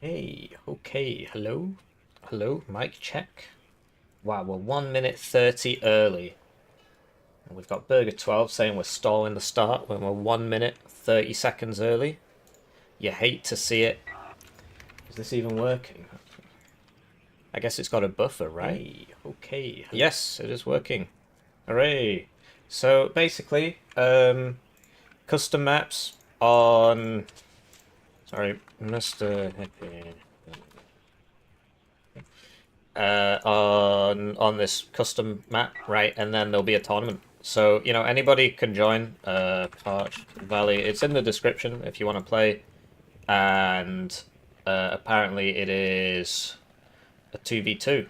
Hey, okay, hello? Hello, mic check. Wow, we're 1 minute 30 early. And we've got Burger 12 saying we're stalling the start when we're 1 minute 30 seconds early. You hate to see it. Is this even working? I guess it's got a buffer, right? Hey, okay. Yes, it is working. Hooray. So basically, custom maps on... Sorry, Mr. Hippie. On this custom map, right? And then there'll be a tournament. So, you know, anybody can join Parched Valley. It's in the description if you want to play. And apparently it is a 2v2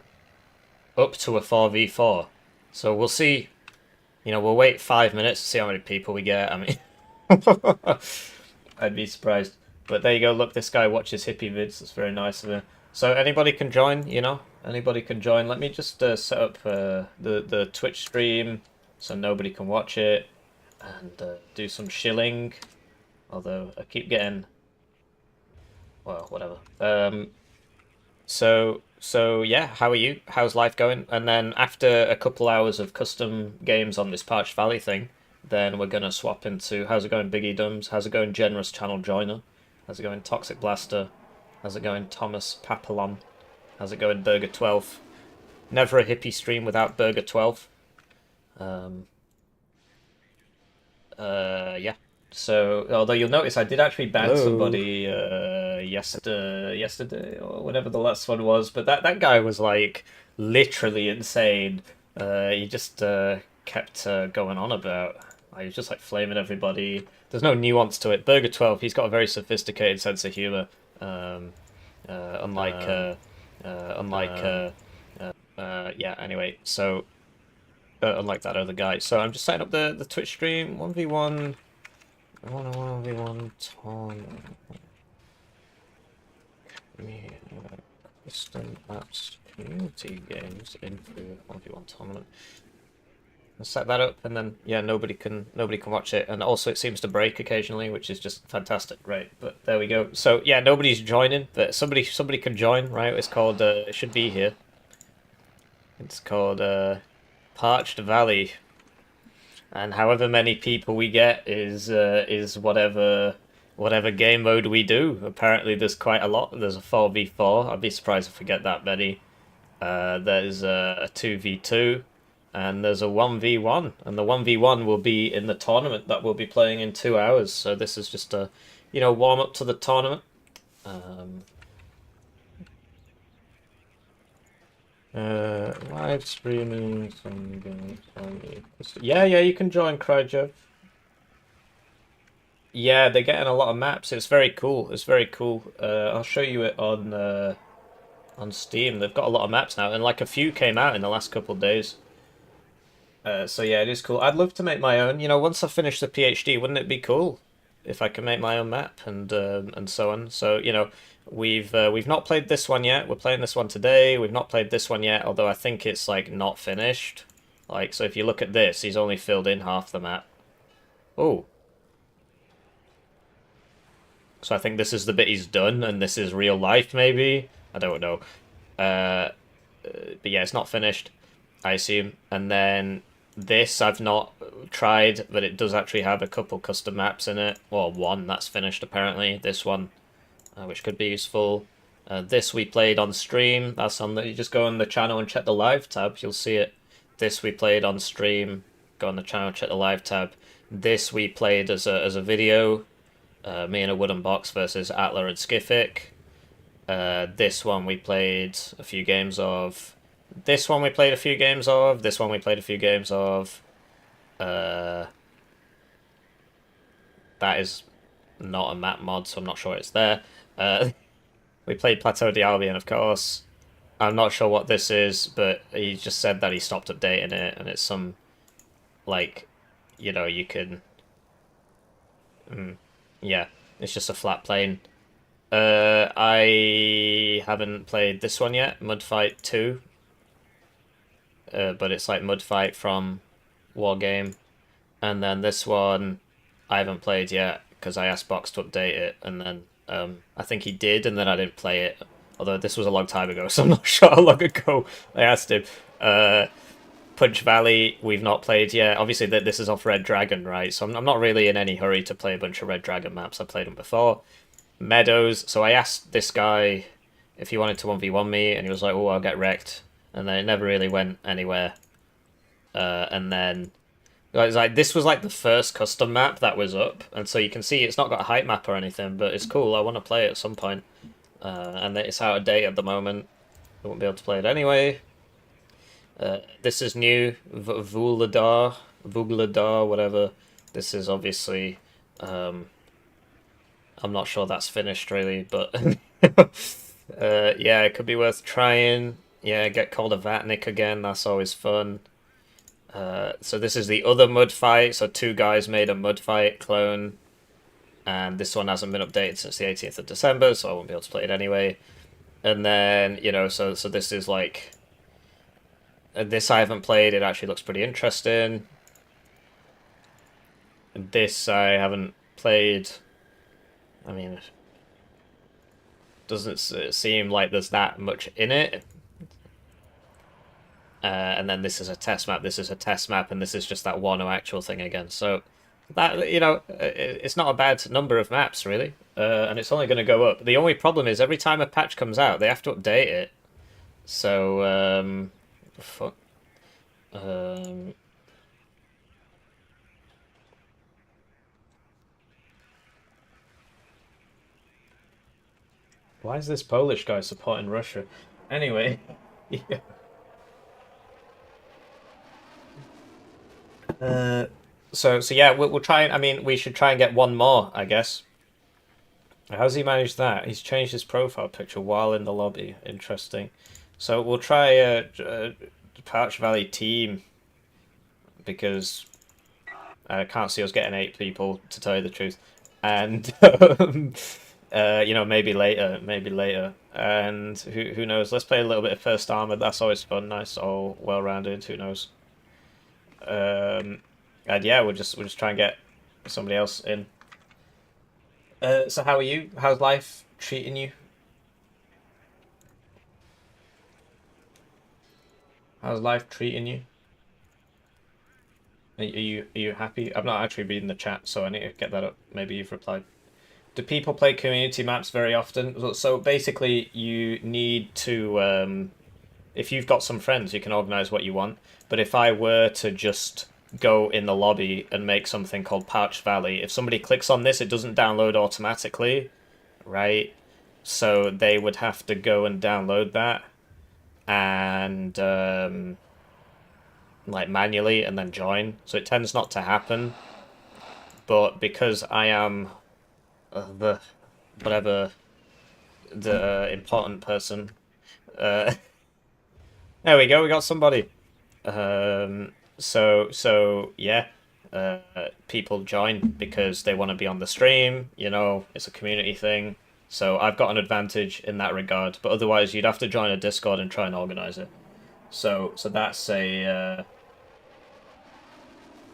up to a 4v4. So we'll see. You know, we'll wait 5 minutes to see how many people we get. I mean, I'd be surprised. But there you go. Look, this guy watches hippie vids. It's very nice of him. So anybody can join, you know? Anybody can join. Let me just set up the Twitch stream so nobody can watch it. And do some shilling. Although I keep getting... Well, whatever. So yeah, how are you? How's life going? And then after a couple hours of custom games on this Parched Valley thing, then we're gonna swap into how's it going, Biggie Dums? How's it going, Generous Channel Joiner? How's it going, Toxic Blaster? How's it going, Thomas Papillon? How's it going, Burger 12? Never a hippie stream without Burger 12. Um, yeah. So, although you'll notice I did actually ban somebody yesterday or whatever the last one was, but that guy was like literally insane. He just kept going on about. He was just like flaming everybody. There's no nuance to it. Burger 12, he's got a very sophisticated sense of humor. Unlike yeah. Anyway, so unlike that other guy. So I'm just setting up the Twitch stream 1v1. 1v1 Tom. Custom apps community games into 1v1 tournament. I'll set that up, and then yeah, nobody can watch it, and also it seems to break occasionally, which is just fantastic, right? But there we go. So yeah, nobody's joining, but somebody can join, right? It's called it should be here. It's called Parched Valley. And however many people we get is whatever game mode we do. Apparently there's quite a lot. There's a 4v4. I'd be surprised if we get that many. There's a 2v2 and there's a 1v1, and the 1v1 will be in the tournament that we'll be playing in 2 hours. So this is just a, you know, warm up to the tournament. Live streaming some games on yeah, you can join CryJoe. Yeah, they're getting a lot of maps. It's very cool. It's very cool. I'll show you it on Steam. They've got a lot of maps now, and like a few came out in the last couple of days. So yeah, it is cool. I'd love to make my own. You know, once I finish the PhD, wouldn't it be cool if I can make my own map and so on? So you know, we've not played this one yet. We're playing this one today. We've not played this one yet, although I think it's like not finished. Like, so if you look at this, he's only filled in half the map. Oh. So I think this is the bit he's done, and this is real life, maybe? I don't know. But yeah, it's not finished, I assume. And then this I've not tried, but it does actually have a couple custom maps in it. Well, one that's finished, apparently. This one, which could be useful. This we played on stream. That's on the... You just go on the channel and check the live tab. You'll see it. This we played on stream. Go on the channel, check the live tab. This we played as a video. Me in a wooden box versus Atla and Skiffik. This one we played a few games of. This one we played a few games of. This one we played a few games of. That is not a map mod, so I'm not sure it's there. We played Plateau d'Albion, of course. I'm not sure what this is, but he just said that he stopped updating it, and it's some, like, you know, you can... yeah, it's just a flat plane. I haven't played this one yet, Mudfight 2. But it's like Mudfight from Wargame. And then this one I haven't played yet, because I asked Box to update it, and then I think he did, and then I didn't play it. Although this was a long time ago, so I'm not sure how long ago I asked him. Parched Valley, we've not played yet. Obviously, this is off Red Dragon, right? So I'm not really in any hurry to play a bunch of Red Dragon maps. I played them before. Meadows, so I asked this guy if he wanted to 1v1 me, and he was like, oh, I'll get wrecked. And then it never really went anywhere. And then it was like, this was like the first custom map that was up, and so you can see it's not got a height map or anything, but it's cool. I want to play it at some point. And it's out of date at the moment. I won't be able to play it anyway. This is new, Vuladar, whatever. This is obviously, I'm not sure that's finished really, but yeah, it could be worth trying. Yeah, get called a Vatnik again, that's always fun. So this is the other mud fight, so two guys made a mud fight clone, and this one hasn't been updated since the 18th of December, so I won't be able to play it anyway. And then, you know, so this is like, this I haven't played, it actually looks pretty interesting. This I haven't played. I mean, doesn't seem like there's that much in it. And then this is a test map, this is a test map, and this is just that Warno actual thing again. So, that, you know, it's not a bad number of maps, really. And it's only going to go up. The only problem is every time a patch comes out, they have to update it. So, fuck. Why is this Polish guy supporting Russia? Anyway, yeah. So yeah, we'll try and, I mean, we should try and get one more, I guess. How's he managed that? He's changed his profile picture while in the lobby. Interesting. So we'll try a Parched Valley team, because I can't see us getting 8 people, to tell you the truth. And you know, maybe later. And who knows? Let's play a little bit of First Armored. That's always fun. Nice, all well-rounded. Who knows? And yeah, we'll just try and get somebody else in. So how are you? How's life treating you? How's life treating you? Are you happy? I'm not actually reading the chat, so I need to get that up. Maybe you've replied. Do people play community maps very often? So basically, you need to, if you've got some friends, you can organize what you want. But if I were to just go in the lobby and make something called Parched Valley, if somebody clicks on this, it doesn't download automatically, right? So they would have to go and download that and like manually and then join. So it tends not to happen. But because I am the whatever the important person, there we go. We got somebody. So yeah, people join because they want to be on the stream. You know, it's a community thing. So I've got an advantage in that regard. But otherwise, you'd have to join a Discord and try and organize it. So that's a.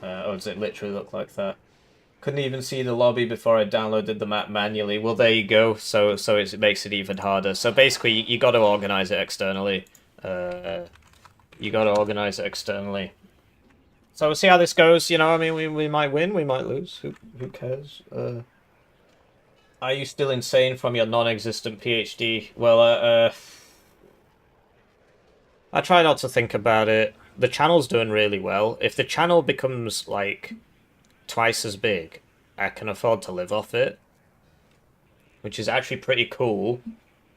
Oh, does it literally look like that? Couldn't even see the lobby before I downloaded the map manually. Well, there you go. So it makes it even harder. So basically, you got to organize it externally. You got to organize it externally. So we'll see how this goes. You know, I mean, we might win, we might lose. Who cares? Are you still insane from your non-existent PhD? Well, I try not to think about it. The channel's doing really well. If the channel becomes, like, twice as big, I can afford to live off it. Which is actually pretty cool.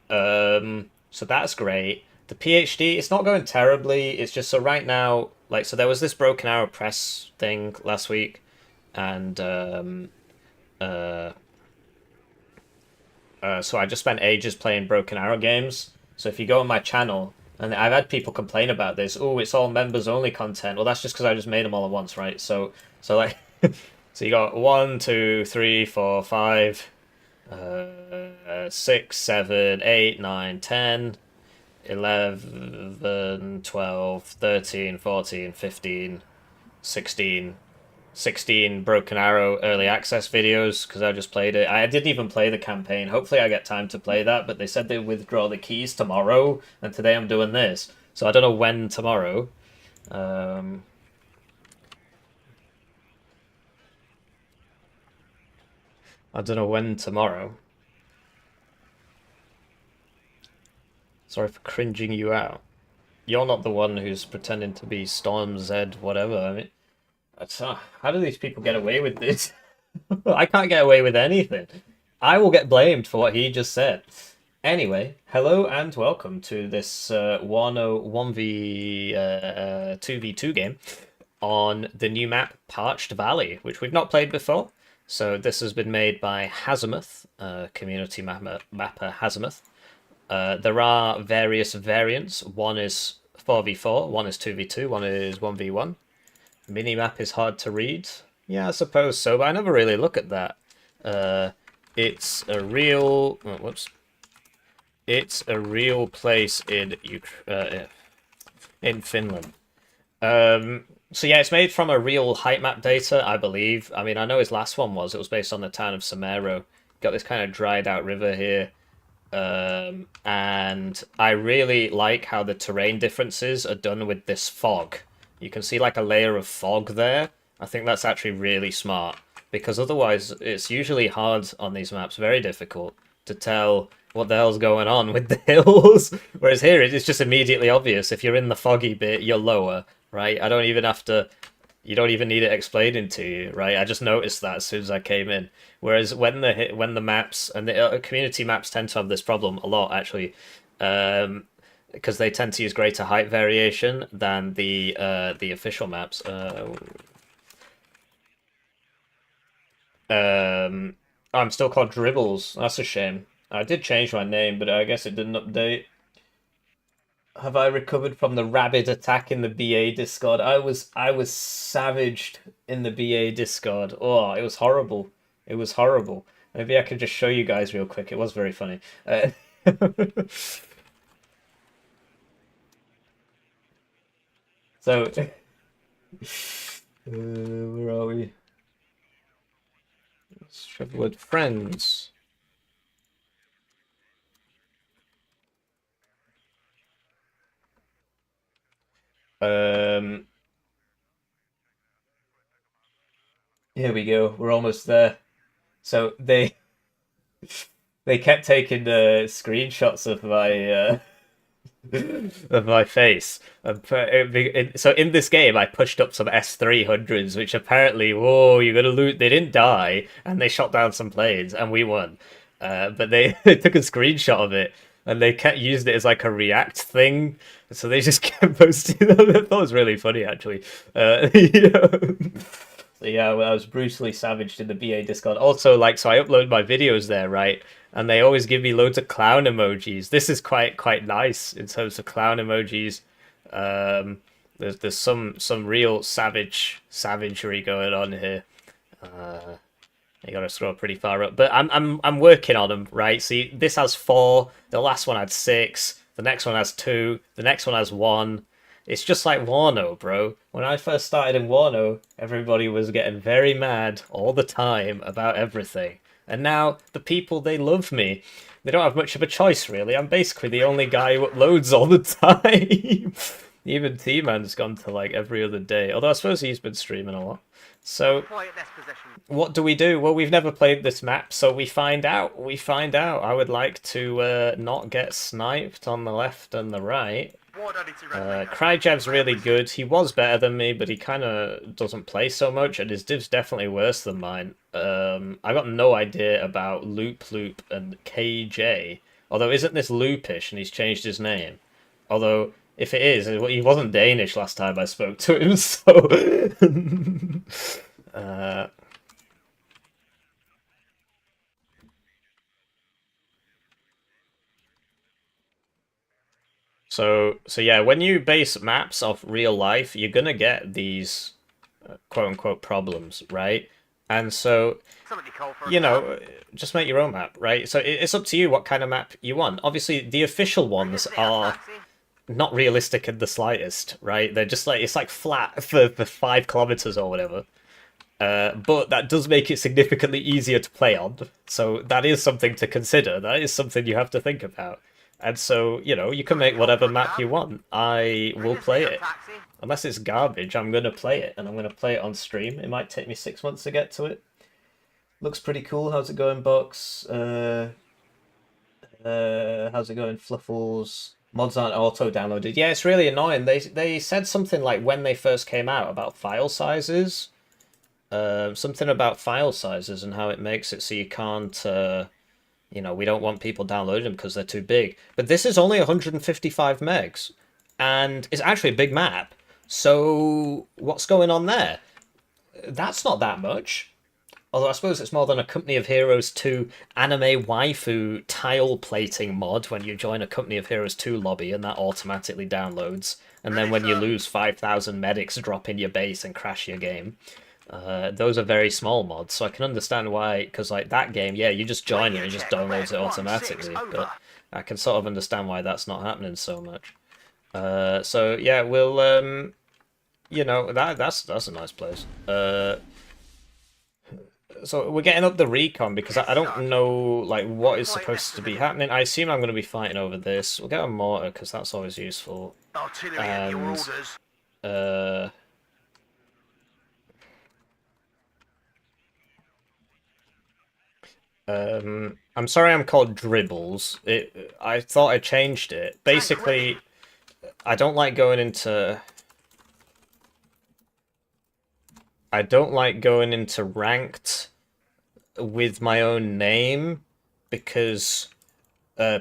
So that's great. The PhD, it's not going terribly. It's just, so right now, like, so there was this Broken Arrow press thing last week. And, so I just spent ages playing Broken Arrow games. So if you go on my channel, and I've had people complain about this, oh, it's all members only content. Well, that's just because I just made them all at once, right? So like, so you got 1, 2, 3, 4, 5, 6, 7, 8, 9, 10, 11, 12, 13, 14, 15, 16, 16 Broken Arrow early access videos because I just played it. I didn't even play the campaign. Hopefully I get time to play that, but they said they withdraw the keys tomorrow, and today I'm doing this. So I don't know when tomorrow. I don't know when tomorrow. Sorry for cringing you out. You're not the one who's pretending to be Storm Z whatever. I mean, how do these people get away with this? I can't get away with anything. I will get blamed for what he just said. Anyway, hello and welcome to this Warno 2v2 game on the new map Parched Valley, which we've not played before. So this has been made by Hazimuth, community mapper Hazimuth. There are various variants. One is 4v4, one is 2v2, one is 1v1. Minimap is hard to read. Yeah, I suppose so, but I never really look at that. It's a real... Oh, whoops. It's a real place in Finland. So yeah, it's made from a real height map data, I believe. I mean, I know his last one was. It was based on the town of Samero. Got this kind of dried out river here. And I really like how the terrain differences are done with this fog. You can see like a layer of fog there. I think that's actually really smart, because otherwise it's usually hard on these maps, very difficult to tell what the hell's going on with the hills. Whereas here it's just immediately obvious. If you're in the foggy bit, you're lower, right? You don't even need it explaining to you, right? I just noticed that as soon as I came in. Whereas when the maps and the community maps tend to have this problem a lot, actually, because they tend to use greater height variation than the official maps. I'm still called Dribbles. That's a shame. I did change my name, but I guess it didn't update. Have I recovered from the rabid attack in the BA Discord? I was savaged in the BA Discord. Oh, it was horrible. It was horrible. Maybe I could just show you guys real quick. It was very funny. So, where are we? Let's travel with friends. Here we go. We're almost there. So they kept taking screenshots of my of my face. So in this game, I pushed up some S300s, which apparently, whoa, you're gonna loot. They didn't die, and they shot down some planes, and we won. But they, they took a screenshot of it, and they kept used it as like a React thing. So they just kept posting them. I thought it was really funny, actually. You know? So yeah, well, I was brutally savaged in the BA Discord. Also, like, so I upload my videos there, right? And they always give me loads of clown emojis. This is quite nice in terms of clown emojis. There's some real savagery going on here. You gotta scroll pretty far up, but I'm working on them, right? See, this has 4. The last one had 6. The next one has 2. The next one has 1. It's just like Warno, bro. When I first started in Warno, everybody was getting very mad all the time about everything. And now, the people, they love me. They don't have much of a choice, really. I'm basically the only guy who uploads all the time. Even T-Man's gone to, like, every other day. Although I suppose he's been streaming a lot. So, what do we do? Well, we've never played this map, so we find out. We find out. I would like to not get sniped on the left and the right. Kryjev's really good. He was better than me, but he kind of doesn't play so much, and his div's definitely worse than mine. I got no idea about Loop and KJ. Although, isn't this Loopish, and he's changed his name? Although, if it is, he wasn't Danish last time I spoke to him, so... So yeah, when you base maps off real life, you're gonna get these quote-unquote problems, right? And so, you know, just make your own map, right? So it's up to you what kind of map you want. Obviously, the official ones are not realistic in the slightest, right? They're just like, it's like flat for 5 kilometers or whatever. But that does make it significantly easier to play on. So that is something to consider. That is something you have to think about. And so, you know, you can make whatever map you want. I will play it. Unless it's garbage, I'm going to play it. And I'm going to play it on stream. It might take me 6 months to get to it. Looks pretty cool. How's it going, Box? How's it going, Fluffles? Mods aren't auto-downloaded. Yeah, it's really annoying. They said something like when they first came out about file sizes. Something about file sizes and how it makes it so you can't... you know, we don't want people downloading them because they're too big. But this is only 155 megs. And it's actually a big map. So what's going on there? That's not that much. Although I suppose it's more than a Company of Heroes 2 anime waifu tile plating mod when you join a Company of Heroes 2 lobby and that automatically downloads. And then when you lose 5,000 medics drop in your base and crash your game. Those are very small mods, so I can understand why, because like that game, yeah, you just join it and it just downloads it automatically, but I can sort of understand why that's not happening so much. So yeah, we'll, you know, that's a nice place. So we're getting up the recon because I don't know like what is supposed to be happening. I assume I'm going to be fighting over this. We'll get a mortar because that's always useful. And I'm sorry I'm called Dribbles. I thought I changed it. Basically, I don't like going into... I don't like going into ranked with my own name because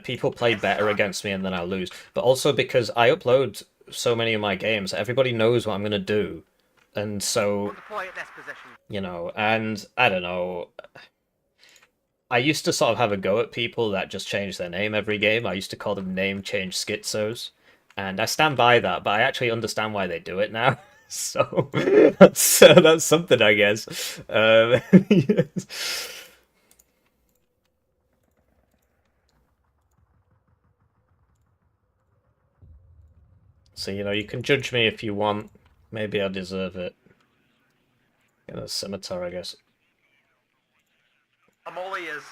people play better against me and then I lose. But also because I upload so many of my games, everybody knows what I'm going to do. And so, you know, and I don't know... I used to sort of have a go at people that just change their name every game. I used to call them name change schizos. And I stand by that, but I actually understand why they do it now. So that's something, I guess. Yes. So, you know, you can judge me if you want. Maybe I deserve it. Get a scimitar, I guess. I'm all ears.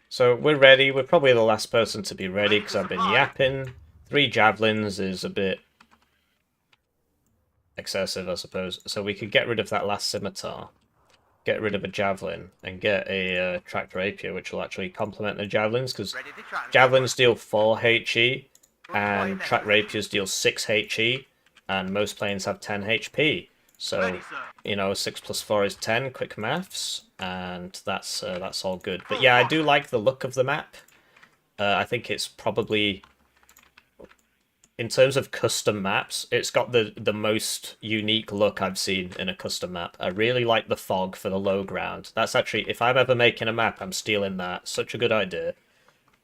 So we're ready. We're probably the last person to be ready because I've been yapping. 3 javelins is a bit excessive, I suppose. So we could get rid of that last scimitar, get rid of a javelin, and get a tracked rapier, which will actually complement the javelins because javelins deal 4 HE and tracked rapiers deal 6 HE, and most planes have 10 HP. So, you know, 6 plus 4 is 10, quick maths, and that's all good. But yeah, I do like the look of the map. I think it's probably, in terms of custom maps, it's got the most unique look I've seen in a custom map. I really like the fog for the low ground. That's actually, if I'm ever making a map, I'm stealing that. Such a good idea.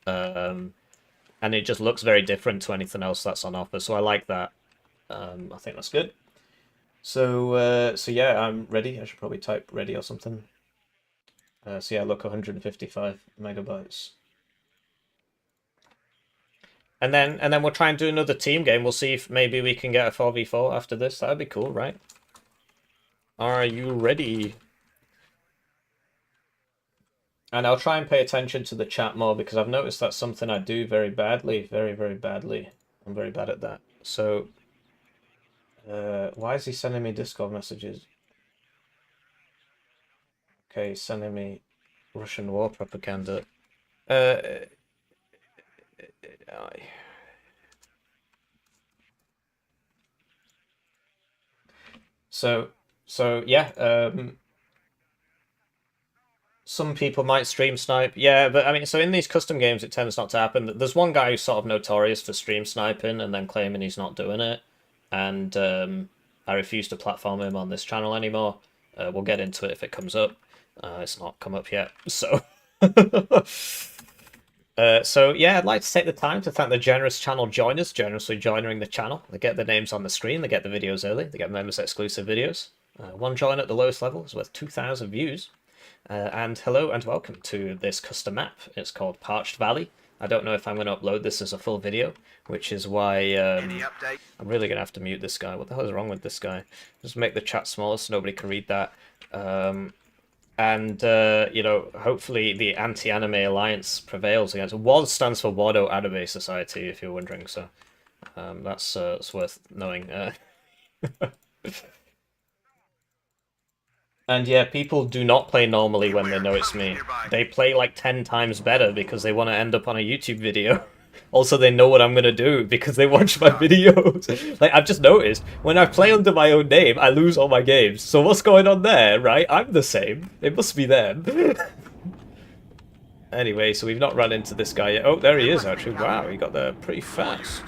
And it just looks very different to anything else that's on offer, so I like that. I think that's good. So yeah, I'm ready. I should probably type ready or something. So yeah, look, 155 megabytes. And then we'll try and do another team game. We'll see if maybe we can get a 4v4 after this. That'd be cool, right? Are you ready? And I'll try and pay attention to the chat more because I've noticed that's something I do very badly. Very, very badly. I'm very bad at that. So... why is he sending me Discord messages? Okay, he's sending me Russian war propaganda. So yeah, some people might stream snipe. Yeah, but I mean, so in these custom games, it tends not to happen. There's one guy who's sort of notorious for stream sniping and then claiming he's not doing it. And I refuse to platform him on this channel anymore. We'll get into it if it comes up. It's not come up yet, so... so yeah, I'd like to take the time to thank the generous channel joiners, generously joining the channel. They get their names on the screen, they get the videos early, they get members exclusive videos. One join at the lowest level is worth 2,000 views. And hello and welcome to this custom map. It's called Parched Valley. I don't know if I'm going to upload this as a full video, which is why I'm really going to have to mute this guy. What the hell is wrong with this guy? Just make the chat smaller so nobody can read that. You know, hopefully the Anti-Anime Alliance prevails against... WAS stands for Warno Anime Society, if you're wondering, so that's worth knowing. And yeah, people do not play normally when they know it's me. They play like 10 times better because they want to end up on a YouTube video. Also, they know what I'm going to do because they watch my videos. Like, I've just noticed, when I play under my own name, I lose all my games. So what's going on there, right? I'm the same. It must be them. Anyway, so we've not run into this guy yet. Oh, there he is, actually. Wow, he got there pretty fast.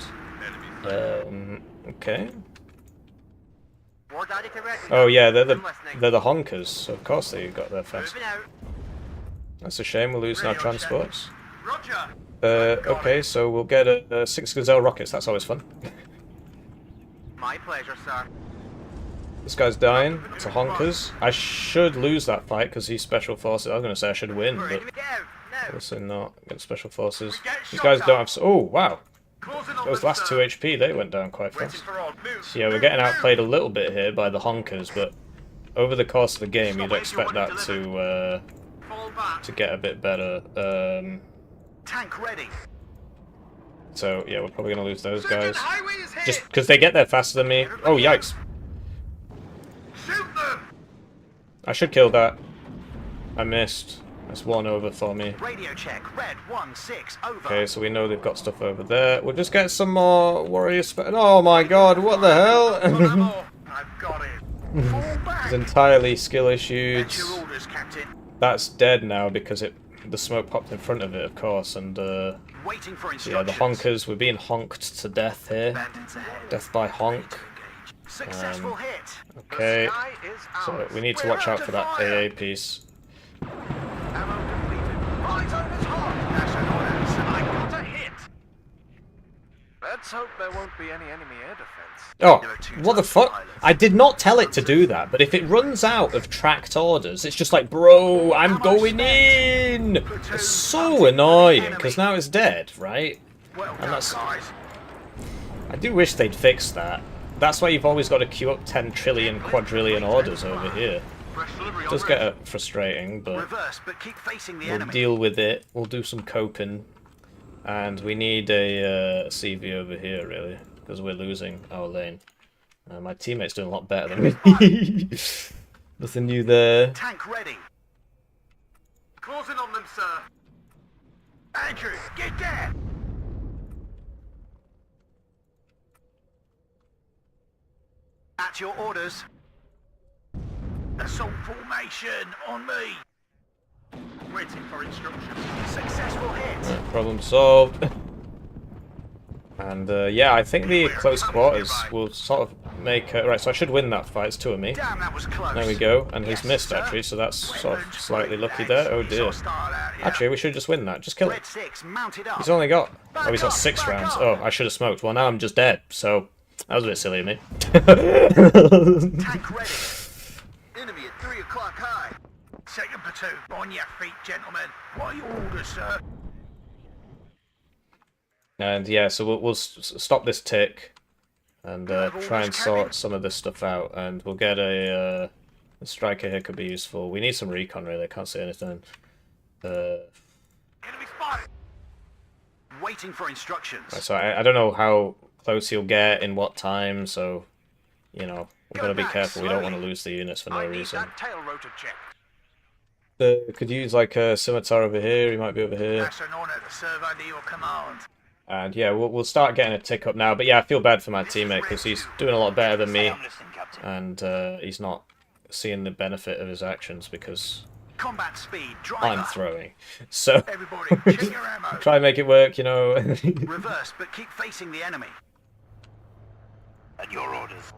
Okay. Oh yeah, they're the honkers, so of course they got there fast. That's a shame, we're losing our transports. Okay, so we'll get 6 Gazelle rockets, that's always fun. My pleasure, sir. This guy's dying, it's a honkers. I should lose that fight because he's special forces. I was going to say I should win, but obviously not against special forces. These guys don't have... Oh, wow. Those last 2 HP, they went down quite fast. So yeah, we're getting outplayed a little bit here by the honkers, but over the course of the game, you'd expect that to get a bit better. Tank ready. So yeah, we're probably going to lose those guys. Just because they get there faster than me. Oh, yikes. I should kill that. I missed. That's one over for me. Radio check, red 1-6 over. Okay, so we know they've got stuff over there. We'll just get some more warrior Oh my god, what the hell? I've got it. Fall back. It's entirely skill issues. That's your orders, Captain. That's dead now because the smoke popped in front of it, of course, and waiting for instructions. yeah, the honkers, we're being honked to death here. Death by honk. Successful hit. Okay, so we need to watch out for that AA piece. Ammo completed. Right on the top. That's an orders. I got a hit. Let's hope there won't be any enemy air defense. Oh, what the fuck? I did not tell it to do that, but if it runs out of tracked orders, it's just like, bro, I'm going in! It's so annoying, because now it's dead, right? And that's... I do wish they'd fix that. That's why you've always got to queue up 10 trillion, quadrillion orders over here. It does get frustrating, but we'll deal with it. We'll do some coping. And we need a CV over here, really, because we're losing our lane. My teammate's doing a lot better than me. Nothing new there. Tank ready. Closing on them, sir. Andrew, get there. At your orders. Assault formation on me. Waiting for instructions. Successful hit. Right, problem solved. And yeah, I think the close quarters will sort of make... right, so I should win that fight. It's 2 of me. Damn, that was close. There we go. And he's missed, actually, so that's sort of slightly lucky there. Oh, dear. Actually, we should just win that. Just kill it. He's only got... Oh, he's got 6 rounds. Oh, I should have smoked. Well, now I'm just dead, so... That was a bit silly of me. Tank ready. Enemy at 3 o'clock high. Second platoon, on your feet, gentlemen. What are your orders, sir? And yeah, so we'll stop this tick and try and sort some of this stuff out, and we'll get a striker here could be useful. We need some recon, really. I can't see anything. Enemy spotted. Waiting for instructions. Right, so I don't know how close he'll get in what time, so you know we've got to be careful. We don't want to lose the units for no reason. Tail rotor check. Could use like a scimitar over here. He might be over here. That's an honor to serve under your command. And yeah, we'll start getting a tick up now. But yeah, I feel bad for my teammate because he's doing a lot better than me, and he's not seeing the benefit of his actions because combat speed, driver. I'm throwing. So everybody, check your ammo. Try and make it work, you know. Reverse, but keep facing the enemy. At your orders.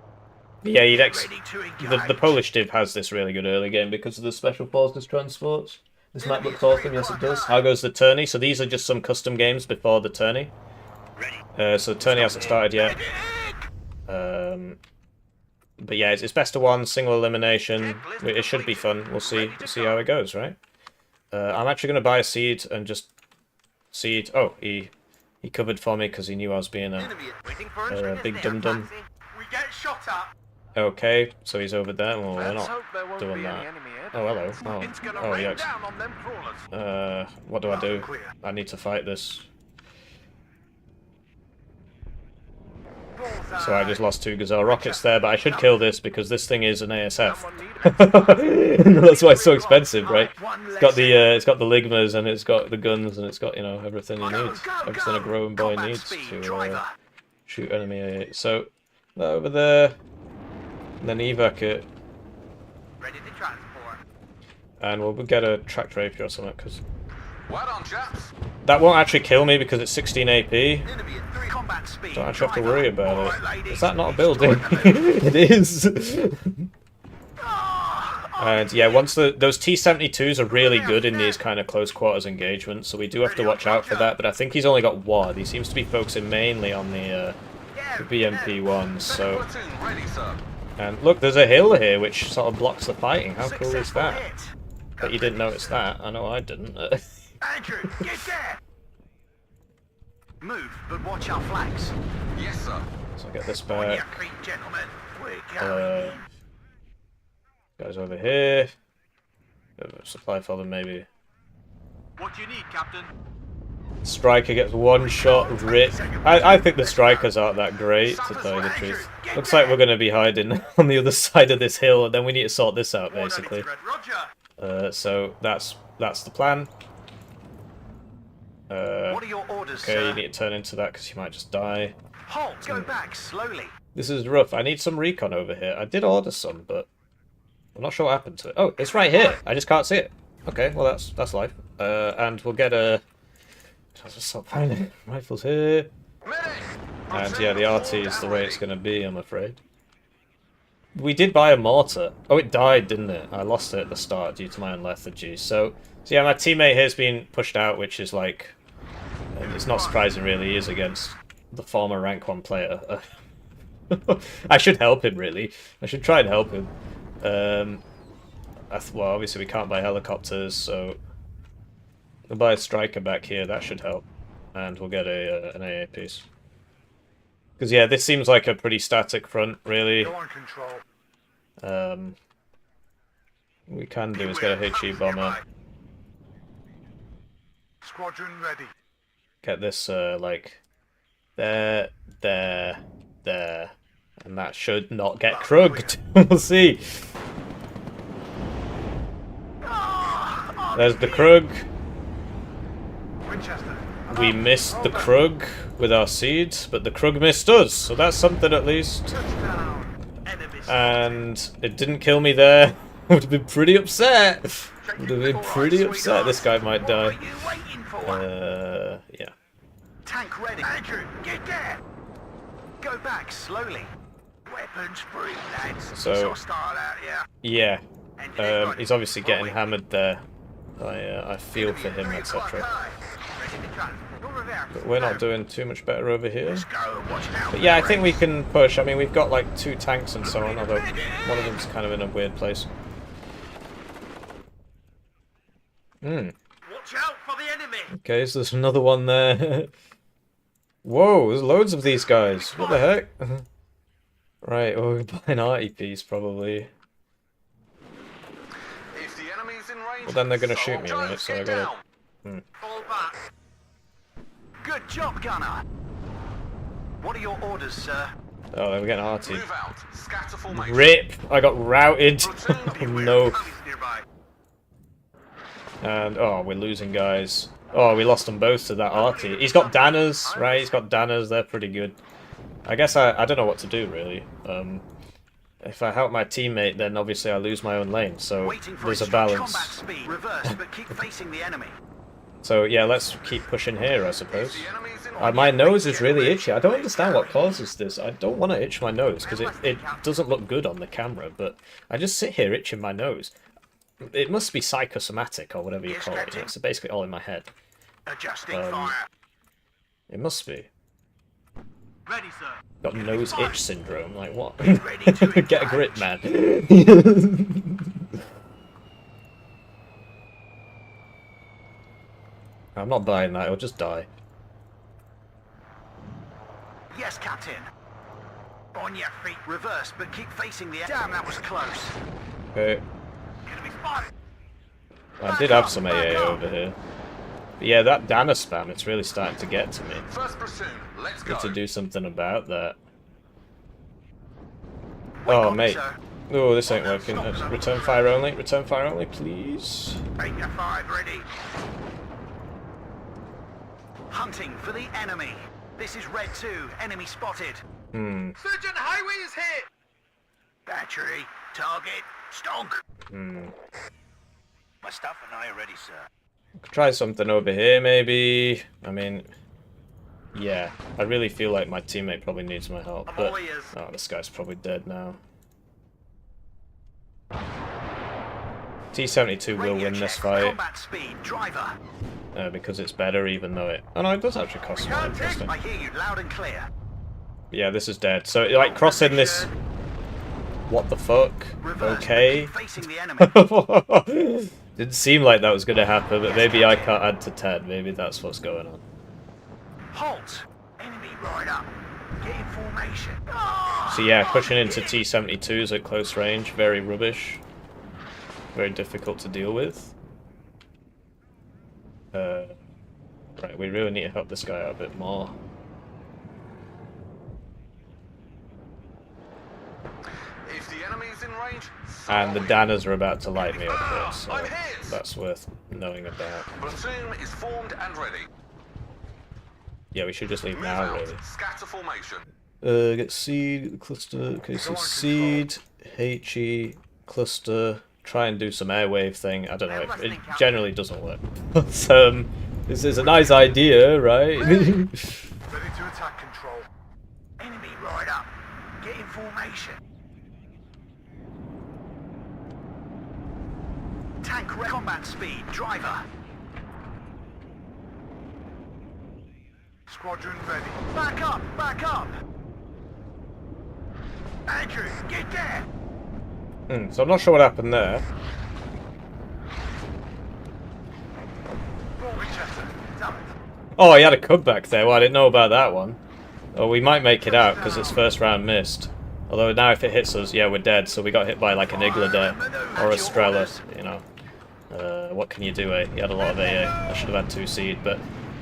Yeah, the Polish div has this really good early game because of the special forces transports. This map looks awesome, yes it does. How goes the tourney? So these are just some custom games before the tourney. So the tourney hasn't started yet. But yeah, it's best of one, single elimination. It should be fun. We'll see how it goes, right? I'm actually going to buy a seed and just seed. Oh, he covered for me because he knew I was being a big dum-dum. We get shot at. Okay, so he's over there. Well, we're Let's not hope there won't doing be that. any enemy air Oh, hello. defense. It's gonna Oh, rain yeah. down on them crawlers. What do I do? I need to fight this. So I just lost 2 Gazelle rockets there, but I should kill this because this thing is an ASF. That's why it's so expensive, right? It's got the ligmas and it's got the guns and it's got, you know, everything you need. Everything a growing boy needs to shoot enemy AA. So that over there, and then evac it, Ready to transport. and we'll get a tracked rapier or something because Well done, chaps. that won't actually kill me because it's 16 AP. Enemy at 3 combat speed. Don't actually have to worry about it. Alright, Is that not a building? It is. And yeah, once those T-72s are really good in these kind of close quarters engagements, so we do have to watch out for that. But I think he's only got one. He seems to be focusing mainly on the BMP ones. So, and look, there's a hill here which sort of blocks the fighting. How cool is that? But you didn't notice that. I know I didn't. Andrew, get there. Move, but watch our flanks. Yes, sir. So get this On your back. feet, gentlemen. We're going. Guys over here. Supply for them maybe. What do you need, Captain? Striker gets one shot rip. I think the strikers aren't that great, to tell you the truth. Looks like we're going to be hiding on the other side of this hill, and then we need to sort this out, basically. So that's the plan. What are your orders, Okay, sir? you need to turn into that because you might just die. Halt, go back slowly. This is rough. I need some recon over here. I did order some, but I'm not sure what happened to it. Oh, it's right here. I just can't see it. Okay, well that's life. And we'll get a. Let's just stop finding rifles here. And yeah, the RT is the way it's going to be, I'm afraid. We did buy a mortar. Oh, it died, didn't it? I lost it at the start due to my unlethargy. So yeah, my teammate here's been pushed out, which is like, it's not surprising really. He is against the former rank 1 player. I should help him really. I should try and help him. Well, obviously we can't buy helicopters, so we'll buy a striker back here. That should help, and we'll get an AA piece. Because yeah, this seems like a pretty static front, really. Go on control. We can do is get a HE bomber. Squadron ready. Get this like there, and that should not get krugged. We'll see. There's the Krug. Winchester. We missed the Krug with our seeds, but the Krug missed us, so that's something at least. Touchdown. Enemy And it didn't kill me there. Would have been pretty upset. Would have been pretty upset. This guy might What are die. you waiting for? Yeah. Tank ready. Andrew, get there. Go back slowly. Weapons free, lads. So- It's hostile out here. Yeah. Engineer ready. He's obviously getting Rolling. hammered there. I feel for him, Enemy at 3 o'clock etc. high. Ready to transport. Go reverse. But we're not doing too much better over here. Let's go. Watch out. But yeah, I think we can push. I mean, we've got like 2 tanks and so on, although one of them's kind of in a weird place. Watch out for the enemy. Okay, so there's another one there. Whoa, there's loads of these guys. What the heck? Right, well, we're buying an arty piece probably. If the enemy's in range, Well, then they're gonna shoot me, right? So I gotta. Fall back. Good job, gunner. What are your orders, sir? Oh, they were getting arty. Move out. Scatter formation. Rip! I got routed. No. Nearby. And oh, we're losing guys. Oh, we lost them both to that arty. He's got Danners, right? He's got Danners. They're pretty good. I guess I don't know what to do really. If I help my teammate, then obviously I lose my own lane. So Waiting for there's a instruct balance. combat speed. Reverse, but keep facing the enemy. So yeah, let's keep pushing here, I suppose. My nose is really itchy. I don't understand what causes this. I don't want to itch my nose because it doesn't look good on the camera, but I just sit here itching my nose. It must be psychosomatic or whatever you call it. It's basically all in my head. Adjusting fire. It must be. Ready, sir. Got nose itch syndrome. Like what? Ready to Get a grip, man. I'm not buying that. It'll just die. Yes, Captain. On your feet, reverse, but keep facing the. Damn, that was close. Okay. Enemy spotted. I did have some AA over here. But yeah, that Dana spam, it's really starting to get to me. First platoon, let's go. Need to do something about that. Wait, Oh, copy, mate. sir. Oh, this ain't working. Return fire only. Return fire only, please. 8-5 ready. Hunting for the enemy. This is Red 2. Enemy spotted. Hmm. Surgeon Highway is hit. Battery. Target. Stonk. Hmm. My staff and I are ready, sir. Could try something over here, maybe. I mean, yeah. I really feel like my teammate probably needs my help. I'm But all ears. oh, this guy's probably dead now. T-72 will Radio win this check. fight. Combat speed. Driver. Because it's better, even though it... Oh no, it does actually cost more. Can't take. Interesting. I hear you loud and clear. Yeah, this is dead. So, like, crossing this... What the fuck? Reverse, Okay. but keep facing the enemy. Didn't seem like that was going to happen, but maybe I can't add to 10. Maybe that's what's going on. Halt. Enemy right up. Get in formation. So yeah, pushing into T-72s at close range, very rubbish. Very difficult to deal with. Right, we really need to help this guy out a bit more. If the enemy's in range, And the Danas are about to light me up here, so I'm hit. that's worth knowing about. Platoon is formed and ready. Yeah, we should just leave Move now, out. really. Scatter formation. Get seed, get the cluster. Okay, so seed, HE, cluster. Try and do some airwave thing. I don't know. It generally doesn't work. But this is a nice idea, right? Ready to attack control. Enemy right up. Get in formation. Tank combat speed. Driver. Squadron ready. Back up! Back up! Andrew, get there! So I'm not sure what happened there. Winchester, damn it. Oh, he had a comeback there. Well, I didn't know about that one. Oh, we might make it out because it's first round missed. Although now if it hits us, yeah, we're dead. So we got hit by like an Igla there or a Strela, you know. What can you do, eh? He had a lot of AA. I should have had 2 seed, but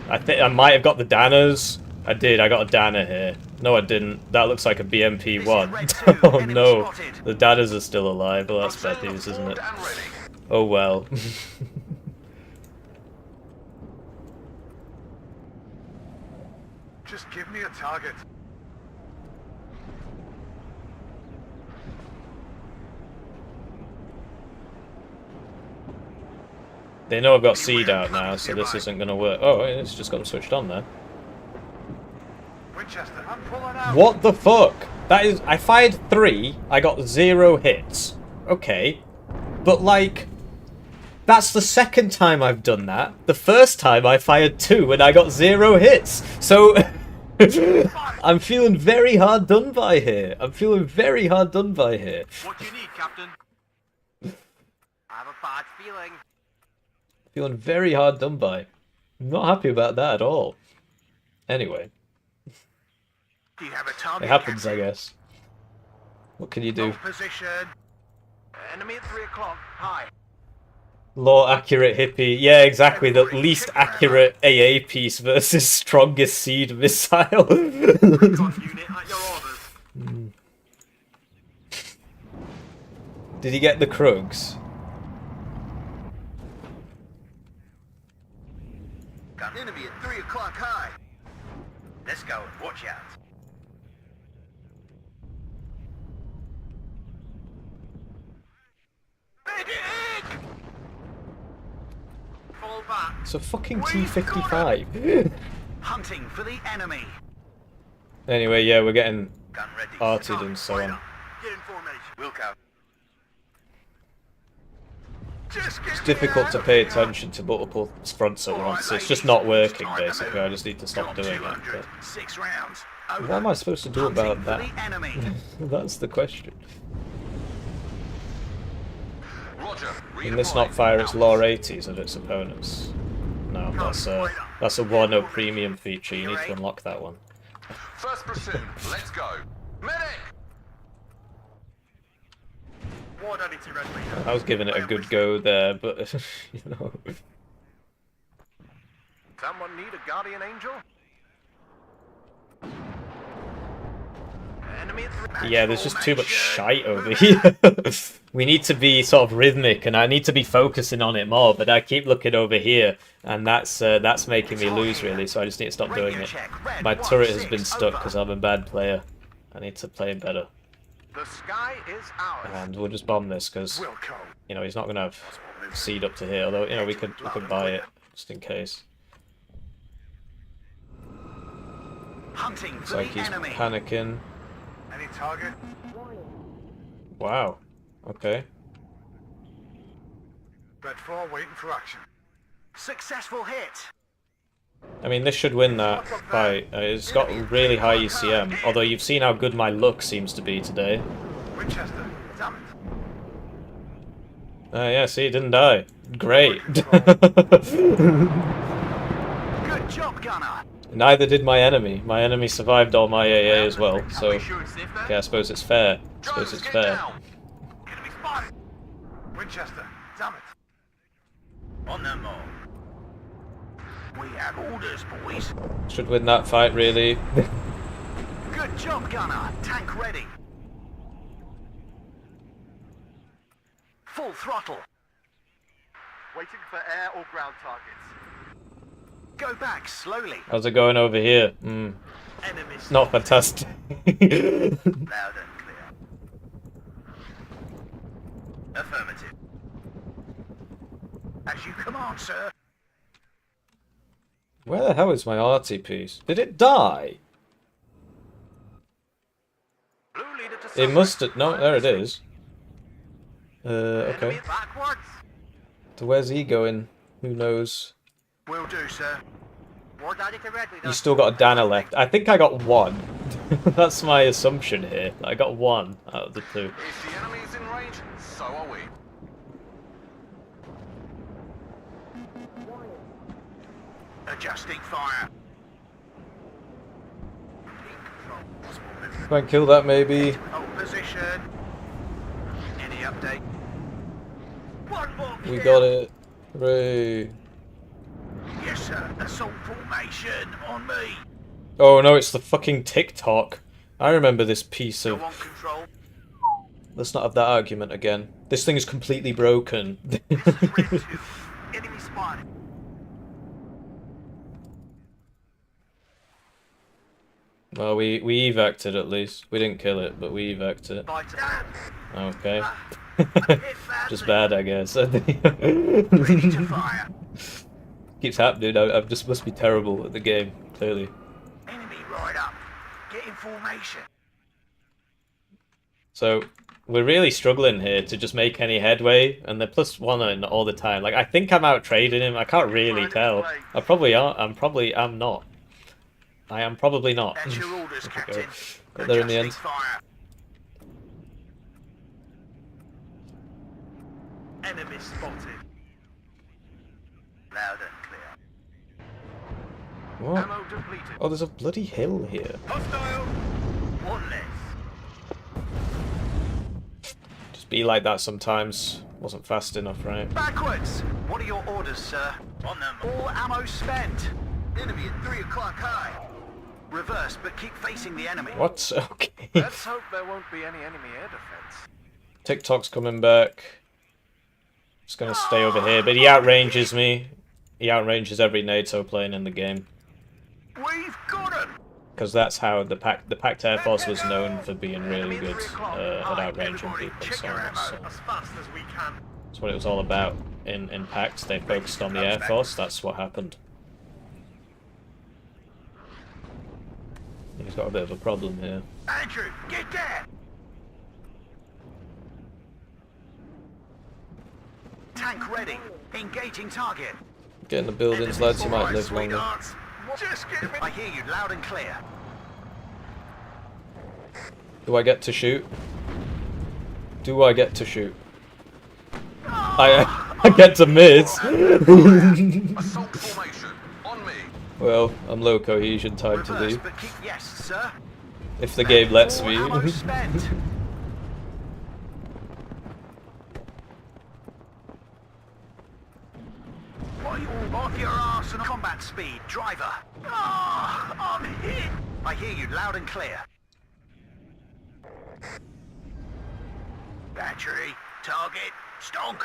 I think I might have got the Danas. I did. I got a Dana here. No, I didn't. That looks like a BMP-1. Oh no, the Danas are still alive. Well, that's bad news, isn't it? Oh well. Just give me a target. They know I've got seed out now, so this isn't going to work. Oh, it's just got them switched on there. Winchester, I'm pulling out. What the fuck? That is... I fired 3, I got 0 hits. Okay. But, like... That's the second time I've done that. The first time I fired 2 and I got 0 hits. So... I'm feeling very hard done by here. I'm feeling very hard done by here. What do you need, Captain? I have a bad feeling. Feeling very hard done by. I'm not happy about that at all. Anyway. Do you have a target? It happens, I guess. What can you do? Position. Enemy at 3 o'clock. Hi. Law accurate hippie. Yeah, exactly. The least accurate AA piece versus strongest seed missile. Unit at your orders. Did he get the Krugs? Got enemy at 3 o'clock high. Let's go. Watch out. Medic! Fall back. It's a fucking T-55. Hunting for the enemy. Anyway, yeah, we're getting Gun ready. arted and so on. Get in formation. Wilco. It's difficult to pay attention to multiple fronts at once. It's just not working, basically. I just need to stop doing it. But... 6 rounds. What am I supposed to do about that? The enemy. That's the question. Roger. Can this not fire its law 80s at its opponents? No, that's a Warno premium feature. You need to unlock that one. First platoon, let's go. Medic! I was giving it a good go there, but you know. Someone need a guardian angel? Enemy Yeah, there's just too much shite over here. We need to be sort of rhythmic, and I need to be focusing on it more. But I keep looking over here, and that's making me lose really. So I just need to stop doing it. My turret has been stuck because I'm a bad player. I need to play better. The sky is ours. And we'll just bomb this because you know he's not gonna have seed up to here. Although you know we could buy it just in case. Hunting Looks for like the he's enemy. panicking. Any target? Wow. Okay. Red 4 waiting for action. Successful hit. I mean, this should win that fight. It's got really high ECM, although you've seen how good my luck seems to be today. Winchester, damn it. Yeah, see, it didn't die. Great. Good job, Gunner. Neither did my enemy. My enemy survived all my AA as well, so okay, I suppose it's fair. I suppose it's fair. Enemy spotted. Winchester, damn it. On them all. We have orders, boys. Should win that fight, really. Good job, Gunner. Tank ready. Full throttle. Waiting for air or ground targets. Go back slowly. How's it going over here? Enemies. Not fantastic. Loud and clear. Affirmative. As you command, sir. Where the hell is my arty piece? Did it die? Blue leader to It suspect. must have... No, there it is. Okay. Enemy backwards. So where's he going? Who knows? Will do, sir. More daddy to red. You still got a Dana left. I think I got one. That's my assumption here. I got one out of the two. If the enemy's in range, so are we. Adjusting fire. Try and kill that maybe. Hold position. Any update? One more. We kill. got it. Hooray. Yes, sir. Assault formation on me. Oh no, it's the fucking TikTok. I remember this piece Go of... on control. Let's not have that argument again. This thing is completely broken. This is Red 2. Enemy spotted. Well, we evac'd it at least. We didn't kill it, but we evac'd it. Fighter. Okay. Hit Just badly. bad, I guess. Ready to fire. Keeps happening. I just must be terrible at the game, clearly. Enemy right up. Get in formation. So, we're really struggling here to just make any headway, and they're +1 all the time. Like, I think I'm out trading him. I can't really tell. I probably are. I'm not. I am probably not. That's your orders, There we go. Captain. Got there in the end. Adjusting fire. Enemy spotted. Loud and clear. What? Ammo depleted. Oh, there's a bloody hill here. Hostile. One less. Just be like that sometimes. Wasn't fast enough, right? Backwards. What are your orders, sir? On them. All ammo spent. Enemy at 3 o'clock high. Reverse, but keep facing the enemy. What? Okay. Let's hope there won't be any enemy air defense. TikTok's coming back. Just gonna stay over here, but he outranges me. He outranges every NATO plane in the game. We've got him. Because that's how the Pact Air Force was known for being really good at outranging people. So As fast as we can. that's what it was all about in Pact. They focused on the Air Force. That's what happened. He's got a bit of a problem here. Andrew, get there. Tank ready. Engaging target. Get in the buildings, lads. You might live longer. Just get me. I hear you loud and clear. Do I get to shoot? Do I get to shoot? I get to miss. Assault formation. On me. Well, I'm low cohesion, time to Reverse, leave. but keep... Yes, sir. If the game lets All me. ammo spent. Why you all off your arse and combat speed, driver? Ah, I'm hit. I hear you loud and clear. Battery, target, stonk.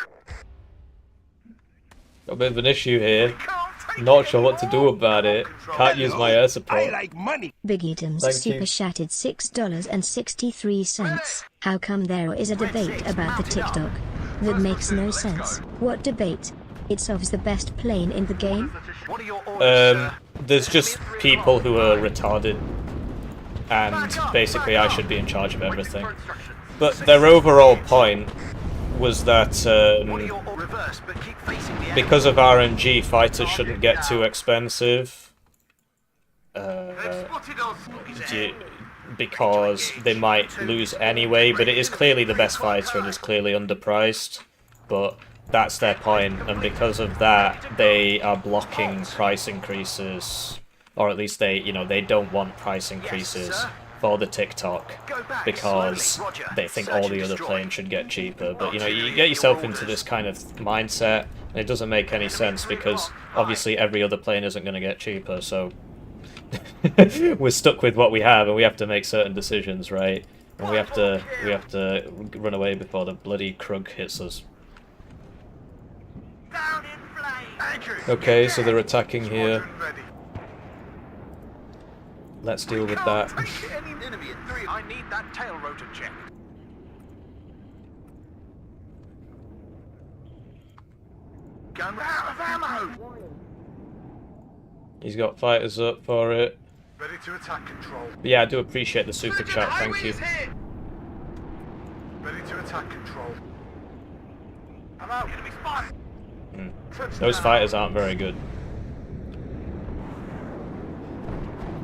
Got a bit of an issue here. Can't take Not it sure what to do anymore. about it. Can't use my air support. Big Edom's Thank super you. shattered $6.63. How come there is a debate about the TikTok? That makes no sense. What debate? It solves the best plane in the game? What are your orders, sir? There's just people who are retarded, and basically I should be in charge of everything. But their overall point was that What are your reverse, but keep facing the because of RNG, fighters shouldn't get too expensive. Because they might lose anyway, but it is clearly the best fighter and is clearly underpriced. But that's their point, and because of that, they are blocking price increases, or at least they don't want price increases for the TikTok because they think all the other planes should get cheaper. But you get yourself into this kind of mindset, and it doesn't make any sense because obviously every other plane isn't going to get cheaper, so we're stuck with what we have, and we have to make certain decisions, right? And we have to run away before the bloody Krug hits us. Okay, so they're attacking here. Let's deal with that. I need that tail rotor check. Gun out of ammo. He's got fighters up for it. Ready to attack control. But yeah, I do appreciate the super chat, thank you. Ready to attack control. I'm out. Enemy spot. Those fighters aren't very good.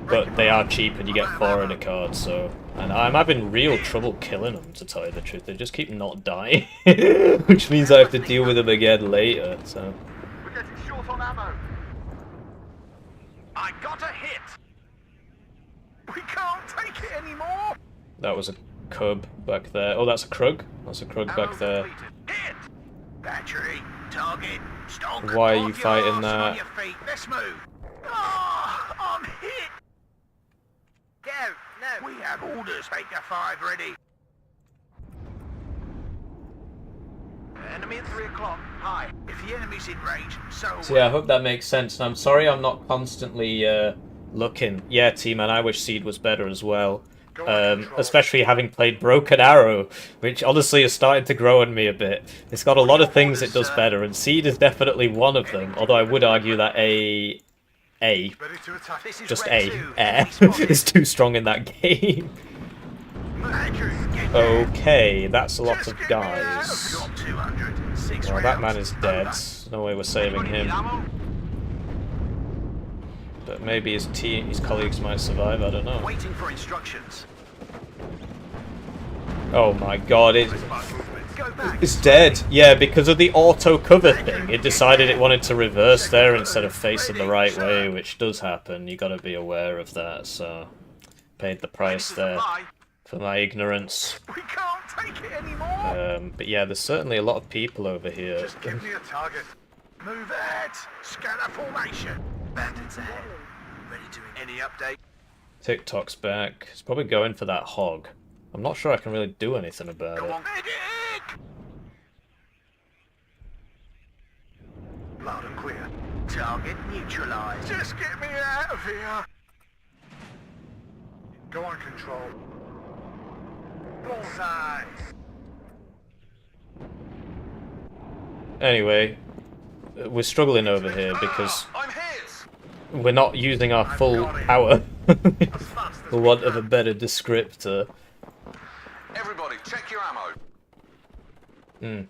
But they are cheap and you get 4 in a card, so... And I'm having real trouble killing them, to tell you the truth. They just keep not dying. Which means I have to deal with them again later, so... We're getting short on ammo. I got a hit. We can't take it anymore. That was a cub back there. Oh, that's a Krug? That's a Krug back there. Hit. Battery, target, stonk. Why are you fighting that? On your feet. Let's move. Oh, I'm hit. Go. No. We have orders. Take a 5 ready. Enemy at 3 o'clock. Hi. If the enemy's in range, so... So yeah, I hope that makes sense. And I'm sorry I'm not constantly looking. Yeah, T-Man, I wish Seed was better as well. Especially having played Broken Arrow, which honestly is starting to grow on me a bit. It's got a lot of things it does better, and Seed is definitely one of them, although I would argue that just Air, is too strong in that game. Okay, that's a lot of guys. Well, that man is dead. No way we're saving him. But maybe his colleagues might survive, I don't know. Waiting for instructions. Oh my god, it's dead. Yeah, because of the auto cover thing, it decided it wanted to reverse there instead of facing the right way, which does happen. You gotta be aware of that, so... Paid the price there for my ignorance. We can't take it anymore. But yeah, there's certainly a lot of people over here. Just give me a target. Move ahead. Scanner formation. Bandits ahead. Ready to... Any update? TikTok's back. It's probably going for that hog. I'm not sure I can really do anything about Go it. on. Medic! Loud and clear. Target neutralized. Just get me out of here. Go on, control. Bullseye. Anyway, we're struggling over here because I'm hit. we're not using our full power. For want of a better descriptor. Everybody, check your ammo.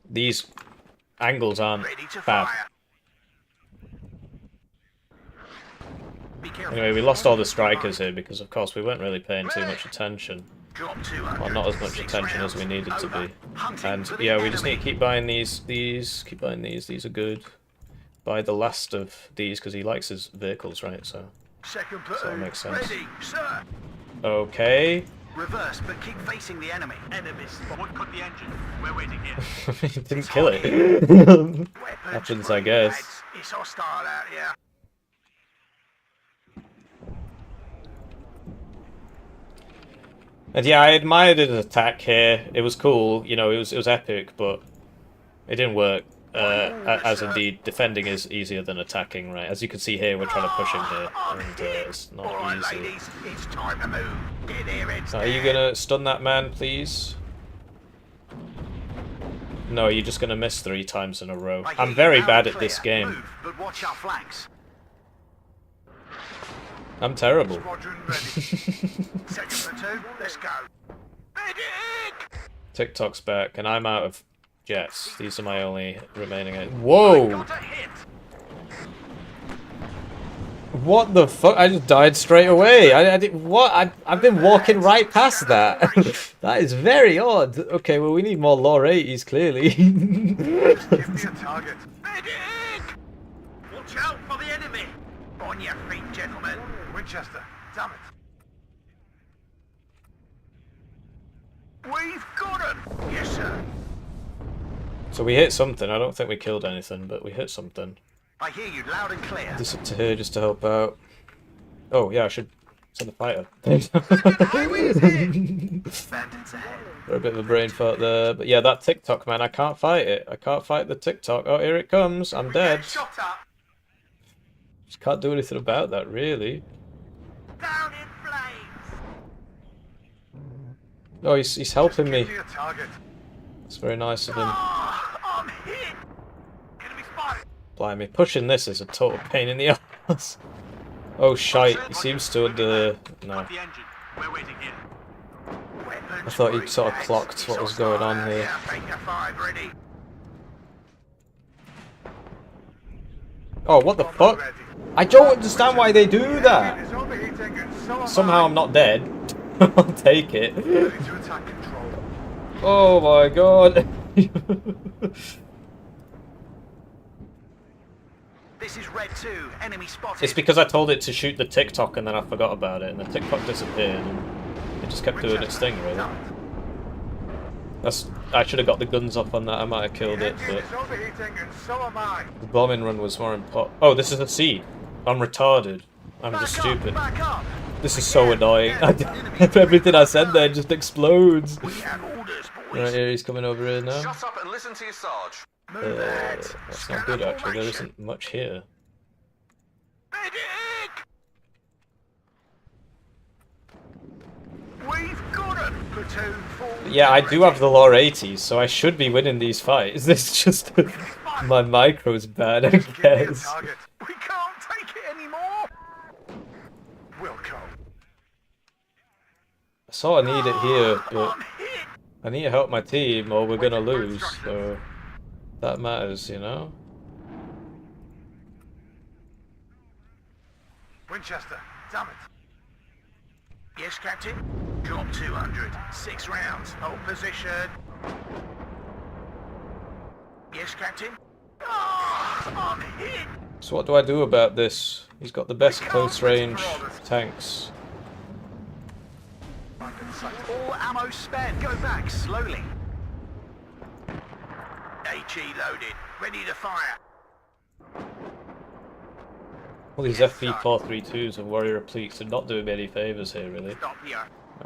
These angles aren't Ready to bad. fire. Be careful. Anyway, we lost all the strikers here because, of course, we weren't really paying too much attention. Drop 200. Well, not as much 6 attention as rounds. we needed to Over. be. Hunting And for the yeah, we just enemy. need to keep buying these, keep buying these. These are good. Buy the last of these because he likes his vehicles, right? So Second that platoon. makes sense. Ready, sir. Okay. Reverse, but keep facing the enemy. Enemies. What cut the engine? We're waiting here. He didn't kill it. Weapons Happens, I free, guess. lads. It's hostile out here. And yeah, I admired his attack here. It was cool, you know, it was epic, but it didn't work. As indeed, defending is easier than attacking, right? As you can see here, we're trying to push him here, and it's not All right, easy. ladies, it's time to move. Get their heads Are you down. gonna stun that man, please? No, you're just gonna miss 3 times in a row. I hear I'm you very loud bad and at this clear. game. Move, but watch our flanks. I'm terrible. Squadron ready. Second platoon, let's go. Medic! TikTok's back, and I'm out of jets. These are my only remaining. I Whoa! got a hit. What the fuck? I just died straight away. I did what? I've been walking right past that. That is very odd. Okay, well we need more lore 80s clearly. Give me a target. Medic! Watch out for the enemy. On your feet, gentlemen. Winchester, damn it. We've got him. Yes, sir. So we hit something. I don't think we killed anything, but we hit something. I hear you loud and clear. This up to here just to help out. Oh yeah, I should send a fighter. Highway is hit. Bandits ahead. Got a bit of a brain fart there, but yeah, that TikTok man, I can't fight it. I can't fight the TikTok. Oh, here it comes. I'm dead. Shot up. Just can't do anything about that, really. Down in flames. Oh, he's helping me. Give me a target. It's very nice of him. I'm hit. Enemy spotted. Blimey, pushing this is a total pain in the ass. Oh shite, he seems to no. The engine. We're waiting here. I thought he'd sort of clocked what was going on here. Take your 5 ready. Oh, what the fuck? I don't understand why they do that. Somehow I'm not dead. I'll take it. Ready to attack control. Oh my god. This is Red 2. Enemy spotted. It's because I told it to shoot the TikTok and then I forgot about it and the TikTok disappeared and it just kept doing its thing, really. I should have got the guns up on that, I might have killed it, but overheating and so am I. the bombing run was more important. Oh, this is a seed. I'm retarded. I'm just stupid. Back up. This is so annoying. Everything I said there just explodes. We have orders, boys. Right here, he's coming over here now. Shut up and listen to your Sarge. Move that. That's not good, actually. There isn't much here. Medic! We've got him. Platoon 4. Yeah, I do have the lore 80s, so I should be winning these fights. This just my micro's bad, I Give me a guess. target. We can't take it anymore. We'll go. I sort of need it here, but I'm hit. I need to help my team or we're gonna lose, so that matters, you know? Winchester, damn it. Yes, Captain. Drop 200. 6 rounds. Hold position. Yes, Captain. Oh, I'm hit. So what do I do about this? He's got the best close range tanks. All ammo spent. Go back slowly. HE loaded. Ready to fire. All these FV432s and Warrior Repliques are not doing me any favours here, really. Stop here.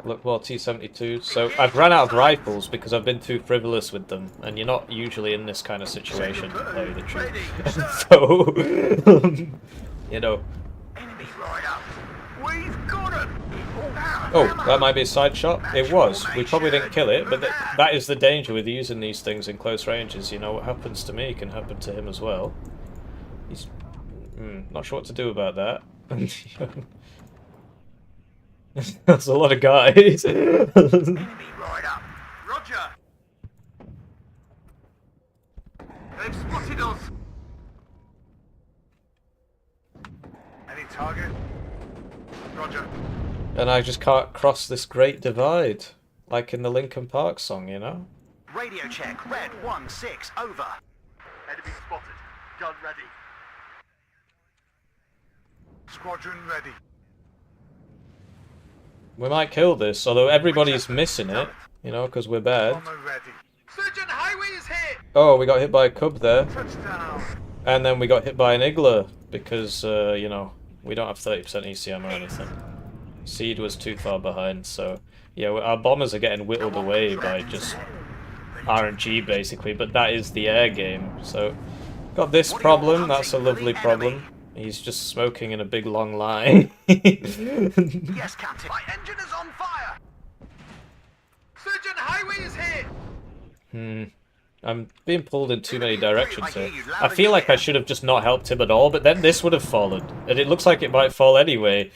Look, well, T-72. So I've run out of rifles because I've been too frivolous with them, and you're not usually in this kind of situation to tell you the truth. Ready, sir. So, you know. Enemy right up. We've got him. Oh, that might be a side shot. It was. We probably didn't kill it, but that is the danger with using these things in close ranges. You know, what happens to me can happen to him as well. He's not sure what to do about that. That's a lot of guys. Enemy right up. Roger. They've spotted us. Any target? Roger. And I just can't cross this great divide. Like in the Linkin Park song, you know? Radio check, red 1-6, over. Enemy spotted. Gun ready. Squadron ready. We might kill this, although everybody's missing it, you know, because we're bad. Bomber ready. Surgeon Highway is hit! Oh, we got hit by a cub there. Touchdown. And then we got hit by an Igla, because, you know, we don't have 30% ECM or anything. Seed was too far behind, so... Yeah, our bombers are getting whittled away by just RNG, basically, but that is the air game, so... Got this problem, that's a lovely problem. He's just smoking in a big long line. Yes, Captain. My engine is on fire! Surgeon Highway is hit! I'm being pulled in too many directions here. I feel like I should have just not helped him at all, but then this would have fallen. And it looks like it might fall anyway.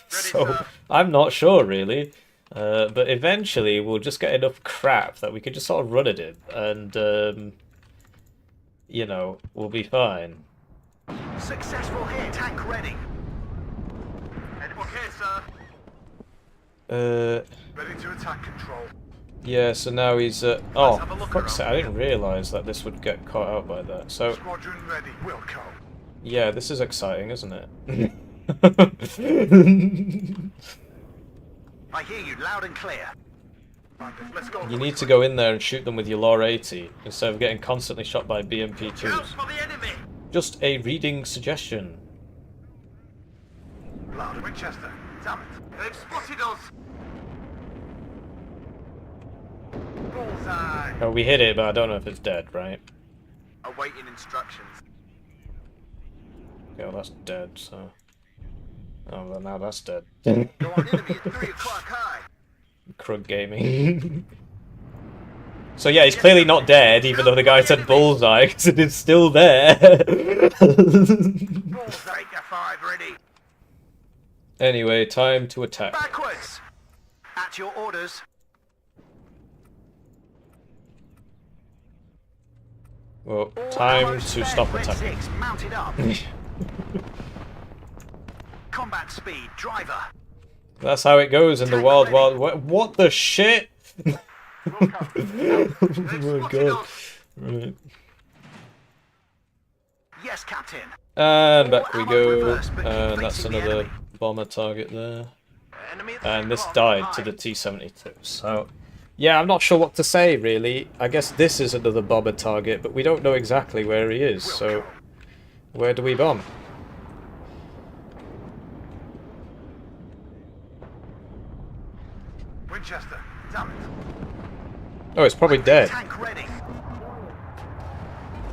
So, I'm not sure, really. But eventually, we'll just get enough crap that we can just sort of run at him. And, you know, we'll be fine. Successful hit. Tank ready. Enemy here, sir. Ready to attack control. Yeah, so now he's, oh, fuck's sake, I didn't realise that this would get caught out by that. So, Squadron ready. Wilco. yeah, this is exciting, isn't it? I hear you loud and clear. Let's go. You need to go in there and shoot them with your Lore 80, instead of getting constantly shot by BMP2s. for the enemy! Just a reading suggestion. Loud Winchester. Damn it. They've spotted us. Bullseye. Oh, we hit it, but I don't know if it's dead, right? Awaiting instructions. Okay, well, that's dead, so... Oh, well, now that's dead. Go on, enemy at 3 o'clock high. Krug Gaming. So yeah, he's clearly not dead, even though the guy said bullseye, because it is still there. Bullseye, 5 ready. Anyway, time to attack. Backwards! At your orders. Well, time to stop Red attacking. 6, mounted up. Combat speed, driver. That's how it goes in the wild, wild... What the shit? Oh my god. Right. Yes, Captain. And back we go. And that's another bomber target there. Enemy at And 3 this o'clock died high. to the T-72. So, yeah, I'm not sure what to say, really. I guess this is another bomber target, but we don't know exactly where he is, so... Where do we bomb? Winchester. Damn it. Oh, it's probably dead. Tank ready.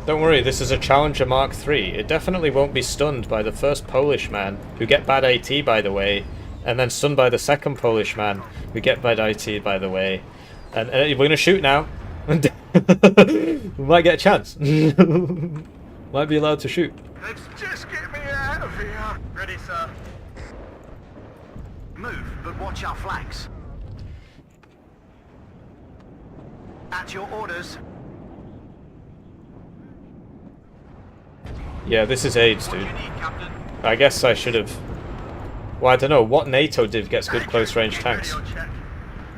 Don't worry, this is a Challenger Mark III. It definitely won't be stunned by the first Polish man, who get bad AT, by the way, and then stunned by the second Polish man, who get bad AT, by the way. And we're gonna shoot now. We might get a chance. Might be allowed to shoot. Just get me out of here. Ready, sir. Move, but watch our flanks. At your orders. Yeah, this is AIDS, dude. What do you need, Captain? I guess I should have... Well, I don't know. What NATO div gets good close-range tanks? Radio check.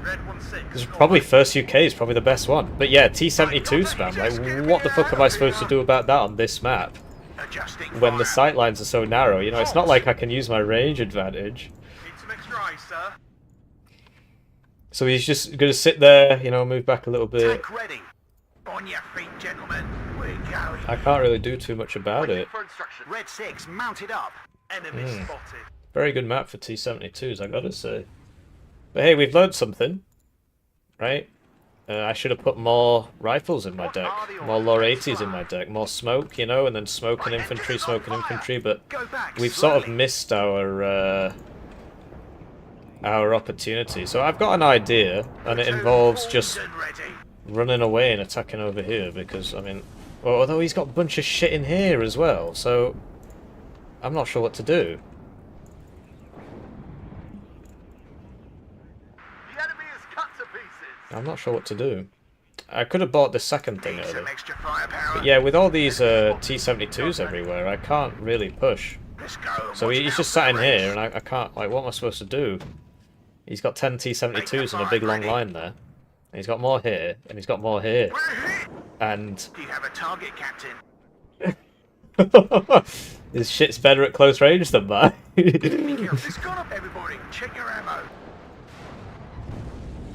Red 1-6. This is probably first UK is probably the best one. But yeah, T-72 spam. Like, what the fuck am I supposed to do about that on this map? Adjusting When the fire. sight lines are so narrow, you know, it's not like I can use my range advantage. Need some extra eyes, sir. So he's just going to sit there, you know, move back a little bit. Tank ready. On your feet, gentlemen. We're going. I can't really do too much about it. For instruction. Red 6, mounted up. Enemy spotted. Very good map for T-72s, I gotta say. But hey, we've learned something, right? I should have put more rifles in my deck, more Lore 80s in my deck, more smoke, you know, and then smoke and infantry, but Go back. we've sort of slowly. missed our opportunity. So I've got an idea, and it involves just And ready. running away and attacking over here, because, I mean, well, although he's got a bunch of shit in here as well, so I'm not sure what to do. The enemy is cut to pieces. I'm not sure what to do. I could have bought the second thing Need earlier. some extra firepower. But yeah, with all these T-72s everywhere, I can't really push. Let's go. So Watch he's out just for sat in the here, reds. and I can't, like, what am I supposed to do? He's got 10 T-72s and a big long line there. And he's got more here, and he's got more here. And Do you have a target, Captain? his shit's better at close range than mine. It's gone up, everybody. Check your ammo.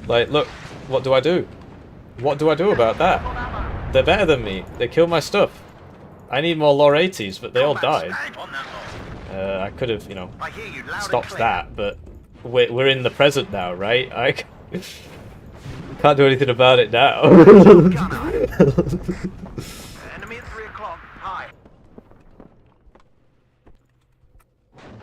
Like, look, what do I do? What do I do about that? They're better than me. They kill my stuff. I need more Lore 80s, but they all died. On that lot. I could have, you know, I hear you loud and stopped clear. that, but we're in the present now, right? I can't do anything about it now. Gunner. Enemy at 3 o'clock. High.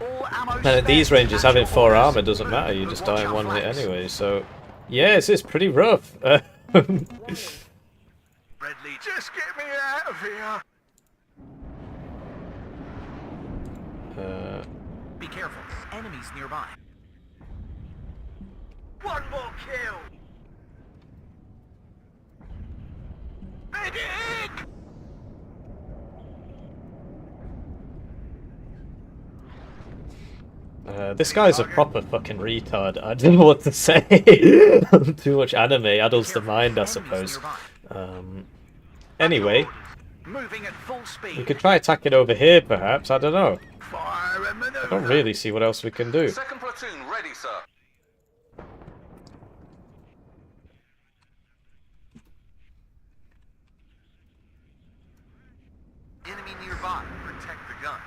All ammo And at these spares. ranges, having 4 Orders. armor doesn't matter. You just die in Watch one our hit flanks. anyway. So, yes, it's pretty rough. Red lead. Just get me out of here. Be careful. Enemies nearby. One more kill. Medic! This guy's a proper fucking retard. I don't know what to say. Too much anime addles the mind, I suppose. Anyway, Moving at full speed. we could try attacking over here, perhaps. I don't know. Fire and maneuver. I don't really see what else we can do. Second platoon ready, sir. Enemy nearby. Protect the gun.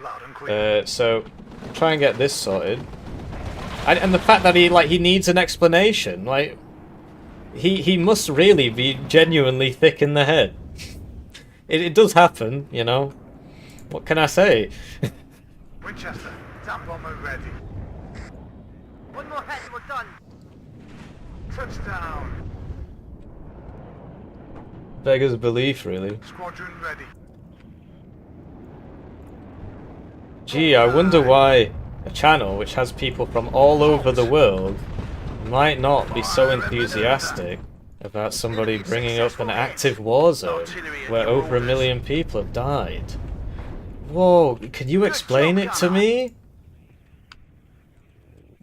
Loud and clear. So, try and get this sorted. And the fact that he needs an explanation, like, he must really be genuinely thick in the head. It does happen, you know. What can I say? Winchester, dump bomber ready. One more head and we're done. Touchdown. Beggars belief, really. Squadron ready. Gee, I wonder why a channel which has people from all over the world might not be so enthusiastic about somebody bringing up an active war zone where over 1 million people have died. Whoa, can you explain it to me?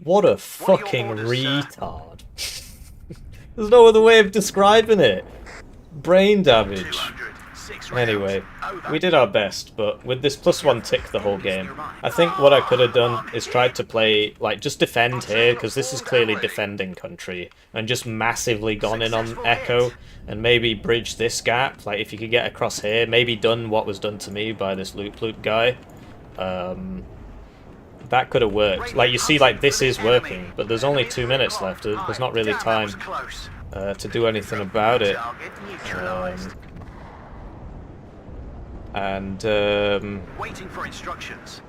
What a fucking retard. There's no other way of describing it. Brain damage. 200. 6 rounds. Anyway, Over. we did our best, but with this +1 tick the whole game, I think what I could have done is tried to play, like, just defend here, because this is clearly defending country, and just massively gone in on Echo, and maybe bridge this gap, like, if you could get across here, maybe done what was done to me by this loot guy. That could have worked. Like, you see, like, this is working, but there's only 2 minutes left. There's not really Damn, that time was close. to do anything about it. Target neutralized. Waiting for instructions.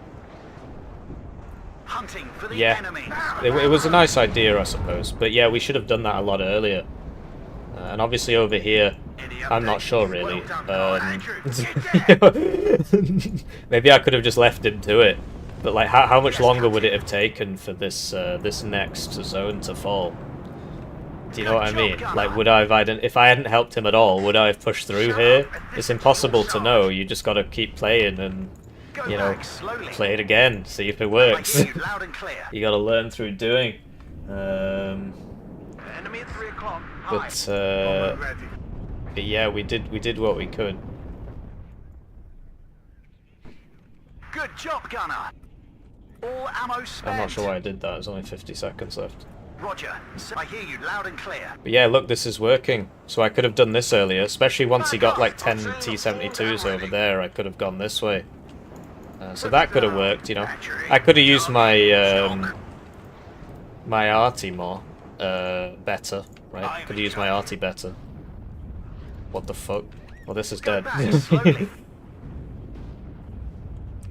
Hunting for the Yeah, enemy. it was a nice idea, I suppose. But yeah, we should have done that a lot earlier. And obviously over here, Any I'm not update? sure really. Well done, Andrew. Get down. Maybe I could have just left him to it. But like, how much longer would it have taken for this this next zone to fall? Do you know what I mean? Like, would I have if I hadn't helped him at all, would I have pushed through here? It's impossible to know. You just got to keep playing and, Go you know, back slowly. play it again, see if it I works. hear you loud and clear. You got to learn through doing. Enemy at 3 o'clock. But Bomber ready. but yeah, we did what we could. Good job, gunner. All ammo spent. I'm not sure why I did that. There's only 50 seconds left. Roger. I hear you loud and clear. But yeah, look, this is working. So I could have done this earlier, especially once he got like 10 T-72s over there. I could have gone this way. So that could have worked, you know. I could have used my my arty more better, right? Could have used my arty better. What the fuck? Well, this is Go dead. back slowly.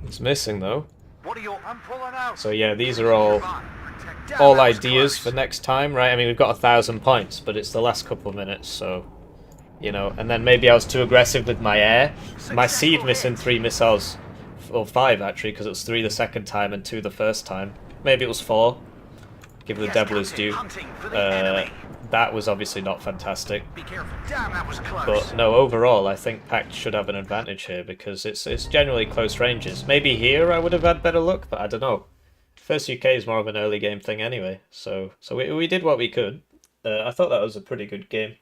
It's missing though. What are your... I'm pulling out. So yeah, these are all Damn, all that was ideas close. for next time, right? I mean, we've got 1,000 points, but it's the last couple of minutes, so, you know. And then maybe I was too aggressive with my air. My seed missing 3 missiles, or 5 actually, because it was 3 the second time and 2 the first time. Maybe it was 4. Give the Yes, devil his Captain. due. Hunting for the enemy. That was obviously not fantastic. Be careful. Damn, that was close. But no, overall, I think Pact should have an advantage here because it's generally close ranges. Maybe here I would have had better luck, but I don't know. First UK is more of an early game thing anyway, so we did what we could. I thought that was a pretty good game.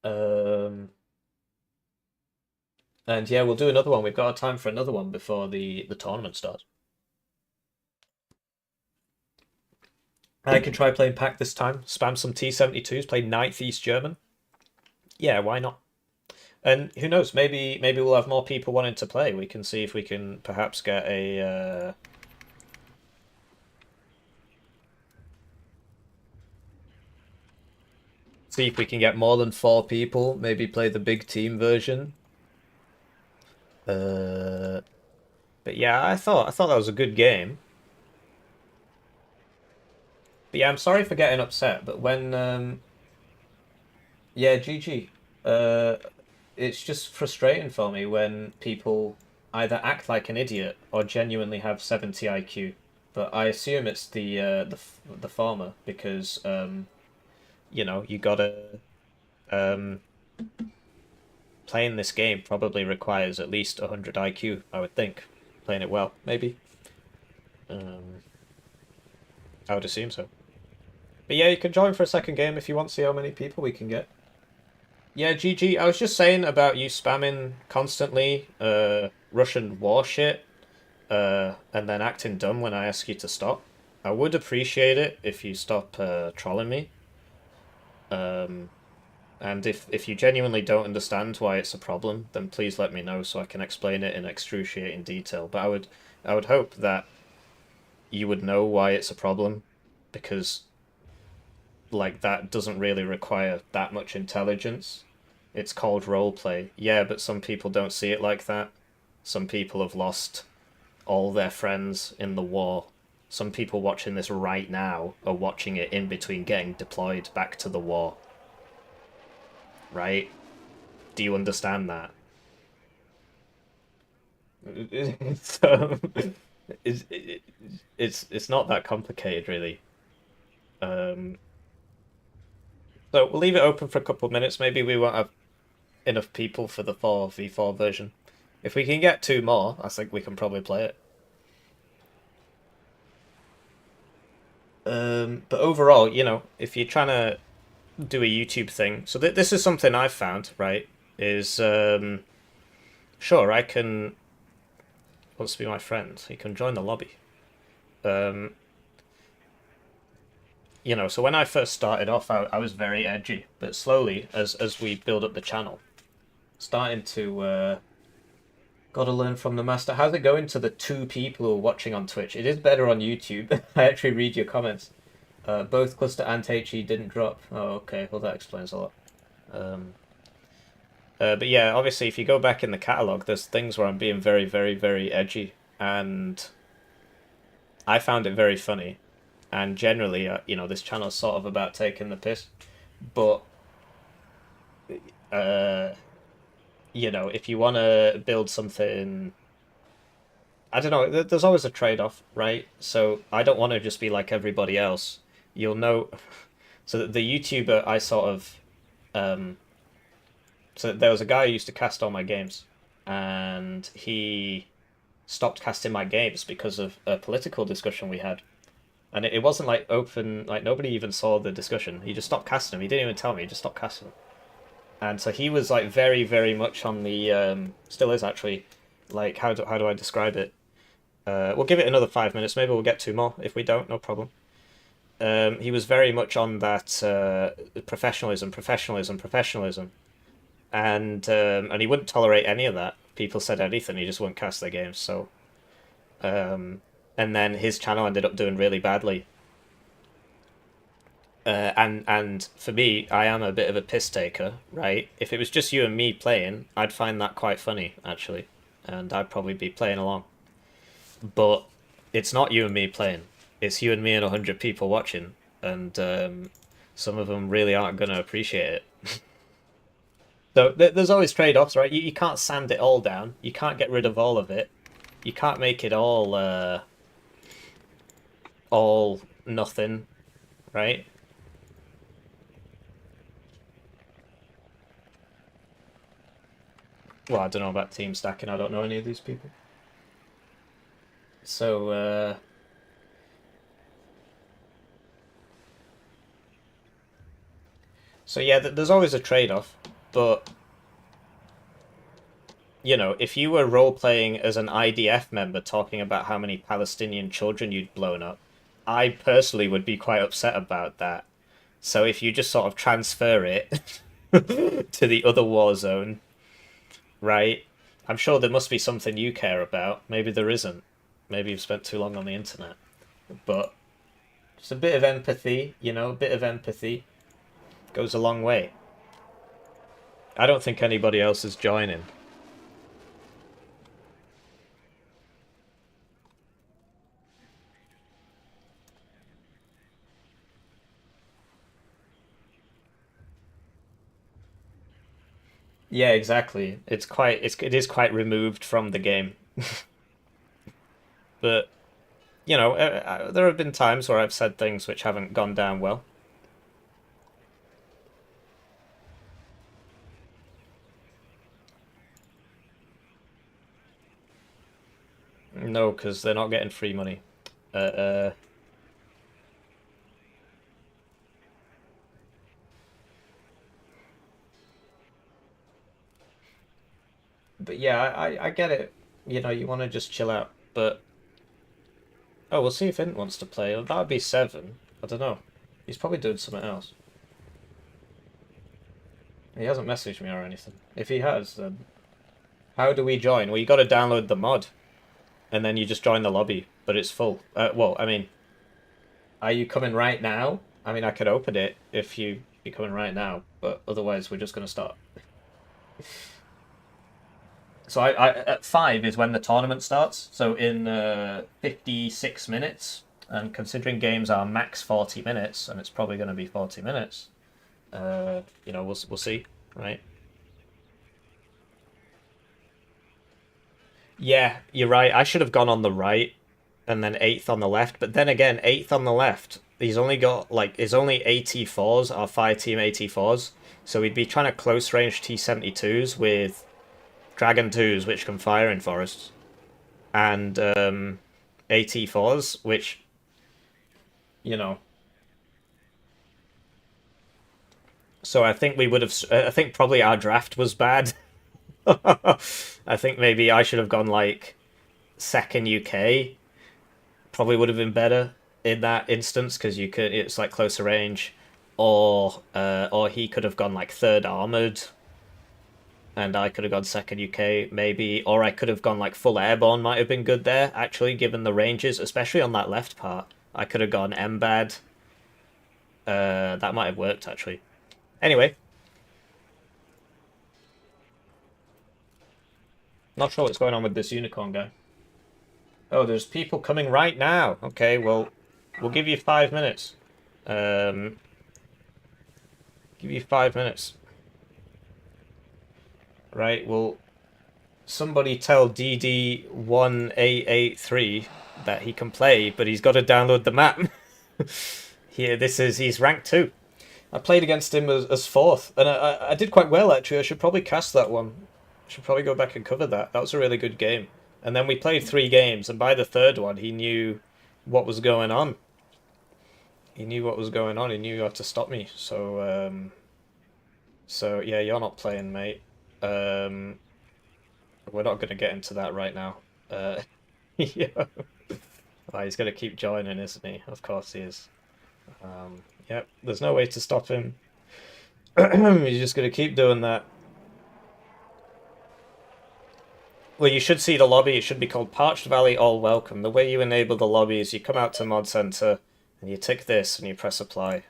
And yeah, we'll do another one. We've got time for another one before the tournament starts. I can try playing Pact this time. Spam some T-72s. Play 9th East German. Yeah, why not? And who knows? Maybe we'll have more people wanting to play. We can see if we can perhaps get a. See if we can get more than 4 people. Maybe play the big team version. But yeah, I thought that was a good game. But yeah, I'm sorry for getting upset, but when yeah, GG. It's just frustrating for me when people either act like an idiot or genuinely have 70 IQ. But I assume it's the former because you know, you gotta playing this game probably requires at least 100 IQ, I would think. Playing it well, maybe. I would assume so. But yeah, you can join for a second game if you want to see how many people we can get. Yeah, GG, I was just saying about you spamming constantly Russian war shit and then acting dumb when I ask you to stop. I would appreciate it if you stop trolling me. And if you genuinely don't understand why it's a problem, then please let me know so I can explain it in excruciating detail. But I would hope that you would know why it's a problem, because like that doesn't really require that much intelligence. It's called roleplay. Yeah, but some people don't see it like that. Some people have lost all their friends in the war. Some people watching this right now are watching it in between getting deployed back to the war. Right? Do you understand that? So, it's not that complicated, really. So we'll leave it open for a couple of minutes. Maybe we won't have enough people for the 4v4 version. If we can get 2 more, I think we can probably play it. But overall, you know, if you're trying to do a YouTube thing, so this is something I've found, right, is, sure, I can, wants to be my friend, he can join the lobby. You know, so when I first started off, I was very edgy, but slowly, as we build up the channel, starting to, gotta learn from the master. How's it going to the 2 people who are watching on Twitch? It is better on YouTube. I actually read your comments. Both Cluster and HE didn't drop. Oh, okay, well that explains a lot. But yeah, obviously if you go back in the catalogue, there's things where I'm being very, very, very edgy, and I found it very funny. And generally, you know, this channel's sort of about taking the piss. But, you know, if you want to build something... I don't know, there's always a trade-off, right? So I don't want to just be like everybody else. You'll know... So the YouTuber I sort of... So there was a guy who used to cast all my games. And he stopped casting my games because of a political discussion we had. And it wasn't like open, like nobody even saw the discussion. He just stopped casting them. He didn't even tell me, he just stopped casting them. And so he was like very, very much on the, still is actually, like, how do I describe it? We'll give it another 5 minutes, maybe we'll get 2 more. If we don't, no problem. He was very much on that professionalism. And he wouldn't tolerate any of that. People said anything, he just wouldn't cast their games, so... and then his channel ended up doing really badly. And for me, I am a bit of a piss taker, right? If it was just you and me playing, I'd find that quite funny, actually. And I'd probably be playing along. But it's not you and me playing. It's you and me and 100 people watching. And some of them really aren't going to appreciate it. So there's always trade-offs, right? You can't sand it all down. You can't get rid of all of it. You can't make it all nothing, right? Well, I don't know about team stacking. I don't know any of these people. So, so yeah, there's always a trade-off, but you know, if you were role-playing as an IDF member talking about how many Palestinian children you'd blown up, I personally would be quite upset about that. So if you just sort of transfer it to the other war zone, right? I'm sure there must be something you care about. Maybe there isn't. Maybe you've spent too long on the internet. But just a bit of empathy, you know, a bit of empathy goes a long way. I don't think anybody else is joining. Yeah, exactly. It is quite removed from the game. But you know, there have been times where I've said things which haven't gone down well. No, because they're not getting free money. Uh, but yeah, I get it. You know, you want to just chill out. But oh, we'll see if Int wants to play. That would be 7. I don't know. He's probably doing something else. He hasn't messaged me or anything. If he has, then how do we join? Well, you got to download the mod, and then you just join the lobby, but it's full. Well, I mean, are you coming right now? I mean, I could open it if you be coming right now, but otherwise we're just going to start. So at 5 is when the tournament starts. So in 56 minutes, and considering games are max 40 minutes, and it's probably going to be 40 minutes, you know, we'll see, right? Yeah, you're right. I should have gone on the right, and then 8th on the left. But then again, 8th on the left, he's only got like it's only AT4s, our fire-team AT4s. So we'd be trying to close range T72s with Dragon 2s, which can fire in forests, and AT4s, which, you know. So I think we would have. I think probably our draft was bad. I think maybe I should have gone like 2nd UK. Probably would have been better in that instance because you could. It's like closer range, or he could have gone like 3rd armored, and I could have gone 2nd UK maybe, or I could have gone like full airborne. Might have been good there actually, given the ranges, especially on that left part. I could have gone MBAD. That might have worked actually. Anyway. Not sure what's going on with this unicorn guy. Oh, there's people coming right now. Okay, well, we'll give you 5 minutes. Give you 5 minutes. Right, well, somebody tell DD1883 that he can play, but he's got to download the map. Here, he's rank 2. I played against him as 4th, and I did quite well, actually. I should probably cast that one. Should probably go back and cover that. That was a really good game. And then we played 3 games, and by the 3rd one, he knew what was going on. He knew what was going on. He knew how to stop me. So, yeah, you're not playing, mate. We're not going to get into that right now. Yeah. Oh, he's going to keep joining, isn't he? Of course he is. Yep, there's no way to stop him. He's just going to keep doing that. Well, you should see the lobby. It should be called Parched Valley All Welcome. The way you enable the lobby is you come out to Mod Center and you tick this and you press apply.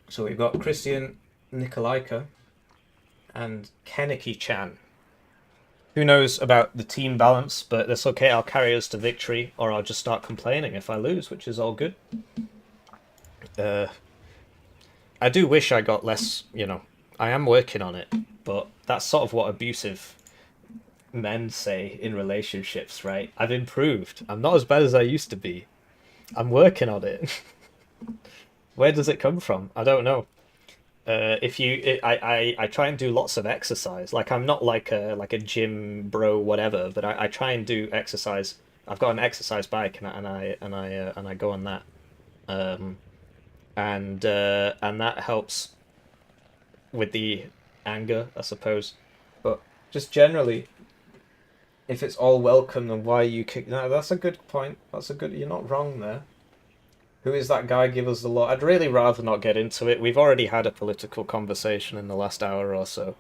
So we've got Christian Nikolaika and Keniki-chan. Who knows about the team balance, but that's okay. I'll carry us to victory, or I'll just start complaining if I lose, which is all good. I do wish I got less, you know, I am working on it, but that's sort of what abusive men say in relationships, right? I've improved. I'm not as bad as I used to be. I'm working on it. Where does it come from? I don't know. If you, I try and do lots of exercise. Like I'm not like a gym bro, whatever, but I try and do exercise. I've got an exercise bike, and I go on that, and that helps with the anger, I suppose. But just generally, if it's all welcome, then why you kick? No, that's a good point. That's a good. You're not wrong there. Who is that guy? Give us the law. I'd really rather not get into it. We've already had a political conversation in the last hour or so.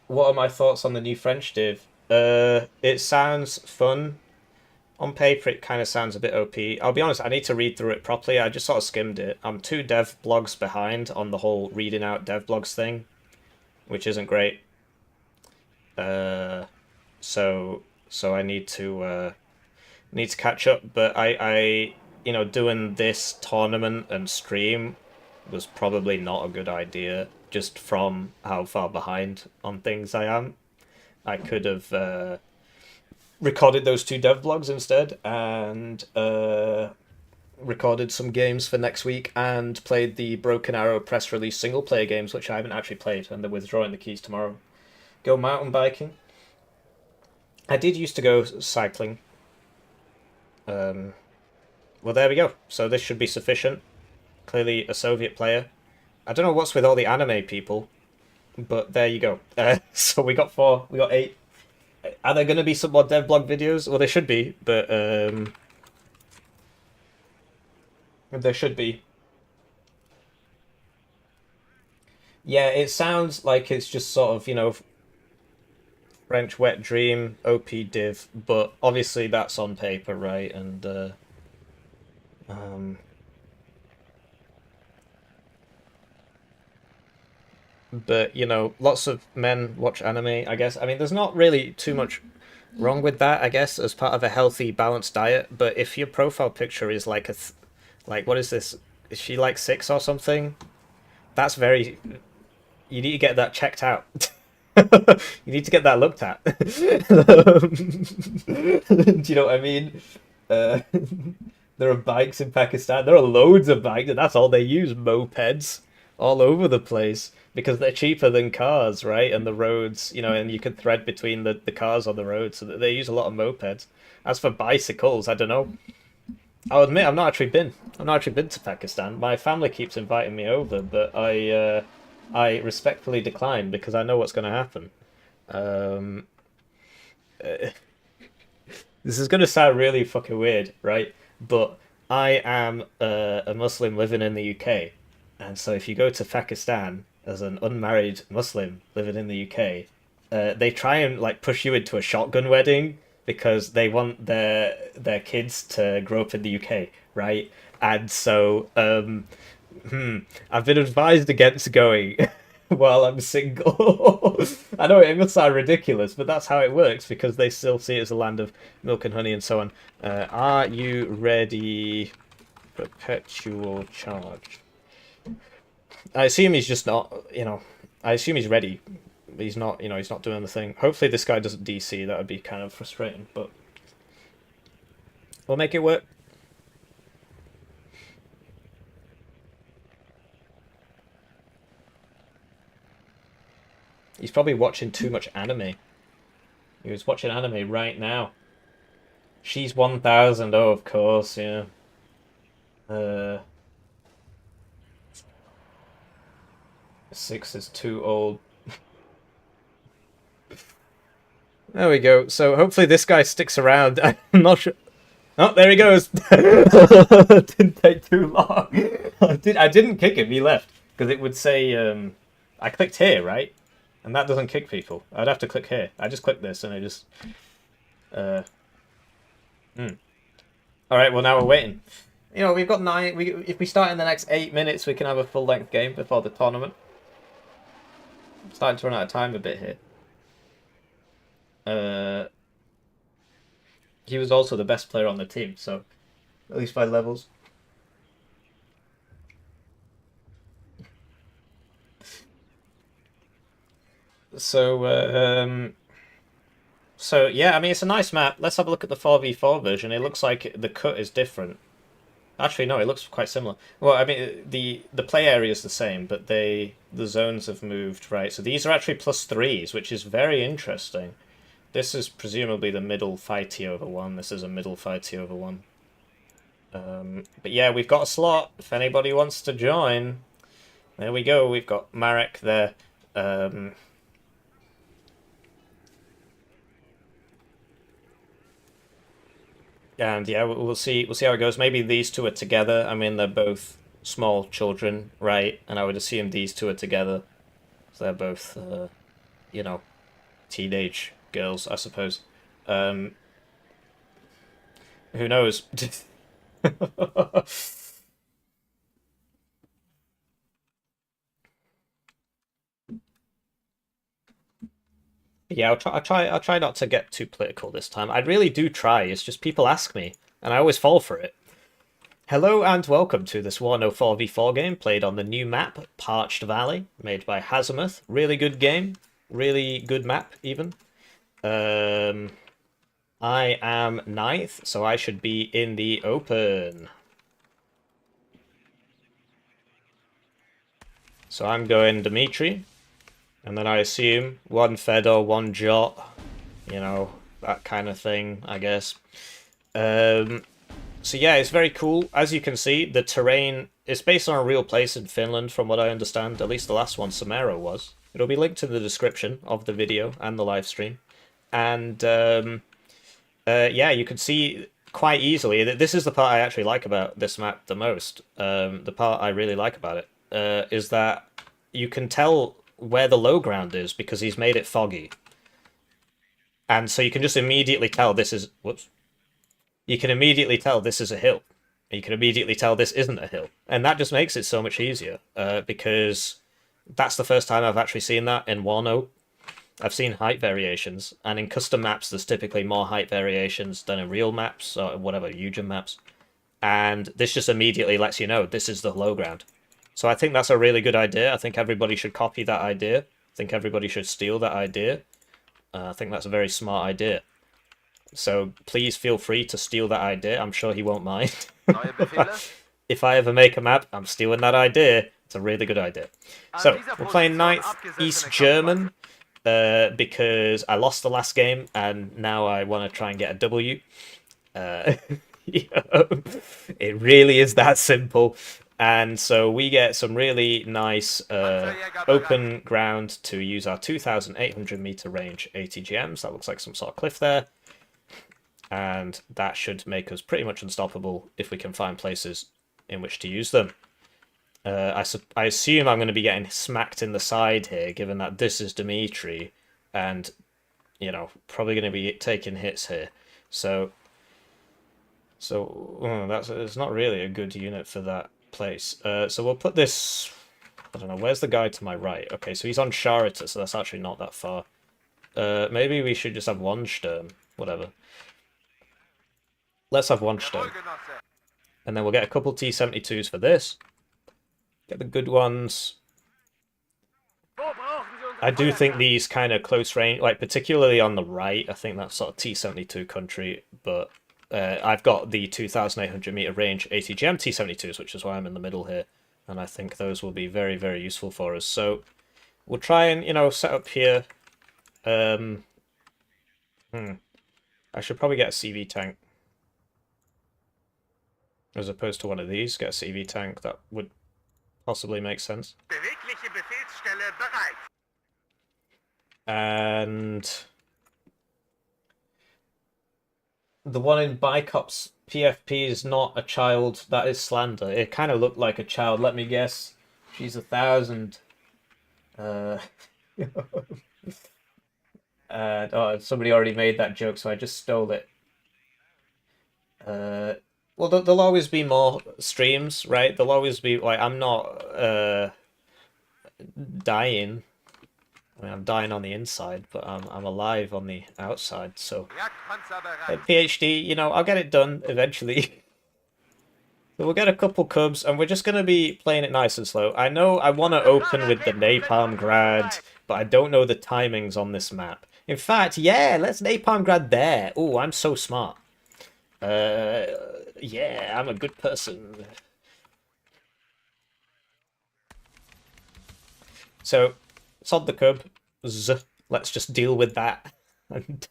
What are my thoughts on the new French div? It sounds fun. On paper, it kind of sounds a bit OP. I'll be honest, I need to read through it properly. I just sort of skimmed it. I'm 2 dev blogs behind on the whole reading out dev blogs thing, which isn't great. So I need to catch up. But I doing this tournament and stream was probably not a good idea, just from how far behind on things I am. I could have recorded those 2 dev blogs instead, and recorded some games for next week, and played the Broken Arrow press release single player games, which I haven't actually played, and they're withdrawing the keys tomorrow. Go mountain biking. I did used to go cycling. Well, there we go. So this should be sufficient. Clearly a Soviet player. I don't know what's with all the anime people, but there you go. So we got 4, we got 8. Are there going to be some more devblog videos? Well, there should be, but there should be. Yeah, it sounds like it's just sort of, French wet dream, OP div, but obviously that's on paper, right? And but lots of men watch anime, I guess. I mean, there's not really too much wrong with that, I guess, as part of a healthy, balanced diet. But if your profile picture is like what is this? Is she like 6 or something? That's very. You need to get that checked out. You need to get that looked at. Do you know what I mean? There are bikes in Pakistan. There are loads of bikes, and that's all they use. Mopeds all over the place because they're cheaper than cars, right? And the roads, and you can thread between the cars on the road, so that they use a lot of mopeds. As for bicycles, I don't know. I'll admit I've not actually been to Pakistan. My family keeps inviting me over, but I respectfully decline because I know what's going to happen. This is going to sound really fucking weird, right? But I am a Muslim living in the UK. And so if you go to Pakistan as an unmarried Muslim living in the UK, they try and push you into a shotgun wedding because they want their kids to grow up in the UK, right? And so I've been advised against going while I'm single. I know it must sound ridiculous, but that's how it works because they still see it as a land of milk and honey and so on. Are you ready? Perpetual charge. I assume he's just not, I assume he's ready. But he's not, he's not doing the thing. Hopefully this guy doesn't DC. That would be kind of frustrating, but we'll make it work. He's probably watching too much anime. He was watching anime right now. She's 1000. Oh, of course, yeah. 6 is too old. There we go. So hopefully this guy sticks around. I'm not sure. Oh, there he goes. Didn't take too long. I didn't kick him. He left because it would say I clicked here, right? And that doesn't kick people. I'd have to click here. I just clicked this and it just... Alright, well now we're waiting. We've got 9... If we start in the next 8 minutes, we can have a full-length game before the tournament. I'm starting to run out of time a bit here. He was also the best player on the team, so... At least by levels. So yeah, I mean, it's a nice map. Let's have a look at the 4v4 version. It looks like the cut is different. Actually, no, it looks quite similar. Well, I mean, the play area is the same, but the zones have moved, right? So these are actually +3s, which is very interesting. This is presumably the middle fighty over one. This is a middle fighty over one. But yeah, we've got a slot. If anybody wants to join, there we go. We've got Marek there. And yeah, we'll see how it goes. Maybe these two are together. I mean, they're both small children, right? And I would assume these two are together. So they're both, you know, teenage girls, I suppose. Who knows? Yeah, I'll try not to get too political this time. I really do try. It's just people ask me, and I always fall for it. Hello and welcome to this Warno 4v4 game played on the new map, Parched Valley, made by Hazimuth. Really good game. Really good map, even. I am 9th, so I should be in the open. So I'm going Dimitri. And then I assume one Fedor, one Jot, you know, that kind of thing, I guess. So yeah, it's very cool. As you can see, the terrain is based on a real place in Finland, from what I understand. At least the last one, Samero, was. It'll be linked in the description of the video and the live stream. And yeah, you can see quite easily that this is the part I actually like about this map the most. The part I really like about it is that you can tell where the low ground is because he's made it foggy. And so you can just immediately tell this is... Whoops. You can immediately tell this is a hill. You can immediately tell this isn't a hill. And that just makes it so much easier because that's the first time I've actually seen that in Warno. I've seen height variations, and in custom maps there's typically more height variations than in real maps, or whatever, Eugen maps. And this just immediately lets you know this is the low ground. So I think that's a really good idea. I think everybody should copy that idea. I think everybody should steal that idea. I think that's a very smart idea. So please feel free to steal that idea. I'm sure he won't mind. If I ever make a map, I'm stealing that idea. It's a really good idea. So we're playing 9th East German because I lost the last game and now I want to try and get a W. It really is that simple. And so we get some really nice open ground to use our 2,800 meter range ATGMs. That looks like some sort of cliff there. And that should make us pretty much unstoppable if we can find places in which to use them. I assume I'm going to be getting smacked in the side here, given that this is Dimitri. And, you know, probably going to be taking hits here. So it's not really a good unit for that place. So we'll put this... I don't know, where's the guy to my right? Okay, so he's on Charita, so that's actually not that far. Maybe we should just have one Sturm. Whatever. Let's have one Sturm. And then we'll get a couple T-72s for this. Get the good ones. I do think these kind of close range, like particularly on the right, I think that's sort of T-72 country, but I've got the 2,800 meter range ATGM T-72s, which is why I'm in the middle here, and I think those will be very, very useful for us. So we'll try and, you know, set up here. I should probably get a CV tank as opposed to one of these. Get a CV tank, that would possibly make sense. And the one in Bicop's PFP is not a child. That is slander. It kind of looked like a child. Let me guess. She's 1,000. Oh, somebody already made that joke, so I just stole it. Well, there'll always be more streams, right? There'll always be, like, I'm not dying. I mean, I'm dying on the inside, but I'm alive on the outside, so... PhD, you know, I'll get it done eventually. So we'll get a couple cubs, and we're just going to be playing it nice and slow. I know I want to open with the Napalm Grad, but I don't know the timings on this map. In fact, yeah, let's Napalm Grad there. Oh, I'm so smart. Yeah, I'm a good person. So, sod the cub. Let's just deal with that. And,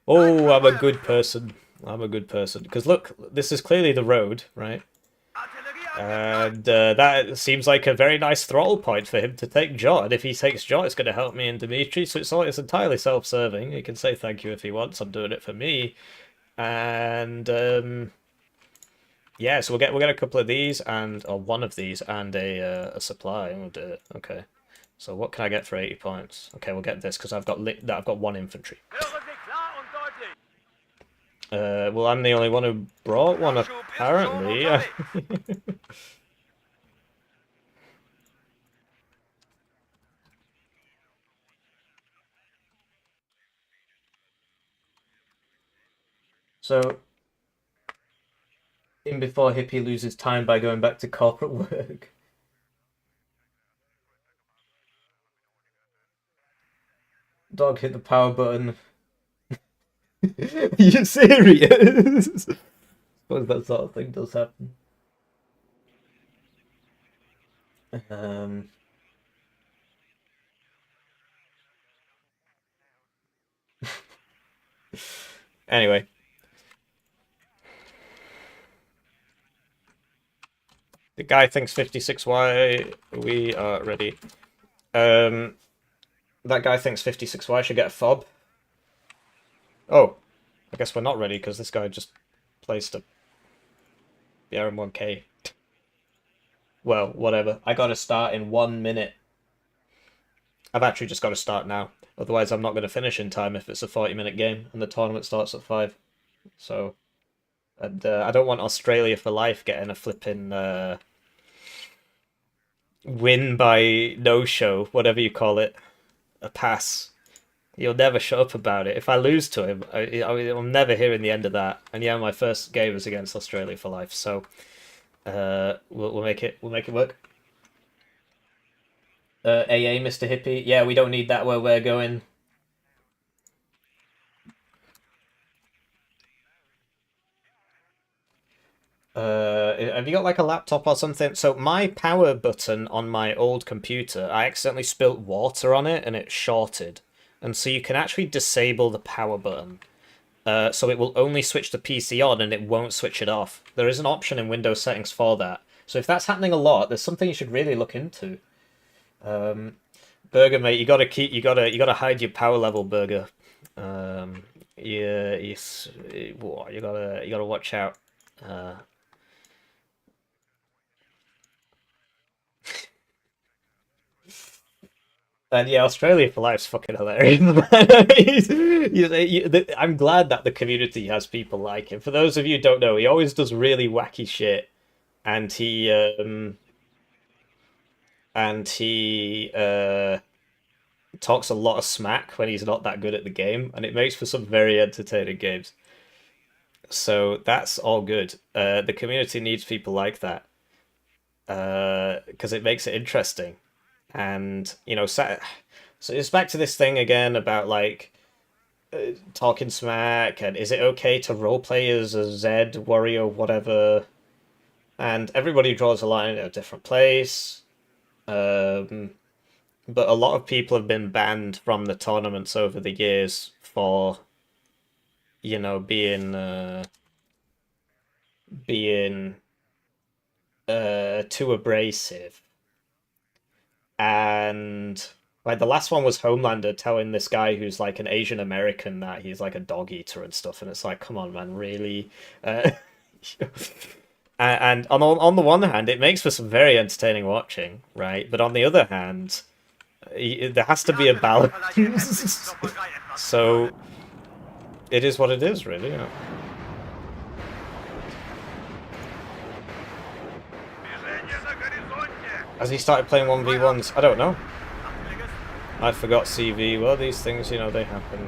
oh, I'm a good person. I'm a good person. Because look, this is clearly the road, right? And that seems like a very nice throttle point for him to take Jot. And if he takes Jot, it's going to help me and Dimitri. So it's entirely self-serving. He can say thank you if he wants. I'm doing it for me. And yeah, so we'll get a couple of these and or one of these and a supply. We'll do it. Okay. So what can I get for 80 points? Okay, we'll get this because I've got one infantry. Well, I'm the only one who brought one, apparently. So, in before Hippie loses time by going back to corporate work. Dog hit the power button. Are you serious? I suppose that sort of thing does happen. Anyway. The guy thinks 56Y. We are ready. That guy thinks 56Y should get a fob. Oh, I guess we're not ready because this guy just placed a BRM1K. Well, whatever. I gotta start in 1 minute. I've actually just got to start now. Otherwise, I'm not going to finish in time if it's a 40-minute game and the tournament starts at 5. So, and I don't want Australia for life getting a flipping win by no-show, whatever you call it, a pass. He'll never shut up about it. If I lose to him, I'm never hearing the end of that. And yeah, my first game was against Australia for life, so we'll make it work. AA, Mr. Hippie. Yeah, we don't need that where we're going. Have you got like a laptop or something? So my power button on my old computer, I accidentally spilt water on it and it shorted. And so you can actually disable the power button. So it will only switch the PC on and it won't switch it off. There is an option in Windows settings for that. So if that's happening a lot, there's something you should really look into. Burger, mate, you gotta hide your power level, Burger. Yeah, you gotta watch out. And yeah, Australia for Life's fucking hilarious. I'm glad that the community has people like him. For those of you who don't know, he always does really wacky shit, and he talks a lot of smack when he's not that good at the game, and it makes for some very entertaining games. So that's all good. The community needs people like that because it makes it interesting. And, you know, so it's back to this thing again about, like, talking smack, and is it okay to roleplay as a Zed, warrior, whatever? And everybody draws a line at a different place. But a lot of people have been banned from the tournaments over the years for, you know, being too abrasive. And like the last one was Homelander telling this guy who's like an Asian American that he's like a dog eater and stuff, and it's like, come on, man, really? And on the one hand, it makes for some very entertaining watching, right? But on the other hand, there has to be a balance. So it is what it is, really. You know? Has he started playing 1v1s? I don't know. I forgot CV. Well, these things, you know, they happen.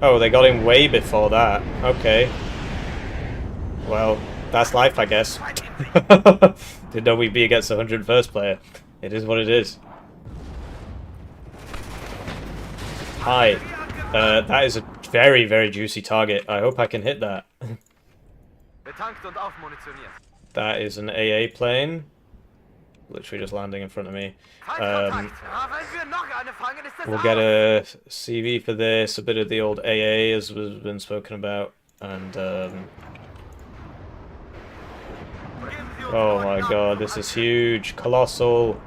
Oh, they got him way before that. Okay. Well, that's life, I guess. Didn't know we'd be against the 101st player. It is what it is. Hi. That is a very, very juicy target. I hope I can hit that. Betankt und aufmunitioniert. That is an AA plane. Literally just landing in front of me. Feindkontakt. Wenn wir noch eine fangen, ist das We'll aus. get a CV for this, a bit of the old AA as was been spoken about, and oh my god, this is huge, colossal.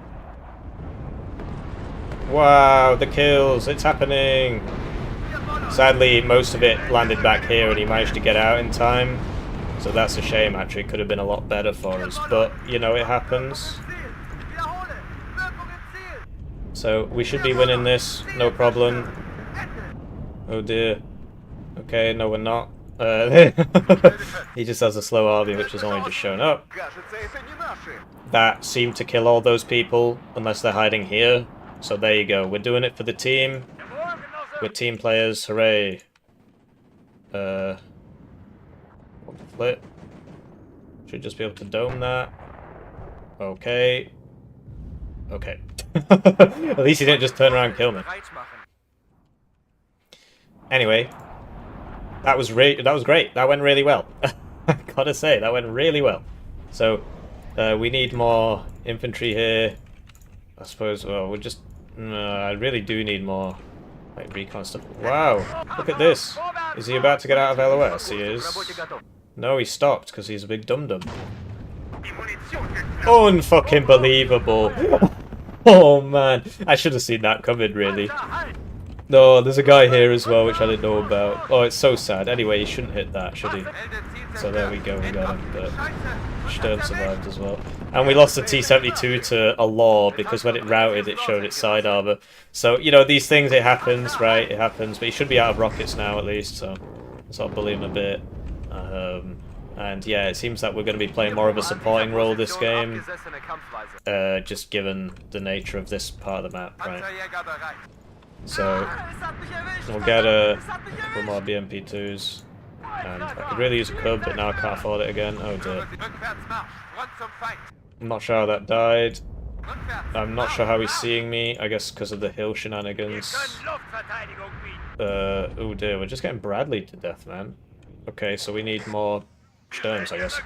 Wow, the kills, it's happening. Sadly, most of it landed back here and he managed to get out in time. So that's a shame, actually. It could have been a lot better for us. But, you know, it happens. So, we should be winning this. No problem. Oh dear. Okay, no we're not. He just has a slow army which has only just shown up. That seemed to kill all those people, unless they're hiding here. So there you go. We're doing it for the team. We're team players. Hooray. Flip. Should just be able to dome that. Okay. Okay. At least he didn't just turn around and kill me. Anyway, that was great. That went really well. I gotta say, that went really well. So, we need more infantry here. I suppose. Well, we're just. I really do need more, like, recon stuff. Wow! Look at this. Is he about to get out of LOS? He is. No, he stopped because he's a big dum-dum. Unfucking believable. Oh man, I should have seen that coming, really. No, there's a guy here as well, which I didn't know about. Oh, it's so sad. Anyway, he shouldn't hit that, should he? So there we go, we got him. But Sturm survived as well. And we lost the T-72 to a law because when it routed, it showed its side armor. So, you know, these things, it happens, right? It happens. But he should be out of rockets now, at least. So, let's not bully him a bit. And yeah, it seems that we're going to be playing more of a supporting role this game. Just given the nature of this part of the map, right? So, we'll get a couple more BMP2s. And I could really use a Cub, but now I can't afford it again. Oh dear. I'm not sure how that died. I'm not sure how he's seeing me. I guess because of the hill shenanigans. Oh dear, we're just getting Bradley to death, man. Okay, so we need more Sturms, I guess.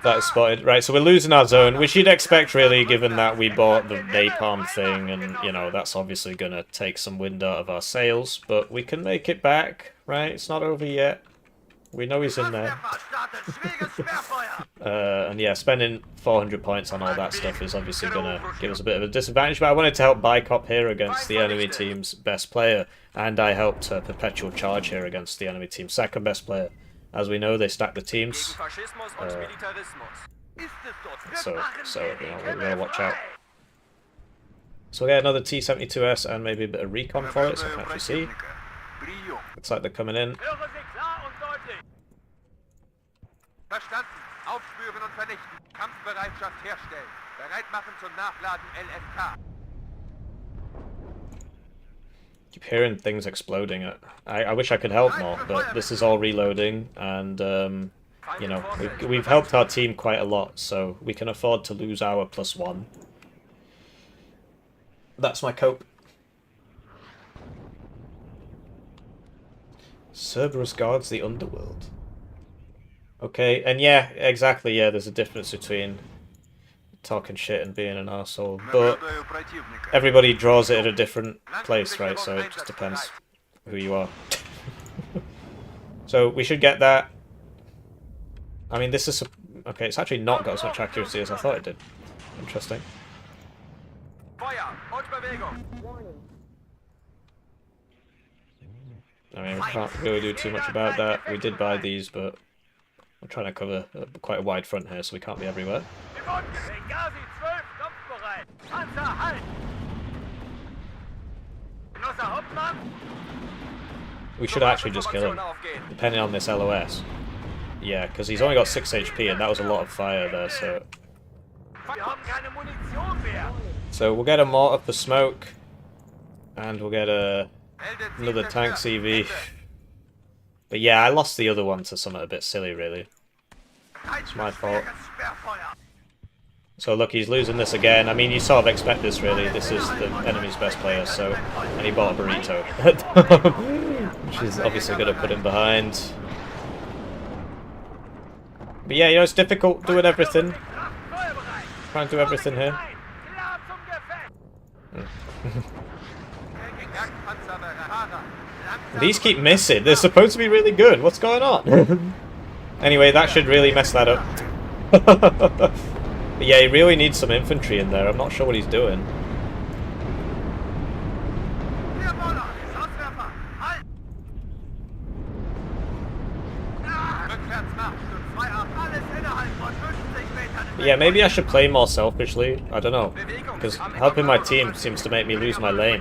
That is spotted. Right, so we're losing our zone, which you'd expect, really, given that we bought the napalm thing, and, you know, that's obviously going to take some wind out of our sails, but we can make it back, right? It's not over yet. We know he's in there. And yeah, spending 400 points on all that stuff is obviously going to give us a bit of a disadvantage, but I wanted to help Bicop here against the enemy team's best player, and I helped Perpetual Charge here against the enemy team's second best player. As we know, they stack the teams, so you know, we're going to watch out. So we'll get another T-72S and maybe a bit of recon for it, so I can actually see. Looks like they're coming in. Verstanden. Aufspüren und vernichten. Kampfbereitschaft herstellen. Bereit machen zum Nachladen LFK. Keep hearing things exploding. I wish I could help more, but this is all reloading, and you know, we've helped our team quite a lot, so we can afford to lose our +1. That's my cope. Cerberus guards the underworld. Okay, and yeah, exactly, yeah, there's a difference between talking shit and being an arsehole, but everybody draws it at a different place, right, so it just depends who you are. So we should get that. I mean, this is... okay, it's actually not got as much accuracy as I thought it did. Interesting. I mean, we can't really do too much about that. We did buy these, but we're trying to cover quite a wide front here, so we can't be everywhere. We should actually just kill him, depending on this LOS. Yeah, because he's only got 6 HP, and that was a lot of fire there, so... So we'll get a mortar for smoke, and we'll get another tank CV. But yeah, I lost the other one to something a bit silly, really. It's my fault. So look, he's losing this again. I mean, you sort of expect this, really. This is the enemy's best player, so... And he bought a burrito. Which is obviously going to put him behind. But yeah, you know, it's difficult doing everything. Trying to do everything here. These keep missing. They're supposed to be really good. What's going on? Anyway, that should really mess that up. But yeah, he really needs some infantry in there. I'm not sure what he's doing. But yeah, maybe I should play more selfishly. I don't know. Because helping my team seems to make me lose my lane.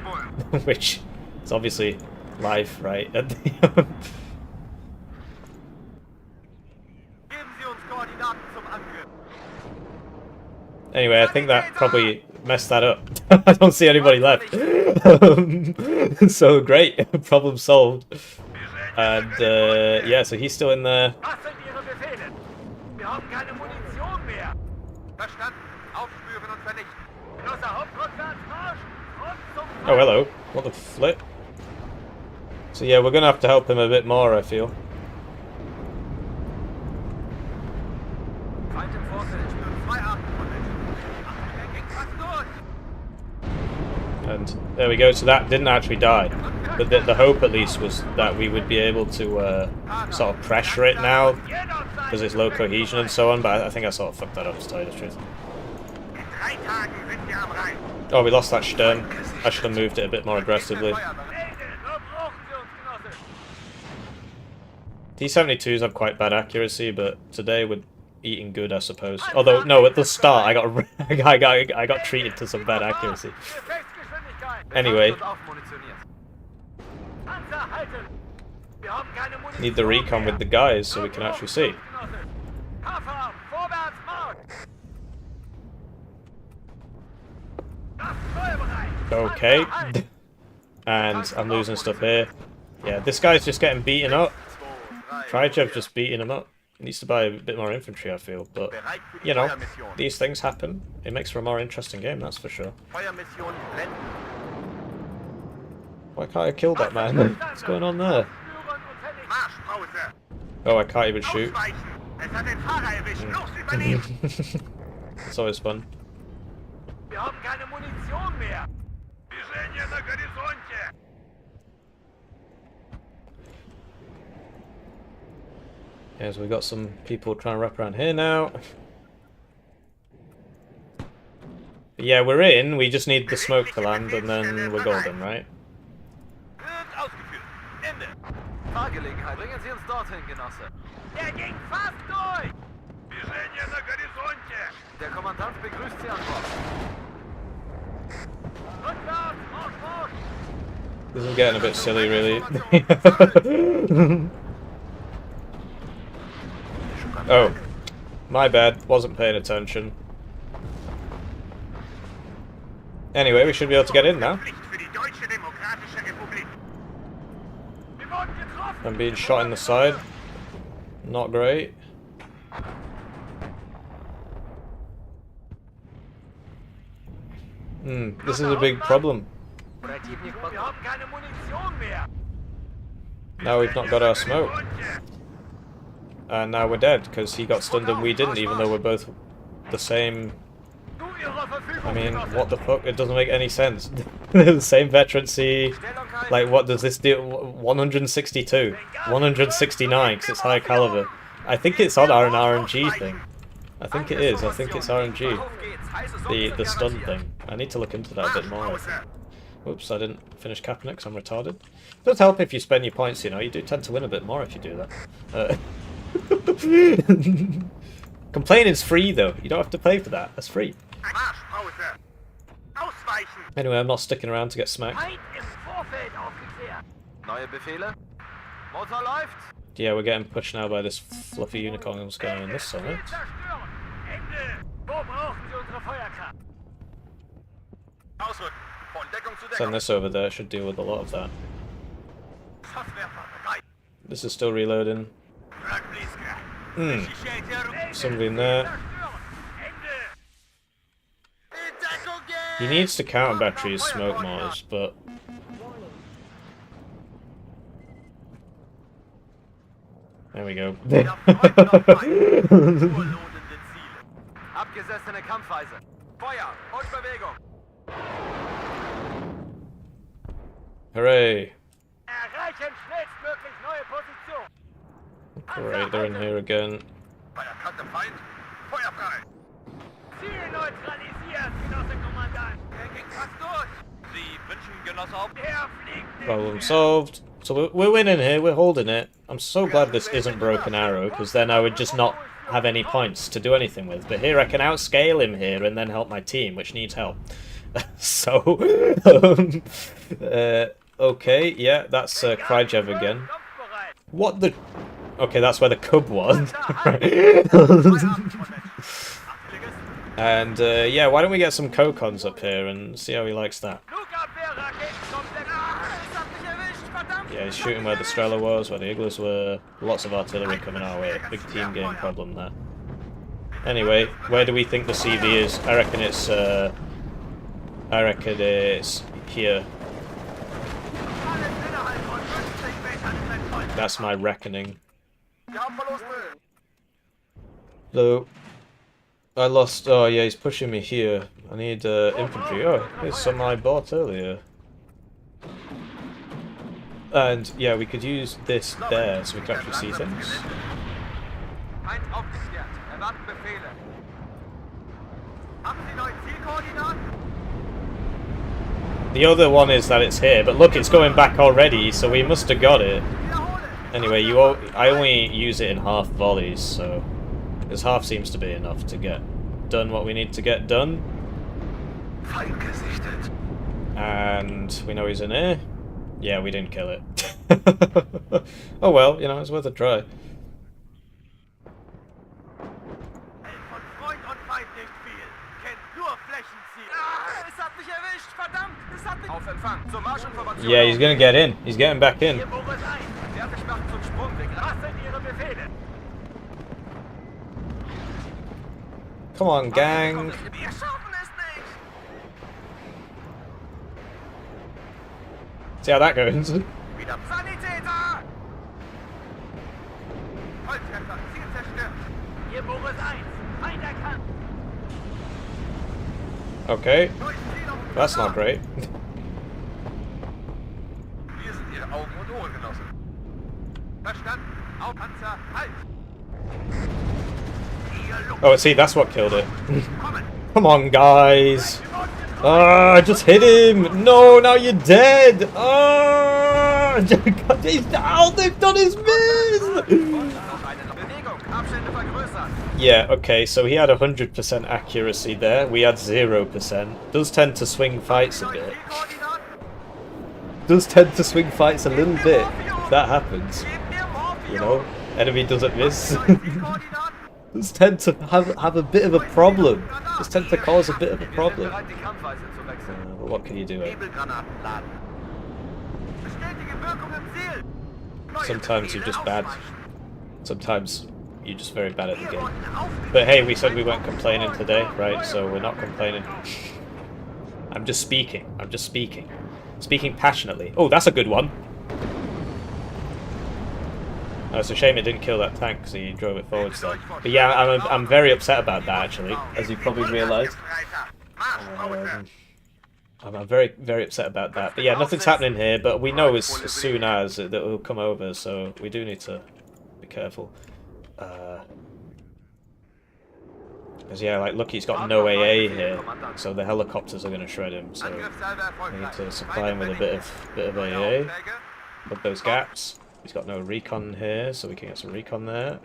Which is obviously life, right? Anyway, I think that probably messed that up. I don't see anybody left. So great, problem solved. And yeah, so he's still in there. Oh, hello. What the flip? So yeah, we're gonna have to help him a bit more, I feel. And there we go, so that didn't actually die. But the hope at least was that we would be able to sort of pressure it now, because it's low cohesion and so on, but I think I sort of fucked that up, to tell you the truth. Oh, we lost that Sturm. I should have moved it a bit more aggressively. T-72s have quite bad accuracy, but today we're eating good, I suppose. Although, no, at the start I got treated to some bad accuracy. Anyway. Need the recon with the guys so we can actually see. Okay. And I'm losing stuff here. Yeah, this guy's just getting beaten up. Trijev's just beating him up. He needs to buy a bit more infantry, I feel. But, you know, these things happen. It makes for a more interesting game, that's for sure. Why can't I kill that man? What's going on there? Oh, I can't even shoot. It's always fun. Yeah, so we've got some people trying to wrap around here now. But yeah, we're in. We just need the smoke to land and then we're golden, right? Fahrgelegenheit. Bringen Sie uns dorthin, Genosse. Der ging fast durch! Движение на горизонте! Der Kommandant begrüßt Sie an Bord. Rückwärts, Marsch, Marsch! This is getting a bit silly, really. Oh, my bad. Wasn't paying attention. Anyway, we should be able to get in now. I'm being shot in the side. Not great. This is a big problem. Now we've not got our smoke. And now we're dead, because he got stunned and we didn't, even though we're both the same. I mean, what the fuck? It doesn't make any sense. The same veterancy. Like, what does this do? 162. 169, because it's higher caliber. I think it's on an RNG thing. I think it is. I think it's RNG. The stun thing. I need to look into that a bit more. Oops, I didn't finish capping it because I'm retarded. It does help if you spend your points, you know. You do tend to win a bit more if you do that. Complaining's free, though. You don't have to pay for that. That's free. Anyway, I'm not sticking around to get smacked. Neue Befehle? Motor läuft. Yeah, we're getting pushed now by this fluffy unicorn that's going on this summit. Send this over there, should deal with a lot of that. This is still reloading. Somebody in there. He needs to counter battery his smoke mars, but... There we go. Abgesessene Kampfweise. Feuer und Bewegung. Hooray! Erreichen schnellstmöglich neue Position. Alright, they're in here again. Feuerkante Feind. Feuer frei. Ziel neutralisiert, Genosse Kommandant. Er ging fast durch. Sie wünschen, Genosse auf. Er fliegt. Problem solved. So we're winning here, we're holding it. I'm so glad this isn't Broken Arrow, because then I would just not have any points to do anything with. But here I can outscale him here and then help my team, which needs help. So, okay, yeah, that's Kryjev again. What the... Okay, that's where the cub was. And, yeah, why don't we get some Kokons up here and see how he likes that. Yeah, he's shooting where the Strela was, where the Igloos were. Lots of artillery coming our way. Big team game problem there. Anyway, where do we think the CV is? I reckon it's here. That's my reckoning. So, I lost... Oh yeah, he's pushing me here. I need infantry. Oh, here's some I bought earlier. And yeah, we could use this there so we can actually see things. Feind aufgeklärt. Erwarten Befehle. Haben Sie neue Zielkoordinaten? The other one is that it's here, but look, it's going back already, so we must have got it. Anyway, I only use it in half volleys, so this half seems to be enough to get done what we need to get done. And we know he's in here. Yeah, we didn't kill it. Oh well, you know, it's worth a try. Yeah, he's gonna get in. He's getting back in. Come on, gang. See how that goes. Okay. That's not great. Wir sind Ihre Augen und Ohren, Genosse. Verstanden? Auf Panzer, halt! Oh, see, that's what killed it. Come on, guys. Ah, I just hit him. No, now you're dead. Ah, he's down. They've done his miss. Yeah, okay, so he had 100% accuracy there. We had 0%. Does tend to swing fights a bit. Does tend to swing fights a little bit if that happens. You know, enemy doesn't miss. Does tend to have a bit of a problem. Does tend to cause a bit of a problem. But what can you do? Sometimes you're just bad. Sometimes you're just very bad at the game. But hey, we said we weren't complaining today, right? So we're not complaining. I'm just speaking. I'm just speaking. Speaking passionately. Oh, that's a good one. Oh, it's a shame it didn't kill that tank because he drove it forwards there. But yeah, I'm very upset about that actually, as you probably realised. I'm very, very upset about that. But yeah, nothing's happening here, but we know as soon as that it will come over, so we do need to be careful. Because yeah, like look, he's got no AA here, so the helicopters are going to shred him, so we need to supply him with a bit of AA. Plug those gaps. He's got no recon here, so we can get some recon there.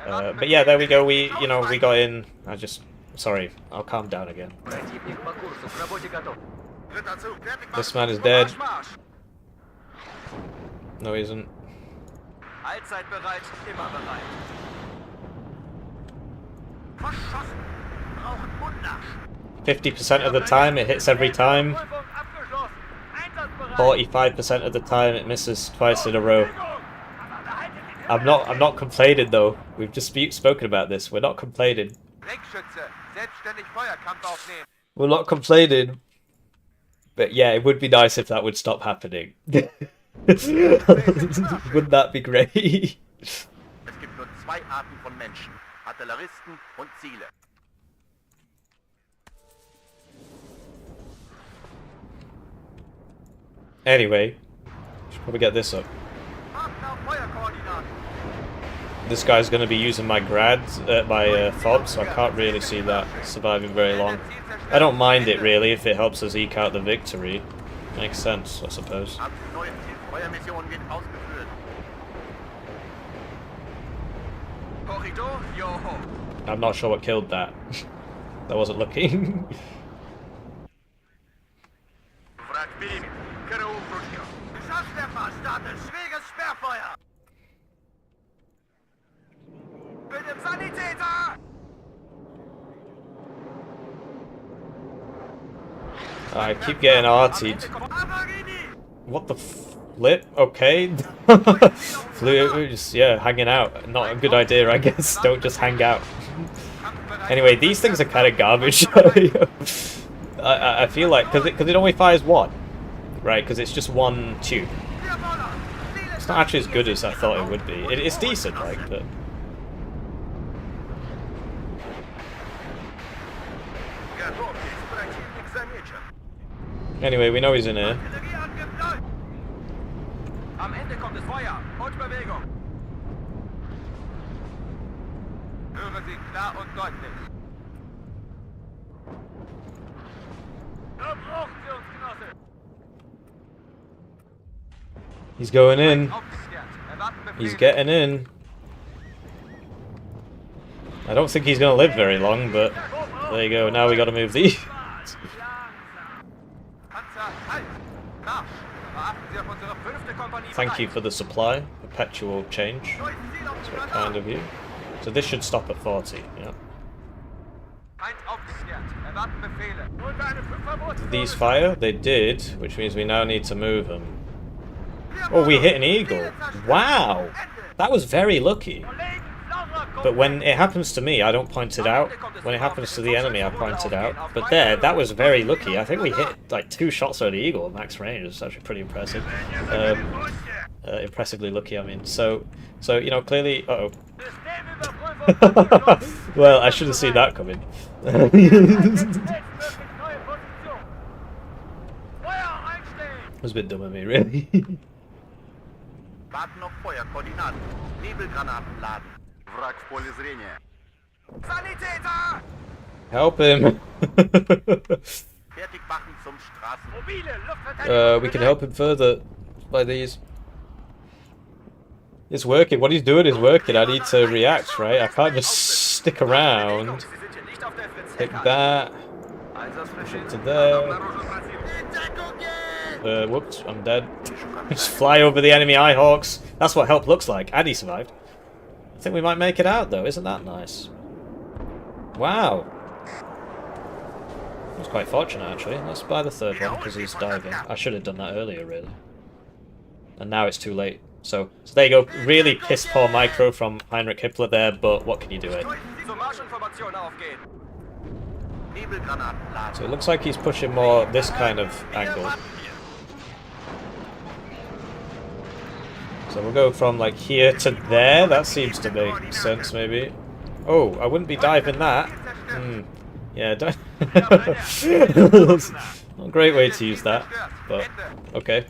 But yeah, there we go. We got in. Sorry, I'll calm down again. This man is dead. No, he isn't. 50% of the time it hits every time. 45% of the time it misses twice in a row. I'm not complaining though. We've just spoken about this. We're not complaining. We're not complaining, but yeah, it would be nice if that would stop happening. Wouldn't that be great? Es gibt nur zwei Arten von Menschen. Artilleristen und Ziele. Anyway, should probably get this up. This guy's going to be using my fob, so I can't really see that surviving very long. I don't mind it really if it helps us eke out the victory. Makes sense, I suppose. I'm not sure what killed that. That wasn't looking. I keep getting artied. What the flip? Okay. Flew, just, yeah, hanging out. Not a good idea, I guess. Don't just hang out. Anyway, these things are kind of garbage. I feel like, because it only fires one. Right, because it's just one tube. It's not actually as good as I thought it would be. It's decent, like, but... Anyway, we know he's in here. Am Ende kommt es Feuer und Bewegung. Höre Sie klar und deutlich. Da brauchen Sie uns, Genosse. He's going in. He's getting in. I don't think he's going to live very long, but there you go. Now we got to move these. Thank you for the supply. Perpetual change. That's very kind of you. So this should stop at 40, yeah. Did these fire? They did, which means we now need to move them. Oh, we hit an eagle. Wow! That was very lucky. But when it happens to me, I don't point it out. When it happens to the enemy, I point it out. But there, that was very lucky. I think we hit like 2 shots at the eagle at max range. It's actually pretty impressive. Impressively lucky, I mean. So you know, clearly... Uh-oh. Well, I should have seen that coming. It was a bit dumb of me, really. Warten auf Feuer, Koordinaten. Nebelgranaten laden. Wrack в поле зрения. Sanitäter! Help him! Fertig machen zum Straßen. We can help him further by these. It's working. What he's doing is working. I need to react, right? I can't just stick around. Take that. Push it to there. Whoops, I'm dead. Just fly over the enemy Eyehawks. That's what help looks like. And he survived. I think we might make it out, though. Isn't that nice? Wow. I was quite fortunate, actually. Let's buy the third one, because he's diving. I should have done that earlier, really. And now it's too late. So there you go. Really piss poor micro from Heinrich Hippler there, but what can you do, eh? So it looks like he's pushing more this kind of angle. So we'll go from like here to there. That seems to make sense, maybe. Oh, I wouldn't be diving that. Yeah, don't. Not a great way to use that, but okay.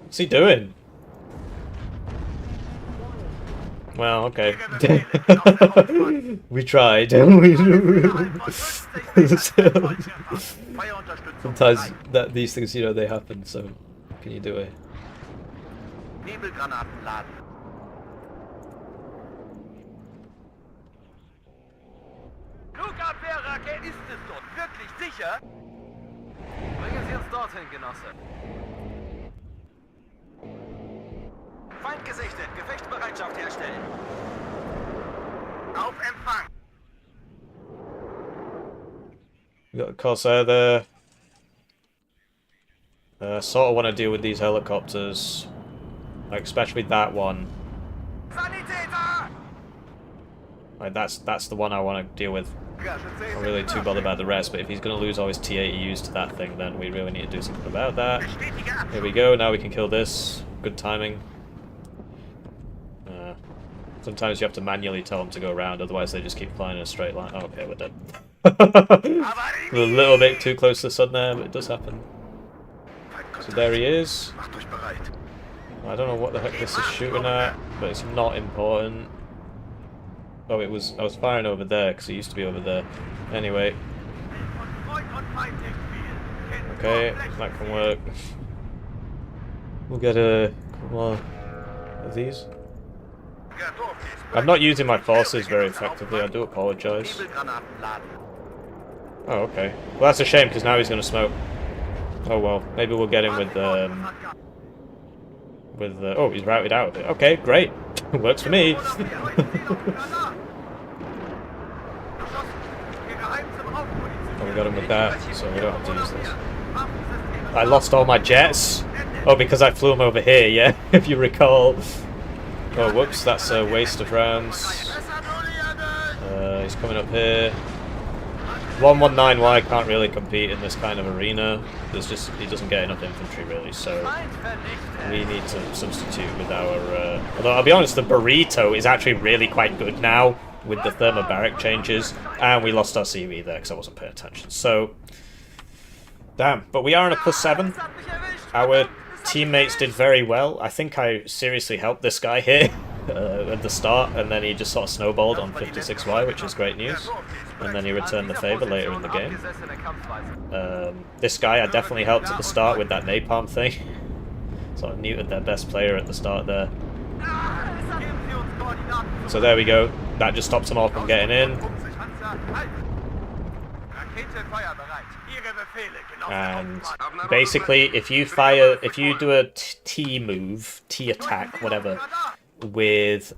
What's he doing? Well, okay. We tried. Sometimes these things, you know, they happen, so what can you do it? Nebelgranaten laden. Flugabwehrrakete, ist es dort wirklich sicher? Bringen Sie uns dorthin, Genosse. Feind gesichtet. Gefechtsbereitschaft herstellen. Auf Empfang. We got a Corsair there. Sort of want to deal with these helicopters, like especially that one. Like that's the one I want to deal with. I'm not really too bothered about the rest, but if he's going to lose all his T-80Us to that thing, then we really need to do something about that. Here we go, now we can kill this. Good timing. Sometimes you have to manually tell them to go around, otherwise they just keep flying in a straight line. Oh, okay, we're dead. A little bit too close to the sun there, but it does happen. So there he is. I don't know what the heck this is shooting at, but it's not important. Oh, I was firing over there, because it used to be over there. Anyway. Okay, that can work. We'll get a couple more of these. I'm not using my forces very effectively, I do apologise. Oh, okay. Well, that's a shame, because now he's going to smoke. Oh well, maybe we'll get him with oh, he's routed out of it. Okay, great. Works for me. Oh, we got him with that, so we don't have to use this. I lost all my jets. Oh, because I flew him over here, yeah, if you recall. Oh, whoops, that's a waste of rounds. He's coming up here. 119Y can't really compete in this kind of arena. He doesn't get enough infantry really, so we need to substitute with our... although I'll be honest, the burrito is actually really quite good now with the thermobaric changes, and we lost our CV there because I wasn't paying attention. So, damn. But we are on a +7. Our teammates did very well. I think I seriously helped this guy here at the start, and then he just sort of snowballed on 56Y, which is great news. And then he returned the favour later in the game. This guy I definitely helped at the start with that napalm thing. Sort of neutered their best player at the start there. So there we go. That just stops them all from getting in. And basically, if you do a T move, T attack, whatever, with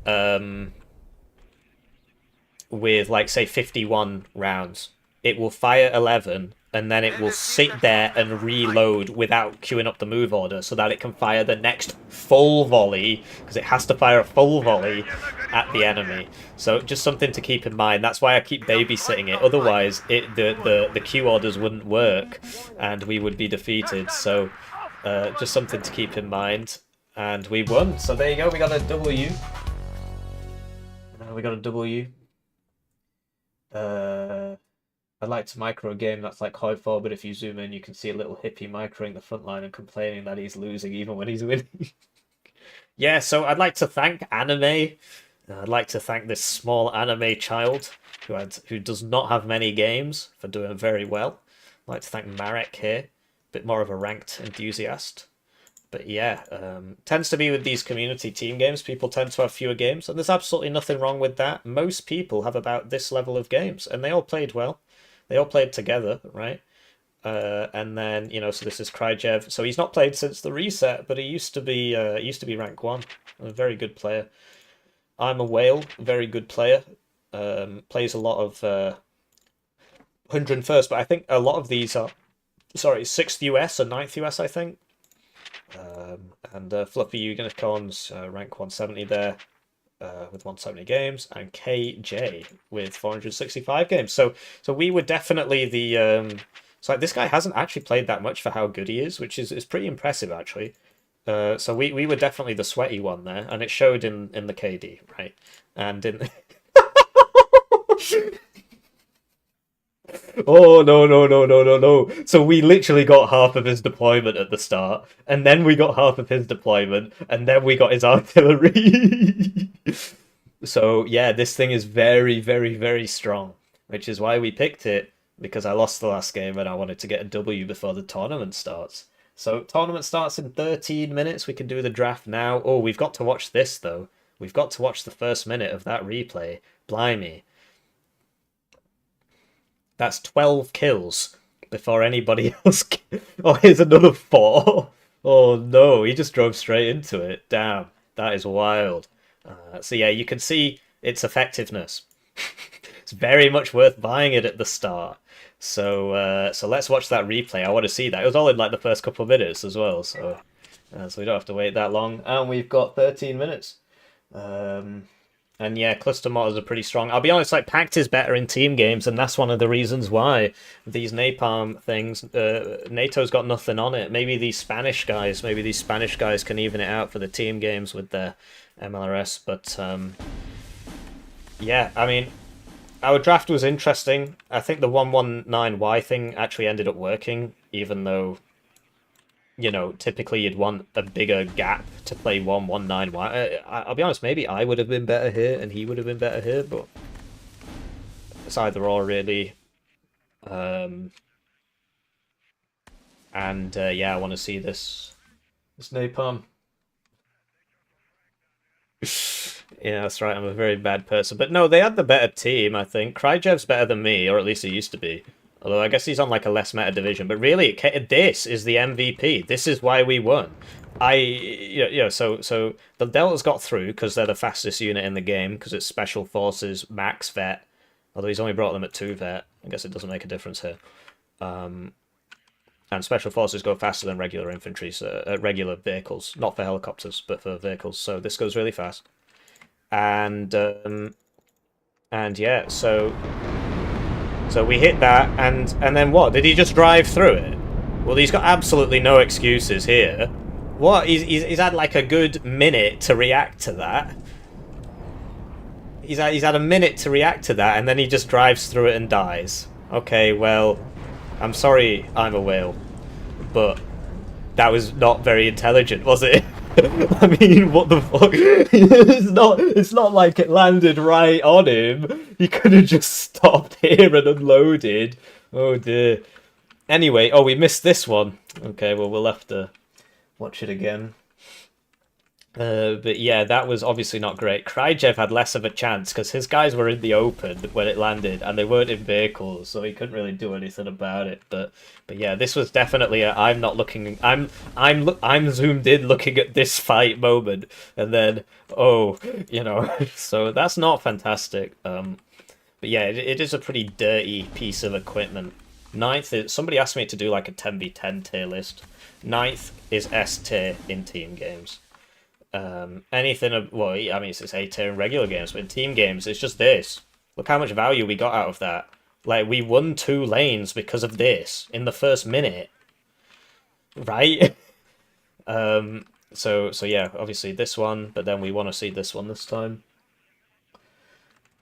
like say 51 rounds, it will fire 11, and then it will sit there and reload without queuing up the move order, so that it can fire the next full volley, because it has to fire a full volley at the enemy. So just something to keep in mind. That's why I keep babysitting it. Otherwise, the queue orders wouldn't work, and we would be defeated. So just something to keep in mind. And we won. So there you go. We got a W. We got a W. I'd like to micro a game that's like Hoi 4, but if you zoom in, you can see a little hippie microing the front line and complaining that he's losing even when he's winning. Yeah, so I'd like to thank Anime. I'd like to thank this small anime child who does not have many games for doing very well. I'd like to thank Marek here, a bit more of a ranked enthusiast. But yeah, tends to be with these community team games, people tend to have fewer games, and there's absolutely nothing wrong with that. Most people have about this level of games, and they all played well. They all played together, right? And then, you know, so this is Kryjev. So he's not played since the reset, but he used to be rank 1. A very good player. I'm a Whale, very good player. Plays a lot of 101st, but I think a lot of these are, sorry, 6th US and 9th US, I think. And Fluffy Unicorns, rank 170 there, with 170 games, and KJ with 465 games. So we were definitely the... So this guy hasn't actually played that much for how good he is, which is pretty impressive, actually. So we were definitely the sweaty one there, and it showed in the KD, right? And in... Oh, no. So we literally got half of his deployment at the start, and then we got half of his deployment, and then we got his artillery. So, yeah, this thing is very, very, very strong, which is why we picked it, because I lost the last game and I wanted to get a W before the tournament starts. So, tournament starts in 13 minutes. We can do the draft now. Oh, we've got to watch this, though. We've got to watch the first minute of that replay. Blimey. That's 12 kills before anybody else... Oh, here's another 4. Oh, no. He just drove straight into it. Damn. That is wild. So, yeah, you can see its effectiveness. it's very much worth buying it at the start. So so let's watch that replay. I want to see that. It was all in like the first couple of minutes as well, so we don't have to wait that long. And we've got 13 minutes. And yeah, cluster mortars are pretty strong. I'll be honest, like Pact is better in team games, and that's one of the reasons why these napalm things. NATO's got nothing on it. Maybe these Spanish guys can even it out for the team games with their MLRS. But yeah, I mean, our draft was interesting. I think the 119Y thing actually ended up working, even though, you know, typically you'd want a bigger gap to play 119Y. I'll be honest, maybe I would have been better here and he would have been better here, but it's either or, really. And yeah, I want to see this napalm. Yeah, that's right, I'm a very bad person. But no, they had the better team, I think. Krygev's better than me, or at least he used to be. Although I guess he's on like a less meta division. But really, this is the MVP. This is why we won. So the Deltas got through because they're the fastest unit in the game, because it's Special Forces, Max Vet. Although he's only brought them at 2 Vet. I guess it doesn't make a difference here. And Special Forces go faster than regular infantry, so, regular vehicles. Not for helicopters, but for vehicles. So this goes really fast. And yeah, so we hit that, and then what? Did he just drive through it? Well, he's got absolutely no excuses here. What? He's had like a good minute to react to that. He's had a minute to react to that, and then he just drives through it and dies. Okay, well, I'm sorry, I'm a whale, but that was not very intelligent, was it? I mean, what the fuck? It's not like it landed right on him. He could have just stopped here and unloaded. Oh dear. Anyway, oh, we missed this one. Okay, well, we'll have to watch it again. But yeah, that was obviously not great. Kryjev had less of a chance because his guys were in the open when it landed, and they weren't in vehicles, so he couldn't really do anything about it. But yeah, this was definitely a I'm zoomed in looking at this fight moment, and then so that's not fantastic. But yeah, it is a pretty dirty piece of equipment. 9th is, somebody asked me to do like a 10v10 tier list. 9th is S tier in team games. Anything, well, I mean, it's A tier in regular games, but in team games, it's just this. Look how much value we got out of that. Like, we won 2 lanes because of this in the first minute. Right? So yeah, obviously this one, but then we want to see this one this time.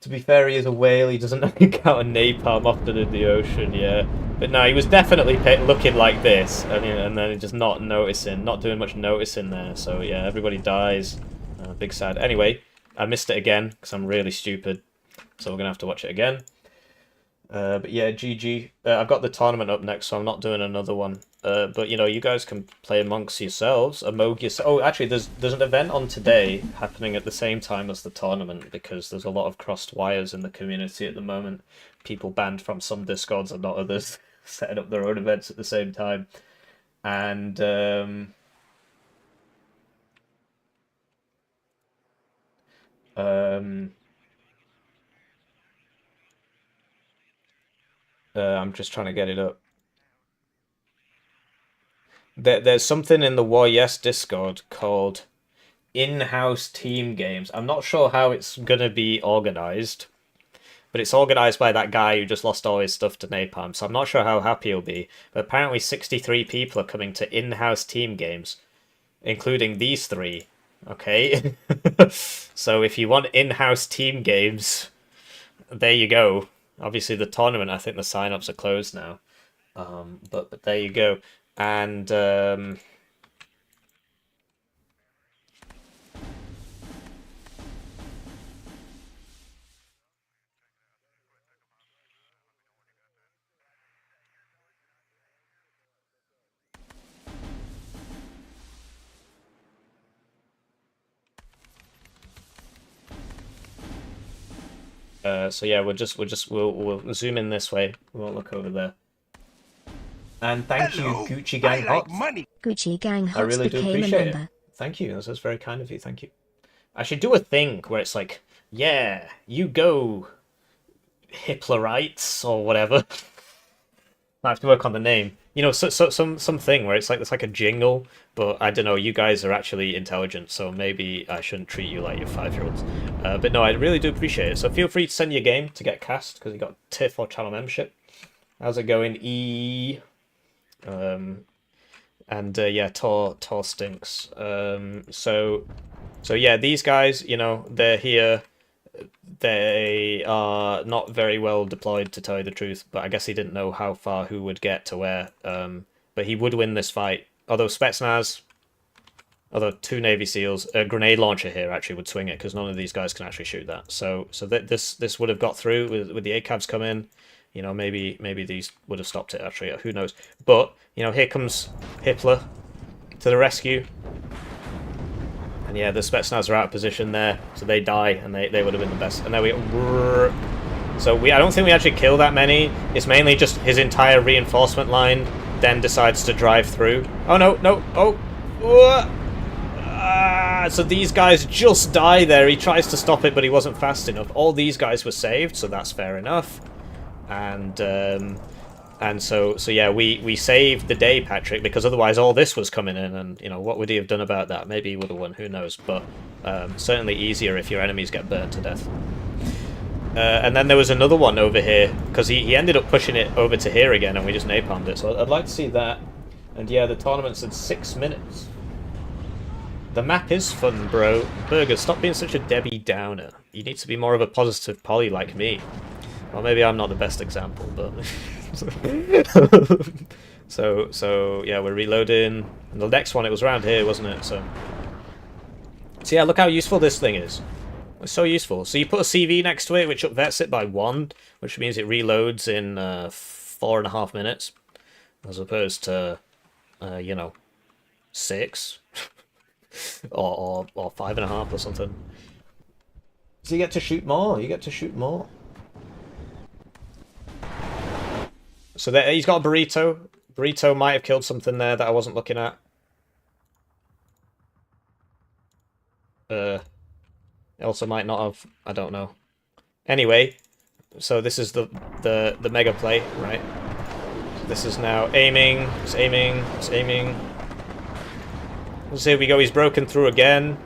To be fair, he is a whale. He doesn't knock out a napalm often in the ocean, yeah. But no, he was definitely looking like this, and then just not doing much noticing there. So yeah, everybody dies. Big sad. Anyway, I missed it again because I'm really stupid. So we're gonna have to watch it again. But yeah, GG. I've got the tournament up next, so I'm not doing another one. But you know, you guys can play amongst yourselves, among yourselves. Oh, actually, there's an event on today happening at the same time as the tournament, because there's a lot of crossed wires in the community at the moment. People banned from some Discords and not others, setting up their own events at the same time. And I'm just trying to get it up. There's something in the War Yes Discord called in-house team games. I'm not sure how it's gonna be organized, but it's organized by that guy who just lost all his stuff to napalm, so I'm not sure how happy he'll be. But apparently 63 people are coming to in-house team games, including these 3. Okay? So if you want in-house team games, there you go. Obviously the tournament, I think the sign-ups are closed now. But there you go. And so yeah, we'll zoom in this way. We won't look over there. And thank you, Gucci Gang Hot. Gucci Gang I Hot really do became a appreciate member. it. Thank you. That's very kind of you. Thank you. I should do a thing where it's like, yeah, you go Hiplerites or whatever. I have to work on the name. You know, something where it's like a jingle, but I don't know. You guys are actually intelligent, so maybe I shouldn't treat you like your 5-year-olds. But no, I really do appreciate it. So feel free to send your game to get cast because you got TIFF or channel membership. How's it going, E? Yeah, Tor stinks. So yeah, these guys, you know, they're here. They are not very well deployed, to tell you the truth, but I guess he didn't know how far who would get to where. But he would win this fight. Although Spetsnaz, although 2 Navy SEALs, a grenade launcher here actually would swing it, because none of these guys can actually shoot that. So this would have got through with the ACABs come in. You know, maybe these would have stopped it, actually. Who knows? But, you know, here comes Hitler to the rescue. And yeah, the Spetsnaz are out of position there, so they die, and they would have been the best. And there we go. So I don't think we actually kill that many. It's mainly just his entire reinforcement line then decides to drive through. Oh, no. Oh. So these guys just die there. He tries to stop it, but he wasn't fast enough. All these guys were saved, so that's fair enough. And so yeah, we saved the day, Patrick, because otherwise all this was coming in, and, you know, what would he have done about that? Maybe he would have won, who knows, but certainly easier if your enemies get burnt to death. And then there was another one over here, because he ended up pushing it over to here again, and we just napalmed it, so I'd like to see that. And yeah, the tournament's in 6 minutes. The map is fun, bro. Burger, stop being such a Debbie Downer. You need to be more of a positive Polly like me. Well, maybe I'm not the best example, but... so yeah, we're reloading. And the next one, it was around here, wasn't it? So yeah, look how useful this thing is. It's so useful. So you put a CV next to it, which upvets it by 1, which means it reloads in 4.5 minutes, as opposed to, you know, 6 or 5.5 or something. So you get to shoot more. You get to shoot more. So there, he's got a burrito. Burrito might have killed something there that I wasn't looking at. It also might not have. I don't know. Anyway, so this is the mega play, right? So this is now aiming. It's aiming. It's aiming. So here we go. He's broken through again.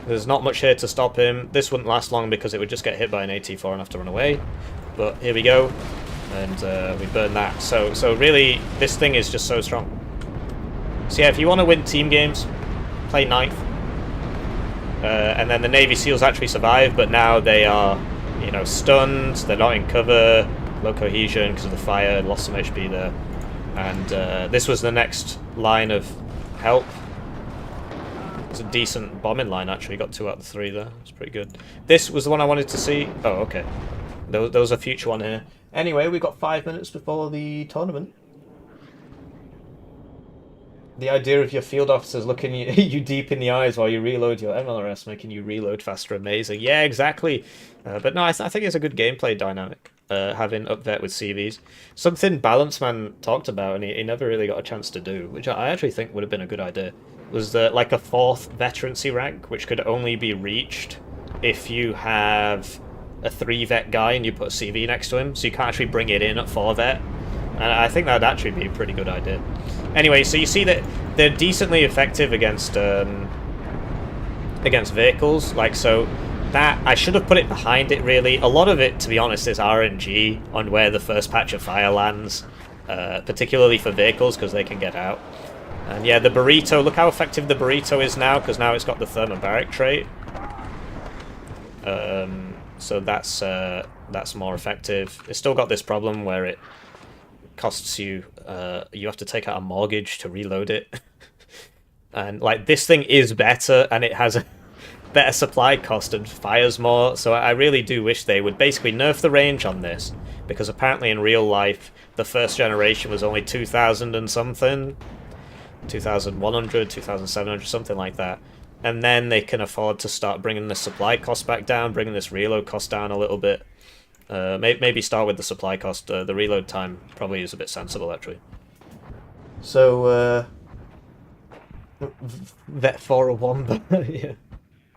There's not much here to stop him. This wouldn't last long because it would just get hit by an AT-4 and have to run away. But here we go. And we burn that. So really, this thing is just so strong. So yeah, if you want to win team games, play 9th. And then the Navy SEALs actually survive, but now they are, you know, stunned. They're not in cover, low cohesion because of the fire, lost some HP there. And this was the next line of help. It's a decent bombing line, actually. Got 2 out of the 3 there. It's pretty good. This was the one I wanted to see. Oh, okay. There was a future one here. Anyway, we've got 5 minutes before the tournament. The idea of your field officers looking you deep in the eyes while you reload your MLRS, making you reload faster, amazing. Yeah, exactly. But no, I think it's a good gameplay dynamic, having upvet with CVs. Something Balance Man talked about, and he never really got a chance to do, which I actually think would have been a good idea, was like a 4th veterancy rank, which could only be reached if you have a 3-vet guy and you put a CV next to him, so you can't actually bring it in at 4-vet. And I think that'd actually be a pretty good idea. Anyway, so you see that they're decently effective against vehicles. Like, so that I should have put it behind it, really. A lot of it, to be honest, is RNG on where the first patch of fire lands, particularly for vehicles, because they can get out. And yeah, the burrito, look how effective the burrito is now, because now it's got the thermobaric trait. So that's more effective. It's still got this problem where it costs you, you have to take out a mortgage to reload it. And like, this thing is better, and it has a better supply cost and fires more, so I really do wish they would basically nerf the range on this, because apparently in real life the first generation was only 2,000 and something, 2,100, 2,700, something like that. And then they can afford to start bringing the supply cost back down, bringing this reload cost down a little bit. Maybe start with the supply cost. The reload time probably is a bit sensible, actually. So, Vet 401, but yeah.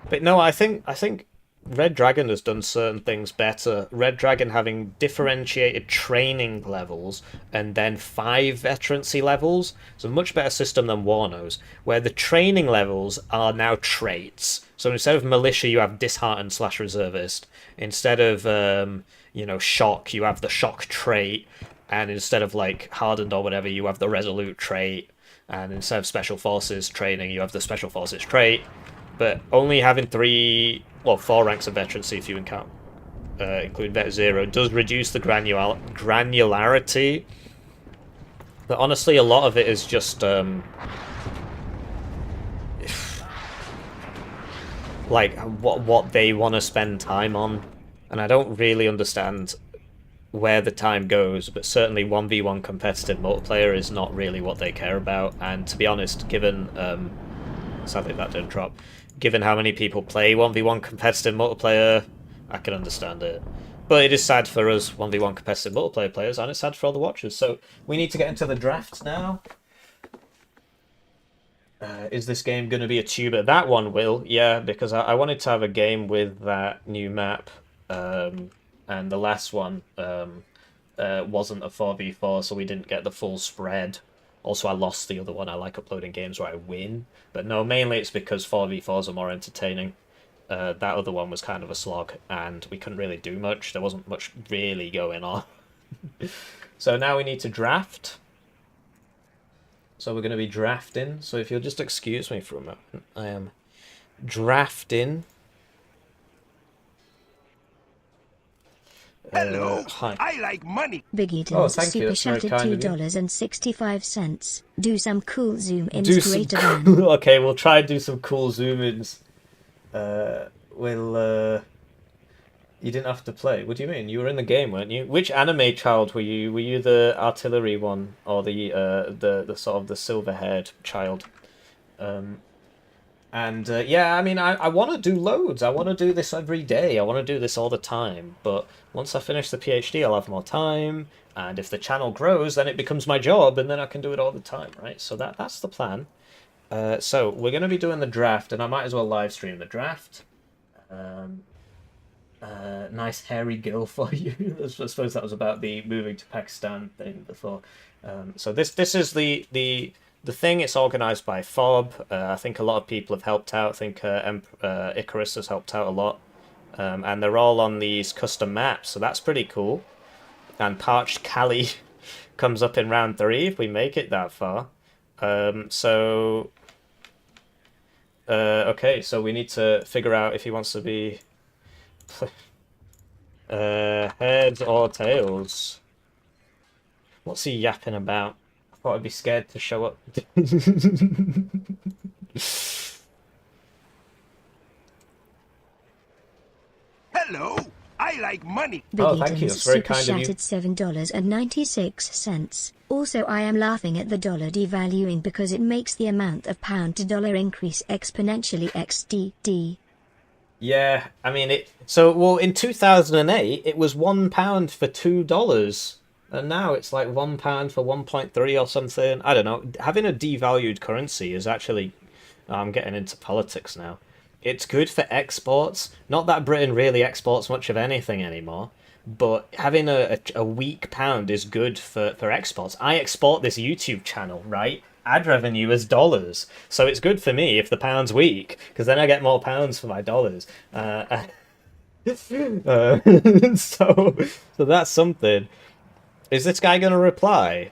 But no, I think Red Dragon has done certain things better. Red Dragon having differentiated training levels and then 5 veterancy levels. It's a much better system than Warno's, where the training levels are now traits. So instead of militia, you have disheartened / reservist. Instead of shock, you have the shock trait, and instead of like hardened or whatever, you have the resolute trait. And instead of special forces training, you have the special forces trait. But only having 4 ranks of veterancy if you include Vet 0 does reduce the granularity. But honestly, a lot of it is just like what they want to spend time on, and I don't really understand where the time goes. But certainly 1v1 competitive multiplayer is not really what they care about. And to be honest, given sadly that didn't drop. Given how many people play 1v1 competitive multiplayer, I can understand it. But it is sad for us 1v1 competitive multiplayer players, and it's sad for all the watchers. So we need to get into the draft now. Is this game going to be a tuber? That one will, yeah, because I wanted to have a game with that new map, and the last one wasn't a 4v4, so we didn't get the full spread. Also, I lost the other one. I like uploading games where I win. But no, mainly it's because 4v4s are more entertaining. That other one was kind of a slog, and we couldn't really do much. There wasn't much really going on. So now we need to draft. So we're going to be drafting. So if you'll just excuse me for a moment. I am drafting. Hello, hi. I like money. Big Eaton's Oh, thank you. super That's very chatted kind of you. $2.65. Do some cool zoom ins Do some greater cool... than. Okay, we'll try and do some cool zoom-ins. You didn't have to play. What do you mean? You were in the game, weren't you? Which anime child were you? Were you the artillery one, or the sort of the silver-haired child? Yeah, I mean, I want to do loads. I want to do this every day. I want to do this all the time. But once I finish the PhD, I'll have more time. And if the channel grows, then it becomes my job, and then I can do it all the time, right? So that's the plan. So we're going to be doing the draft, and I might as well live stream the draft. Nice hairy girl for you. I suppose that was about the moving to Pakistan thing before. So this is the thing. It's organised by Fob. I think a lot of people have helped out. I think Icarus has helped out a lot. And they're all on these custom maps, so that's pretty cool. And Parched Valley comes up in round 3 if we make it that far. Okay, so we need to figure out if he wants to be heads or tails. What's he yapping about? I thought I'd be scared to show up. Hello, I like money. Big Oh, thank you. Eaton's That's very super kind of you. chatted $7.96. Also, I am laughing at the dollar devaluing because it makes the amount of pound to dollar increase exponentially XDD. Yeah, I mean well, in 2008 it was £1 for $2, and now it's like £1 for 1.3 or something. I don't know. Having a devalued currency is actually... I'm getting into politics now. It's good for exports. Not that Britain really exports much of anything anymore, but having a weak pound is good for exports. I export this YouTube channel, right? Ad revenue is dollars, so it's good for me if the pound's weak, because then I get more pounds for my dollars. So that's something. Is this guy gonna reply?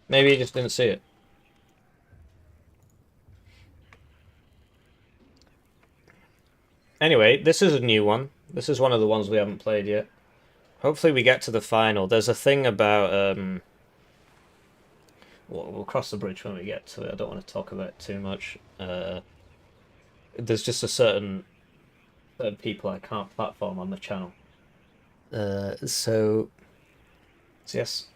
Maybe he just didn't see it. Anyway, this is a new one. This is one of the ones we haven't played yet. Hopefully we get to the final. There's a thing about we'll cross the bridge when we get to it. I don't want to talk about it too much. There's just a certain people I can't platform on the channel. So yes,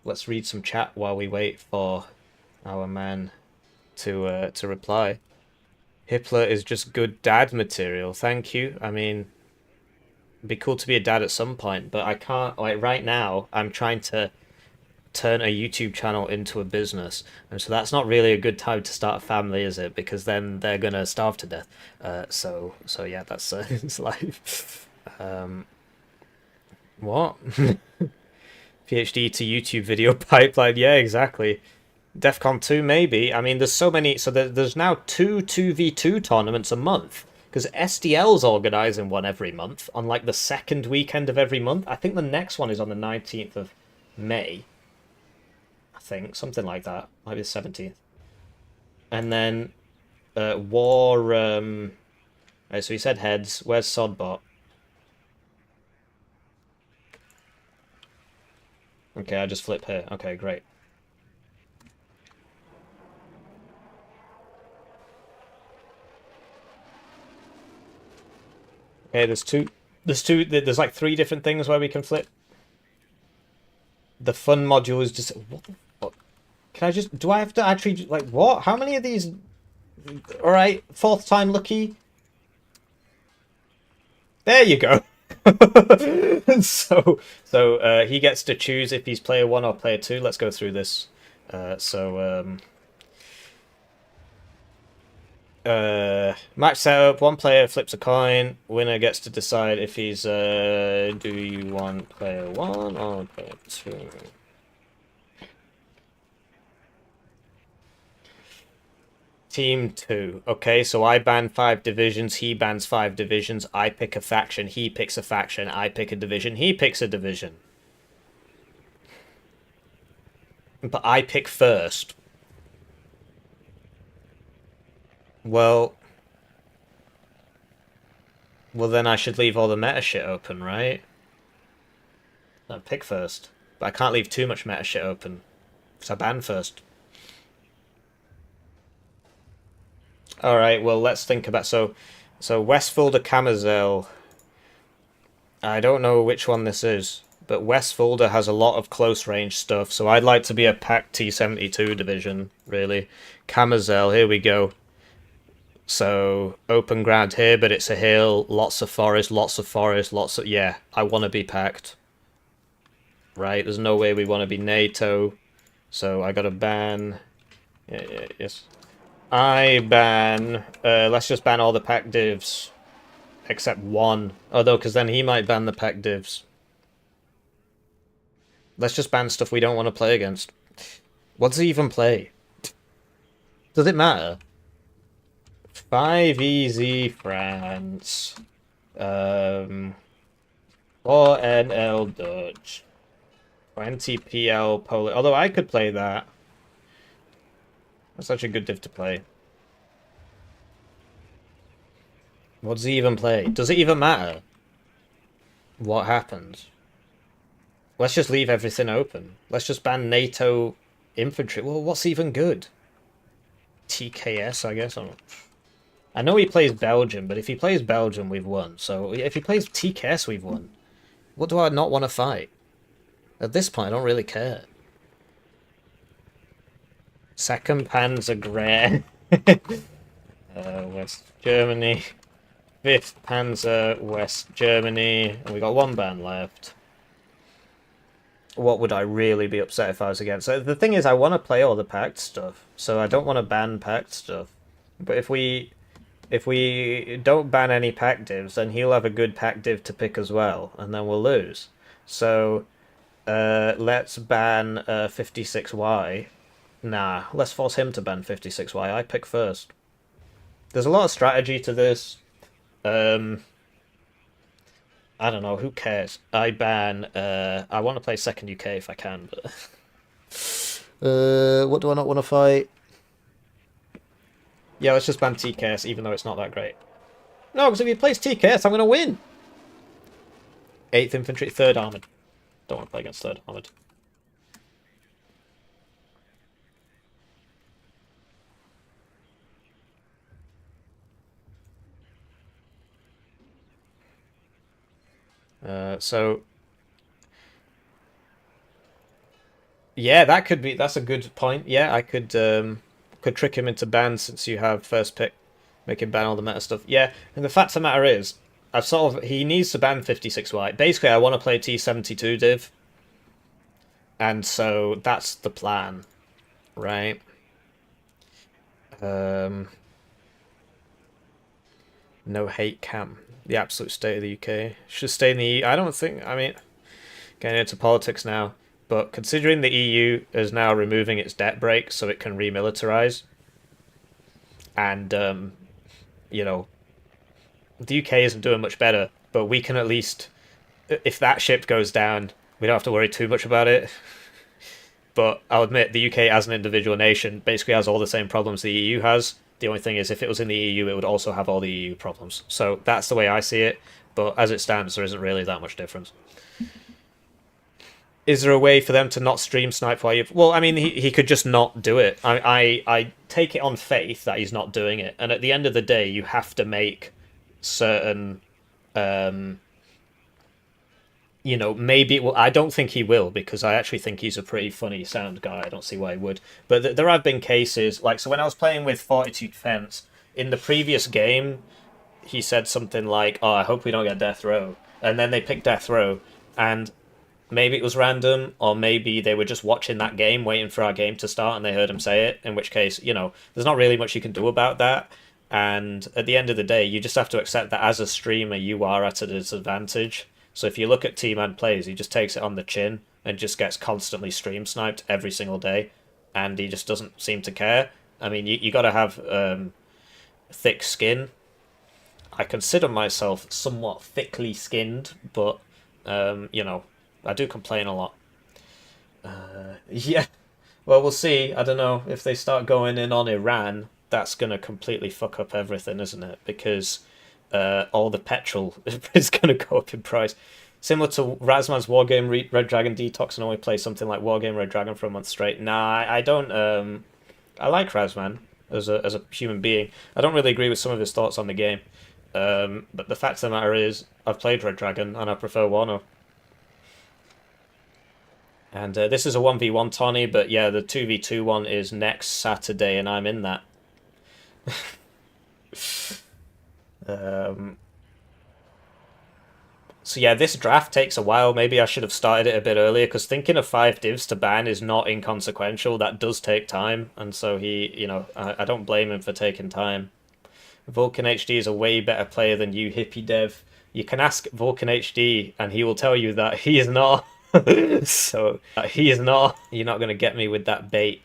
let's read some chat while we wait for our man to reply. Hitler is just good dad material. Thank you. I mean, it'd be cool to be a dad at some point, but I can't. Like right now, I'm trying to turn a YouTube channel into a business, and so that's not really a good time to start a family, is it? Because then they're gonna starve to death. So yeah, that's it's life. What? PhD to YouTube video pipeline? Yeah, exactly. DEFCON 2 maybe. I mean, there's so many. So there's now 2v2 tournaments a month. Because SDL's organising one every month on like the second weekend of every month. I think the next one is on the 19th of May. I think something like that. Might be the 17th. And then War. Right, so he said heads. Where's Sodbot? Okay, I just flip here. Okay, great. Okay, there's like 3 different things where we can flip. The fun module is just, what the fuck? Can I just, do I have to actually, like, what? How many of these? Alright, 4th time lucky. There you go. So he gets to choose if he's player 1 or player 2. Let's go through this. Match setup, 1 player flips a coin, winner gets to decide if he's do you want player 1 or player 2? Team 2. Okay, so I ban 5 divisions, he bans 5 divisions, I pick a faction, he picks a faction, I pick a division, he picks a division. But I pick first. Well, then I should leave all the meta shit open, right? No, pick first. But I can't leave too much meta shit open, because I ban first. Alright, well, let's think about... So Westfolder Camazel. I don't know which one this is, but Westfolder has a lot of close-range stuff, so I'd like to be a Pact T-72 division, really. Camazel, here we go. So, open ground here, but it's a hill, lots of forest, lots of... Yeah, I want to be Pact. Right, there's no way we want to be NATO. So, I got to ban... Yeah, yes. I ban... let's just ban all the Pact divs. Except 1. Although, because then he might ban the Pact divs. Let's just ban stuff we don't want to play against. What does he even play? Does it matter? 5 EZ France. 4 NL Dutch. 20 PL Polish. Although I could play that. That's such a good div to play. What does he even play? Does it even matter what happens? Let's just leave everything open. Let's just ban NATO infantry. Well, what's even good? TKS, I guess. I know he plays Belgium, but if he plays Belgium, we've won. So if he plays TKS, we've won. What do I not want to fight? At this point, I don't really care. 2nd Panzer West Germany. 5th Panzer West Germany. And we got 1 ban left. What would I really be upset if I was against? So the thing is, I want to play all the Pact stuff. So I don't want to ban Pact stuff. But if we don't ban any Pact divs, then he'll have a good Pact div to pick as well. And then we'll lose. So let's ban 56Y. Nah, let's force him to ban 56Y. I pick first. There's a lot of strategy to this. I don't know, who cares? I ban, I want to play 2nd UK if I can, but... what do I not want to fight? Yeah, let's just ban TKS, even though it's not that great. No, because if he plays TKS, I'm going to win! 8th Infantry, 3rd Armoured. Don't want to play against 3rd Armoured. So yeah, that's a good point. Yeah, I could trick him into ban since you have first pick, make him ban all the meta stuff. Yeah, and the fact of the matter is, he needs to ban 56Y. Basically, I want to play T72 div, and so that's the plan, right? No hate cam. The absolute state of the UK. Should stay in the EU. I don't think, I mean, getting into politics now, but considering the EU is now removing its debt brake so it can remilitarize, and, you know, the UK isn't doing much better, but we can at least, if that ship goes down, we don't have to worry too much about it. But I'll admit, the UK as an individual nation basically has all the same problems the EU has. The only thing is, if it was in the EU, it would also have all the EU problems. So that's the way I see it. But as it stands, there isn't really that much difference. Is there a way for them to not stream snipe while you... Well, I mean, he could just not do it. I take it on faith that he's not doing it. And at the end of the day, you have to make certain... you know, maybe it will. I don't think he will, because I actually think he's a pretty funny sound guy. I don't see why he would. But there have been cases, like, so when I was playing with Fortitude Defense, in the previous game, he said something like, oh, I hope we don't get death row. And then they picked death row, and maybe it was random, or maybe they were just watching that game, waiting for our game to start, and they heard him say it, in which case, you know, there's not really much you can do about that. And at the end of the day, you just have to accept that as a streamer, you are at a disadvantage. So if you look at T-Man plays, he just takes it on the chin and just gets constantly stream sniped every single day, and he just doesn't seem to care. I mean, you got to have thick skin. I consider myself somewhat thickly skinned, but, you know, I do complain a lot. Yeah, well, we'll see. I don't know, if they start going in on Iran, that's going to completely fuck up everything, isn't it? Because... all the petrol is going to go up in price. Similar to Razman's Wargame Red Dragon Detox, and only play something like Wargame Red Dragon for a month straight. Nah, I don't. I like Razman as a human being. I don't really agree with some of his thoughts on the game. But the fact of the matter is, I've played Red Dragon and I prefer Warno. And this is a 1v1 Tawny, but yeah, the 2v2 one is next Saturday, and I'm in that. So yeah, this draft takes a while. Maybe I should have started it a bit earlier, because thinking of 5 divs to ban is not inconsequential. That does take time, and so he, you know, I don't blame him for taking time. Vulcan HD is a way better player than you, Hippie Dev. You can ask Vulcan HD, and he will tell you that he is not. So, he is not. You're not going to get me with that bait.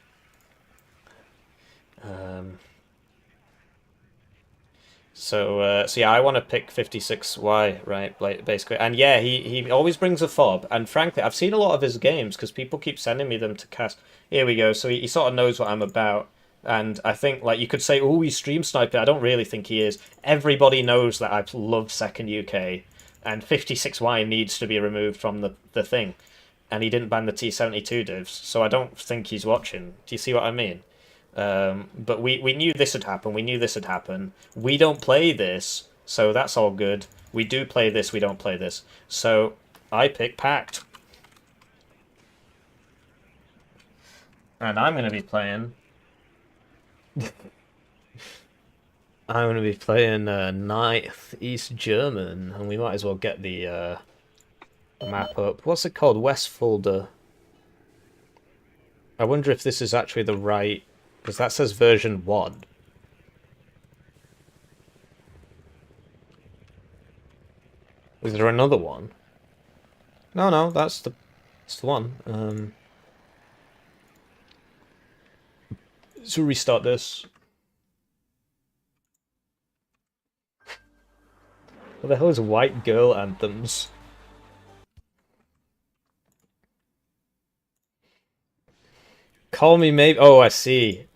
So yeah, I want to pick 56Y, right, basically. And yeah, he always brings a fob. And frankly, I've seen a lot of his games, because people keep sending me them to cast. Here we go. So he sort of knows what I'm about. And I think, like, you could say, oh, he's stream sniping. I don't really think he is. Everybody knows that I love Second UK. And 56Y needs to be removed from the thing. And he didn't ban the T72 divs. So I don't think he's watching. Do you see what I mean? But we knew this would happen. We knew this would happen. We don't play this, so that's all good. We do play this, we don't play this. So I pick Pact. And I'm going to be playing... I'm going to be playing 9th East German, and we might as well get the map up. What's it called? Westfolder. I wonder if this is actually the right... Because that says version 1. Is there another one? No, that's the one. So restart this. What the hell is White Girl Anthems? Call me maybe. Oh, I see.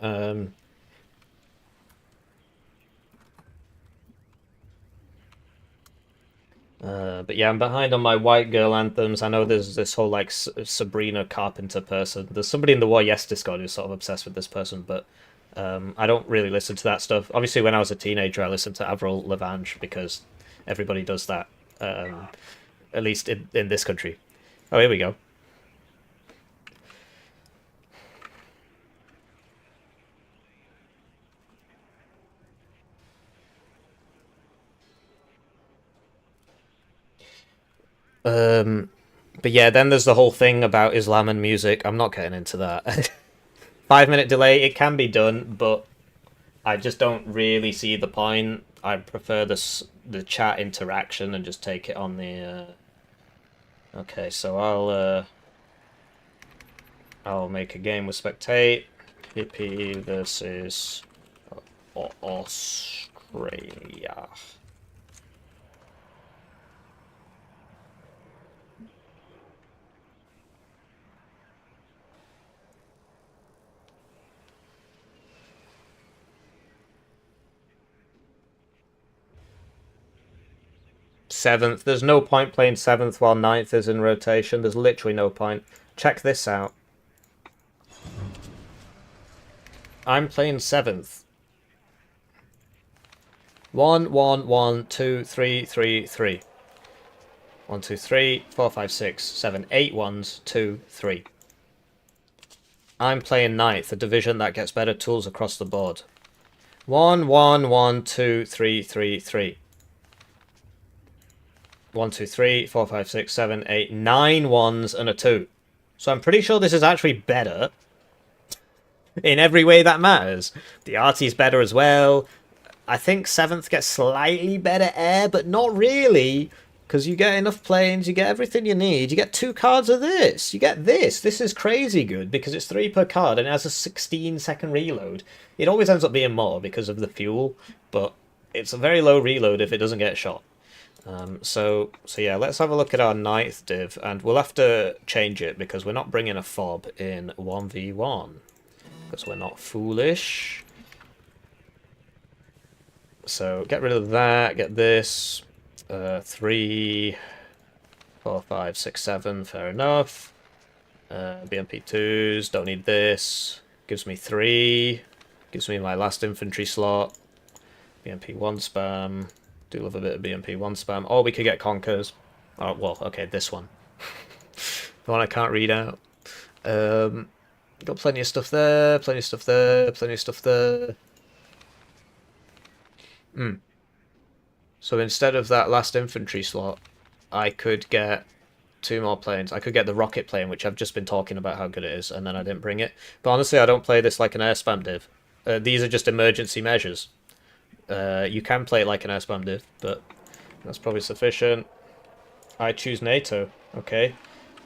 But yeah, I'm behind on my White Girl Anthems. I know there's this whole, like, Sabrina Carpenter person. There's somebody in the War Yes Discord who's sort of obsessed with this person, but I don't really listen to that stuff. Obviously, when I was a teenager, I listened to Avril Lavigne because everybody does that. at least in this country. Oh, here we go. But yeah, then there's the whole thing about Islam and music. I'm not getting into that. 5-minute delay, it can be done, but I just don't really see the point. I prefer the chat interaction and just take it on the. Okay, so I'll make a game with spectate. Hippie versus Australia. Seventh. There's no point playing seventh while ninth is in rotation. There's literally no point. Check this out. I'm playing seventh. 1, 1, 1, 2, 3, 3, 3. 1, 2, 3, 4, 5, 6, 7, 8 ones, 2, 3. I'm playing ninth, a division that gets better tools across the board. 1, 1, 1, 2, 3, 3, 3. 1, 2, 3, 4, 5, 6, 7, 8, 9 ones and a 2. So I'm pretty sure this is actually better in every way that matters. The arty's better as well. I think 7th gets slightly better air, but not really, because you get enough planes, you get everything you need. You get 2 cards of this. You get this. This is crazy good, because it's 3 per card, and it has a 16-second reload. It always ends up being more because of the fuel, but it's a very low reload if it doesn't get shot. So yeah, let's have a look at our 9th div, and we'll have to change it, because we're not bringing a fob in 1v1, because we're not foolish. So get rid of that, get this, 3, 4, 5, 6, 7, fair enough. BMP2s, don't need this, gives me 3, gives me my last infantry slot, BMP1 spam, do love a bit of BMP1 spam, or we could get Conkers, oh, well, okay, this one, the one I can't read out. Got plenty of stuff there, plenty of stuff there, plenty of stuff there. So instead of that last infantry slot, I could get 2 more planes. I could get the rocket plane, which I've just been talking about how good it is, and then I didn't bring it. But honestly, I don't play this like an air spam div. These are just emergency measures. You can play it like an air spam div, but that's probably sufficient. I choose NATO. Okay.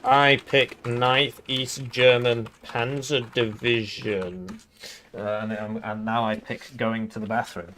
I pick 9th East German Panzer Division. And now I pick going to the bathroom.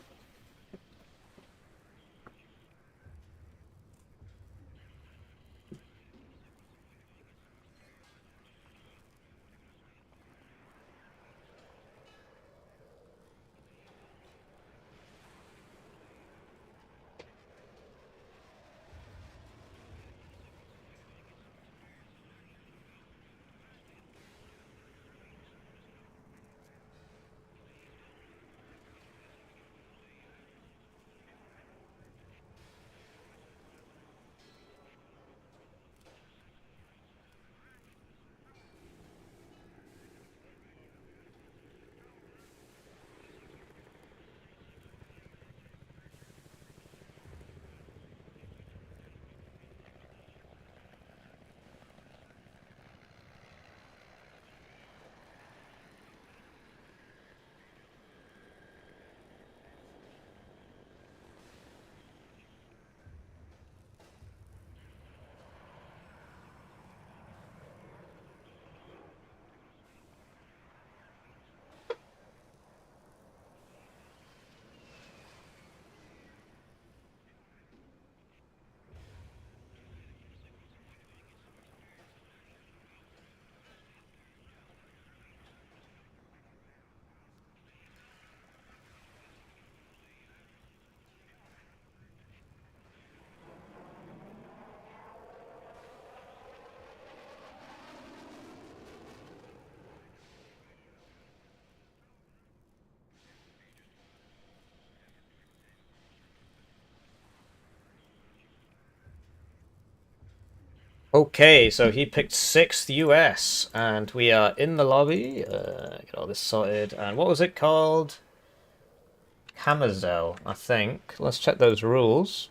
Okay, so he picked 6th US, and we are in the lobby. Get all this sorted. And what was it called? Camazel, I think. Let's check those rules.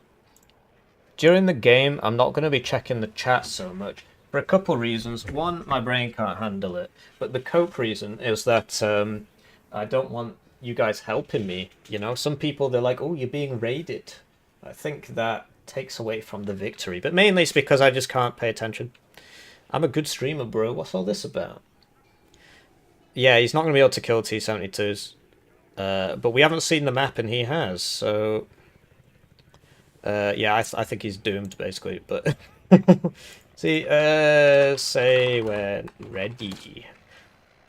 During the game, I'm not going to be checking the chat so much for a couple reasons. One, my brain can't handle it. But the cope reason is that I don't want you guys helping me. You know, some people, they're like, oh, you're being raided. I think that takes away from the victory, but mainly it's because I just can't pay attention. I'm a good streamer, bro. What's all this about? Yeah, he's not going to be able to kill T-72s, but we haven't seen the map and he has, so yeah, I think he's doomed basically. But see, say we're ready,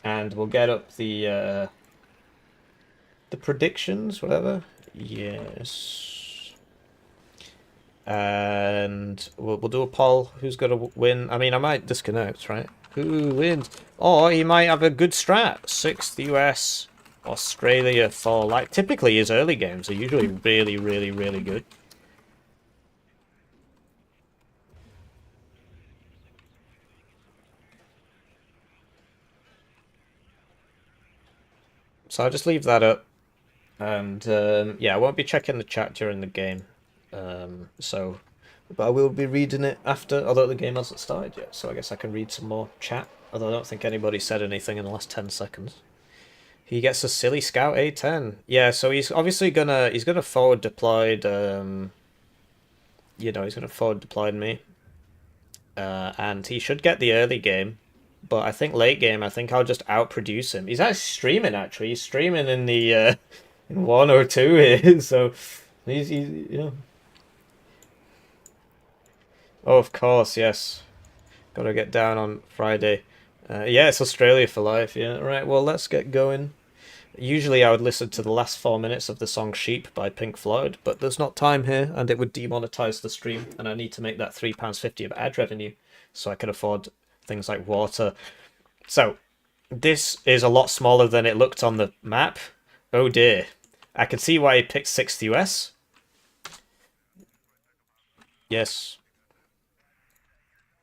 and we'll get up the predictions, whatever. Yes. And we'll do a poll. Who's going to win? I mean, I might disconnect, right? Who wins? Or he might have a good strat. 6th US, Australia for, like, typically his early games are usually really, really, really good. So I'll just leave that up. And, yeah, I won't be checking the chat during the game. But I will be reading it after, although the game hasn't started yet, so I guess I can read some more chat, although I don't think anybody said anything in the last 10 seconds. He gets a silly scout A10. Yeah, so he's obviously he's gonna forward deployed, you know, he's gonna forward deployed me. And he should get the early game, but I think late game, I think I'll just outproduce him. He's actually streaming, actually. He's streaming in the, in Warno 2 here, so he's you know. Oh, of course, yes. Gotta get down on Friday. Yeah, it's Australia for life, yeah. Right, well, let's get going. Usually I would listen to the last 4 minutes of the song Sheep by Pink Floyd, but there's not time here, and it would demonetize the stream, and I need to make that £3.50 of ad revenue, so I can afford things like water. So, this is a lot smaller than it looked on the map. Oh dear. I can see why he picked 6th US. Yes.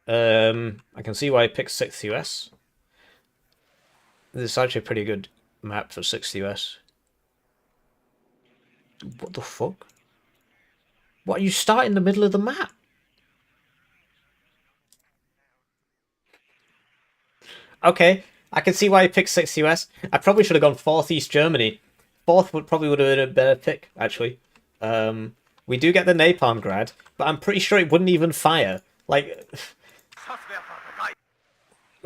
I can see why I picked 6th US. This is actually a pretty good map for 6th US. What the fuck? What, you start in the middle of the map? Okay, I can see why I picked 6th US. I probably should have gone 4th East Germany. 4th probably would have been a better pick, actually. We do get the napalm grad, but I'm pretty sure it wouldn't even fire. Like...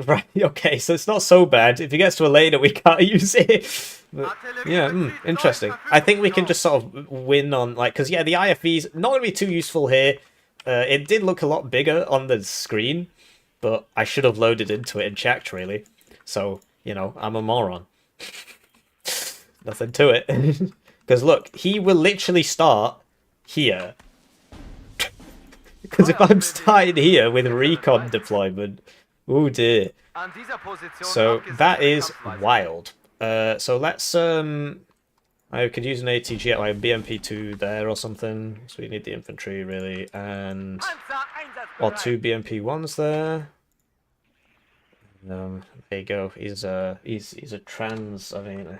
Right, okay, so it's not so bad. If he gets to a later, we can't use it. But, yeah, interesting. I think we can just sort of win on, like, because, yeah, the IFV's not going to be too useful here. It did look a lot bigger on the screen, but I should have loaded into it and checked, really. So, you know, I'm a moron. Nothing to it. Because, look, he will literally start here. Because if I'm starting here with recon deployment... Oh dear. So that is wild. So let's I could use an ATG at like BMP2 there or something. So we need the infantry really, and or 2 BMP1s there. There you go. He's a trans. I mean,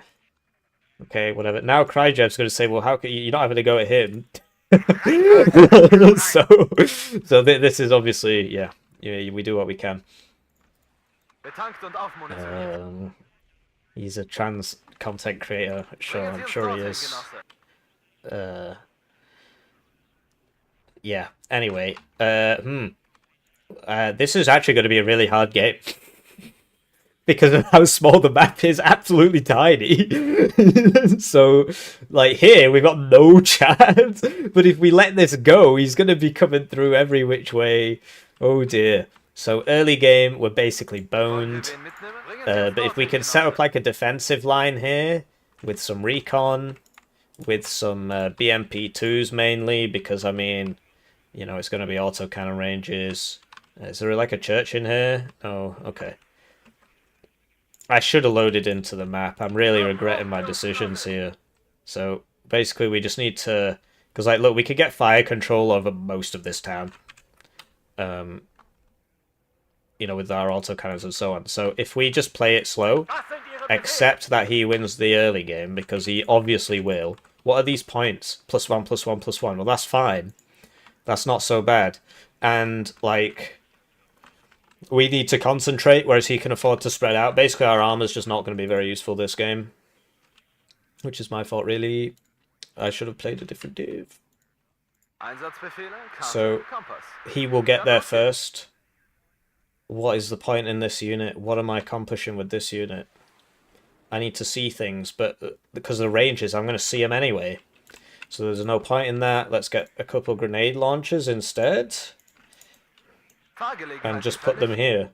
okay, whatever. Now Krygev's going to say, well, how can you're not having to go at him? so this is obviously yeah. We do what we can. He's a trans content creator. Sure, I'm sure he is. Yeah. Anyway, this is actually going to be a really hard game because of how small the map is. Absolutely tiny. So, like here, we've got no chance. But if we let this go, he's going to be coming through every which way. Oh dear. So early game, we're basically boned. But if we can set up like a defensive line here, with some recon, with some BMP2s mainly, because I mean, you know, it's going to be autocannon ranges. Is there like a church in here? Oh, okay. I should have loaded into the map. I'm really regretting my decisions here. So basically we just need to... Because like, look, we could get fire control over most of this town. you know, with our autocannons and so on. So if we just play it slow, accept that he wins the early game, because he obviously will. What are these points? +1, +1, +1. Well, that's fine. That's not so bad. And, like, we need to concentrate, whereas he can afford to spread out. Basically, our armor's just not going to be very useful this game. Which is my fault, really. I should have played a different div. Einsatzbefehle, Karte, So, Kompass. he will get there first. What is the point in this unit? What am I accomplishing with this unit? I need to see things, but because of the ranges, I'm going to see them anyway. So there's no point in that. Let's get a couple grenade launchers instead. And just put them here.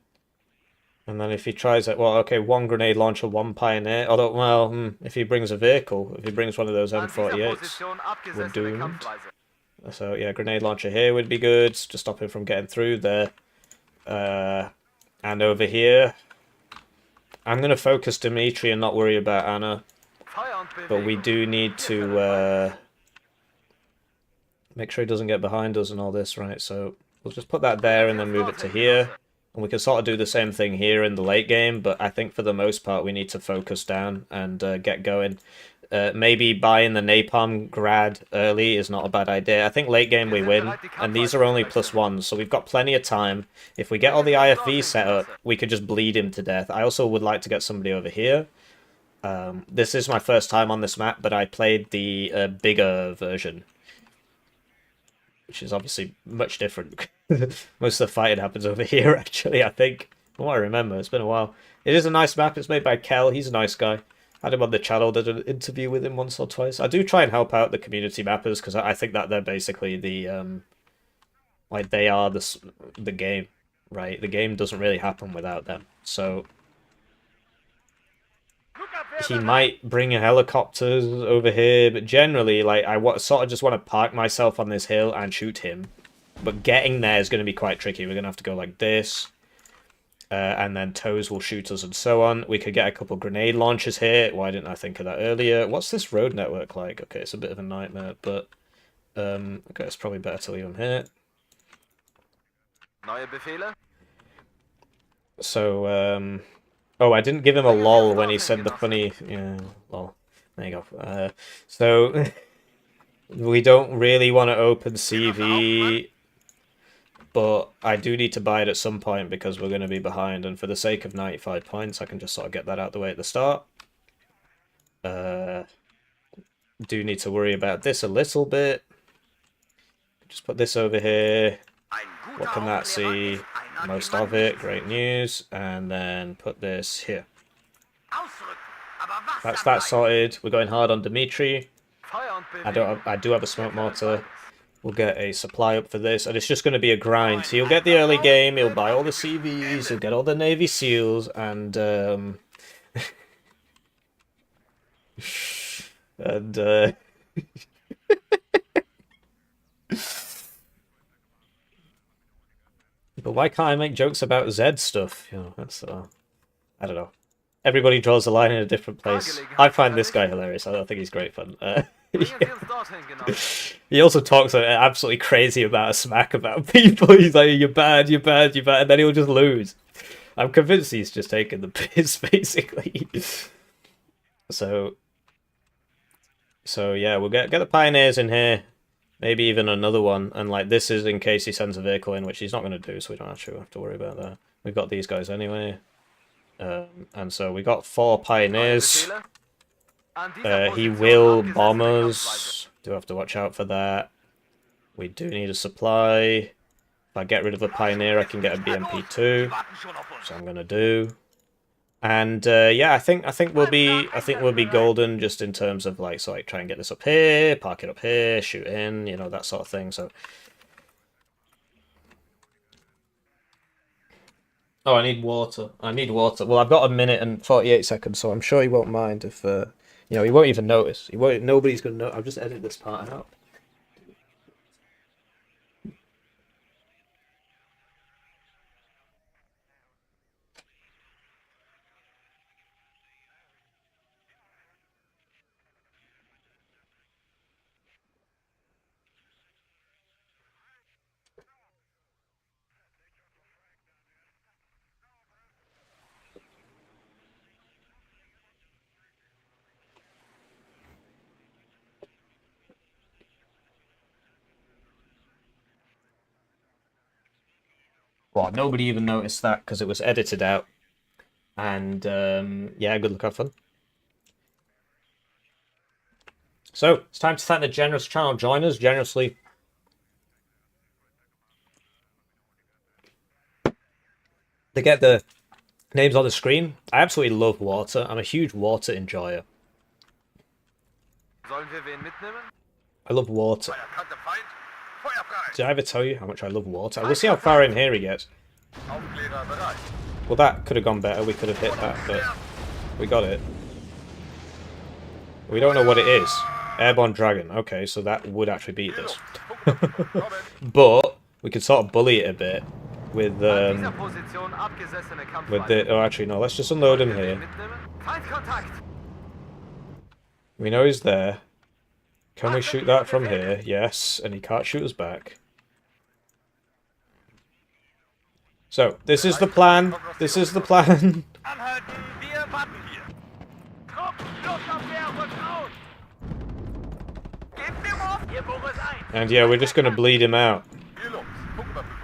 And then if he tries it, well, okay, 1 grenade launcher, 1 pioneer. Although, well, if he brings a vehicle, if he brings one of those M48s, we're doomed. So yeah, grenade launcher here would be good to stop him from getting through there. And over here, I'm going to focus Dimitri and not worry about Anna. But we do need to make sure he doesn't get behind us and all this, right? So we'll just put that there and then move it to here. And we can sort of do the same thing here in the late game, but I think for the most part we need to focus down and get going. Maybe buying the Napalm Grad early is not a bad idea. I think late game we win, and these are only +1s, so we've got plenty of time. If we get all the IFV set up, we could just bleed him to death. I also would like to get somebody over here. This is my first time on this map, but I played the bigger version, which is obviously much different. Most of the fighting happens over here, actually, I think. From what I remember, it's been a while. It is a nice map. It's made by Kel. He's a nice guy. Had him on the channel, did an interview with him once or twice. I do try and help out the community mappers, because I think that they're basically the, like, they are the game, right? The game doesn't really happen without them. So he might bring helicopters over here, but generally, like, I sort of just want to park myself on this hill and shoot him. But getting there is going to be quite tricky. We're going to have to go like this. And then Toes will shoot us and so on. We could get a couple grenade launchers here. Why didn't I think of that earlier? What's this road network like? Okay, it's a bit of a nightmare, but... okay, it's probably better to leave them here. Neue Befehle? So, oh, I didn't give him a lol when he said the funny... Yeah, lol. There you go. So, we don't really want to open CV... But I do need to buy it at some point because we're going to be behind. And for the sake of 95 points, I can just sort of get that out of the way at the start. Do need to worry about this a little bit. Just put this over here. What can that see? Most of it. Great news. And then put this here. That's that sorted. We're going hard on Dimitri. I do have a smoke mortar. We'll get a supply up for this, and it's just going to be a grind. So you'll get the early game, you'll buy all the CVs, you'll get all the Navy SEALs, and but why can't I make jokes about Z stuff? You know, that's I don't know. Everybody draws the line in a different place. I find this guy hilarious. I think he's great fun. He also talks absolutely crazy about a smack about people. He's like, you're bad, you're bad, you're bad, and then he'll just lose. I'm convinced he's just taking the piss, basically. So yeah, we'll get the pioneers in here. Maybe even another one. And like this is in case he sends a vehicle in, which he's not going to do, so we don't actually have to worry about that. We've got these guys anyway. And so we got 4 pioneers. He will bomb us. Do have to watch out for that. We do need a supply. If I get rid of a pioneer, I can get a BMP2, so I'm gonna do. And yeah, I think we'll be golden just in terms of like try and get this up here, park it up here, shoot in, you know, that sort of thing. So. Oh, I need water. I need water. Well, I've got 1 minute and 48 seconds, so I'm sure he won't mind if, you know, he won't even notice. He won't. Nobody's gonna know. I'll just edit this part out. Well, nobody even noticed that because it was edited out. And yeah, good luck, have fun. So, it's time to thank the generous channel joiners generously. They get the names on the screen. I absolutely love water. I'm a huge water enjoyer. Sollen wir wen mitnehmen? I love water. Erkannter Feind. Feuerfrei. Did I ever tell you how much I love water? We'll see how far in here he gets. Aufklärer bereit. Well, that could have gone better. We could have hit that, but we got it. We don't know what it is. Airborne Dragon. Okay, so that would actually beat this. But we could sort of bully it a bit with An dieser Position abgesessene with the. Oh, actually no. Let's just unload him here. Mitnehmen? Feindkontakt! We know he's there. Can we shoot that from here? Yes, and he can't shoot us back. So, this is the plan. This is the plan. Anhalten, wir warten hier. Trupp, Luftabwehr, Rückraus! Gebt mir auf, ihr Boris ein! And yeah, we're just going to bleed him out.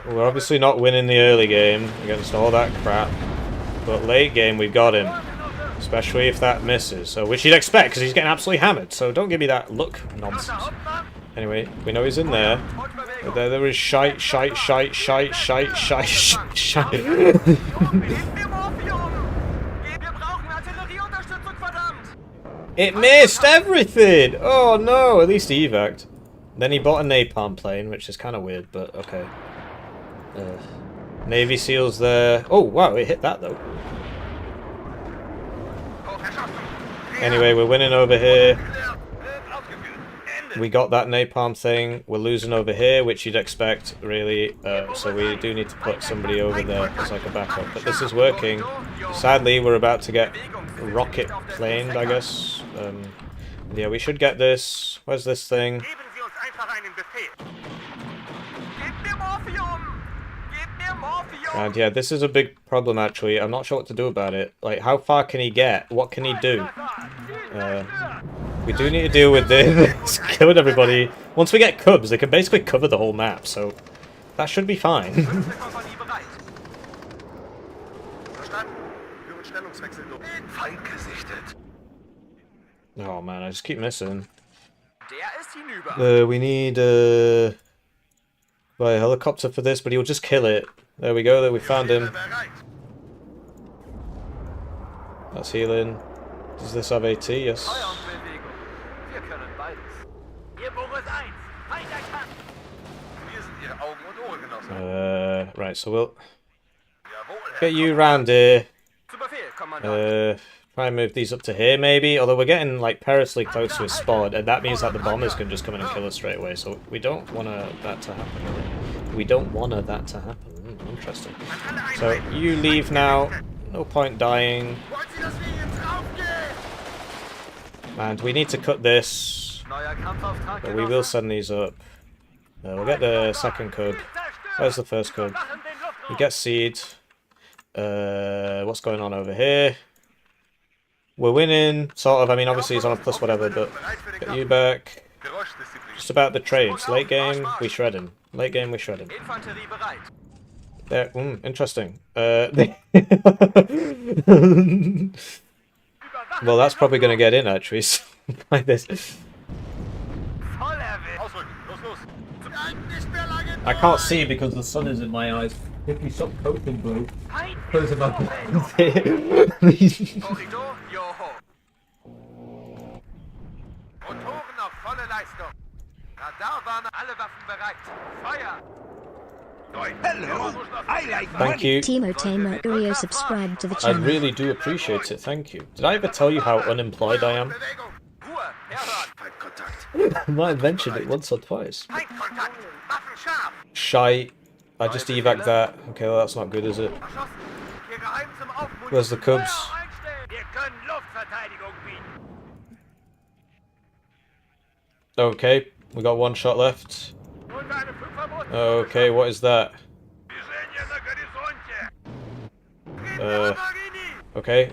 We're obviously not winning the early game against all that crap. But late game, we've got him. Especially if that misses. So, which you'd expect, because he's getting absolutely hammered. So, don't give me that look nonsense. Anyway, we know he's in there. But there is shite. It missed everything! Oh no, at least he evac'd. Then he bought a napalm plane, which is kind of weird, but okay. Navy SEALs there. Oh wow, it hit that though. Anyway, we're winning over here. We got that napalm thing. We're losing over here, which you'd expect, really. So we do need to put somebody over there as like a backup. But this is working. Sadly, we're about to get rocket planed, I guess. Yeah, we should get this. Where's this thing? And yeah, this is a big problem, actually. I'm not sure what to do about it. Like, how far can he get? What can he do? We do need to deal with this. Killing everybody. Once we get cubs, they can basically cover the whole map, so that should be fine. Oh man, I just keep missing. We need a helicopter for this, but he'll just kill it. There we go, there we found him. That's healing. Does this have AT? Yes. Right, so we'll get you round here. Try and move these up to here, maybe. Although we're getting like perilously close to his spawn, and that means that the bombers can just come in and kill us straight away. So we don't want that to happen. Really. We don't want that to happen. Interesting. So you leave now. No point dying. And we need to cut this. But we will send these up. We'll get the second cub. Where's the first cub? We get seed. What's going on over here? We're winning, sort of. I mean, obviously he's on a plus whatever, but get you back. Just about the trades. Late game, we shred him. Late game, we shred him. There, interesting. Well, that's probably going to get in, actually, like this. I can't see because the sun is in my eyes. If you stop coping, bro. Close him up. Hello, I like Thank money. you. Timo Tamer Urio subscribed to the I channel. really do appreciate it, thank you. Did I ever tell you how unemployed I am? I might have mentioned it once or twice. Shite. I just evac that. Okay, well that's not good, is it? Where's the cubs? Okay, we got one shot left. Okay, what is that? Okay.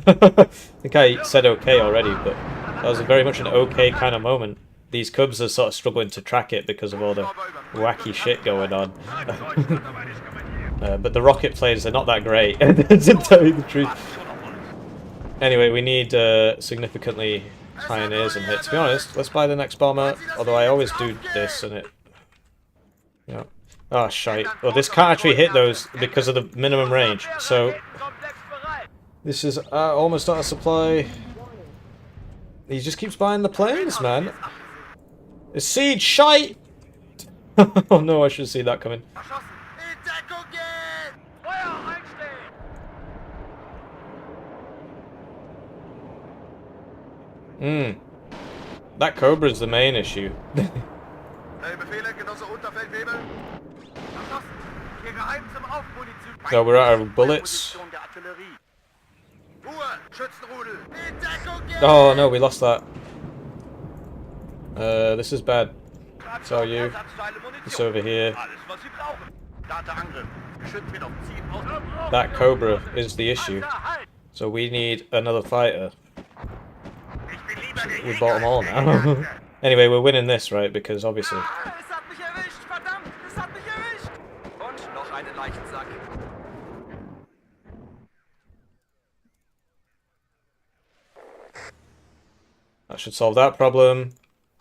I think I said okay already, but that was very much an okay kind of moment. These cubs are sort of struggling to track it because of all the wacky shit going on. But the rocket planes are not that great, to tell you the truth. Anyway, we need significantly pioneers in here. To be honest, let's buy the next bomber. Although I always do this and it... Yeah. Oh, shite. Well, this can't actually hit those because of the minimum range. So, this is almost out of supply. He just keeps buying the planes, man. It's siege, shite! Oh no, I should have seen that coming. That Cobra's the main issue. So we're out of bullets. Oh no, we lost that. This is bad. So you. It's over here. That Cobra is the issue. So we need another fighter. We bought them all now. Anyway, we're winning this, right? Because obviously. That should solve that problem.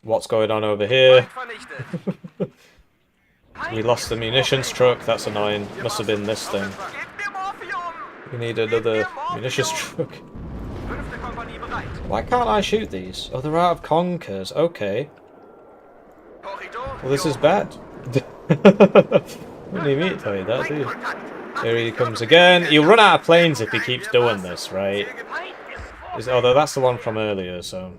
What's going on over here? We lost the munitions truck. That's annoying. Must have been this thing. We need another munitions truck. Why can't I shoot these? Oh, they're out of conkers. Okay. Well, this is bad. Wouldn't even need to tell you that, do you? Here he comes again. He'll run out of planes if he keeps doing this, right? Although that's the one from earlier, so...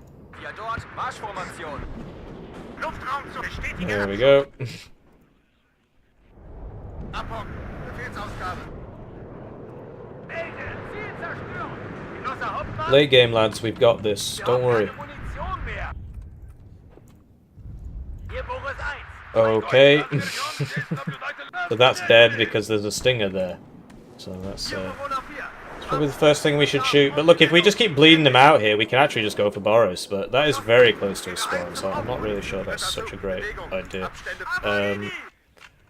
There we go. Late game, lads, we've got this. Don't worry. Okay. So that's dead because there's a stinger there. So that's probably the first thing we should shoot. But look, if we just keep bleeding them out here, we can actually just go for Boris. But that is very close to a spawn, so I'm not really sure that's such a great idea.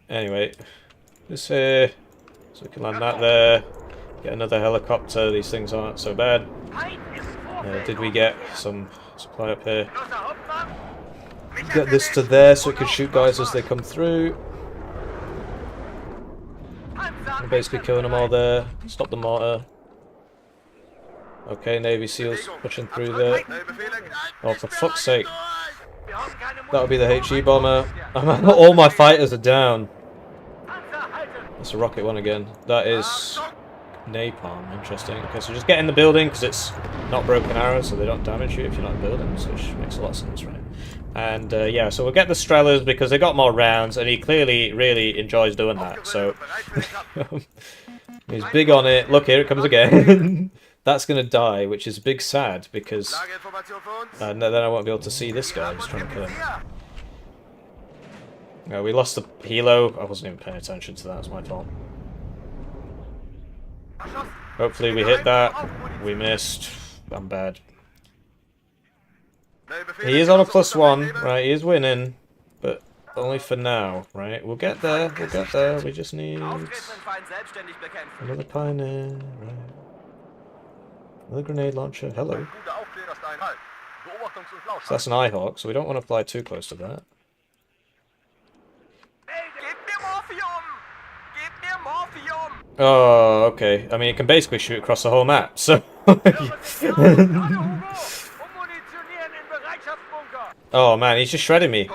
Anyway, this here, so we can land that there. Get another helicopter. These things aren't so bad. Did we get some supply up here? Get this to there so it can shoot guys as they come through. We're basically killing them all there. Stop the mortar. Okay, Navy SEALs pushing through there. Oh, for fuck's sake. That'll be the HE bomber. All my fighters are down. That's a rocket one again. That is napalm. Interesting. Okay, so just get in the building because it's not broken arrows, so they don't damage you if you're not in buildings, which makes a lot of sense, right? And yeah, so we'll get the Strellas because they got more rounds, and he clearly really enjoys doing that. So he's big on it. Look, here it comes again. That's gonna die, which is big sad because then I won't be able to see this guy who's trying to kill him. No, we lost the helo. I wasn't even paying attention to that. It's my fault. Hopefully we hit that. We missed. I'm bad. He is on a +1, right? He is winning, but only for now, right? We'll get there. We'll get there. We just need another pioneer, right? Another grenade launcher. Hello. So that's an Eyehawk, so we don't want to fly too close to that. Oh, okay. I mean, it can basically shoot across the whole map, so... Oh man, he's just shredding me.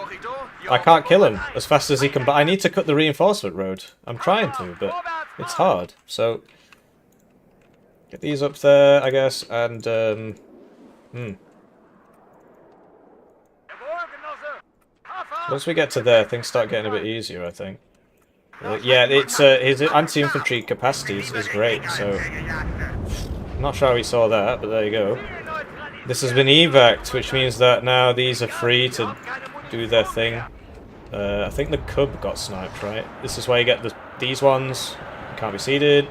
I can't kill him as fast as he can, but I need to cut the reinforcement road. I'm trying to, but it's hard, so... Get these up there, I guess, and, Once we get to there, things start getting a bit easier, I think. Yeah, it's his anti-infantry capacities is great, so... I'm not sure how we saw that, but there you go. This has been evac, which means that now these are free to do their thing. I think the Cub got sniped, right? This is why you get these ones. Can't be seeded.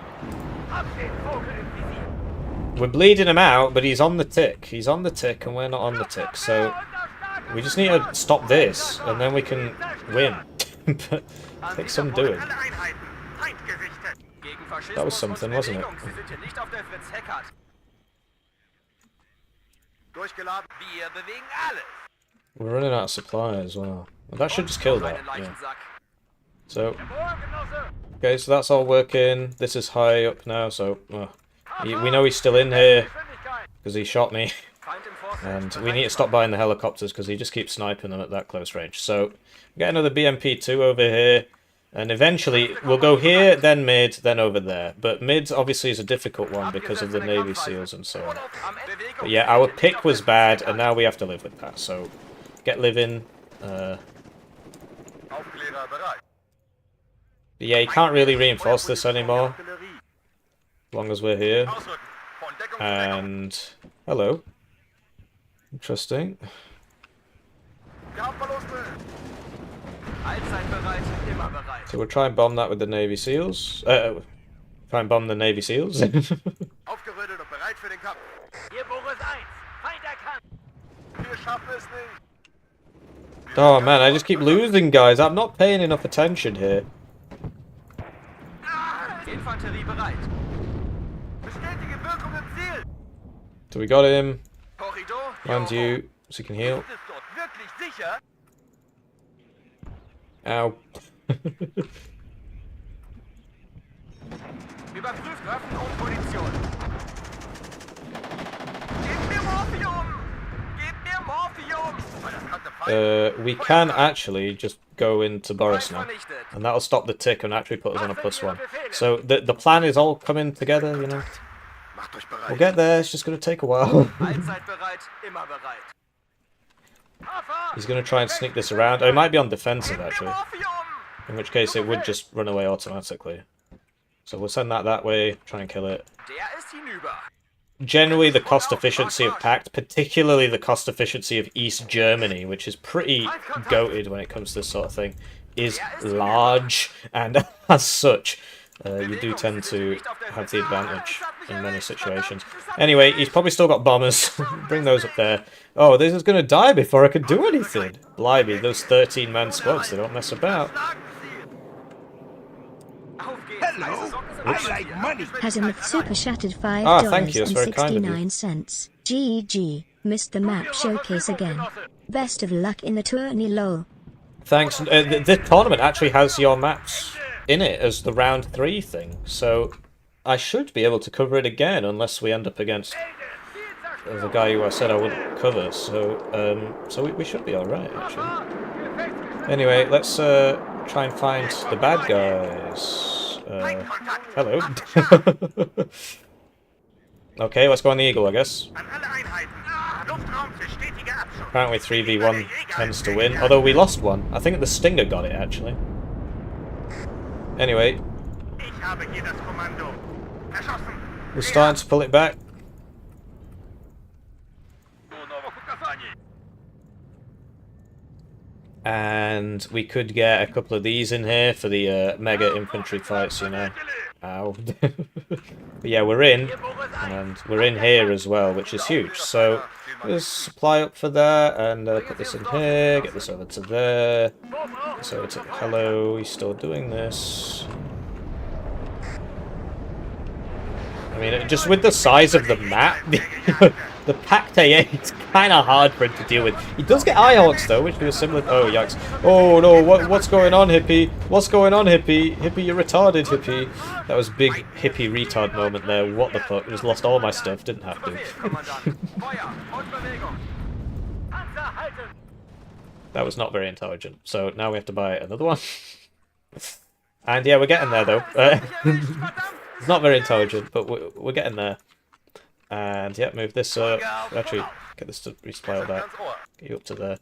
We're bleeding him out, but he's on the tick. He's on the tick, and we're not on the tick, so... We just need to stop this, and then we can win. But... Take some doing. That was something, wasn't it? Sie sind hier nicht auf der Fritz Heckert. Durchgeladen. Wir bewegen alles. We're running out of supply as well. Well, that should just kill that. Yeah. So, okay, so that's all working. This is high up now, so we know he's still in here because he shot me. And we need to stop buying the helicopters because he just keeps sniping them at that close range. So, get another BMP-2 over here. And eventually, we'll go here, then mid, then over there. But mid, obviously, is a difficult one because of the Navy SEALs and so on. But yeah, our pick was bad, and now we have to live with that. So, get living. Aufklärer bereit. But yeah, you can't really reinforce this anymore. As long as we're here. Ausrücken. Von Deckung zu Deckung. And... hello. Interesting. Kampfverluste. Allzeit bereit, immer bereit. So we'll try and bomb that with the Navy SEAls. Try and bomb the Navy SEAls. Aufgerüttelt und bereit für den Kampf. Hier Boris 1. Feind erkannt. Wir schaffen es nicht. Oh man, I just keep losing, guys. I'm not paying enough attention here. Infanterie bereit. Bestätige Wirkung im Ziel. So we got him. Korridor. Land you, so you can heal. Ist es dort wirklich sicher? Ow. Überprüft Waffen und Munition. Gib mir Morphium! Gib mir Morphium! Das kann der Feind. We can actually just go into Boris now. Vernichtet. And that'll stop the tick and actually put us on a +1. So the plan is all coming together, you know. Macht euch bereit. We'll get there, it's just going to take a while. Allzeit bereit, immer bereit. He's going to try and sneak this around. Oh, he might be on defensive, actually. Morphium! In which case it would just run away automatically. So we'll send that way, try and kill it. Der ist hinüber. Generally, the cost efficiency of Pact, particularly the cost efficiency of East Germany, which is pretty goated when it comes to this sort of thing, is large, and as such, you do tend to have the advantage in many situations. Anyway, he's probably still got bombers. Bring those up there. Oh, this is going to die before I can do anything. Blimey, those 13-man squads, they don't mess about. Auf geht's. Hello, I like money. Hazimith Super Shattered $5 Ah, thank you, that's and very kind of you. 69 cents. GG. Missed the map showcase again. Best of luck in the tourney, lol. Thanks. The tournament actually has your maps in it as the round 3 thing, so I should be able to cover it again unless we end up against the guy who I said I wouldn't cover. So we should be all right actually. Anyway, let's try and find the bad guys. Hello. Okay, let's go on the Eagle, I guess. An alle Einheiten. Luftraum für stetige Abschluss. Apparently 3v1 tends to win, although we lost one. I think the Stinger got it, actually. Anyway, Ich habe hier das Kommando. Erschossen. we're starting to pull it back. And we could get a couple of these in here for the mega infantry fights, you know. Ow. But yeah, we're in, and we're in here as well, which is huge. So there's supply up for that, and put this in here, get this over to there. So it's hello, he's still doing this. I mean, just with the size of the map, the Pact A8 is kind of hard for him to deal with. He does get Eyehawks though, which is similar. Oh yikes! Oh no! What's going on, Hippie? What's going on, Hippie? Hippie, you're retarded, Hippie. That was big Hippie retard moment there. What the fuck? Just lost all my stuff. Didn't have to. That was not very intelligent. So now we have to buy another one. And yeah, we're getting there though. It's not very intelligent, but we're getting there. And yeah, move this up. Actually, get this to resupply all that. Get you up to there.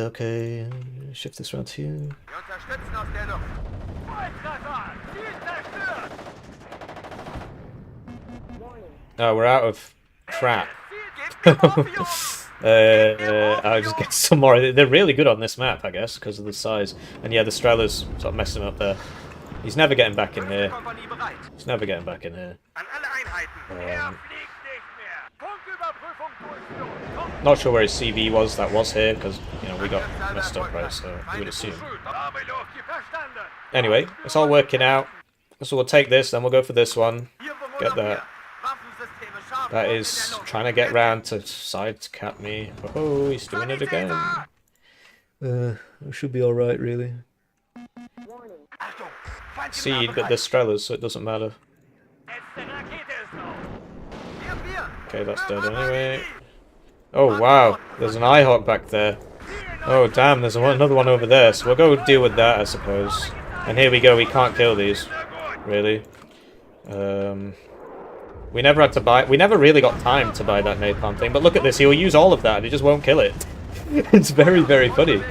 Okay, shift this around here. Wir unterstützen aus der Luft. Oh, we're out of crap. I'll just get some more. They're really good on this map, I guess, because of the size. And yeah, the Strela's sort of messing up there. He's never getting back in here. He's never getting back in here. An alle Einheiten. Not sure where his CV was. That was here because you know we got messed up, right? So you would assume. Anyway, it's all working out. So we'll take this, then we'll go for this one. Get that. That is trying to get round to side cap me. Oh, he's doing it again. It should be alright, really. Seed, but there's Strellas, so it doesn't matter. Okay, that's dead anyway. Oh, wow. There's an Eyehawk back there. Oh, damn, there's another one over there. So we'll go deal with that, I suppose. And here we go, we can't kill these. Really. We never had to buy... We never really got time to buy that napalm thing. But look at this, he'll use all of that and he just won't kill it. It's very, very funny.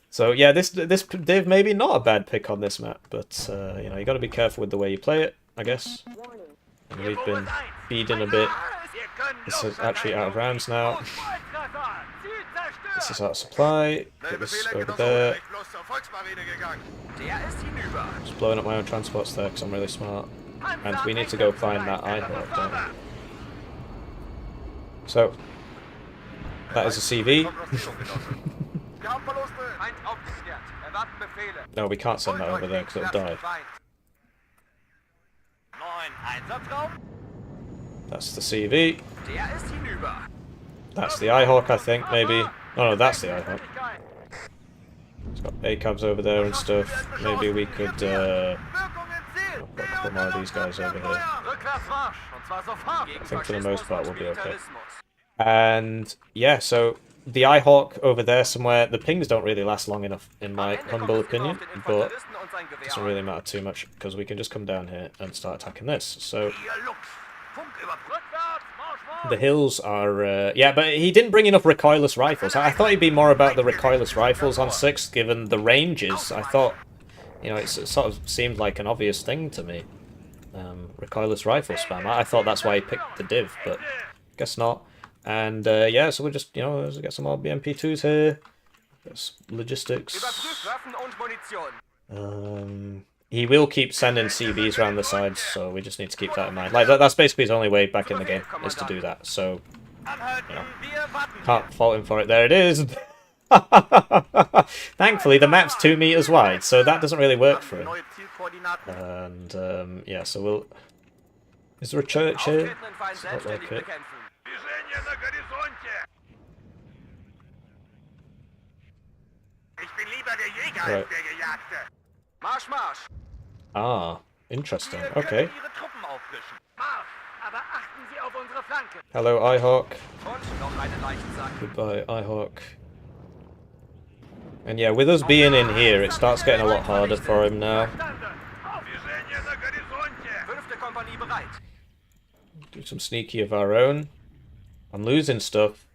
So yeah, this div maybe not a bad pick on this map, but you know, you got to be careful with the way you play it, I guess. And we've been feeding a bit. This is actually out of rounds now. This is out of supply. Get this over there. Just blowing up my own transports there because I'm really smart. And we need to go find that Eyehawk, don't we? So that is a CV. No, we can't send that over there because it'll die. That's the CV. That's the Eyehawk, I think, maybe. Oh no, that's the Eyehawk. It's got ACABs over there and stuff. Maybe we could put a couple more of these guys over here. I think for the most part we'll be okay. And yeah, so the Eyehawk over there somewhere, the pings don't really last long enough in my humble opinion, but it doesn't really matter too much because we can just come down here and start attacking this. So the hills are, yeah, but he didn't bring enough recoilless rifles. I thought he'd be more about the recoilless rifles on 6, given the ranges. I thought, you know, it sort of seemed like an obvious thing to me. Recoilless rifle spam. I thought that's why he picked the div, but guess not. And yeah, so we'll just, you know, let's get some more BMP2s here. There's logistics. He will keep sending CBs around the sides, so we just need to keep that in mind. Like, that's basically his only way back in the game, is to do that. So, you know, can't fault him for it. There it is! Thankfully, the map's 2 meters wide, so that doesn't really work for him. And, yeah, so we'll... Is there a church here? Does not like it. Right. Ah, interesting. Okay. Hello, Eyehawk. Goodbye, Eyehawk. And yeah, with us being in here, it starts getting a lot harder for him now. Do some sneaky of our own. I'm losing stuff.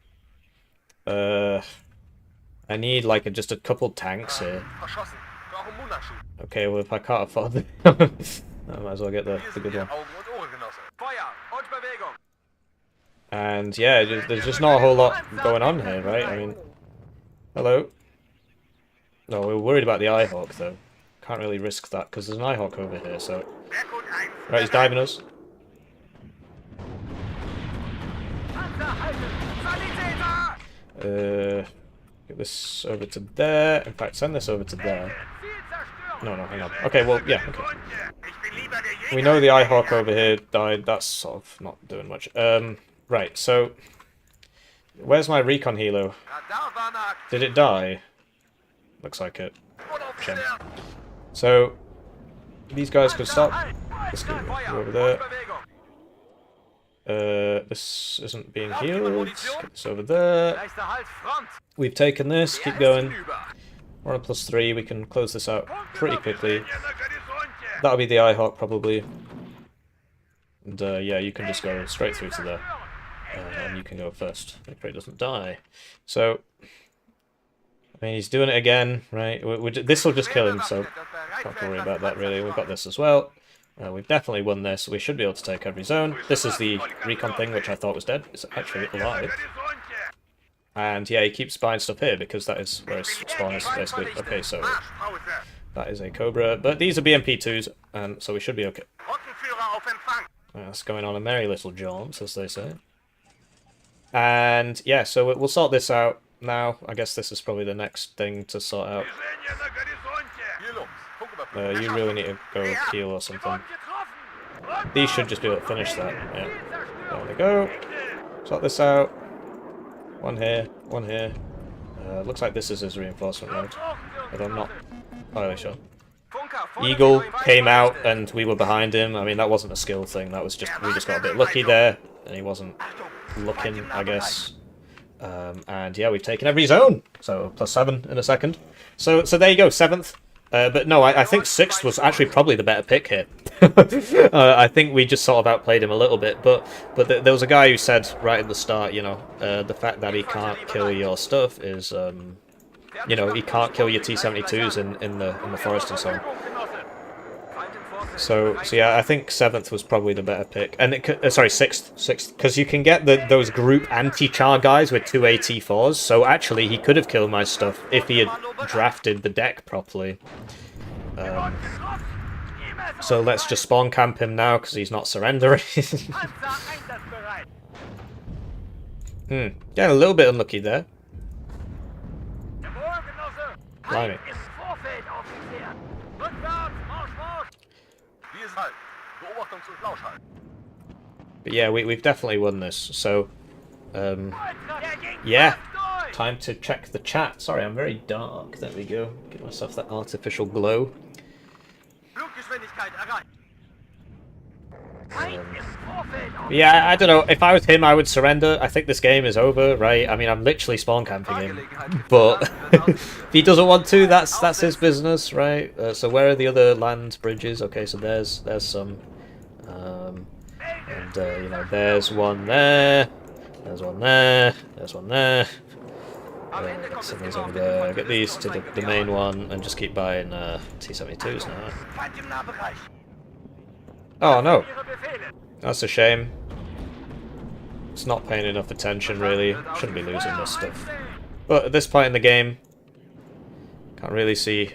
I need like just a couple tanks here. Okay, well if I can't afford them, I might as well get the good one. And yeah, there's just not a whole lot going on here, right? I mean, hello. No, we're worried about the Eyehawk though. Can't really risk that because there's an Eyehawk over here. So, right, he's diving us. Get this over to there. In fact, send this over to there. No, hang on. Okay, well, yeah, okay. We know the Eyehawk over here died. That's sort of not doing much. Right, so... Where's my recon helo? Did it die? Looks like it. Gem. So, these guys could stop. Let's go over there. This isn't being healed. Get this over there. We've taken this. Keep going. We're on +3. We can close this out pretty quickly. That'll be the Eyehawk probably. And yeah, you can just go straight through to there. And you can go first. Make sure he doesn't die. So, I mean, he's doing it again, right? This will just kill him, so don't worry about that really. We've got this as well. We've definitely won this. We should be able to take every zone. This is the recon thing, which I thought was dead. It's actually alive. And yeah, he keeps buying stuff here because that is where his spawn is basically. Okay, so that is a Cobra. But these are BMP2s, and so we should be okay. That's going on a merry little jaunt, as they say. And yeah, so we'll sort this out now. I guess this is probably the next thing to sort out. You really need to go heal or something. These should just be able to finish that. Yeah. There we go. Sort this out. One here, one here. Looks like this is his reinforcement mode, but I'm not entirely sure. Eagle came out and we were behind him. I mean, that wasn't a skill thing. That was just we just got a bit lucky there, and he wasn't looking, I guess. And yeah, we've taken every zone, so +7 in a second. So there you go, 7th. But no, I think 6th was actually probably the better pick here. I think we just sort of outplayed him a little bit, but there was a guy who said right at the start, you know, the fact that he can't kill your stuff is, you know, he can't kill your T-72s in the forest and so on. So yeah, I think 7th was probably the better pick, and sorry, 6th, because you can get those group anti-char guys with 2 AT4s. So actually, he could have killed my stuff if he had drafted the deck properly. So let's just spawn camp him now because he's not surrendering. Yeah, a little bit unlucky there. Blimey. But yeah, we've definitely won this, so yeah, time to check the chat. Sorry, I'm very dark. There we go. Give myself that artificial glow. Yeah, I don't know. If I was him, I would surrender. I think this game is over, right? I mean, I'm literally spawn camping him, but if he doesn't want to, that's his business, right? So where are the other land bridges? Okay, so there's some, and you know, there's one there, there's one there, there's one there. Get some of these over there. Get these to the main one, and just keep buying T-72s now. Oh no. That's a shame. It's not paying enough attention, really. Shouldn't be losing this stuff. But at this point in the game, can't really see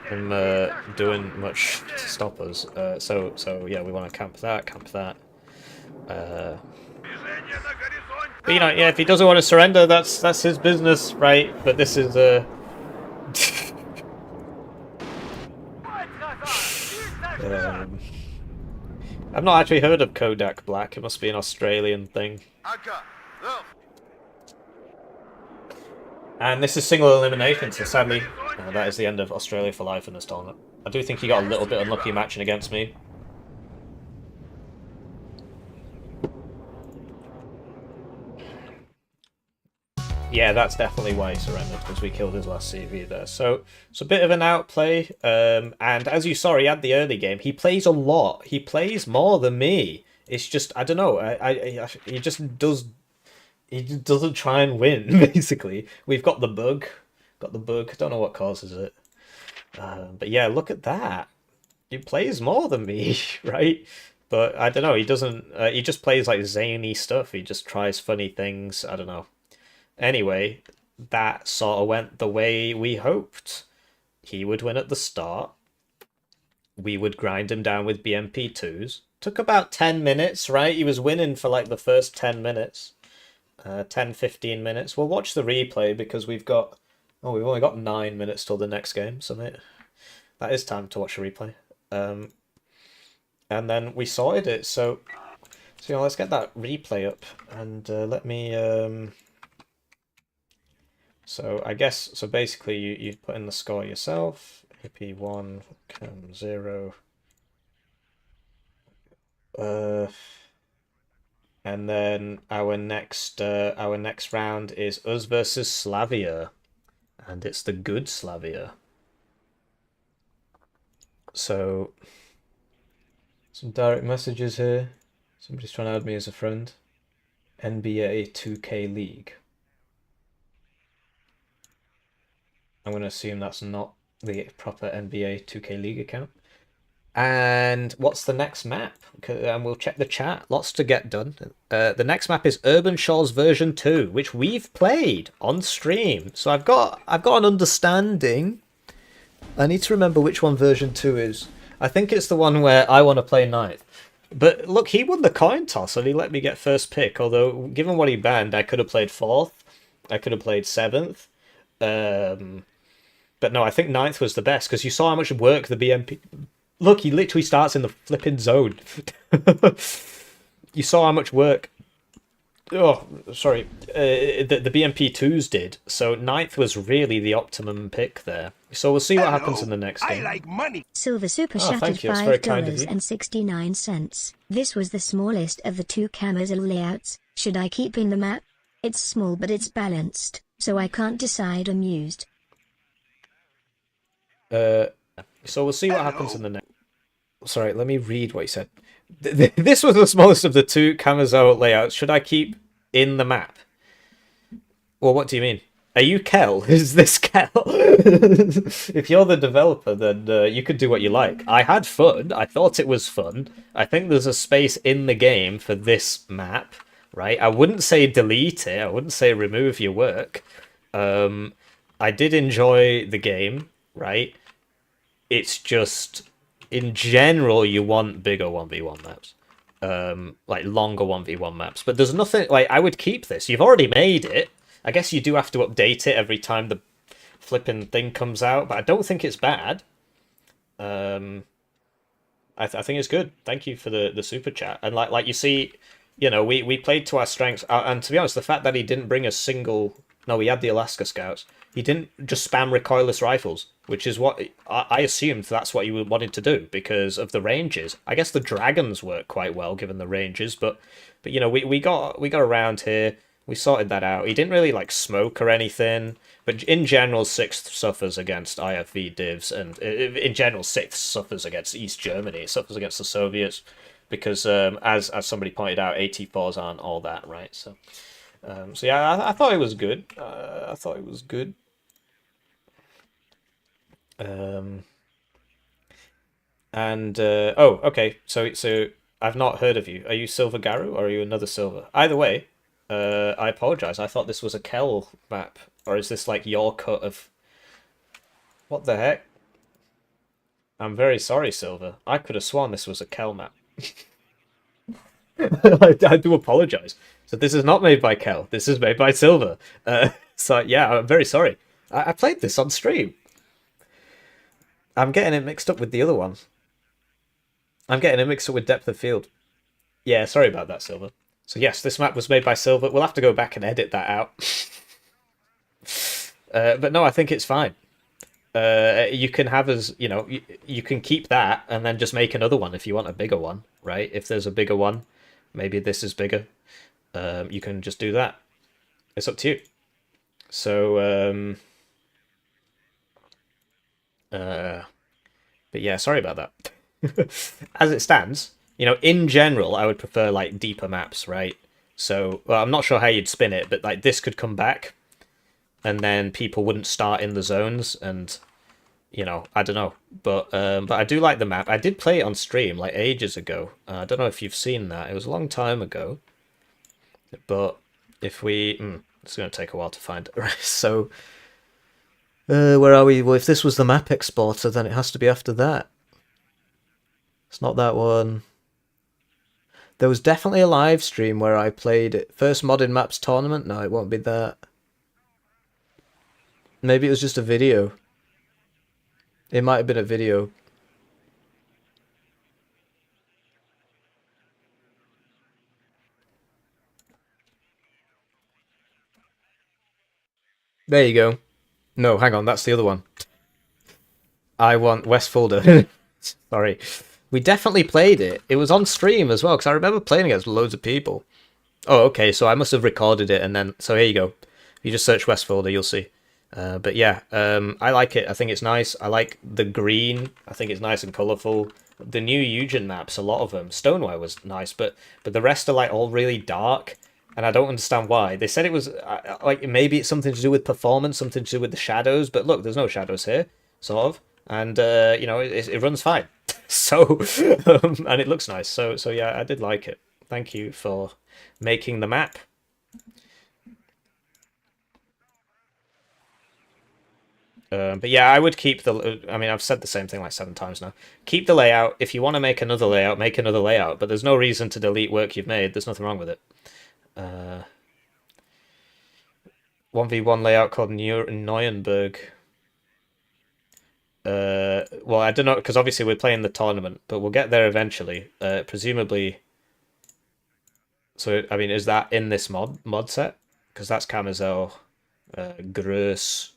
him doing much to stop us. So yeah, we want to camp that, But you know, yeah, if he doesn't want to surrender, that's his business, right? But this is I've not actually heard of Kodak Black. It must be an Australian thing. And this is single elimination, so sadly, that is the end of Australia for life in this tournament. I do think he got a little bit unlucky matching against me. Yeah, that's definitely why he surrendered, because we killed his last CV there. So it's a bit of an outplay, and as you saw, he had the early game. He plays a lot. He plays more than me. It's just, I don't know, he just does, he doesn't try and win, basically. We've got the bug, don't know what causes it. But yeah, look at that. He plays more than me, right? But I don't know, he doesn't, he just plays like zany stuff. He just tries funny things, I don't know. Anyway, that sort of went the way we hoped. He would win at the start. We would grind him down with BMP2s. Took about 10 minutes, right? He was winning for like the first 10 minutes. 10-15 minutes. We'll watch the replay because we've got... Oh, we've only got 9 minutes till the next game, so that is time to watch the replay. And then we sorted it, so you know, let's get that replay up. And let me... So I guess, so basically you put in the score yourself. Hippie 1, Cam 0. And then our next round is us versus Slavia. And it's the good Slavia. So some direct messages here. Somebody's trying to add me as a friend. NBA 2K League. I'm going to assume that's not the proper NBA 2K League account. And what's the next map? And we'll check the chat. Lots to get done. The next map is Urban Shores version 2, which we've played on stream. So I've got an understanding. I need to remember which one version 2 is. I think it's the one where I want to play 9th. But look, he won the coin toss and he let me get first pick. Although, given what he banned, I could have played 4th. I could have played 7th. But no, I think ninth was the best because you saw how much work the BMP. Look, he literally starts in the flipping zone. You saw how much work. Oh, sorry. The BMP2s did. So ninth was really the optimum pick there. So we'll see what happens in the next I game. like money. Silver Super Oh, shattered thank you. That's very kind of you. $5.69. This was the smallest of the two cameras layouts. Should I keep in the map? It's small but it's balanced, so I can't decide. Amused. So we'll see what happens in the next. Sorry, let me read what he said. This was the smallest of the two Kamazo layouts. Should I keep in the map? Well, what do you mean? Are you Kel? Is this Kel? If you're the developer, then you could do what you like. I had fun. I thought it was fun. I think there's a space in the game for this map, right? I wouldn't say delete it. I wouldn't say remove your work. I did enjoy the game, right? It's just, in general, you want bigger 1v1 maps. Like longer 1v1 maps. But there's nothing, like, I would keep this. You've already made it. I guess you do have to update it every time the flipping thing comes out, but I don't think it's bad. I think it's good. Thank you for the super chat. And like you see, you know, we played to our strengths. And to be honest, the fact that he didn't bring a single... No, he had the Alaska Scouts. He didn't just spam recoilless rifles, which is what I assumed that's what you wanted to do because of the ranges. I guess the dragons work quite well given the ranges, but you know, we got around here. We sorted that out. He didn't really like smoke or anything, but in general, 6th suffers against IFV divs, and in general, 6th suffers against East Germany. It suffers against the Soviets because, as somebody pointed out, AT4s aren't all that, right? So yeah, I thought it was good. I thought it was good. Oh, okay. So I've not heard of you. Are you Silver Garu or are you another Silver? Either way. I apologize. I thought this was a Kel map, or is this like your cut of? What the heck? I'm very sorry, Silver. I could have sworn this was a Kel map. I do apologize. So this is not made by Kel. This is made by Silver. So yeah, I'm very sorry. I played this on stream. I'm getting it mixed up with the other one. I'm getting it mixed up with Depth of Field. Yeah, sorry about that, Silver. So yes, this map was made by Silver. We'll have to go back and edit that out. But no, I think it's fine. You can have as, you know, you can keep that and then just make another one if you want a bigger one, right? If there's a bigger one, maybe this is bigger. You can just do that. It's up to you. So, but yeah, sorry about that. As it stands, you know, in general, I would prefer like deeper maps, right? So, well, I'm not sure how you'd spin it, but like this could come back, and then people wouldn't start in the zones, and you know, I don't know, but I do like the map. I did play it on stream like ages ago. I don't know if you've seen that. It was a long time ago, but if we, it's going to take a while to find it. Right? So, where are we? Well, if this was the map exporter, then it has to be after that. It's not that one. There was definitely a live stream where I played it. First Modded Maps tournament? No, it won't be that. Maybe it was just a video. It might have been a video. There you go. No, hang on, that's the other one. I want West Fulda. Sorry. We definitely played it. It was on stream as well, because I remember playing against loads of people. Oh, okay, so I must have recorded it, and then... So here you go. If you just search West Fulda, you'll see. But yeah, I like it. I think it's nice. I like the green. I think it's nice and colourful. The new Eugen maps, a lot of them. Stoneware was nice, but the rest are like all really dark, and I don't understand why. They said it was like maybe it's something to do with performance, something to do with the shadows, but look, there's no shadows here, sort of, and you know, it runs fine. So, and it looks nice. So yeah, I did like it. Thank you for making the map. But yeah, I would keep the... I mean, I've said the same thing like 7 times now. Keep the layout. If you want to make another layout, make another layout. But there's no reason to delete work you've made. There's nothing wrong with it. 1v1 layout called Neuenberg. Well, I don't know, because obviously we're playing the tournament, but we'll get there eventually. Presumably. So, I mean, is that in this mod set? Because that's Camisel, Gross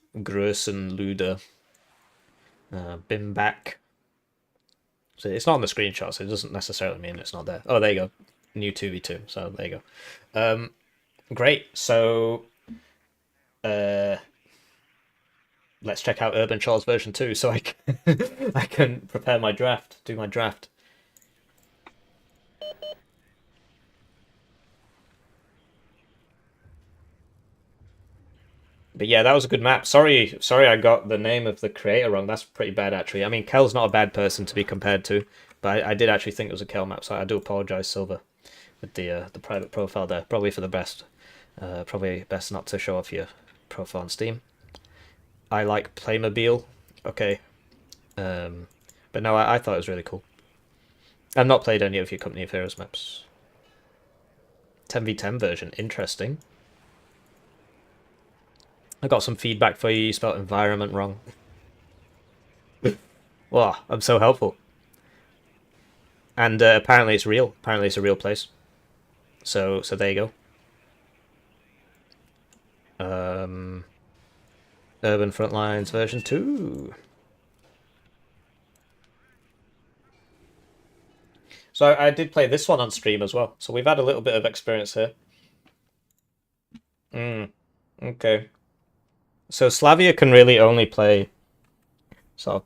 and Luda, Bimbak. So it's not on the screenshot, so it doesn't necessarily mean it's not there. Oh, there you go. New 2v2, so there you go. Great, so let's check out Urban Shores version 2 so I can, I can prepare my draft, do my draft. But yeah, that was a good map. Sorry I got the name of the creator wrong. That's pretty bad, actually. I mean, Kel's not a bad person to be compared to, but I did actually think it was a Kel map, so I do apologize, Silver, with the private profile there. Probably for the best. Probably best not to show off your profile on Steam. I like Playmobil. Okay. But no, I thought it was really cool. I've not played any of your Company of Heroes maps. 10v10 version. Interesting. I got some feedback for you. You spelled environment wrong. Wow, I'm so helpful. And apparently it's real. Apparently it's a real place. So there you go. Urban Frontlines version 2. So I did play this one on stream as well. So we've had a little bit of experience here. Okay. So Slavia can really only play sort of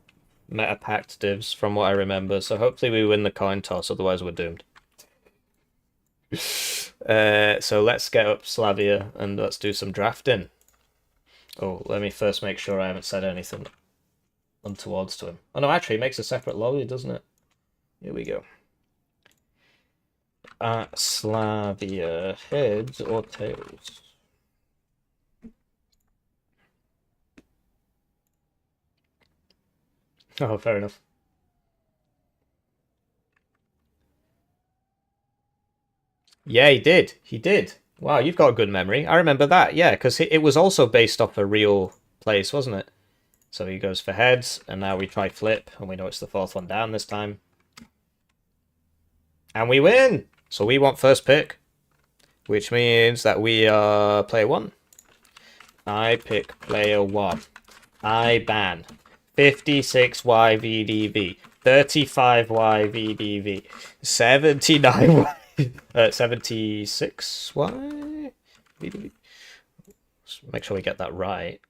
meta Pact divs from what I remember. So hopefully we win the coin toss, otherwise we're doomed. So let's get up Slavia and let's do some drafting. Oh, let me first make sure I haven't said anything untowards to him. Oh no, actually it makes a separate lobby, doesn't it? Here we go. Slavia, heads or tails? Oh, fair enough. Yeah, he did. He did. Wow, you've got a good memory. I remember that, yeah, because it was also based off a real place, wasn't it? So he goes for heads, and now we try flip, and we know it's the fourth one down this time. And we win! So we want first pick, which means that we are player 1. I pick player 1. I ban 56YVDV, 35YVDV, 79Y, 76Y. Make sure we get that right,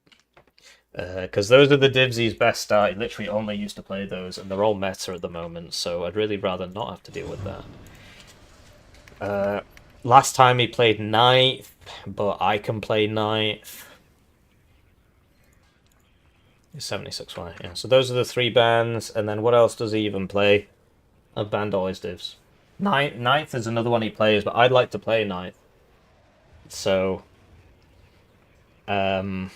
because those are the divs he's best at. He literally only used to play those, and they're all meta at the moment. So I'd really rather not have to deal with that. Last time he played 9th, but I can play 9th. 76Y, yeah. So those are the 3 bans, and then what else does he even play? I've banned all his divs. 9th is another one he plays, but I'd like to play 9th. So, so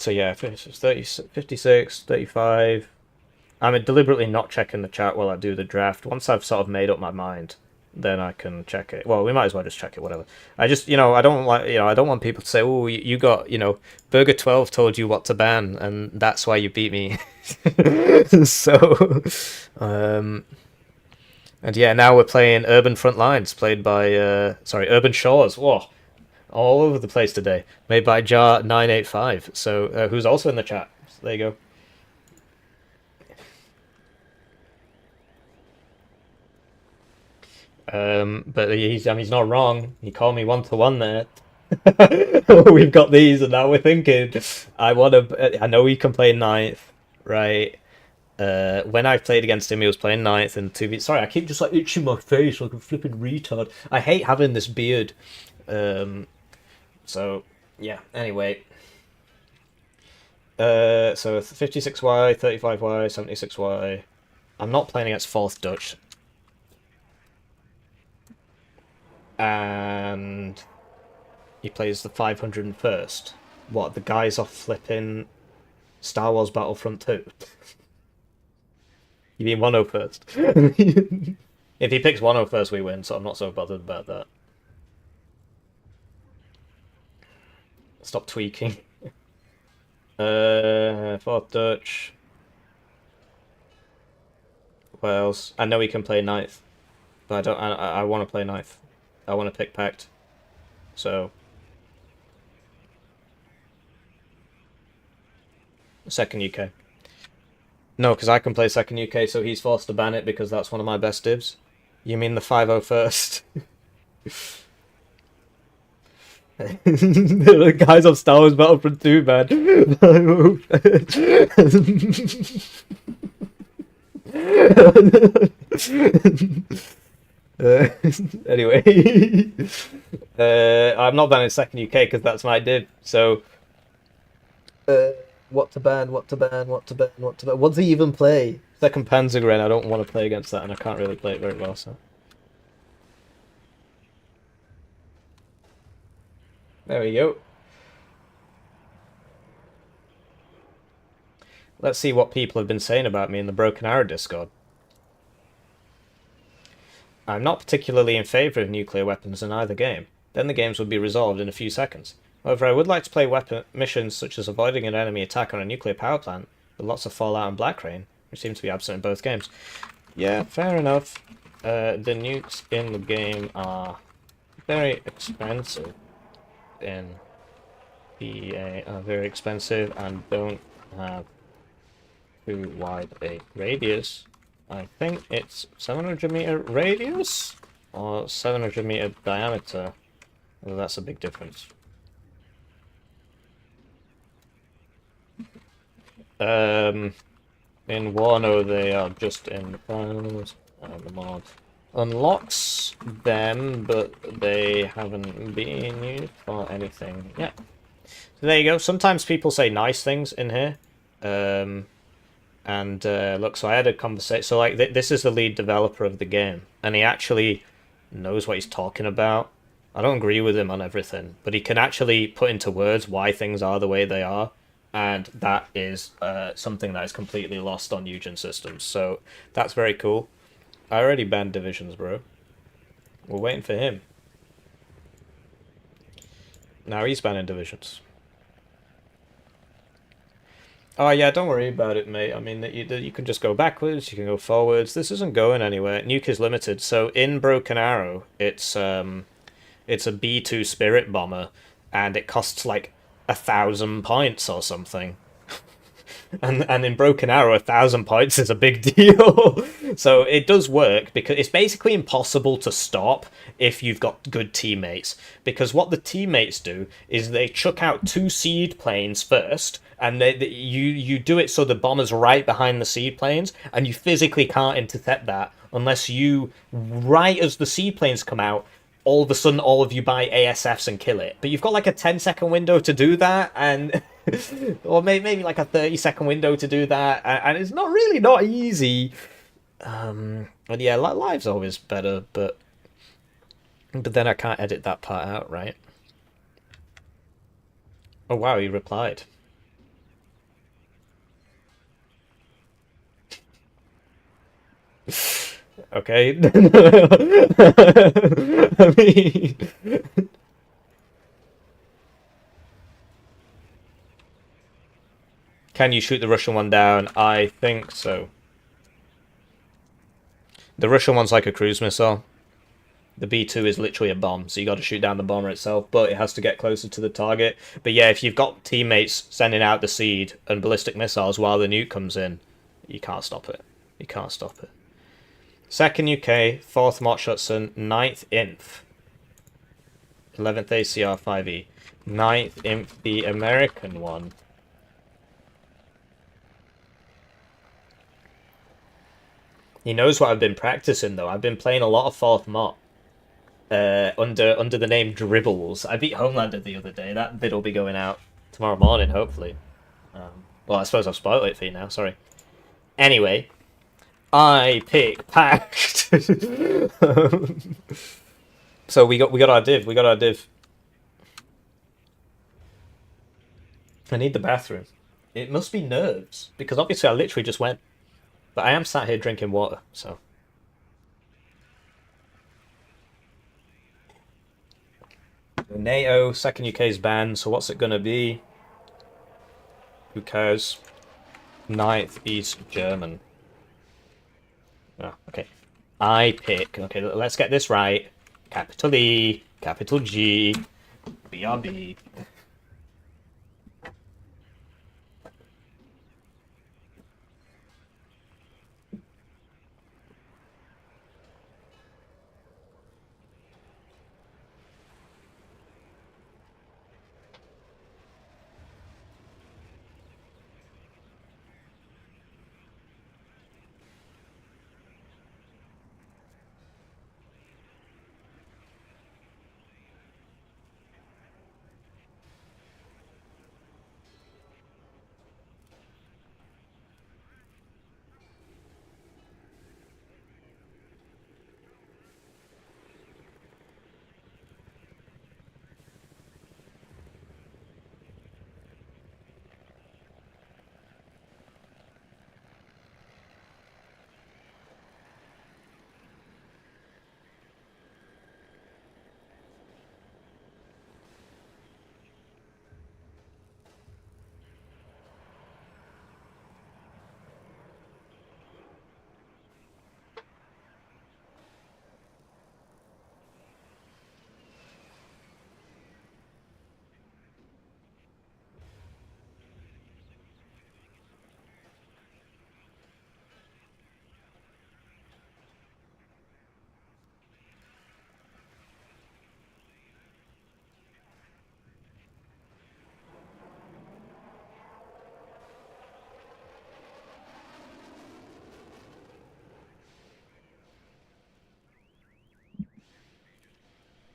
yeah, 56, 35. I'm deliberately not checking the chat while I do the draft. Once I've sort of made up my mind, then I can check it. Well, we might as well just check it, whatever. I just, I don't want people to say, oh, you got, Burger 12 told you what to ban, and that's why you beat me. So, and yeah, now we're playing Urban Frontlines, played by, Urban Shores. Whoa, all over the place today. Made by Jar985, so, who's also in the chat. So there you go. But he's not wrong. He called me 1-1 there. We've got these, and now we're thinking. I know he can play 9th, right? When I played against him, he was playing 9th and 2v. Sorry, I keep just like itching my face like a flipping retard. I hate having this beard. So yeah. Anyway. So 56Y, 35Y, 76Y. I'm not playing against 4th Dutch. And he plays the 501st. What, the guys off flipping Star Wars Battlefront 2? You mean 101st? If he picks 101st, we win, so I'm not so bothered about that. Stop tweaking. 4th Dutch. Wales. I know he can play 9th, but I don't. I want to play 9th. I want to pick Pact. So 2nd UK. No, because I can play 2nd UK, so he's forced to ban it because that's one of my best divs. You mean the 501st? The guys on Star Wars Battlefront 2, man. Anyway, I'm not banning 2nd UK because that's my div. So, what to ban? What to ban? What to ban? What to ban? What does he even play? 2nd Panzergren. I don't want to play against that, and I can't really play it very well. So, there we go. Let's see what people have been saying about me in the Broken Arrow Discord. I'm not particularly in favour of nuclear weapons in either game. Then the games would be resolved in a few seconds. However, I would like to play weapon missions such as avoiding an enemy attack on a nuclear power plant, with lots of Fallout and Black Rain, which seem to be absent in both games. Yeah, fair enough. The nukes in the game are very expensive. In PA are very expensive and don't have too wide a radius. I think it's 700 meter radius or 700 meter diameter. Well, that's a big difference. In Warno, they are just in the files, and the mod unlocks them, but they haven't been used for anything yet. So there you go. Sometimes people say nice things in here. Look, so I had a conversation. So, like, this is the lead developer of the game, and he actually knows what he's talking about. I don't agree with him on everything, but he can actually put into words why things are the way they are, and that is something that is completely lost on Eugen systems. So that's very cool. I already banned divisions, bro. We're waiting for him. Now he's banning divisions. Oh yeah, don't worry about it, mate. I mean, you can just go backwards, you can go forwards. This isn't going anywhere. Nuke is limited. So in Broken Arrow, it's a B2 Spirit Bomber, and it costs like 1,000 points or something. and in Broken Arrow, 1,000 points is a big deal. So it does work because it's basically impossible to stop if you've got good teammates. Because what the teammates do is they chuck out 2 seed planes first, and you do it so the bomber's right behind the seed planes, and you physically can't intercept that unless you, right as the seed planes come out, all of a sudden all of you buy ASFs and kill it. But you've got like a 10-second window to do that, and or maybe like a 30-second window to do that, and it's not easy. And yeah, live's always better, but then I can't edit that part out, right? Oh wow, he replied. Okay. I mean, can you shoot the Russian one down? I think so. The Russian one's like a cruise missile. The B2 is literally a bomb, so you got to shoot down the bomber itself, but it has to get closer to the target. But yeah, if you've got teammates sending out the seed and ballistic missiles while the nuke comes in, you can't stop it. You can't stop it. 2nd UK, 4th Mott Schutzen, 9th INF, 11th ACR 5E, 9th INF, the American one. He knows what I've been practicing though. I've been playing a lot of 4th Mott under the name Dribbles. I beat Homelander the other day. That vid will be going out tomorrow morning, hopefully. Well, I suppose I've spoiled it for you now. Sorry. Anyway. I pick Pact. So we got our div. We got our div. I need the bathroom. It must be nerves because obviously I literally just went. But I am sat here drinking water, so. NATO, 2nd UK's banned, so what's it gonna be? Who cares? 9th East German. Oh, okay. I pick. Okay, let's get this right. Capital E, capital G, BRB.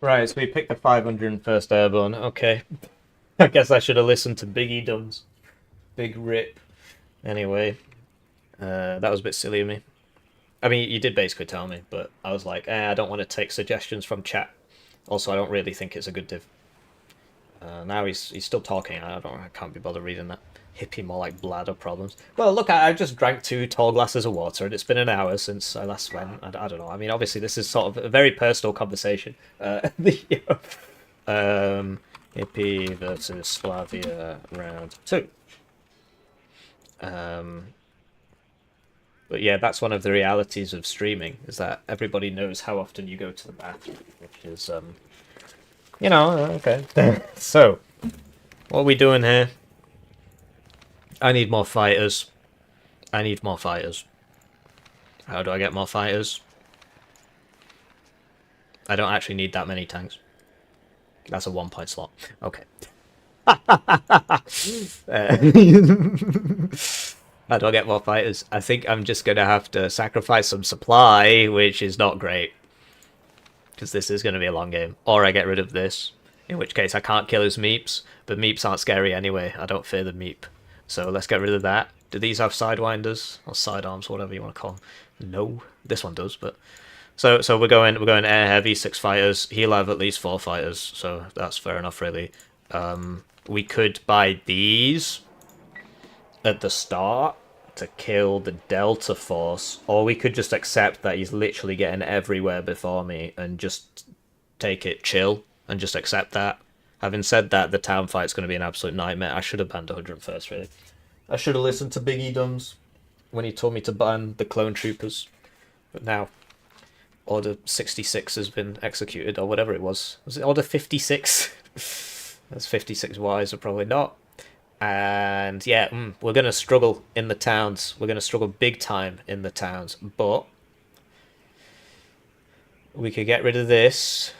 Right, so we picked the 501st Airborne. Okay. I guess I should have listened to Biggie Dumbs. Big rip. Anyway, that was a bit silly of me. I mean, you did basically tell me, but I was like, I don't want to take suggestions from chat. Also, I don't really think it's a good div. Now he's still talking. I can't be bothered reading that. Hippie, more like bladder problems. Well, look, I just drank 2 tall glasses of water, and it's been an hour since I last went. I don't know. I mean, obviously, this is sort of a very personal conversation. Hippie versus Slavia round 2. But yeah, that's one of the realities of streaming, is that everybody knows how often you go to the bathroom, which is, okay. So, what are we doing here? I need more fighters. I need more fighters. How do I get more fighters? I don't actually need that many tanks. That's a 1-point slot. Okay. How do I get more fighters? I think I'm just going to have to sacrifice some supply, which is not great. Because this is going to be a long game. Or I get rid of this. In which case I can't kill his meeps. But meeps aren't scary anyway. I don't fear the meep. So let's get rid of that. Do these have sidewinders? Or sidearms, whatever you want to call them? No. This one does, but... So we're going air heavy, 6 fighters. He'll have at least 4 fighters, so that's fair enough, really. We could buy these at the start to kill the Delta Force, or we could just accept that he's literally getting everywhere before me and just take it chill and just accept that. Having said that, the town fight's going to be an absolute nightmare. I should have banned 101st, really. I should have listened to Biggie Dumbs when he told me to ban the clone troopers. But now, Order 66 has been executed, or whatever it was. Was it Order 56? That's 56 Ys, or probably not. And yeah, we're going to struggle in the towns. We're going to struggle big time in the towns. But we could get rid of this.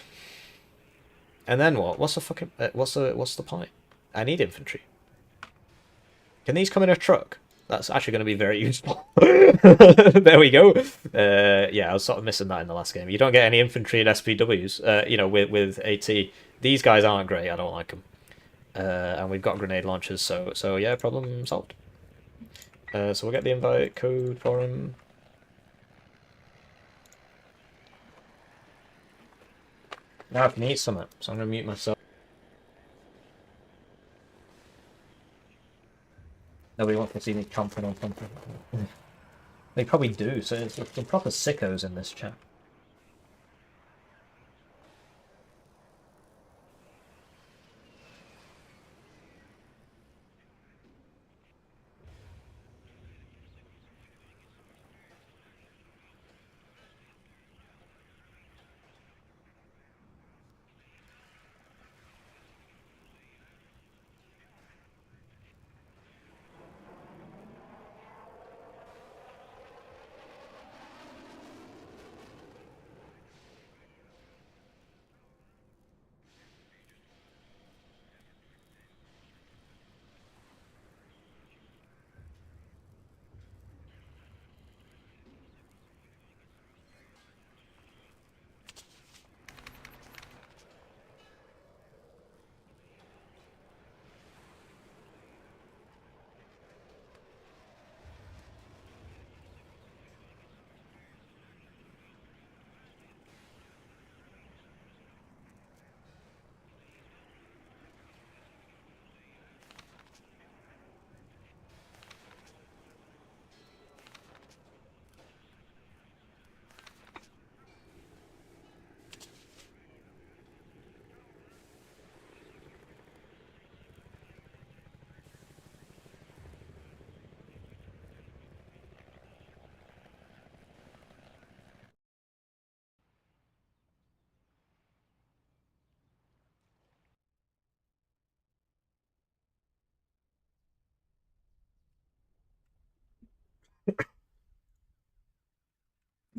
And then what? What's the fucking... what's the point? I need infantry. Can these come in a truck? That's actually going to be very useful. There we go. Yeah, I was sort of missing that in the last game. You don't get any infantry and SPWs, with AT. These guys aren't great. I don't like them. And we've got grenade launchers, so yeah, problem solved. So we'll get the invite code for him. Now I can eat something, so I'm going to mute myself. Nobody wants to see me chomping on something. They probably do, so it's some proper sickos in this chat.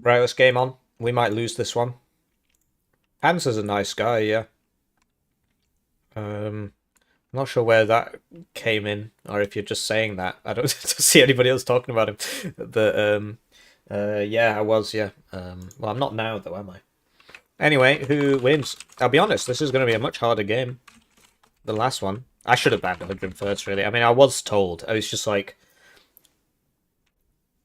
Right, let's game on. We might lose this one. Panzer's a nice guy, yeah. Not sure where that came in, or if you're just saying that. I don't see anybody else talking about him. But yeah, I was, yeah. Well, I'm not now though, am I? Anyway, who wins? I'll be honest, this is going to be a much harder game. The last one. I should have banned 101st, really. I mean, I was told. I was just like,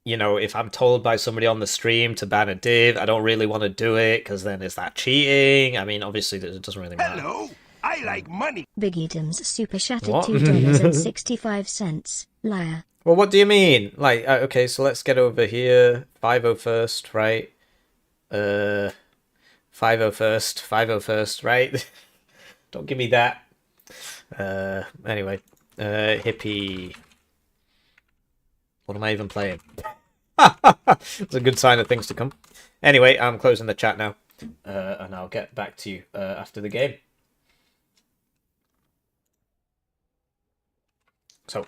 you know, if I'm told by somebody on the stream to ban a div, I don't really want to do it, because then is that cheating? I mean, obviously, it doesn't really matter. Hello, I like money. Big Edom's super shattered What? $2.65. Liar. Well, what do you mean? Like, okay, so let's get over here. 501st, right? 501st, 501st, right? Don't give me that. Anyway, Hippie. What am I even playing? It's a good sign of things to come. Anyway, I'm closing the chat now, and I'll get back to you after the game. So,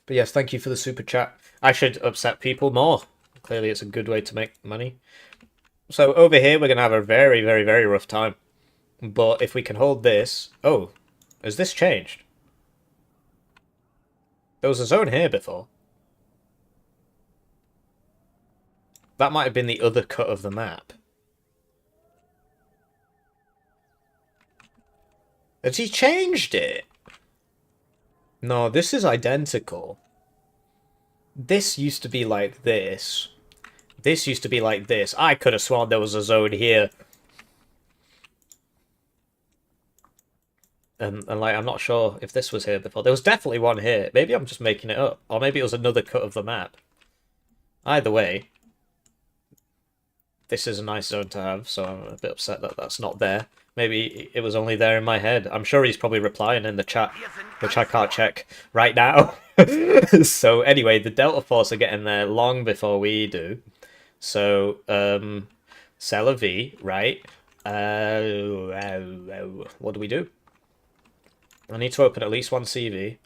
but yes, thank you for the super chat. I should upset people more. Clearly, it's a good way to make money. So over here, we're going to have a very, very, very rough time. But if we can hold this... Oh, has this changed? There was a zone here before. That might have been the other cut of the map. Has he changed it? No, this is identical. This used to be like this. This used to be like this. I could have sworn there was a zone here. And like, I'm not sure if this was here before. There was definitely one here. Maybe I'm just making it up. Or maybe it was another cut of the map. Either way, this is a nice zone to have, so I'm a bit upset that that's not there. Maybe it was only there in my head. I'm sure he's probably replying in the chat, which I can't check right now. So anyway, the Delta Force are getting there long before we do. So, Slavia, right? What do we do? I need to open at least one CV.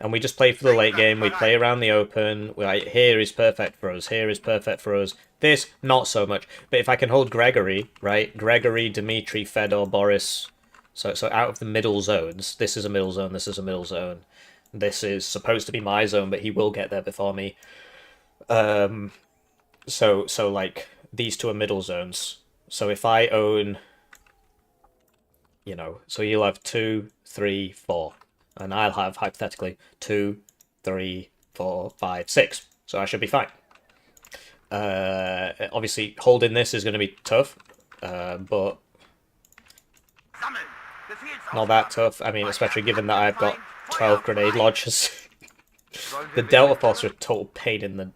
And we just play for the late game. We play around the open. Like, here is perfect for us. Here is perfect for us. This, not so much. But if I can hold Gregory, right? Gregory, Dmitry, Fedor, Boris. So out of the middle zones. This is a middle zone. This is a middle zone. This is supposed to be my zone, but he will get there before me. So like, these two are middle zones. So if I own... You know, so you'll have 2, 3, 4. And I'll have, hypothetically, 2, 3, 4, 5, 6. So I should be fine. Obviously, holding this is going to be tough. But not that tough. I mean, especially given that I've got 12 grenade launchers. The Delta Force are a total pain in the...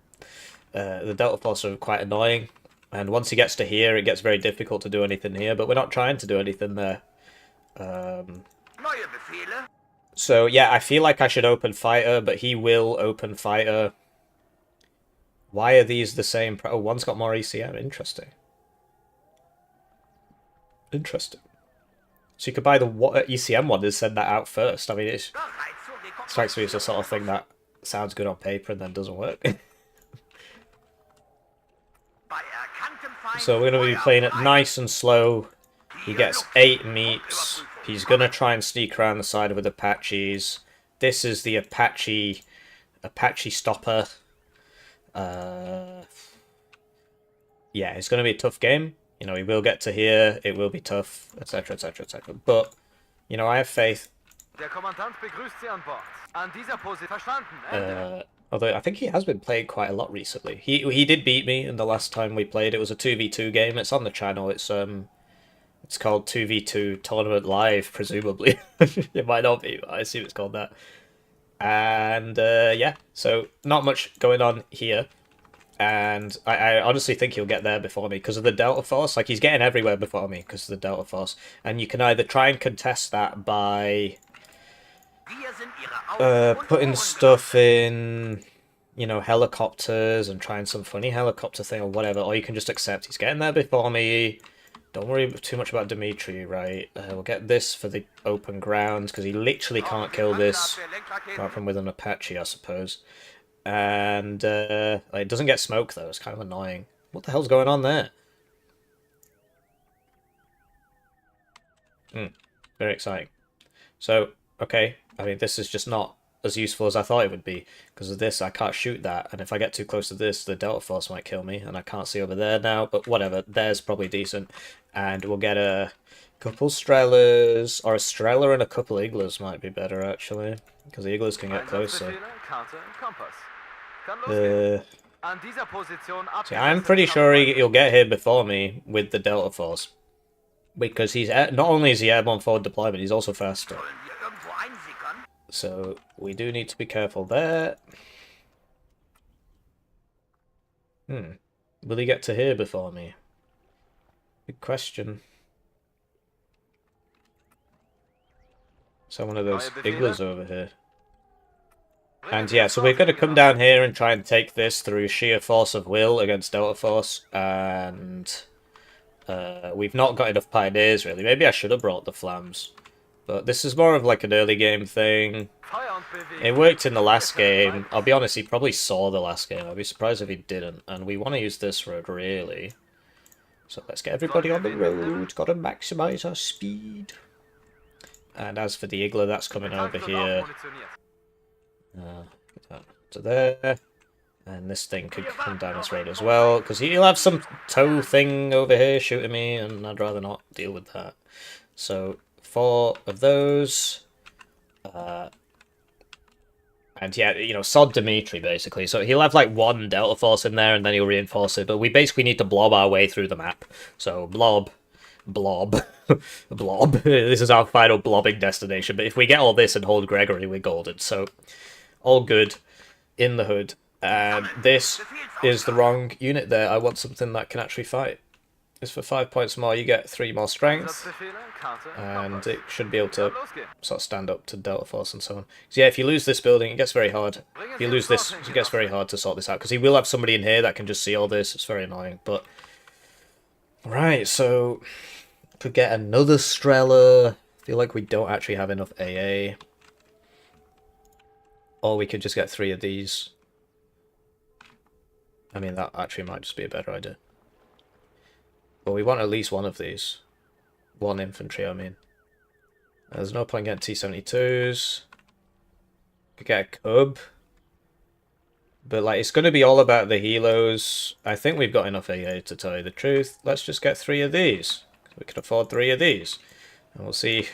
the Delta Force are quite annoying. And once he gets to here, it gets very difficult to do anything here. But we're not trying to do anything there. So, yeah, I feel like I should open fighter, but he will open fighter. Why are these the same? Oh, one's got more ECM. Interesting. Interesting. So you could buy the ECM one and send that out first. I mean, it strikes me as the sort of thing that sounds good on paper and then doesn't work. So we're going to be playing it nice and slow. He gets 8 meats. He's going to try and sneak around the side with Apaches. This is the Apache stopper. Yeah, it's going to be a tough game. You know, he will get to here. It will be tough, etc., etc., etc. But, you know, I have faith. Although I think he has been playing quite a lot recently. He did beat me in the last time we played. It was a 2v2 game. It's on the channel. It's called 2v2 Tournament Live, presumably. It might not be, but I assume it's called that. And yeah, so not much going on here. And I honestly think he'll get there before me because of the Delta Force. Like, he's getting everywhere before me because of the Delta Force. And you can either try and contest that by putting stuff in, you know, helicopters and trying some funny helicopter thing or whatever, or you can just accept he's getting there before me. Don't worry too much about Dmitry, right? We'll get this for the open ground because he literally can't kill this apart from with an Apache, I suppose. And it doesn't get smoke though. It's kind of annoying. What the hell's going on there? Very exciting. So, okay. I mean, this is just not as useful as I thought it would be. Because of this, I can't shoot that. And if I get too close to this, the Delta Force might kill me. And I can't see over there now. But whatever. There's probably decent. And we'll get a couple Strelas. Or a Strela and a couple Iglas might be better, actually. Because the Iglas can get closer. See, I'm pretty sure he'll get here before me with the Delta Force. Because he's not only is he airborne forward deployment, he's also faster. So we do need to be careful there. Will he get to here before me? Good question. So one of those Iglas over here. And yeah, so we're going to come down here and try and take this through sheer force of will against Delta Force. And we've not got enough pioneers, really. Maybe I should have brought the flams. But this is more of like an early game thing. It worked in the last game. I'll be honest, he probably saw the last game. I'd be surprised if he didn't. And we want to use this road, really. So let's get everybody on the road. Got to maximize our speed. And as for the Igla, that's coming over here. To there. And this thing could come down this road as well. Because he'll have some tow thing over here shooting me. And I'd rather not deal with that. So 4 of those. And yeah, you know, sod Dimitri, basically. So he'll have like 1 Delta Force in there, and then he'll reinforce it. But we basically need to blob our way through the map. So blob, blob, blob. This is our final blobbing destination. But if we get all this and hold Gregory, we're golden. So all good in the hood. And this is the wrong unit there. I want something that can actually fight. It's for 5 points more. You get 3 more strength. And it should be able to sort of stand up to Delta Force and so on. So yeah, if you lose this building, it gets very hard. If you lose this, it gets very hard to sort this out. Because he will have somebody in here that can just see all this. It's very annoying. But right, so could get another Strela. Feel like we don't actually have enough AA. Or we could just get 3 of these. I mean, that actually might just be a better idea. But we want at least 1 of these. 1 infantry, I mean. There's no point getting T-72s. Could get a Cub. But, like, it's going to be all about the helos. I think we've got enough AA to tell you the truth. Let's just get 3 of these. We can afford 3 of these. And we'll see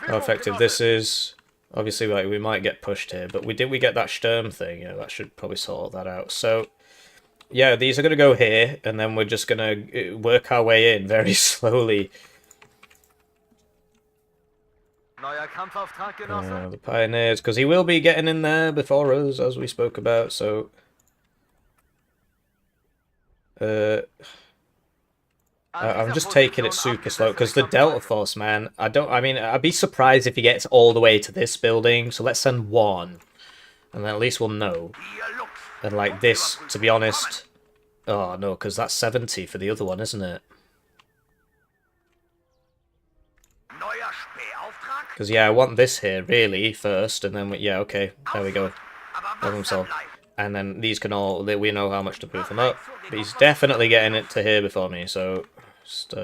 how effective this is. Obviously, like, we might get pushed here. But we get that Sturm thing? Yeah, that should probably sort that out. So yeah, these are going to go here. And then we're just going to work our way in very slowly. The Pioneers, because he will be getting in there before us, as we spoke about, so I'm just taking it super slow, because the Delta Force, man, I mean, I'd be surprised if he gets all the way to this building, so let's send 1, and then at least we'll know. And like this, to be honest, oh no, because that's 70 for the other one, isn't it? Because, yeah, I want this here, really, first, and then, yeah, okay, there we go. Problem solved. And then these can all, we know how much to move them up. But he's definitely getting it to here before me, so just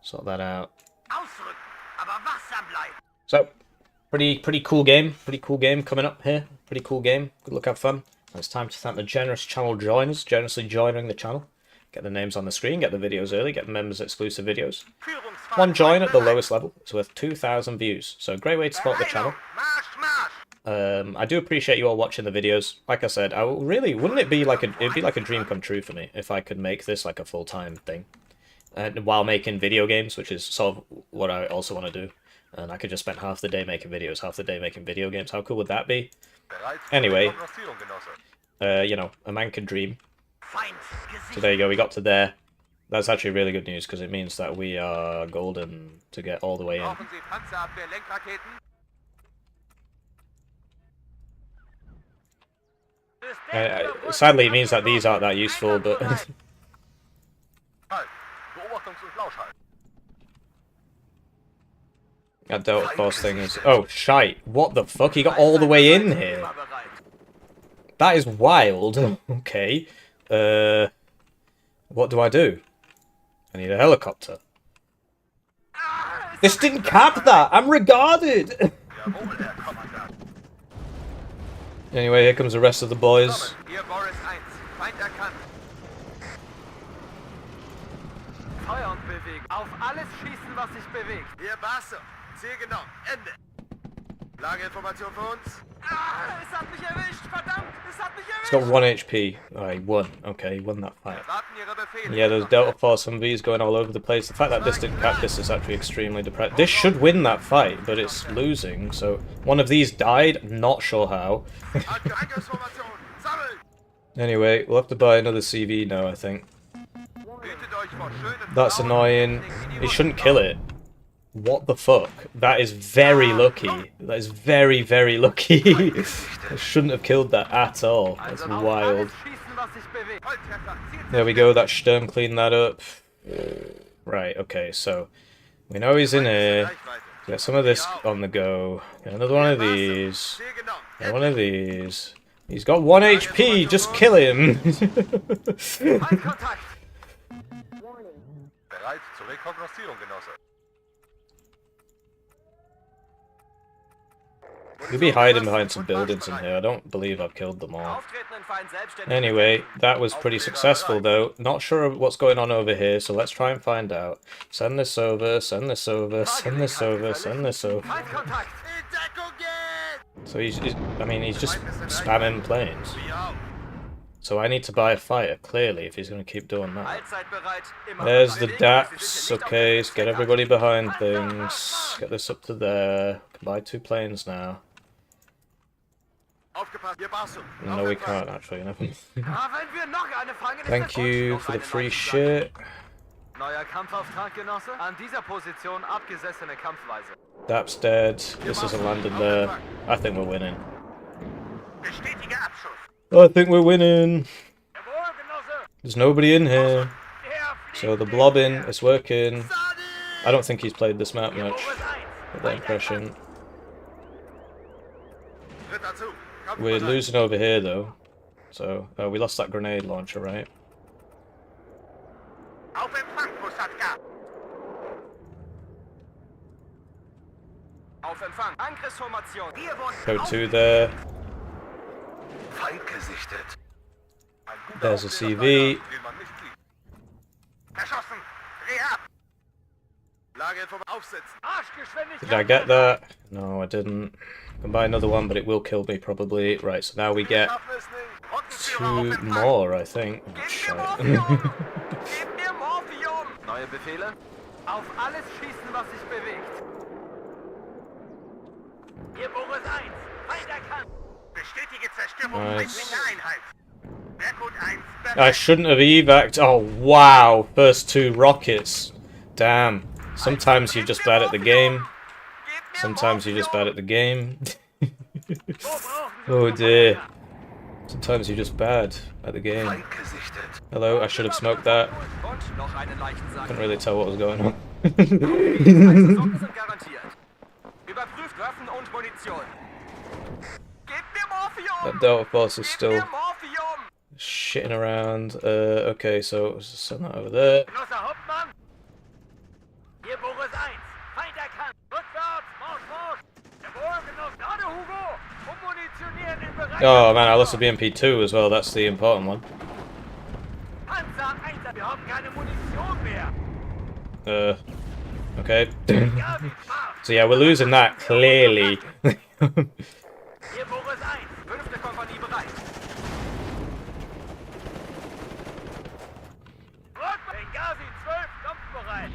sort that out. So, pretty cool game coming up here. Pretty cool game. Good luck, have fun. It's time to thank the generous channel joiners, generously joining the channel. Get the names on the screen, get the videos early, get members exclusive videos. 1 join at the lowest level, it's worth 2,000 views. So great way to support the channel. I do appreciate you all watching the videos. Like I said, wouldn't it be like it'd be like a dream come true for me if I could make this like a full-time thing. And while making video games, which is sort of what I also want to do. And I could just spend half the day making videos, half the day making video games. How cool would that be? Anyway, you know, a man can dream. So there you go, we got to there. That's actually really good news, because it means that we are golden to get all the way in. Sadly, it means that these aren't that useful, but... That Delta Force thing is... Oh, shite. What the fuck? He got all the way in here. That is wild. Okay. What do I do? I need a helicopter. This didn't cap that! I'm regarded! Anyway, here comes the rest of the boys. Hier Boris 1. Feind erkannt. Feuer und bewegen. Auf alles schießen, was sich bewegt. Hier, Barca. Ziel genau. Ende. Lageinformation für uns. Es hat mich erwischt. Verdammt, es hat mich He's erwischt. got 1 HP. Oh, he won. Okay, he won that fight. Warten Ihre Befehle. Yeah, there's Delta Force Humvees going all over the place. The fact that this didn't cap this is actually extremely depressing. This should win that fight, but it's losing, so... One of these died, not sure how. Angriffsformation. Sammeln. Anyway, we'll have to buy another CV now, I think. Hütet euch vor schönen That's Frauen. annoying. He shouldn't kill it. What the fuck? That is very lucky. That is very, very lucky. I shouldn't have killed that at all. That's Also auf wild. alles schießen, was sich bewegt. Volltreffer. Ziel There we go, that Sturm cleaned that up. Right, okay, so we know he's in here. Get some of this on the go. Get another one of these. Ziel genau. Get one of these. He's got 1 HP, just kill him! Feindkontakt. Bereit zur Rekognoszierung, Genosse. You'll be hiding behind some buildings in here. I don't believe I've killed them all. Auftretenden Feind selbstständig. Anyway, that was pretty successful though. Not sure what's going on over here, so let's try and find out. Send this over, send this over, send this over, send this over. Feindkontakt. In Deckung gehen! So I mean, he's just spamming planes. Wie auch. So I need to buy a fighter, clearly, if he's going to keep doing that. Allzeit bereit. Immer There's the bereit. DAPs. Okay, let's get everybody behind things. Get this up to there. Can buy 2 planes now. Aufgepasst. Hier, Barca. No, we can't actually. Never mind. Ah, wenn wir noch eine fangen, ist Thank der you Deutsche for the noch free eine shit. Neuer Kampfauftrag, Genosse. An dieser Position abgesessene Kampfweise. DAP's dead. This isn't landed there. I think we're winning. Bestätige Abschuss. I think we're winning. Jawohl, Genosse. There's nobody in here. Der fliegt So the nicht blobbing mehr. is working. I don't think he's played this map much. Boris 1. Get that impression. Tritt dazu. We're Kampfbereit. losing over here though. So we lost that grenade launcher, right? Auf Empfang, Kosatka. Auf Empfang. Angriffsformation. Wir wurden Code 2 there. Feind gesichtet. Ein guter There's a Aufklärer, CV. den man nicht kriegt. Verschossen. Dreh ab. Lageinformation aufsetzen. Arschgeschwindigkeit. Did I get that? No, I didn't. I can buy another one, but it will kill me probably. Right, so now we get Schaffen es nicht. 2 more, I think. Oh, Gib mir shit. Morphium. Gib mir Morphium. Neue Befehle. Auf alles schießen, was sich bewegt. Hier Boris 1. Feind erkannt. Bestätige Zerstörung Nice. feindlicher Einheit. Werkcode 1. I Bereit. shouldn't have evac'd. Oh, wow. First 2 rockets. Damn. Sometimes you're just bad at the game. Gib mir Sometimes you're just bad at the game. Wo brauchen Sie Oh Unterstützung? dear. Sometimes you're just bad at the game. Feind gesichtet. Hello, I should have smoked that. Und noch einen Leichensack. Couldn't really tell what was going on. Socken sind garantiert. Überprüft Waffen und Munition. Gib mir Morphium. That Delta Force is Gib still mir Morphium. shitting around. Okay, so let's just send that over there. Genosse Hauptmann. Hier Boris 1. Feind erkannt. Rückwärts. Marsch, Marsch. Jawohl, Genosse. Gerade, Hugo. Ummunitionieren in Bereich. Oh man, I lost a BMP2 as well. That's the important one. Panzer Einsatz. Wir haben keine Munition mehr. Okay. Ja, wie Marsch. So yeah, we're losing that clearly. Hier Boris 1. 5. Kompanie bereit. Benghazi 12. Kampfbereit.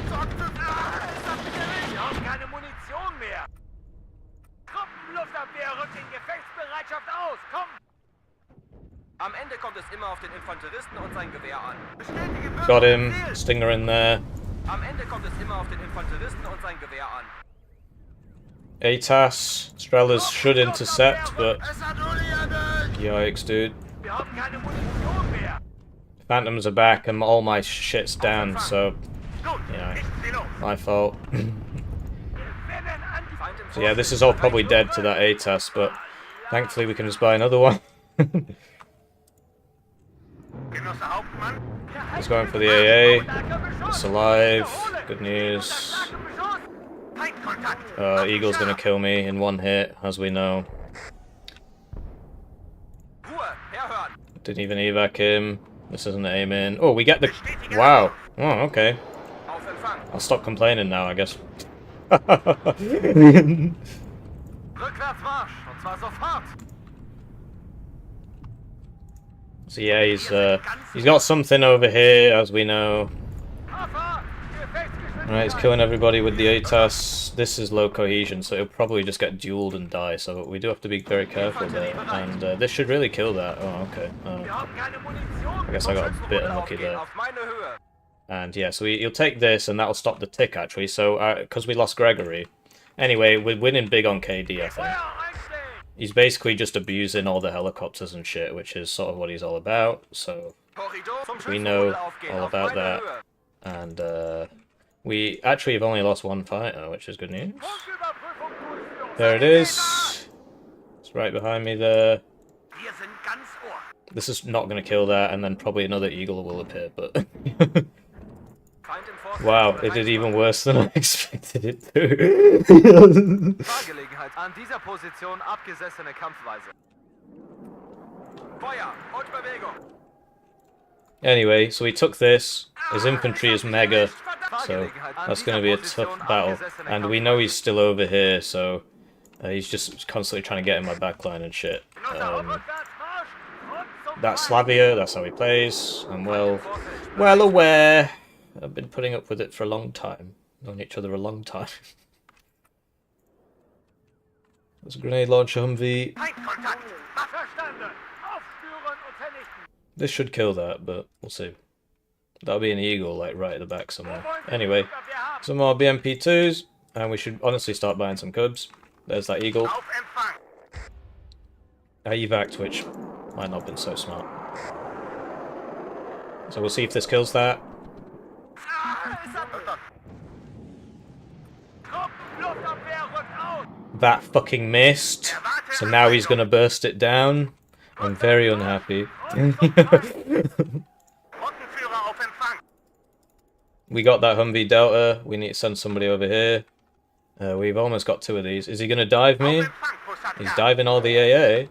Es hat mich erwischt. Wir haben keine Munition mehr. Truppenluftabwehr rückt in Gefechtsbereitschaft aus. Komm. Am Ende kommt es immer auf den Infanteristen und sein Gewehr an. Bestätige Got him. Stinger in there. Am Ende kommt es immer auf den Infanteristen und sein Gewehr an. ATAS. Strellas should intercept, but Es hat Uli erwischt. yikes, dude. Wir haben keine Munition mehr. Phantoms are back and all my shit's down, so Gut, Yeah. richten Sie los. my fault. Wir werden an die Feind im So yeah, this is all probably dead to that ATAS, but Thankfully, we can just buy another one. Genosse Hauptmann. He's going for the AA. It's alive. Good news. Eagle's gonna kill me in one hit, as we know. Ruhe, herhören. Didn't even evac him. This isn't aiming. Oh, we get the... Wow. Oh, okay. Auf Empfang. I'll stop complaining now, I guess. Rückwärtsmarsch, und zwar sofort. So yeah, he's got something over here, as we know. Right, he's killing everybody with the ATAS. This is low cohesion, so he'll probably just get dueled and die, so we do have to be very careful there. And this should really kill that. Oh, okay. I guess I got a bit unlucky there. Auf meine Höhe. And yeah, so he'll take this, and that'll stop the tick, actually. So, because we lost Gregory. Anyway, we're winning big on KD, I think. He's basically just abusing all the helicopters and shit, which is sort of what he's all about. So, we know all about that. And, we actually have only lost one fighter, which is good news. There it is. It's right behind me there. This is not going to kill that, and then probably another eagle will appear, but... Wow, it did even worse than I expected it to. Fahrgelegenheit. An dieser Position abgesessene Kampfweise. Feuer und Bewegung. Anyway, so we took this. His infantry is mega, so that's going to be a tough battle. And we know he's still over here, so he's just constantly trying to get in my backline and shit. That's Slavia, that's how he plays. I'm well aware. I've been putting up with it for a long time. Known each other a long time. There's a grenade launcher Humvee. This should kill that, but we'll see. That'll be an eagle, like, right at the back somewhere. Anyway, some more BMP2s, and we should honestly start buying some cubs. There's that eagle. I evac'd, which might not have been so smart. So we'll see if this kills that. That fucking missed. So now he's gonna burst it down. I'm very unhappy. We got that Humvee Delta. We need to send somebody over here. We've almost got two of these. Is he gonna dive me? He's diving all the AA.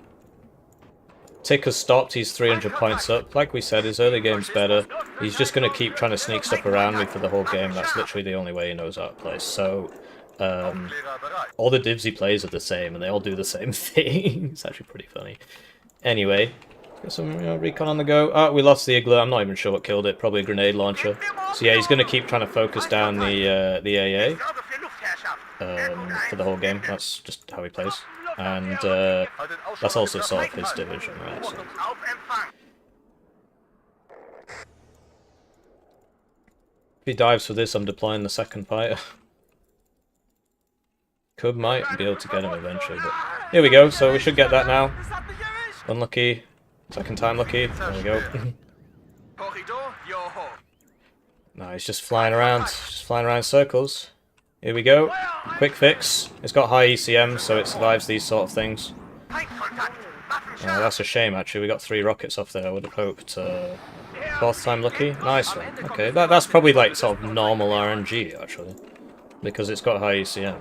Tick has stopped. He's 300 points up. Like we said, his early game's better. He's just gonna keep trying to sneak stuff around me for the whole game. That's literally the only way he knows how to play. So, all the divs he plays are the same, and they all do the same thing. It's actually pretty funny. Anyway, got some recon on the go. Oh, we lost the igloo. I'm not even sure what killed it. Probably a grenade launcher. So yeah, he's going to keep trying to focus down the AA for the whole game. That's just how he plays. And that's also sort of his division, right? So. If he dives for this, I'm deploying the second fighter. Cub might be able to get him eventually, but here we go. So we should get that now. Unlucky. Second time lucky. There we go. No, he's just flying around. Just flying around in circles. Here we go. Quick fix. It's got high ECM, so it survives these sort of things. That's a shame, actually. We got 3 rockets off there. I would have hoped. Fourth time lucky. Nice one. Okay, that's probably like sort of normal RNG, actually. Because it's got high ECM.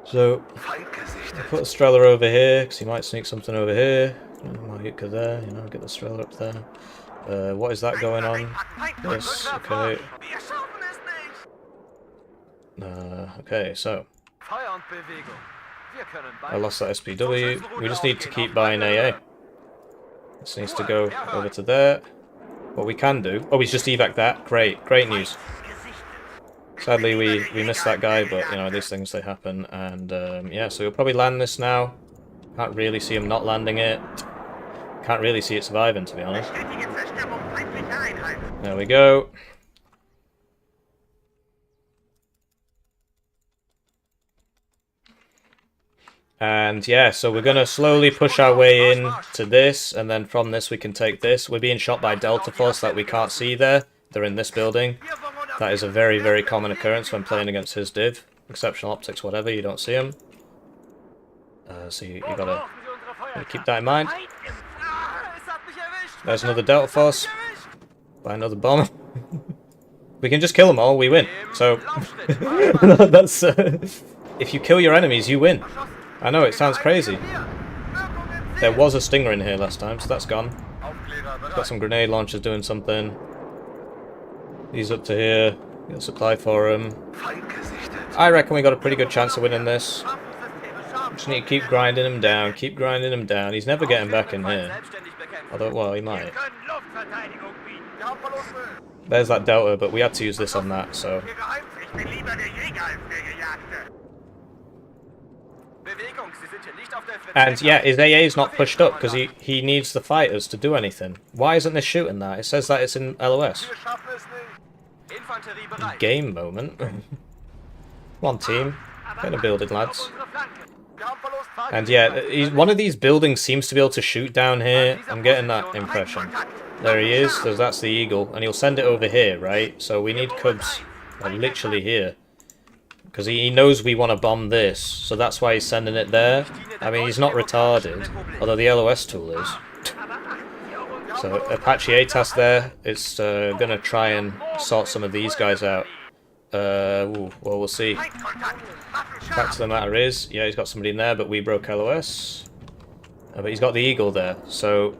So, I'll put a Streller over here, because he might sneak something over here. Mahuka there, you know, get the Streller up there. What is that going on? Yes, okay. Okay, so. I lost that SPW. We just need to keep buying AA. This needs to go over to there. What we can do... Oh, he's just evac that. Great, great news. Sadly, we missed that guy, but, you know, these things, they happen. And, yeah, so we'll probably land this now. Can't really see him not landing it. Can't really see it surviving, to be honest. There we go. And, yeah, so we're going to slowly push our way in to this, and then from this we can take this. We're being shot by Delta Force that we can't see there. They're in this building. That is a very, very common occurrence when playing against his div. Exceptional optics, whatever, you don't see him. So you gotta keep that in mind. Feind im... Es hat mich erwischt! There's another Delta Force. By another bomber. We can just kill them all, we win. So, that's... if you kill your enemies, you win. I know, it sounds crazy. There was a Stinger in here last time, so that's gone. Got some grenade launchers doing something. He's up to here. Got supply for him. I reckon we got a pretty good chance of winning this. Just need to keep grinding him down, keep grinding him down. He's never getting back in here. Although, well, he might. können Luftverteidigung bieten. There's that Delta, but we had to use this on that, so... Ich bin lieber der Jäger als der Gejagte. Bewegung, Sie sind hier nicht auf der And yeah, his AA is not pushed up because he needs the fighters to do anything. Why isn't this shooting that? It says that it's in LOS. Wir schaffen es nicht. Infanterie bereit. Game moment. Come on, team. Get a building, lads. Unsere Flanke. Wir haben Verlust. Feind. And yeah, one of these buildings seems to be able to shoot down here. I'm getting that impression. There he is. So that's the Eagle, and he'll send it over here, right? So we need Cubs, like literally here, because he knows we want to bomb this. So that's why he's sending it there. I mean, he's not retarded, although the LOS tool is. So Apache ATAS there. It's gonna try and sort some of these guys out. Well, we'll see. Fact of the matter is, yeah, he's got somebody in there, but we broke LOS. But he's got the Eagle there, so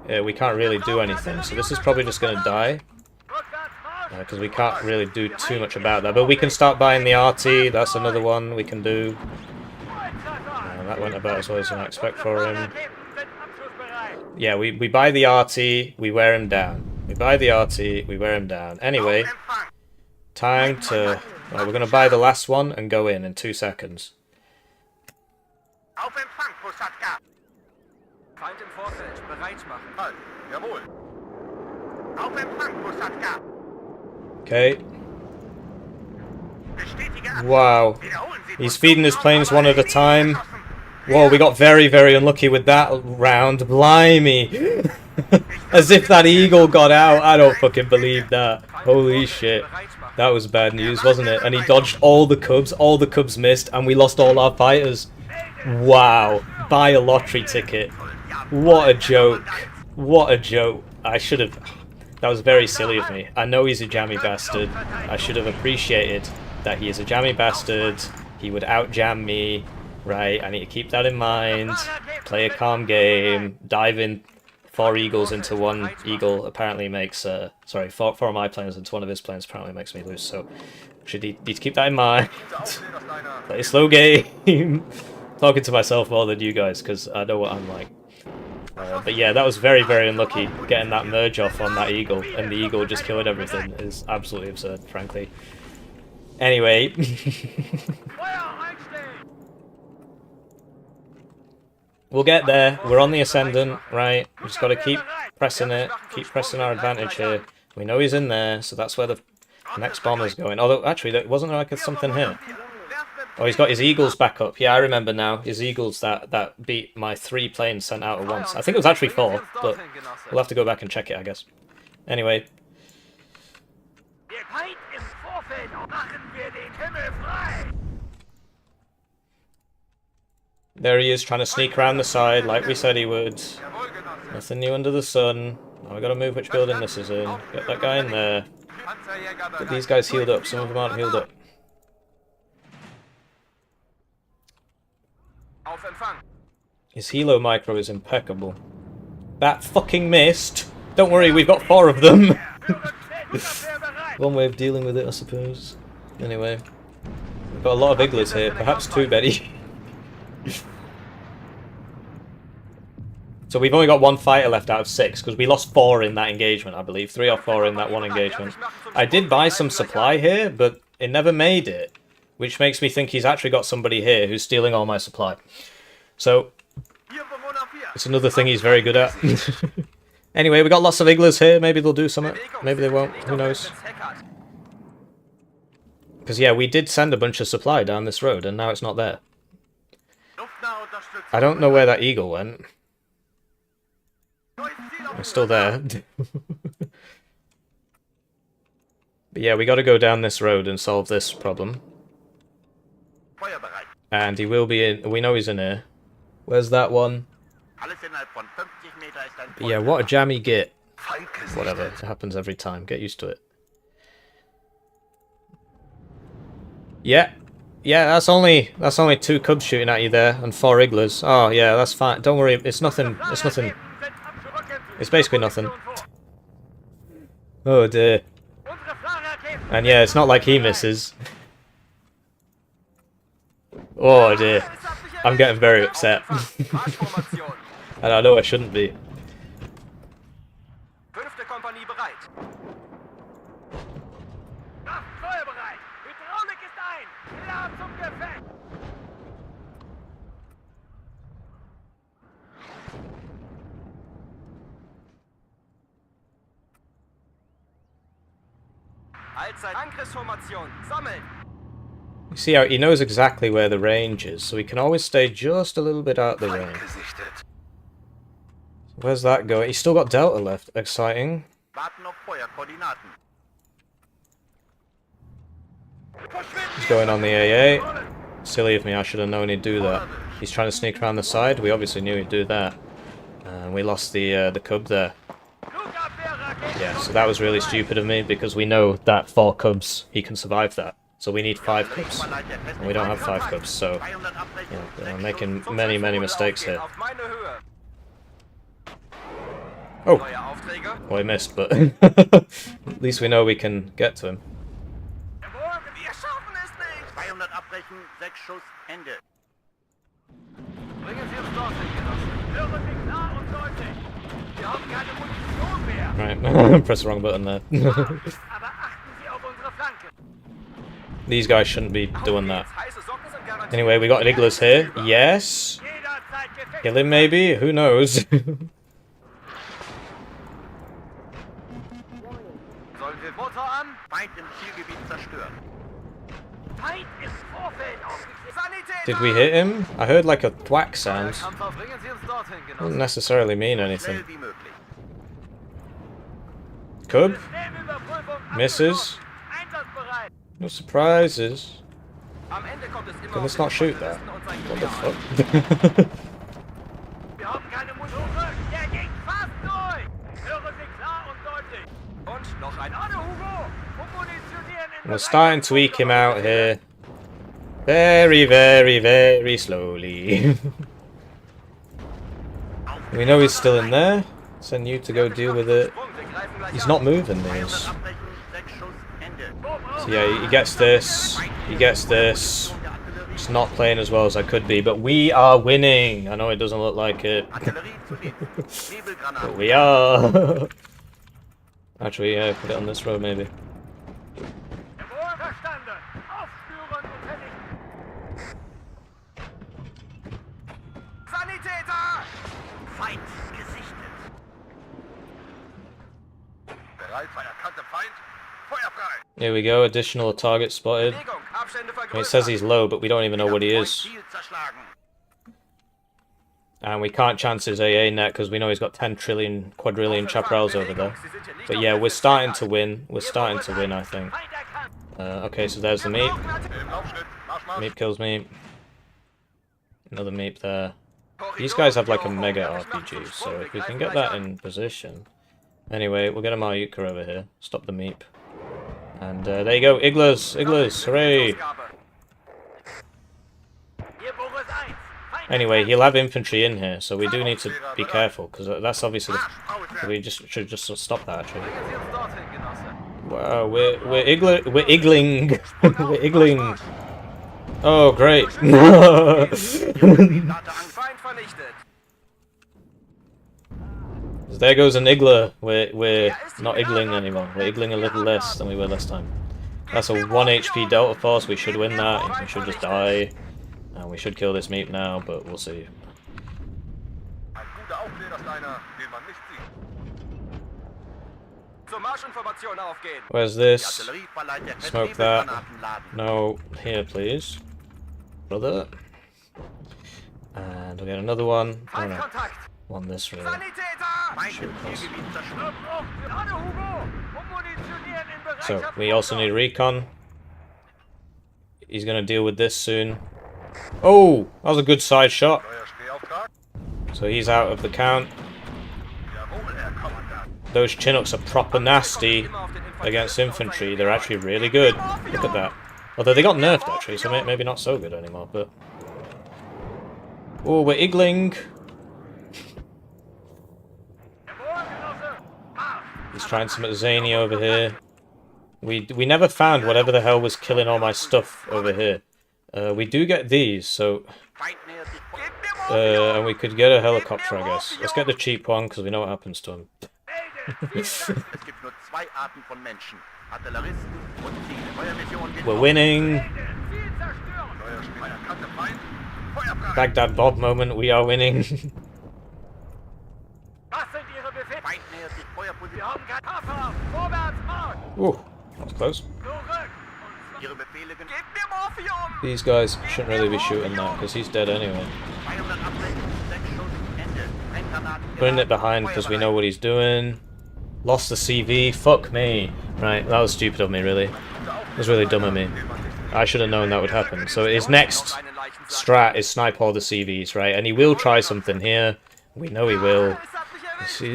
yeah, we can't really do anything. So this is probably just going to die, because we can't really do too much about that. But we can start buying the RT, that's another one we can do. That went about as well as I expect for him. Yeah, we buy the RT, we wear him down. We buy the RT, we wear him down. Anyway, time to... Well, we're going to buy the last one and go in 2 seconds. Auf Empfang, Kosatka. Feind im Vorfeld. Bereit machen. Halt. Jawohl. Auf Empfang, Kosatka. Okay. Bestätige Abwehr. Wow. Wiederholen Sie. He's feeding his planes one at a time. Whoa, we got very, very unlucky with that round. Blimey. As if that Eagle got out. I don't fucking believe that. Holy shit. That was bad news, wasn't it? And he dodged all the Cubs missed, and we lost all our fighters. Wow. Buy a lottery ticket. What a joke. What a joke. I should have... That was very silly of me. I know he's a jammy bastard. I should have appreciated that he is a jammy bastard. He would out-jam me. Right, I need to keep that in mind. Play a calm game. Dive in 4 Eagles into 1 Eagle apparently makes... sorry, 4 of my planes into 1 of his planes apparently makes me lose. So, should need to keep that in mind. Play a slow game. Talking to myself more than you guys, because I know what I'm like. But yeah, that was very, very unlucky, getting that merge off on that Eagle, and the Eagle just killing everything is absolutely absurd, frankly. Anyway. We'll get there. We're on the ascendant, right? We've just got to keep pressing it, keep pressing our advantage here. We know he's in there, so that's where the next bomber's going. Although, actually, there wasn't like something here. Oh, he's got his Eagles back up. Yeah, I remember now. His Eagles that beat my 3 planes sent out at once. I think it was actually 4, but we'll have to go back and check it, I guess. Anyway. Der Feind im Vorfeld. Machen wir den Himmel frei. There he is, trying to sneak around the side, like we said he would. Nothing new under the sun. Now we got to move which building this is in. Get that guy in there. Get these guys healed up. Some of them aren't healed up. Auf Empfang. His Helo micro is impeccable. That fucking missed. Don't worry, we've got 4 of them. One way of dealing with it, I suppose. Anyway, we've got a lot of Iglas here. Perhaps too many. So we've only got 1 fighter left out of 6, because we lost 4 in that engagement, I believe. 3 or 4 in that one engagement. I did buy some supply here, but it never made it. Which makes me think he's actually got somebody here who's stealing all my supply. So, it's another thing he's very good at. Anyway, we got lots of Iglas here. Maybe they'll do something. Maybe they won't. Who knows? Because, yeah, we did send a bunch of supply down this road, and now it's not there. I don't know where that Eagle went. It's still there. But yeah, we got to go down this road and solve this problem. And he will be in... We know he's in here. Where's that one? But yeah, what a jammy git. Whatever, it happens every time. Get used to it. Yeah. Yeah, that's only 2 cubs shooting at you there, and 4 igglers. Oh, yeah, that's fine. Don't worry, it's nothing. It's nothing. It's basically nothing. Oh, dear. And yeah, it's not like he misses. Oh, dear. I'm getting very upset. And I know I shouldn't be. You see how he knows exactly where the range is, so he can always stay just a little bit out the range. Where's that going? He's still got Delta left. Exciting. He's going on the AA. Silly of me, I should have known he'd do that. He's trying to sneak around the side. We obviously knew he'd do that. And we lost the cub there. Yeah, so that was really stupid of me, because we know that 4 cubs, he can survive that. So we need 5 cubs. And we don't have 5 cubs, so... Yeah, we're making many, many mistakes here. Oh! Well, he missed, but... At least we know we can get to him. Right, press the wrong button there. These guys shouldn't be doing that. Anyway, we got igglers here. Yes. Kill him maybe? Who knows? Did we hit him? I heard like a thwack sound. Doesn't necessarily mean anything. Cub? Misses? No surprises. Can this not shoot that? What the fuck? We're starting to eke him out here. Very, very, very slowly. We know he's still in there. Send you to go deal with it. He's not moving these. So yeah, he gets this. He gets this. It's not playing as well as I could be, but we are winning. I know it doesn't look like it. But we are. Actually, yeah, put it on this road maybe. Here we go, additional target spotted. I mean, it says he's low, but we don't even know what he is. And we can't chance his AA net because we know he's got 10 trillion, quadrillion chaparrals over there. But yeah, we're starting to win. We're starting to win, I think. Okay, so there's the meep. Meep kills me. Another meep there. These guys have like a mega RPG, so if we can get that in position... Anyway, we'll get a Maryuka over here. Stop the meep. And there you go, igglers! Igglers! Hooray! Anyway, he'll have infantry in here, so we do need to be careful, because that's obviously the... We should just stop that, actually. Wow, we're iggling! We're iggling! Oh, great! There goes an iggler. We're not iggling anymore. We're iggling a little less than we were last time. That's a 1 HP Delta Force. We should win that. We should just die. And we should kill this meep now, but we'll see. Where's this? Smoke that. No, here please. Brother. And we'll get another one. Oh, no. One this way. So, we also need recon. He's gonna deal with this soon. Oh, that was a good side shot. So he's out of the count. Those Chinooks are proper nasty against infantry. They're actually really good. Look at that. Although they got nerfed actually, so maybe not so good anymore, but... Oh, we're igling. He's trying some zany over here. We never found whatever the hell was killing all my stuff over here. We do get these, so... and we could get a helicopter, I guess. Let's get the cheap one, because we know what happens to him. We're winning. Baghdad Bob moment, we are winning. Ooh, that was close. These guys shouldn't really be shooting that, because he's dead anyway. Putting it behind because we know what he's doing. Lost the CV, fuck me. Right, that was stupid of me, really. It was really dumb of me. I should have known that would happen. So his next strat is snipe all the CVs, right? And he will try something here. We know he will.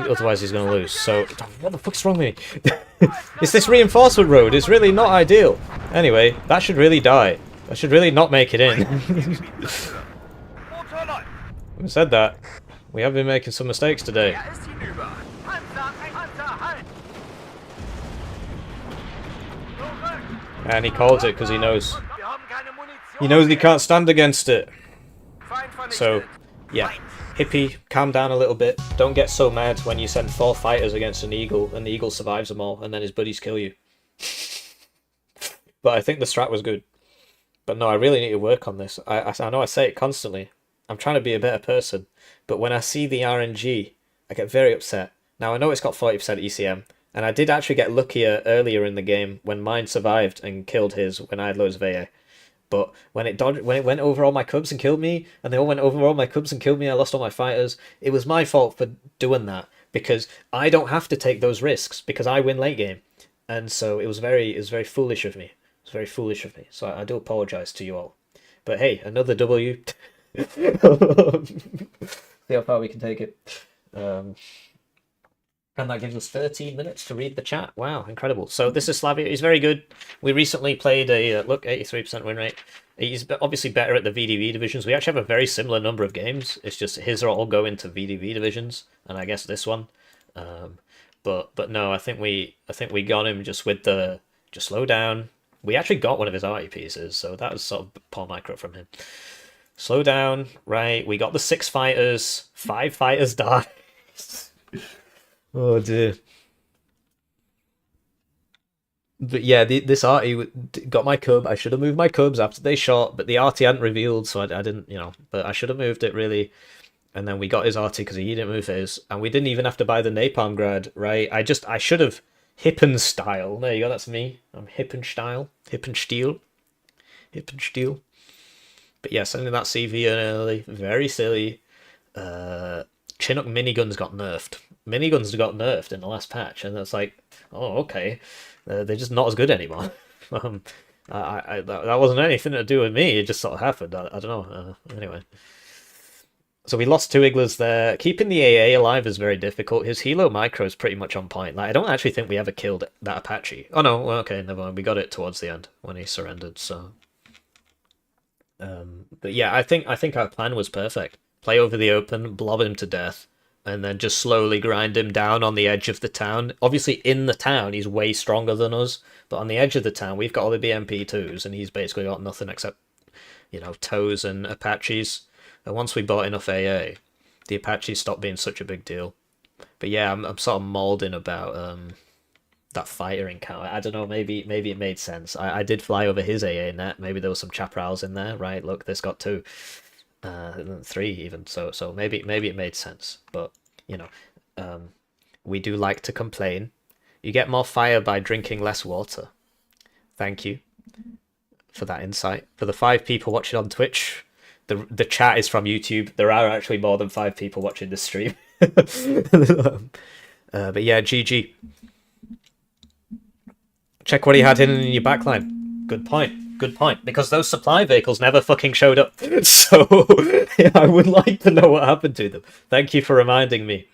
Otherwise he's going to lose. So, what the fuck's wrong with me? It's this reinforcement road. It's really not ideal. Anyway, that should really die. That should really not make it in. Having said that, we have been making some mistakes today. And he calls it because he knows. He knows he can't stand against it. So, yeah. Hippie, calm down a little bit. Don't get so mad when you send 4 fighters against an eagle and the eagle survives them all and then his buddies kill you. But I think the strat was good. But no, I really need to work on this. I know I say it constantly. I'm trying to be a better person. But when I see the RNG, I get very upset. Now, I know it's got 40% ECM. And I did actually get luckier earlier in the game when mine survived and killed his when I had loads of AA. But when it went over all my cubs and killed me, and they all went over all my cubs and killed me, I lost all my fighters. It was my fault for doing that because I don't have to take those risks because I win late game, and so it was very foolish of me. It was very foolish of me. So I do apologize to you all. But hey, another W. See how far we can take it. And that gives us 13 minutes to read the chat. Wow, incredible. So this is Slavia. He's very good. We recently played a, look, 83% win rate. He's obviously better at the VDV divisions. We actually have a very similar number of games. It's just his are all go into VDV divisions, and I guess this one. But no, I think we got him just with the, just slow down. We actually got one of his arty pieces, so that was sort of poor micro from him. Slow down, right? We got the 6 fighters. 5 fighters died. Oh dear. But yeah, this arty got my cub. I should have moved my cubs after they shot, but the arty hadn't revealed, so I didn't, you know. But I should have moved it, really. And then we got his arty because he didn't move his. And we didn't even have to buy the napalm grad, right? I should have Hippenstyle. There you go, that's me. I'm Hippenstyle. Hippensteel. Hippensteel. But yeah, sending that CV in early. Very silly. Chinook miniguns got nerfed. Miniguns got nerfed in the last patch, and that's like, oh, okay. They're just not as good anymore. That wasn't anything to do with me. It just sort of happened. I don't know. Anyway. So we lost 2 Igglers there. Keeping the AA alive is very difficult. His Hilo micro is pretty much on point. Like, I don't actually think we ever killed that Apache. Oh, no. Well, okay, never mind. We got it towards the end when he surrendered, so... but yeah, I think our plan was perfect. Play over the open, blob him to death, and then just slowly grind him down on the edge of the town. Obviously, in the town, he's way stronger than us, but on the edge of the town, we've got all the BMP2s, and he's basically got nothing except, you know, toes and Apaches. And once we bought enough AA, the Apaches stopped being such a big deal. But yeah, I'm sort of mauling about that fighter encounter. I don't know, maybe it made sense. I did fly over his AA net. Maybe there was some chaparrals in there, right? Look, this got 2. 3 even, so maybe it made sense. But you know, we do like to complain. You get more fire by drinking less water. Thank you for that insight. For the 5 people watching on Twitch, the chat is from YouTube. There are actually more than 5 people watching this stream. But yeah, GG. Check what he had in your backline. Good point. Good point, because those supply vehicles never fucking showed up. So yeah, I would like to know what happened to them. Thank you for reminding me.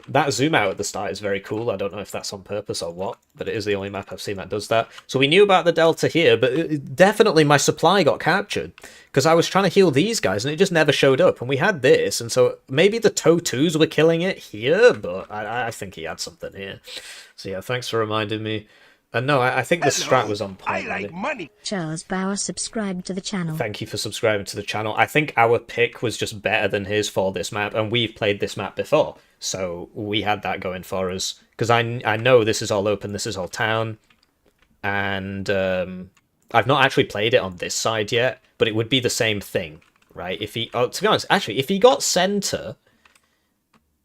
That zoom out at the start is very cool. I don't know if that's on purpose or what, but it is the only map I've seen that does that. So we knew about the delta here, but definitely my supply got captured because I was trying to heal these guys and it just never showed up. And we had this, and so maybe the TOW2s were killing it here, but I think he had something here. So yeah, thanks for reminding me. And no, I think the strat was on point. I like really. money. Charles Bauer subscribed to the channel. Thank you for subscribing to the channel. I think our pick was just better than his for this map, and we've played this map before, so we had that going for us. Because I know this is all open, this is all town, and I've not actually played it on this side yet, but it would be the same thing, right? If he, to be honest, actually, if he got center,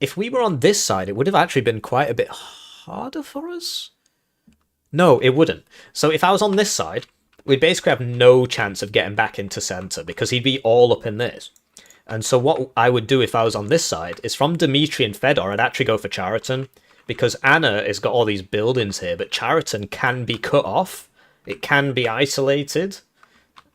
if we were on this side, it would have actually been quite a bit harder for us. No, it wouldn't. So if I was on this side, we'd basically have no chance of getting back into center because he'd be all up in this. And so what I would do if I was on this side is from Dimitri and Fedor, I'd actually go for Chariton because Anna has got all these buildings here, but Chariton can be cut off. It can be isolated,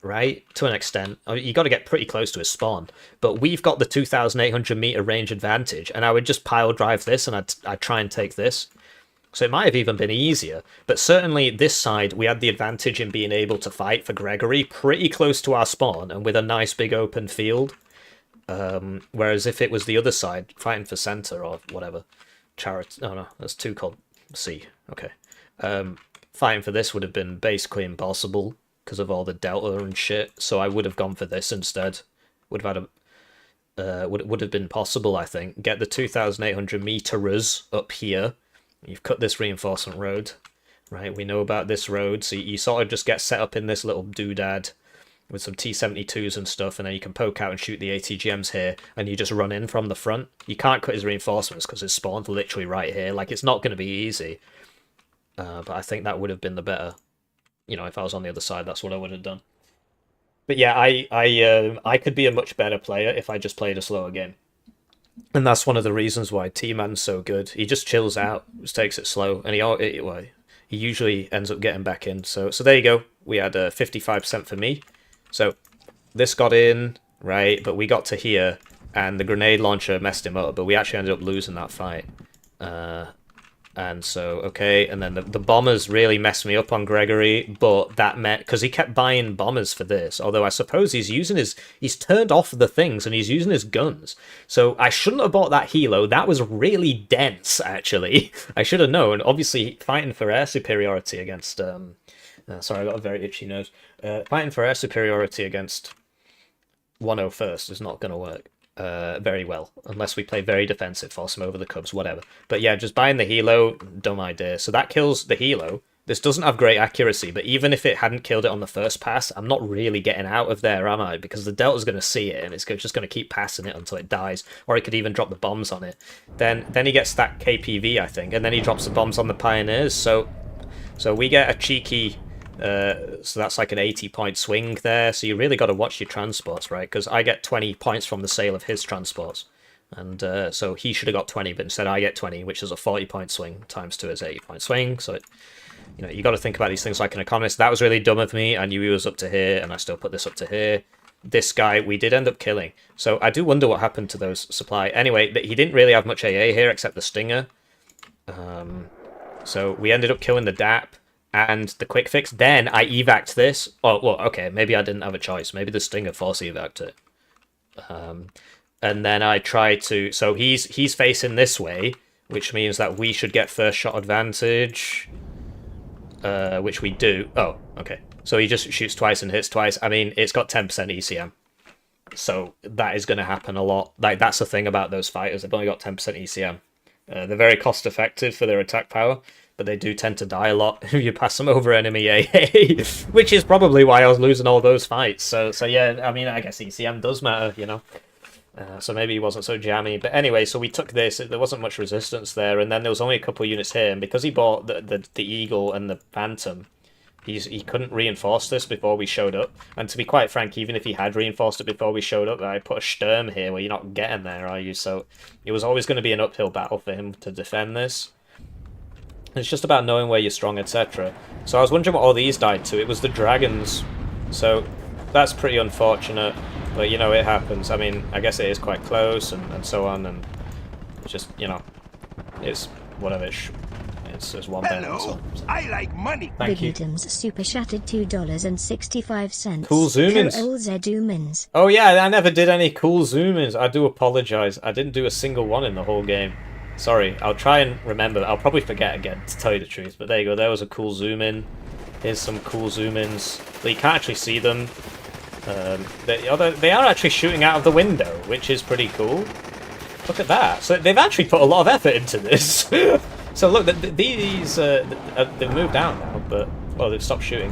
right? To an extent. I mean, you got to get pretty close to his spawn. But we've got the 2,800 meter range advantage, and I would just pile drive this and I'd try and take this. So it might have even been easier, but certainly this side we had the advantage in being able to fight for Gregory pretty close to our spawn and with a nice big open field. Whereas if it was the other side, fighting for center or whatever, no, that's two called C. Okay, fighting for this would have been basically impossible because of all the delta and shit. So I would have gone for this instead. Would have had would have been possible, I think. Get the 2,800 meters up here. You've cut this reinforcement road, right? We know about this road, so you sort of just get set up in this little doodad with some T-72s and stuff, and then you can poke out and shoot the ATGMs here, and you just run in from the front. You can't cut his reinforcements because his spawn's literally right here. Like, it's not going to be easy. But I think that would have been the better... You know, if I was on the other side, that's what I would have done. But yeah, I could be a much better player if I just played a slower game. And that's one of the reasons why T-Man's so good. He just chills out, just takes it slow, and he usually ends up getting back in. So there you go. We had 55% for me. So this got in, right, but we got to here, and the grenade launcher messed him up, but we actually ended up losing that fight. And so, okay, and then the bombers really messed me up on Gregory, but that meant, because he kept buying bombers for this, although I suppose he's turned off the things and he's using his guns. So I shouldn't have bought that helo. That was really dense, actually. I should have known. Obviously, fighting for air superiority against, sorry, I got a very itchy nose. Fighting for air superiority against Warno first is not going to work very well, unless we play very defensive, force him over the cubs, whatever. But yeah, just buying the helo, dumb idea. So that kills the helo. This doesn't have great accuracy, but even if it hadn't killed it on the first pass, I'm not really getting out of there, am I? Because the Delta's going to see it, and it's just going to keep passing it until it dies, or he could even drop the bombs on it. Then he gets that KPV, I think, and then he drops the bombs on the Pioneers, so we get a cheeky... so that's like an 80-point swing there. So you really got to watch your transports, right? Because I get 20 points from the sale of his transports. And so he should have got 20, but instead I get 20, which is a 40-point swing times 2 is 80-point swing. So, you got to think about these things like an economist. That was really dumb of me. I knew he was up to here, and I still put this up to here. This guy, we did end up killing. So I do wonder what happened to those supply. Anyway, he didn't really have much AA here except the Stinger. So we ended up killing the DAP. And the quick fix, then I evac'd this. Oh, well, okay, maybe I didn't have a choice. Maybe the Stinger force evac'd it. And then I tried to... So he's facing this way, which means that we should get first shot advantage. Which we do. Oh, okay. So he just shoots twice and hits twice. I mean, it's got 10% ECM. So that is going to happen a lot. Like, that's the thing about those fighters. They've only got 10% ECM. They're very cost effective for their attack power. But they do tend to die a lot if you pass them over enemy AA, which is probably why I was losing all those fights. So yeah, I mean, I guess ECM does matter, so maybe he wasn't so jammy. But anyway, so we took this. There wasn't much resistance there, and then there was only a couple units here. And because he bought the Eagle and the Phantom, he couldn't reinforce this before we showed up. And to be quite frank, even if he had reinforced it before we showed up, I put a Sturm here where you're not getting there, are you? So it was always going to be an uphill battle for him to defend this. It's just about knowing where you're strong, etc. So I was wondering what all these died to. It was the dragons. So that's pretty unfortunate. But, you know, it happens. I mean, I guess it is quite close and so on. And it's just, you know, it's whatever. It's one bit. Hello, I like money. Thank you. Bigutums super shattered $2.65. Cool zoom-ins. Zoom-ins. Oh yeah, I never did any cool zoom-ins. I do apologize. I didn't do a single one in the whole game. Sorry, I'll try and remember. I'll probably forget again, to tell you the truth. But there you go, there was a cool zoom-in. Here's some cool zoom-ins. But you can't actually see them. They are actually shooting out of the window, which is pretty cool. Look at that. So they've actually put a lot of effort into this. So look, these they've moved out now, but well, they've stopped shooting.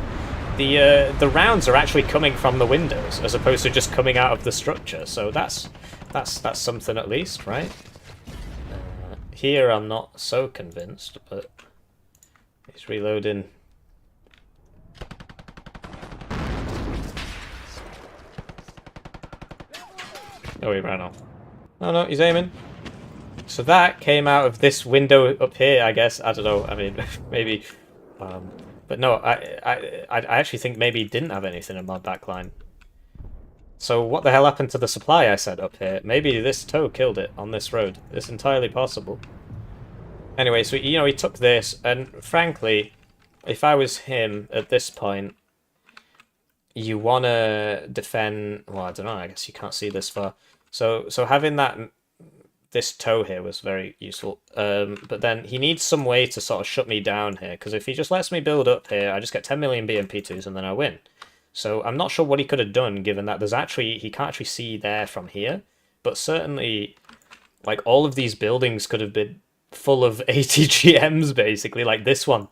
The rounds are actually coming from the windows as opposed to just coming out of the structure. So that's something at least, right? Here I'm not so convinced, but he's reloading. Oh, he ran off. Oh no, he's aiming. So that came out of this window up here, I guess. I don't know. I mean, maybe. But no, I actually think maybe he didn't have anything in my backline. So what the hell happened to the supply I set up here? Maybe this tow killed it on this road. It's entirely possible. Anyway, so, you know, he took this, and frankly, if I was him at this point, you want to defend... Well, I don't know, I guess you can't see this far. So having this tow here was very useful. But then he needs some way to sort of shut me down here, because if he just lets me build up here, I just get 10 million BMP2s and then I win. So I'm not sure what he could have done, given that he can't actually see there from here. But certainly, like, all of these buildings could have been full of ATGMs, basically, like this one.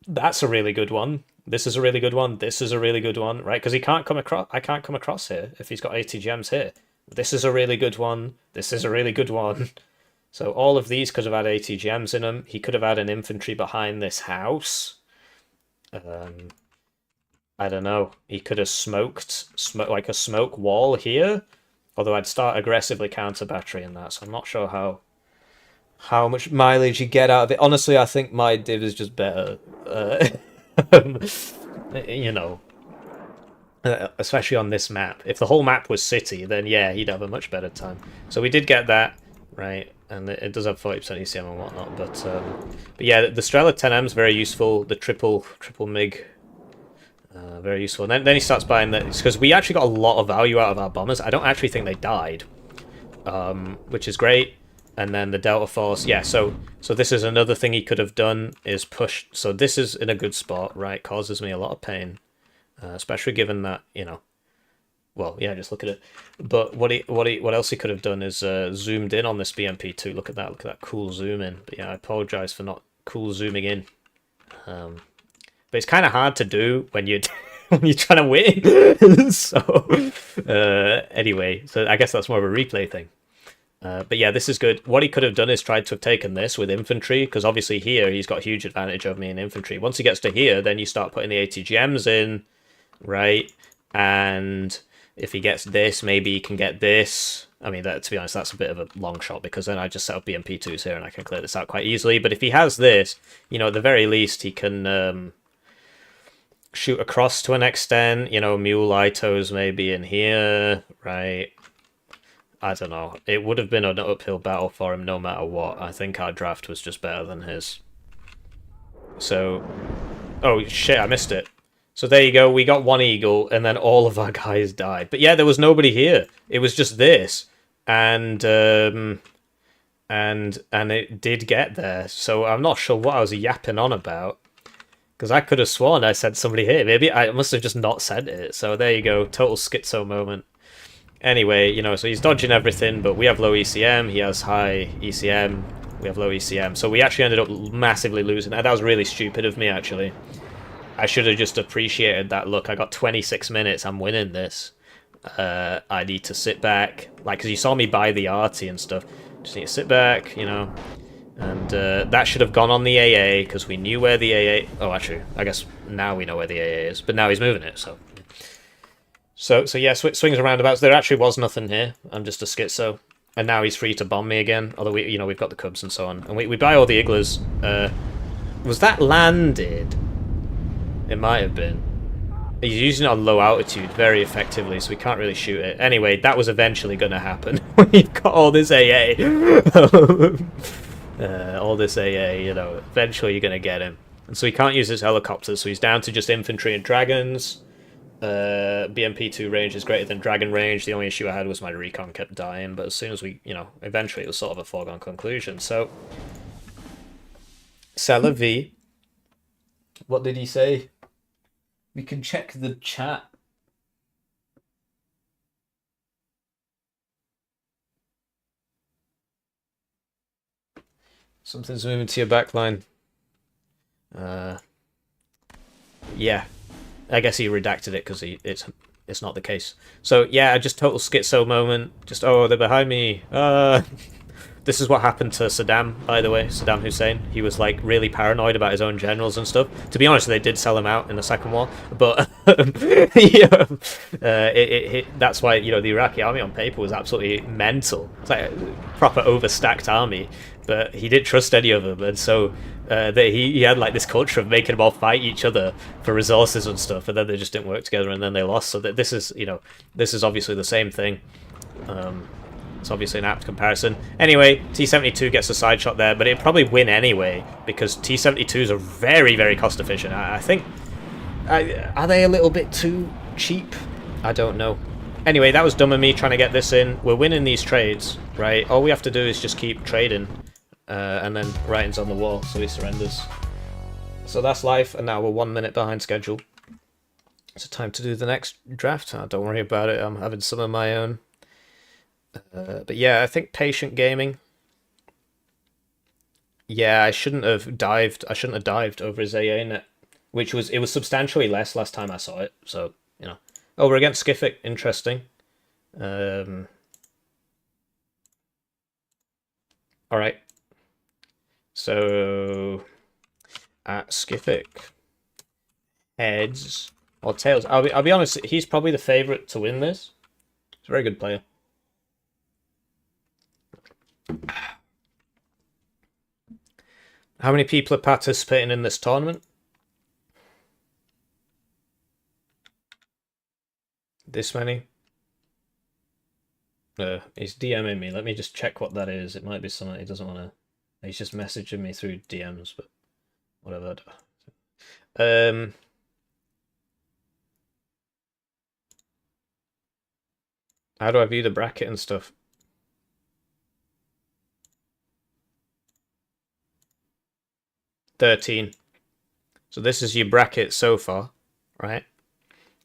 That's a really good one. This is a really good one. This is a really good one, right? Because I can't come across here if he's got ATGMs here. This is a really good one. This is a really good one. So all of these could have had ATGMs in them. He could have had an infantry behind this house. I don't know. He could have smoked like a smoke wall here. Although I'd start aggressively counter batterying that, so I'm not sure how much mileage you get out of it. Honestly, I think my div is just better. You know. Especially on this map. If the whole map was city, then yeah, he'd have a much better time. So we did get that, right? And it does have 40% ECM and whatnot. But yeah, the Strela 10M is very useful. The triple MiG, very useful. And then he starts buying that, because we actually got a lot of value out of our bombers. I don't actually think they died, which is great. And then the Delta Force, yeah. So this is another thing he could have done, is push. So this is in a good spot, right? Causes me a lot of pain. Especially given that, you know, well, yeah, just look at it. But what else he could have done is zoomed in on this BMP2. Look at that cool zoom in. But yeah, I apologize for not cool zooming in. But it's kind of hard to do when you're trying to win. So anyway, so I guess that's more of a replay thing. But yeah, this is good. What he could have done is tried to have taken this with infantry, because obviously here he's got a huge advantage over me in infantry. Once he gets to here, then you start putting the ATGMs in. Right, and if he gets this, maybe he can get this. I mean, to be honest, that's a bit of a long shot, because then I just set up BMP2s here and I can clear this out quite easily. But if he has this, you know, at the very least, he can shoot across to an extent. You know, mule itos maybe in here, right? I don't know. It would have been an uphill battle for him no matter what. I think our draft was just better than his. So, oh shit, I missed it. So there you go, we got one eagle, and then all of our guys died. But yeah, there was nobody here. It was just this, and it did get there. So I'm not sure what I was yapping on about, because I could have sworn I said somebody here. Maybe I must have just not said it. So there you go, total schizo moment. Anyway, you know, so he's dodging everything, but we have low ECM. He has high ECM. We have low ECM. So we actually ended up massively losing. That was really stupid of me, actually. I should have just appreciated that. Look, I got 26 minutes. I'm winning this. I need to sit back. Like, because you saw me buy the arty and stuff. Just need to sit back, you know. And that should have gone on the AA, because we knew where the AA... Oh, actually, I guess now we know where the AA is. But now he's moving it, so... So yeah, swings and roundabouts. There actually was nothing here. I'm just a schizo. And now he's free to bomb me again. Although, we've got the Cubs and so on. And we buy all the Iglas. Was that landed? It might have been. He's using it on low altitude very effectively, so we can't really shoot it. Anyway, that was eventually going to happen. We've got all this AA. All this AA, you know, eventually you're going to get him. And so he can't use his helicopters, so he's down to just infantry and dragons. BMP2 range is greater than dragon range. The only issue I had was my recon kept dying, but as soon as we, you know, eventually it was sort of a foregone conclusion. So, Slavia. What did he say? We can check the chat. Something's moving to your backline. Yeah. I guess he redacted it because it's not the case. So yeah, just total schizo moment. Just, oh, they're behind me. This is what happened to Saddam, by the way, Saddam Hussein. He was like really paranoid about his own generals and stuff. To be honest, they did sell him out in the Second War, but yeah, that's why, you know, the Iraqi army on paper was absolutely mental. It's like a proper overstacked army, but he didn't trust any of them, and so he had like this culture of making them all fight each other for resources and stuff, and then they just didn't work together, and then they lost. So that this is, you know, this is obviously the same thing. It's obviously an apt comparison. Anyway, T-72 gets a side shot there, but it'd probably win anyway, because T-72s are very, very cost efficient. I think... are they a little bit too cheap? I don't know. Anyway, that was dumb of me trying to get this in. We're winning these trades, right? All we have to do is just keep trading, and then writing's on the wall, so he surrenders. So that's life, and now we're 1 minute behind schedule. So time to do the next draft. Oh, don't worry about it, I'm having some of my own. But yeah, I think patient gaming. Yeah, I shouldn't have dived over his AA net, which was substantially less last time I saw it. So, you know. Oh, we're against Skiffik. Interesting. All right. So at Skiffik, heads or tails. I'll be honest. He's probably the favorite to win this. He's a very good player. How many people are participating in this tournament? This many? He's DMing me. Let me just check what that is. It might be something he doesn't want to... He's just messaging me through DMs, but whatever. How do I view the bracket and stuff? $13. So this is your bracket so far, right?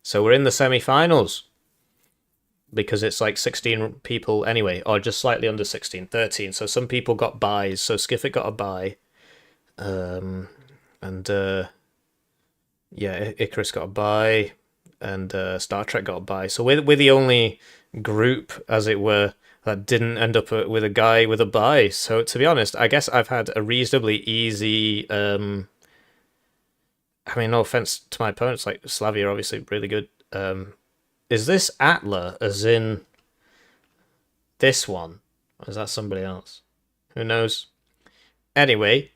So we're in the semi-finals. Because it's like 16 people anyway, or just slightly under 16, 13. So some people got buys. So Skiffik got a buy. Yeah, Icarus got a buy. And Star Trek got a buy. So we're the only group, as it were, that didn't end up with a guy with a buy. So to be honest, I guess I've had a reasonably easy... I mean, no offense to my opponents, like Slavia are obviously really good. Is this Atla, as in this one? Or is that somebody else? Who knows? Anyway,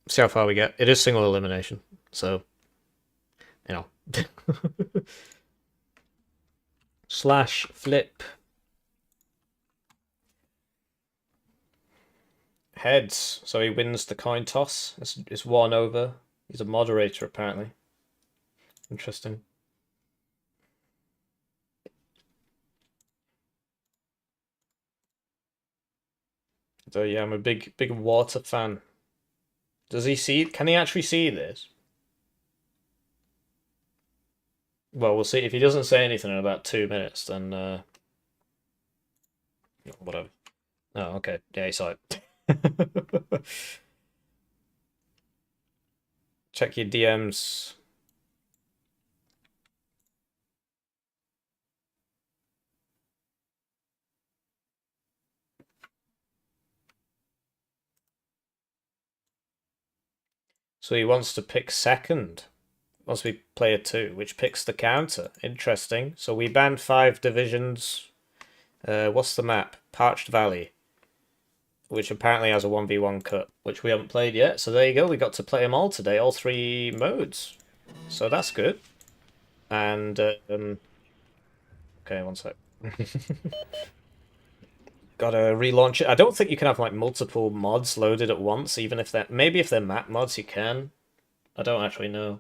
see how far we get. It is single elimination, so, you know. Slash flip. Heads. So he wins the coin toss. It's one over. He's a moderator, apparently. Interesting. So yeah, I'm a big water fan. Does he see? Can he actually see this? Well, we'll see. If he doesn't say anything in about 2 minutes, then whatever. Oh, okay. Yeah, he saw it. Check your DMs. So he wants to pick second. Once we play a 2, which picks the counter. Interesting. So we banned 5 divisions. What's the map? Parched Valley. which apparently has a 1v1 cut, which we haven't played yet. So there you go, we got to play them all today, all 3 modes. So that's good. And, okay, one sec. Gotta relaunch it. I don't think you can have, like, multiple mods loaded at once, even if they're... Maybe if they're map mods, you can. I don't actually know.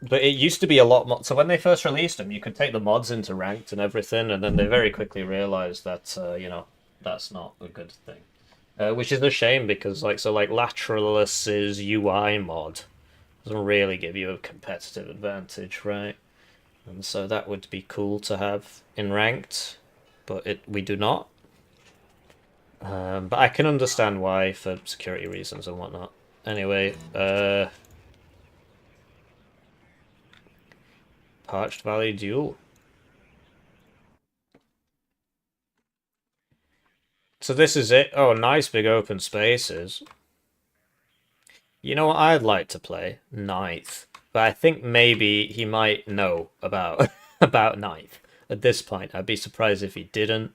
But it used to be a lot more... So when they first released them, you could take the mods into ranked and everything, and then they very quickly realized that, you know, that's not a good thing. Which is a shame, because, like, so, like, Lateralus' UI mod doesn't really give you a competitive advantage, right? And so that would be cool to have in ranked, but we do not. But I can understand why, for security reasons and whatnot. Anyway, Parched Valley duel. So this is it. Oh, nice big open spaces. You know what I'd like to play? Ninth. But I think maybe he might know about about Ninth. At this point, I'd be surprised if he didn't.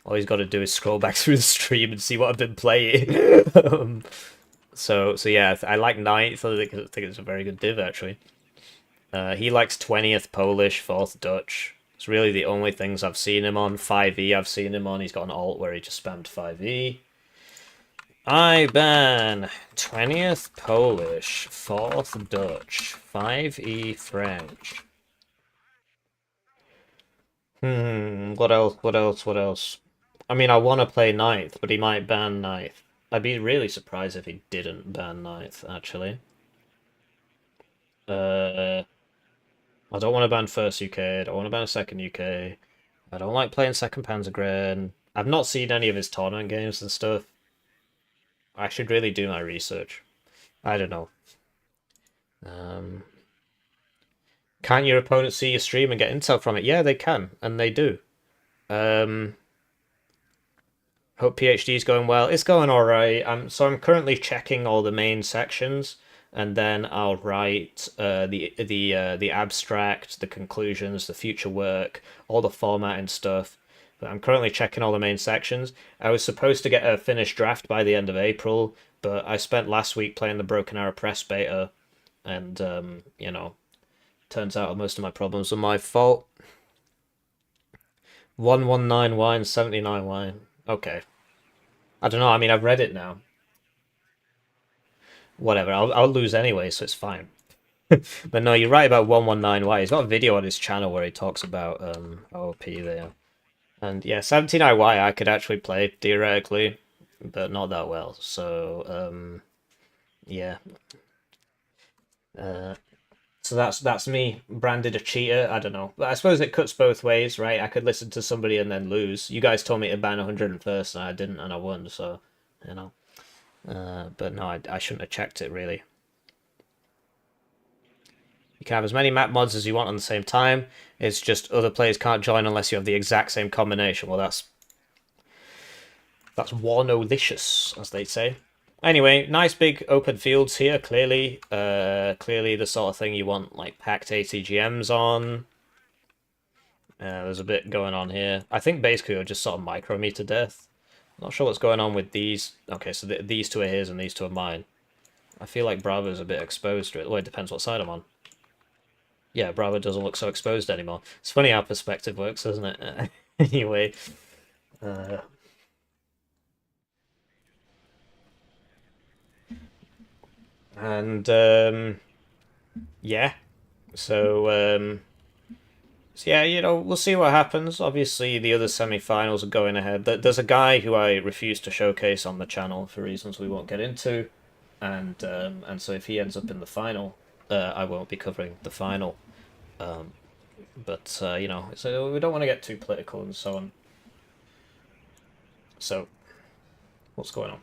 All he's got to do is scroll back through the stream and see what I've been playing. So yeah, I like Ninth. I think it's a very good div, actually. He likes 20th Polish, 4th Dutch. It's really the only things I've seen him on. 5e I've seen him on. He's got an alt where he just spammed 5e. I ban 20th Polish, 4th Dutch, 5e French. What else? I mean, I want to play 9th, but he might ban 9th. I'd be really surprised if he didn't ban 9th, actually. I don't want to ban 1st UK, I don't want to ban 2nd UK. I don't like playing 2nd Panzergren. I've not seen any of his tournament games and stuff. I should really do my research. I don't know. Can't your opponent see your stream and get intel from it? Yeah, they can, and they do. Hope PhD's going well. It's going alright. So I'm currently checking all the main sections, and then I'll write the abstract, the conclusions, the future work, all the formatting stuff. But I'm currently checking all the main sections. I was supposed to get a finished draft by the end of April, but I spent last week playing the Broken Arrow Press beta, and, you know, turns out most of my problems are my fault. 119 wine, 79 wine. Okay. I don't know, I mean, I've read it now. Whatever, I'll lose anyway, so it's fine. But no, you're right about 119Y. He's got a video on his channel where he talks about OP there. And yeah, 79Y I could actually play, theoretically, but not that well. So, yeah. So that's me branded a cheater. I don't know. But I suppose it cuts both ways, right? I could listen to somebody and then lose. You guys told me to ban 101st and I didn't, and I won, so, you know. But no, I shouldn't have checked it, really. You can have as many map mods as you want on the same time. It's just other players can't join unless you have the exact same combination. Well, that's Warno-licious, as they say. Anyway, nice big open fields here, clearly. Clearly the sort of thing you want, like, Pact ATGMs on. There's a bit going on here. I think basically it'll just sort of micro me to death. Not sure what's going on with these. Okay, so these two are his and these two are mine. I feel like Bravo's a bit exposed to it. Well, it depends what side I'm on. Yeah, Bravo doesn't look so exposed anymore. It's funny how perspective works, isn't it? Anyway. Yeah. So yeah, you know, we'll see what happens. Obviously, the other semi-finals are going ahead. There's a guy who I refuse to showcase on the channel for reasons we won't get into, and so if he ends up in the final, I won't be covering the final. But you know, so we don't want to get too political and so on. So, what's going on?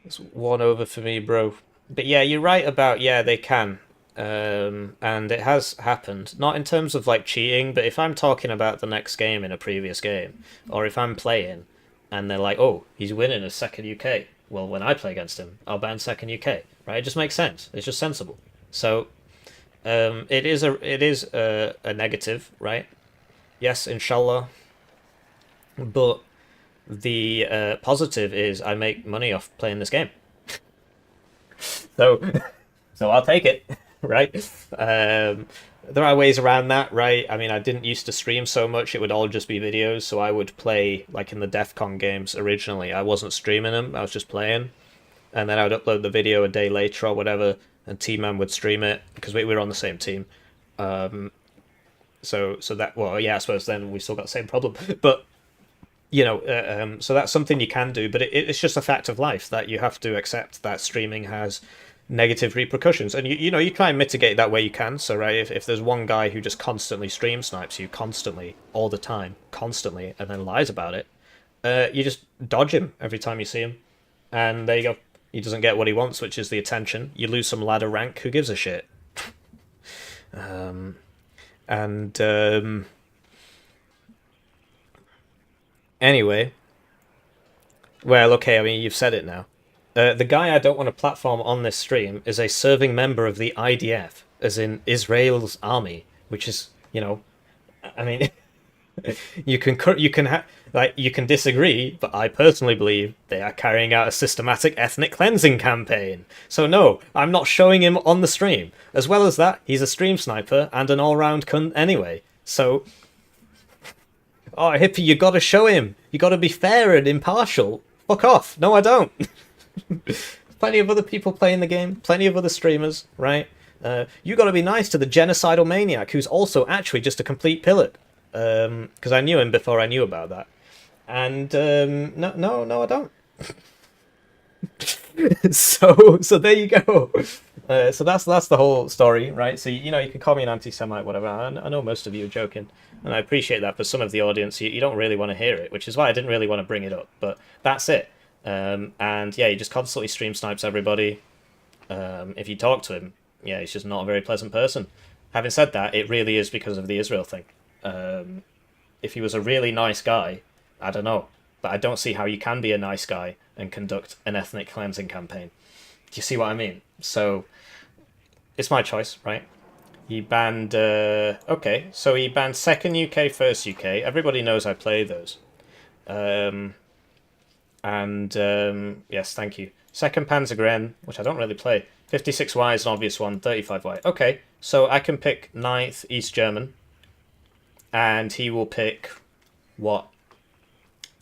It's 1-over for me, bro. But yeah, you're right about, yeah, they can. And it has happened. Not in terms of, like, cheating, but if I'm talking about the next game in a previous game, or if I'm playing, and they're like, oh, he's winning a 2nd UK. Well, when I play against him, I'll ban 2nd UK, right? It just makes sense. It's just sensible. So, it is a negative, right? Yes, inshallah. But the positive is I make money off playing this game. So, so I'll take it, right? There are ways around that, right? I mean, I didn't used to stream so much; it would all just be videos. So I would play like in the DEF CON games originally. I wasn't streaming them; I was just playing, and then I would upload the video a day later or whatever, and T-Man would stream it because we were on the same team. So that, well, yeah, I suppose then we still got the same problem, but you know, so that's something you can do, but it's just a fact of life that you have to accept that streaming has negative repercussions, and you know, you try and mitigate that way you can. So right, if there's one guy who just constantly stream snipes you constantly all the time, constantly, and then lies about it, you just dodge him every time you see him, and there you go. He doesn't get what he wants, which is the attention. You lose some ladder rank. Who gives a shit? Anyway, well, okay, I mean, you've said it now. The guy I don't want to platform on this stream is a serving member of the IDF, as in Israel's army, which is, you know, I mean, you can disagree, but I personally believe they are carrying out a systematic ethnic cleansing campaign. So no, I'm not showing him on the stream. As well as that, he's a stream sniper and an all-round cunt anyway. So, oh, Hippie, you gotta show him. You gotta be fair and impartial. Fuck off. No, I don't. Plenty of other people playing the game. Plenty of other streamers, right? You gotta be nice to the genocidal maniac who's also actually just a complete pillock. Because I knew him before I knew about that. And no, I don't. So there you go. So that's the whole story, right? So you know, you can call me an anti-Semite, whatever. I know most of you are joking, and I appreciate that. For some of the audience, you don't really want to hear it, which is why I didn't really want to bring it up. But that's it. And yeah, he just constantly stream snipes everybody. If you talk to him, yeah, he's just not a very pleasant person. Having said that, it really is because of the Israel thing. If he was a really nice guy, I don't know, but I don't see how you can be a nice guy and conduct an ethnic cleansing campaign. Do you see what I mean? So it's my choice, right? He banned okay, so he banned second UK, first UK. Everybody knows I play those. Yes, thank you. Second Panzergren, which I don't really play. 56Y is an obvious one, 35Y. Okay, so I can pick 9th East German, and he will pick what?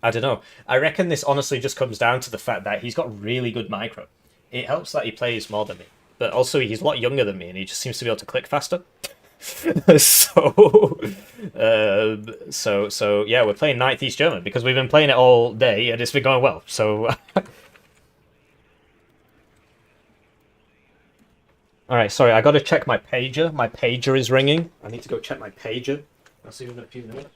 I don't know. I reckon this honestly just comes down to the fact that he's got really good micro. It helps that he plays more than me, but also he's a lot younger than me, and he just seems to be able to click faster. So yeah, we're playing 9th East German because we've been playing it all day and it's been going well. So all right, sorry, I got to check my pager. My pager is ringing. I need to go check my pager. I'll see you in a few minutes.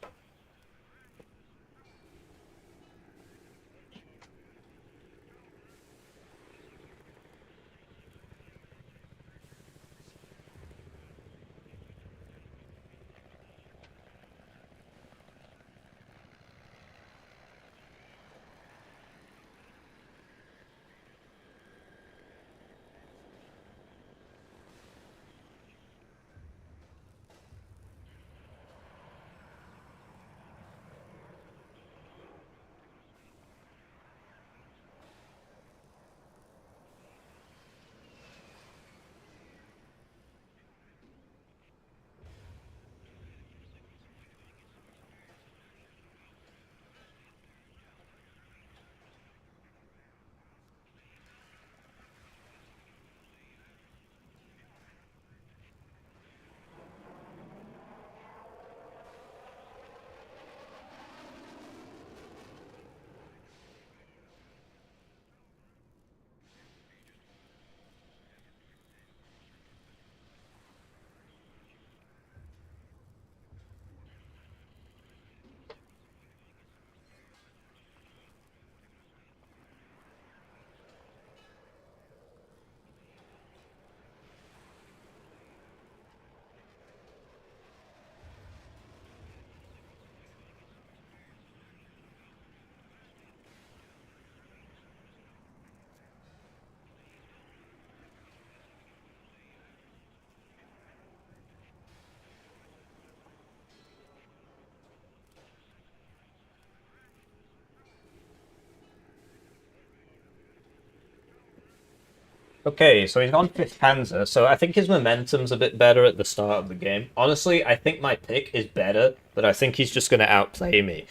Okay, so he's on 5th Panzer, so I think his momentum's a bit better at the start of the game. Honestly, I think my pick is better, but I think he's just going to outplay me.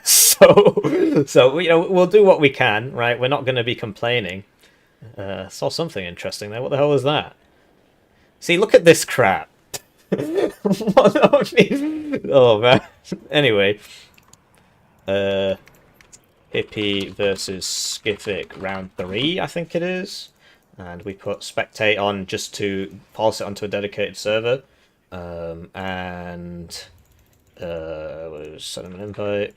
So, you know, we'll do what we can, right? We're not going to be complaining. Saw something interesting there. What the hell was that? See, look at this crap. Oh, man. Anyway. Hippie versus Skiffik round 3, I think it is. And we put spectate on just to pulse it onto a dedicated server. Send him an invite.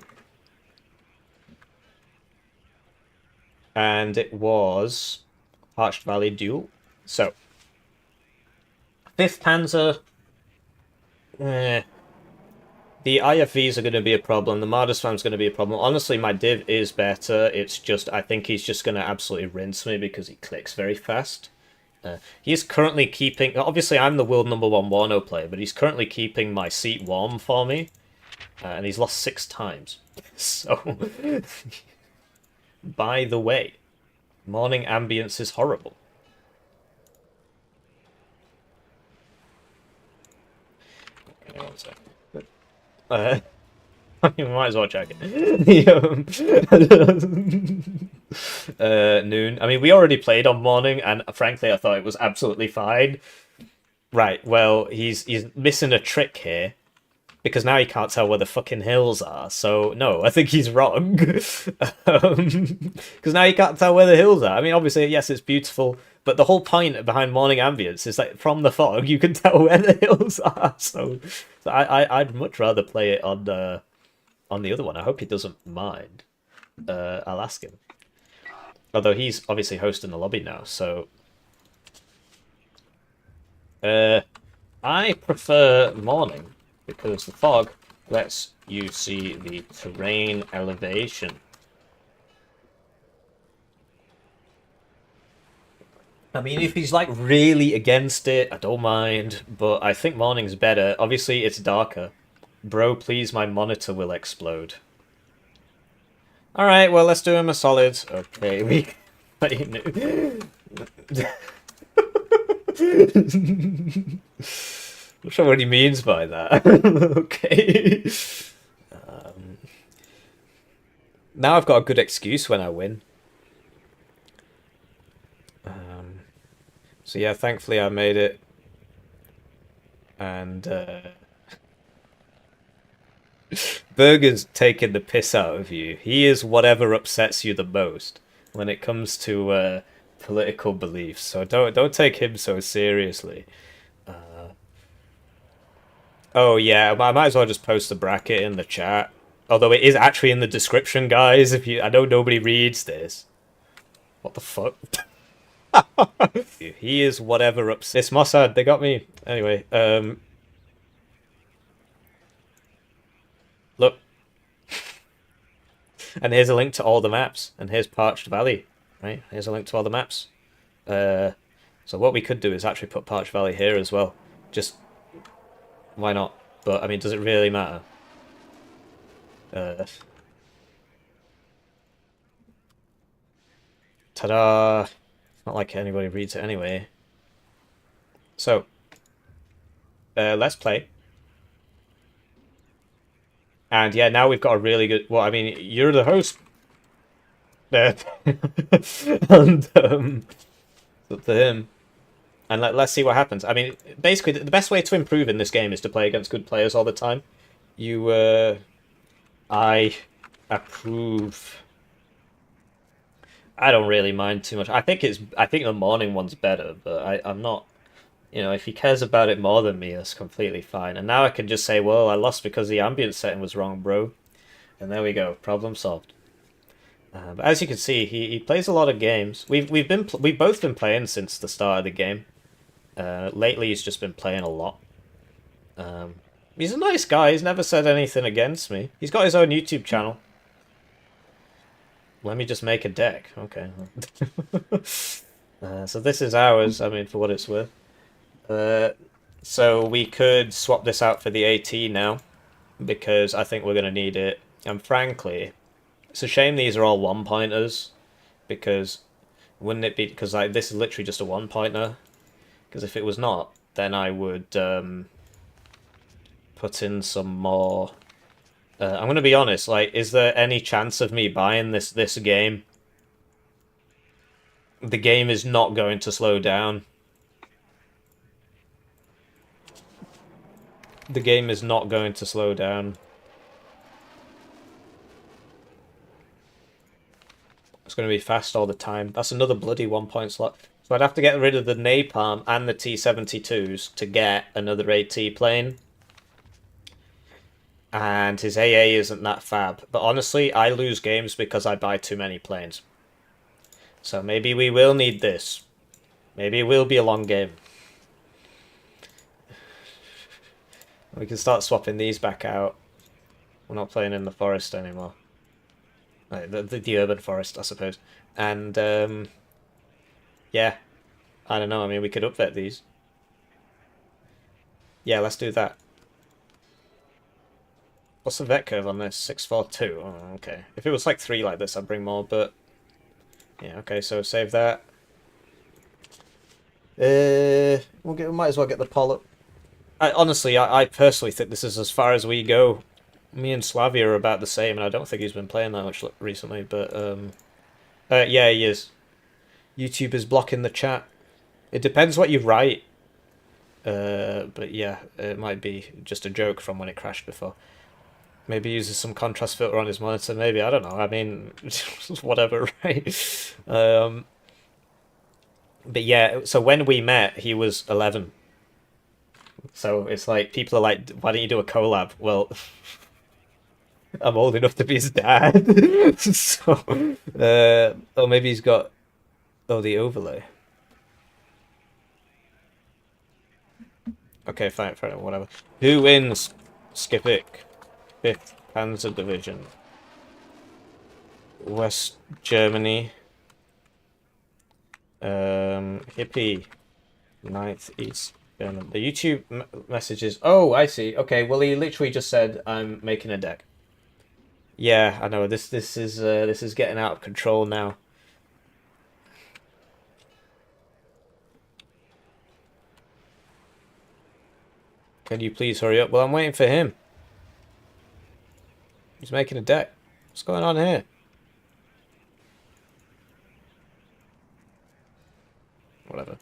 And it was Parched Valley duel. So, 5th Panzer. The IFVs are going to be a problem. The Mardus is going to be a problem. Honestly, my div is better. It's just, I think he's just going to absolutely rinse me because he clicks very fast. He is currently keeping... Obviously, I'm the world #1 Warno player, but he's currently keeping my seat warm for me. And he's lost 6 times. So, by the way, morning ambience is horrible. Okay, 1 second. You might as well check it. Noon. I mean, we already played on morning, and frankly, I thought it was absolutely fine. Right, well, he's missing a trick here, because now he can't tell where the fucking hills are, so no, I think he's wrong. Because now he can't tell where the hills are. I mean, obviously, yes, it's beautiful, but the whole point behind morning ambience is that from the fog, you can tell where the hills are, so I'd much rather play it on the other one. I hope he doesn't mind. I'll ask him. Although he's obviously hosting the lobby now, so... I prefer morning, because the fog lets you see the terrain elevation. I mean, if he's like really against it, I don't mind, but I think morning's better. Obviously, it's darker. Bro, please, my monitor will explode. Alright, well, let's do him a solid. Okay, we... Not sure what he means by that. Okay. Now I've got a good excuse when I win. So yeah, thankfully I made it. And Burger's taking the piss out of you. He is whatever upsets you the most when it comes to political beliefs. So don't take him so seriously. Oh yeah, I might as well just post the bracket in the chat. Although it is actually in the description, guys. I know nobody reads this. What the fuck? He is whatever upsets. It's Mossad, they got me. Anyway, look. And here's a link to all the maps. And here's Parched Valley. Right? Here's a link to all the maps. So what we could do is actually put Parched Valley here as well. Just... why not? But, I mean, does it really matter? Ta-da! It's not like anybody reads it anyway. So, let's play. And yeah, now we've got a really good... well, I mean, you're the host. And, it's up to him. And let's see what happens. I mean, basically, the best way to improve in this game is to play against good players all the time. I approve. I don't really mind too much. I think the morning one's better, but I'm not... you know, if he cares about it more than me, that's completely fine. And now I can just say, well, I lost because the ambience setting was wrong, bro. And there we go. Problem solved. But as you can see, he plays a lot of games. We've both been playing since the start of the game. Lately, he's just been playing a lot. He's a nice guy. He's never said anything against me. He's got his own YouTube channel. Let me just make a deck. Okay. So this is ours. I mean, for what it's worth. So we could swap this out for the AT now, because I think we're going to need it. And frankly, it's a shame these are all one-pointers, because Wouldn't it be, because like this is literally just a one pointer? Because if it was not, then I would put in some more. I'm gonna be honest. Like, is there any chance of me buying this game? The game is not going to slow down. The game is not going to slow down. It's going to be fast all the time. That's another bloody 1 point slot. So I'd have to get rid of the Napalm and the T-72s to get another AT plane. And his AA isn't that fab. But honestly, I lose games because I buy too many planes. So maybe we will need this. Maybe it will be a long game. We can start swapping these back out. We're not playing in the forest anymore. The urban forest, I suppose. And, yeah. I don't know, I mean, we could upvet these. Yeah, let's do that. What's the vet curve on this? 642. Oh, okay. If it was like 3 like this, I'd bring more, but... Yeah, okay, so save that. We might as well get the polyp. Honestly, I personally think this is as far as we go. Me and Slavia are about the same, and I don't think he's been playing that much recently, but, yeah, he is. YouTube is blocking the chat. It depends what you write. But yeah, it might be just a joke from when it crashed before. Maybe uses some contrast filter on his monitor, maybe, I don't know. I mean, whatever, right? But yeah, so when we met, he was 11. So it's like, people are like, why don't you do a collab? Well, I'm old enough to be his dad. So, oh, maybe he's got, oh, the overlay. Okay, fine, whatever. Who wins? Skiffik. 5th Panzer Division. West Germany. Hippie. 9th East Germany. The YouTube messages. Oh, I see. Okay, well, he literally just said, I'm making a deck. Yeah, I know. This is getting out of control now. Can you please hurry up? Well, I'm waiting for him. He's making a deck. What's going on here? Whatever.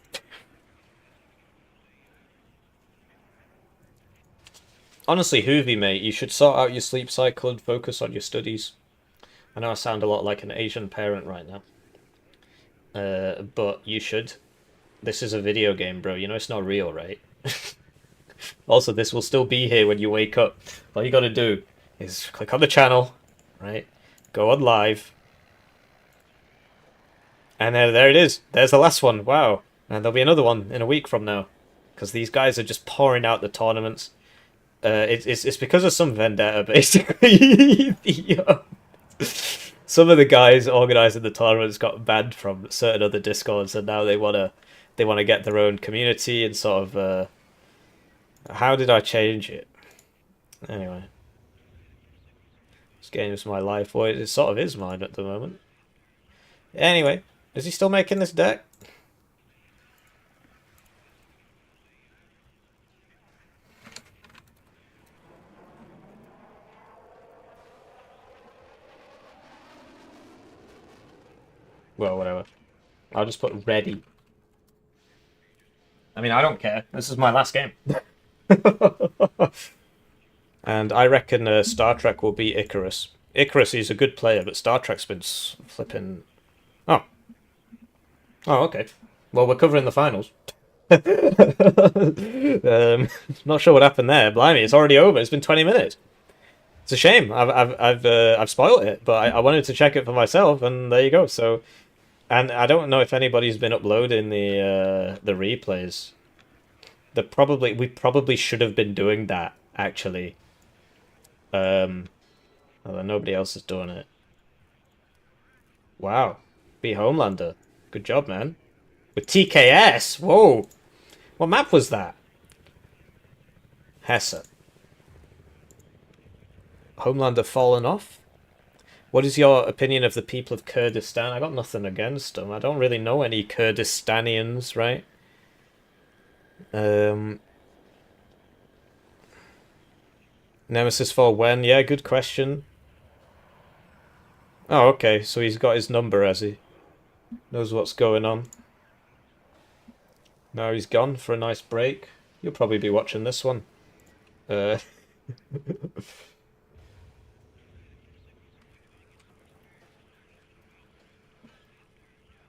Honestly, Hoovy, mate, you should sort out your sleep cycle and focus on your studies. I know I sound a lot like an Asian parent right now. But you should. This is a video game, bro. You know it's not real, right? Also, this will still be here when you wake up. All you gotta do is click on the channel, right? Go on live. And there it is. There's the last one. Wow. And there'll be another one in a week from now. Because these guys are just pouring out the tournaments. It's because of some vendetta, basically. Some of the guys organising the tournaments got banned from certain other discords, and now they wanna get their own community and sort of. How did I change it? Anyway, this game is my life. Well, it sort of is mine at the moment. Anyway, is he still making this deck? Well, whatever. I'll just put ready. I mean, I don't care. This is my last game. And I reckon Star Trek will beat Icarus. Icarus is a good player, but Star Trek's been flipping... Oh. Oh, okay. Well, we're covering the finals. Not sure what happened there. Blimey, it's already over. It's been 20 minutes. It's a shame. I've spoiled it, but I wanted to check it for myself, and there you go. So, and I don't know if anybody's been uploading the replays. We probably should have been doing that, actually. Although nobody else is doing it. Wow. Beat Homelander. Good job, man. With TKS! Whoa! What map was that? Hesse. Homelander fallen off? What is your opinion of the people of Kurdistan? I got nothing against them. I don't really know any Kurdistanians, right? Nemesis 4 when? Yeah, good question. Oh, okay, so he's got his number, has he? Knows what's going on. Now he's gone for a nice break. You'll probably be watching this one.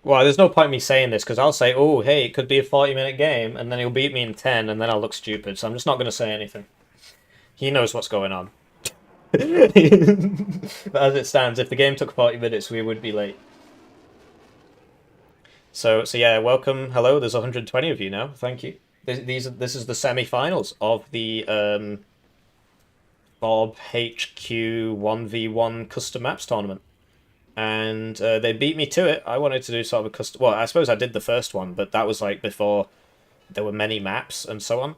Well, there's no point in me saying this, because I'll say, oh, hey, it could be a 40-minute game, and then he'll beat me in 10, and then I'll look stupid, so I'm just not going to say anything. He knows what's going on. But as it stands, if the game took 40 minutes, we would be late. So yeah, welcome. Hello, there's 120 of you now. Thank you. This is the semi-finals of the Bob HQ 1v1 custom maps tournament. And they beat me to it. I wanted to do sort of a custom... Well, I suppose I did the first one, but that was like before there were many maps and so on.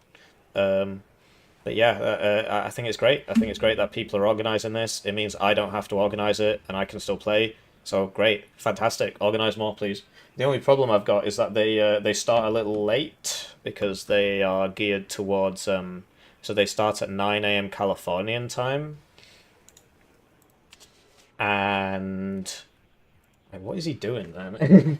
But yeah, I think it's great. I think it's great that people are organising this. It means I don't have to organise it and I can still play. So great, fantastic. Organise more, please. The only problem I've got is that they start a little late because they are geared towards... so they start at 9 AM Californian time. And what is he doing, man?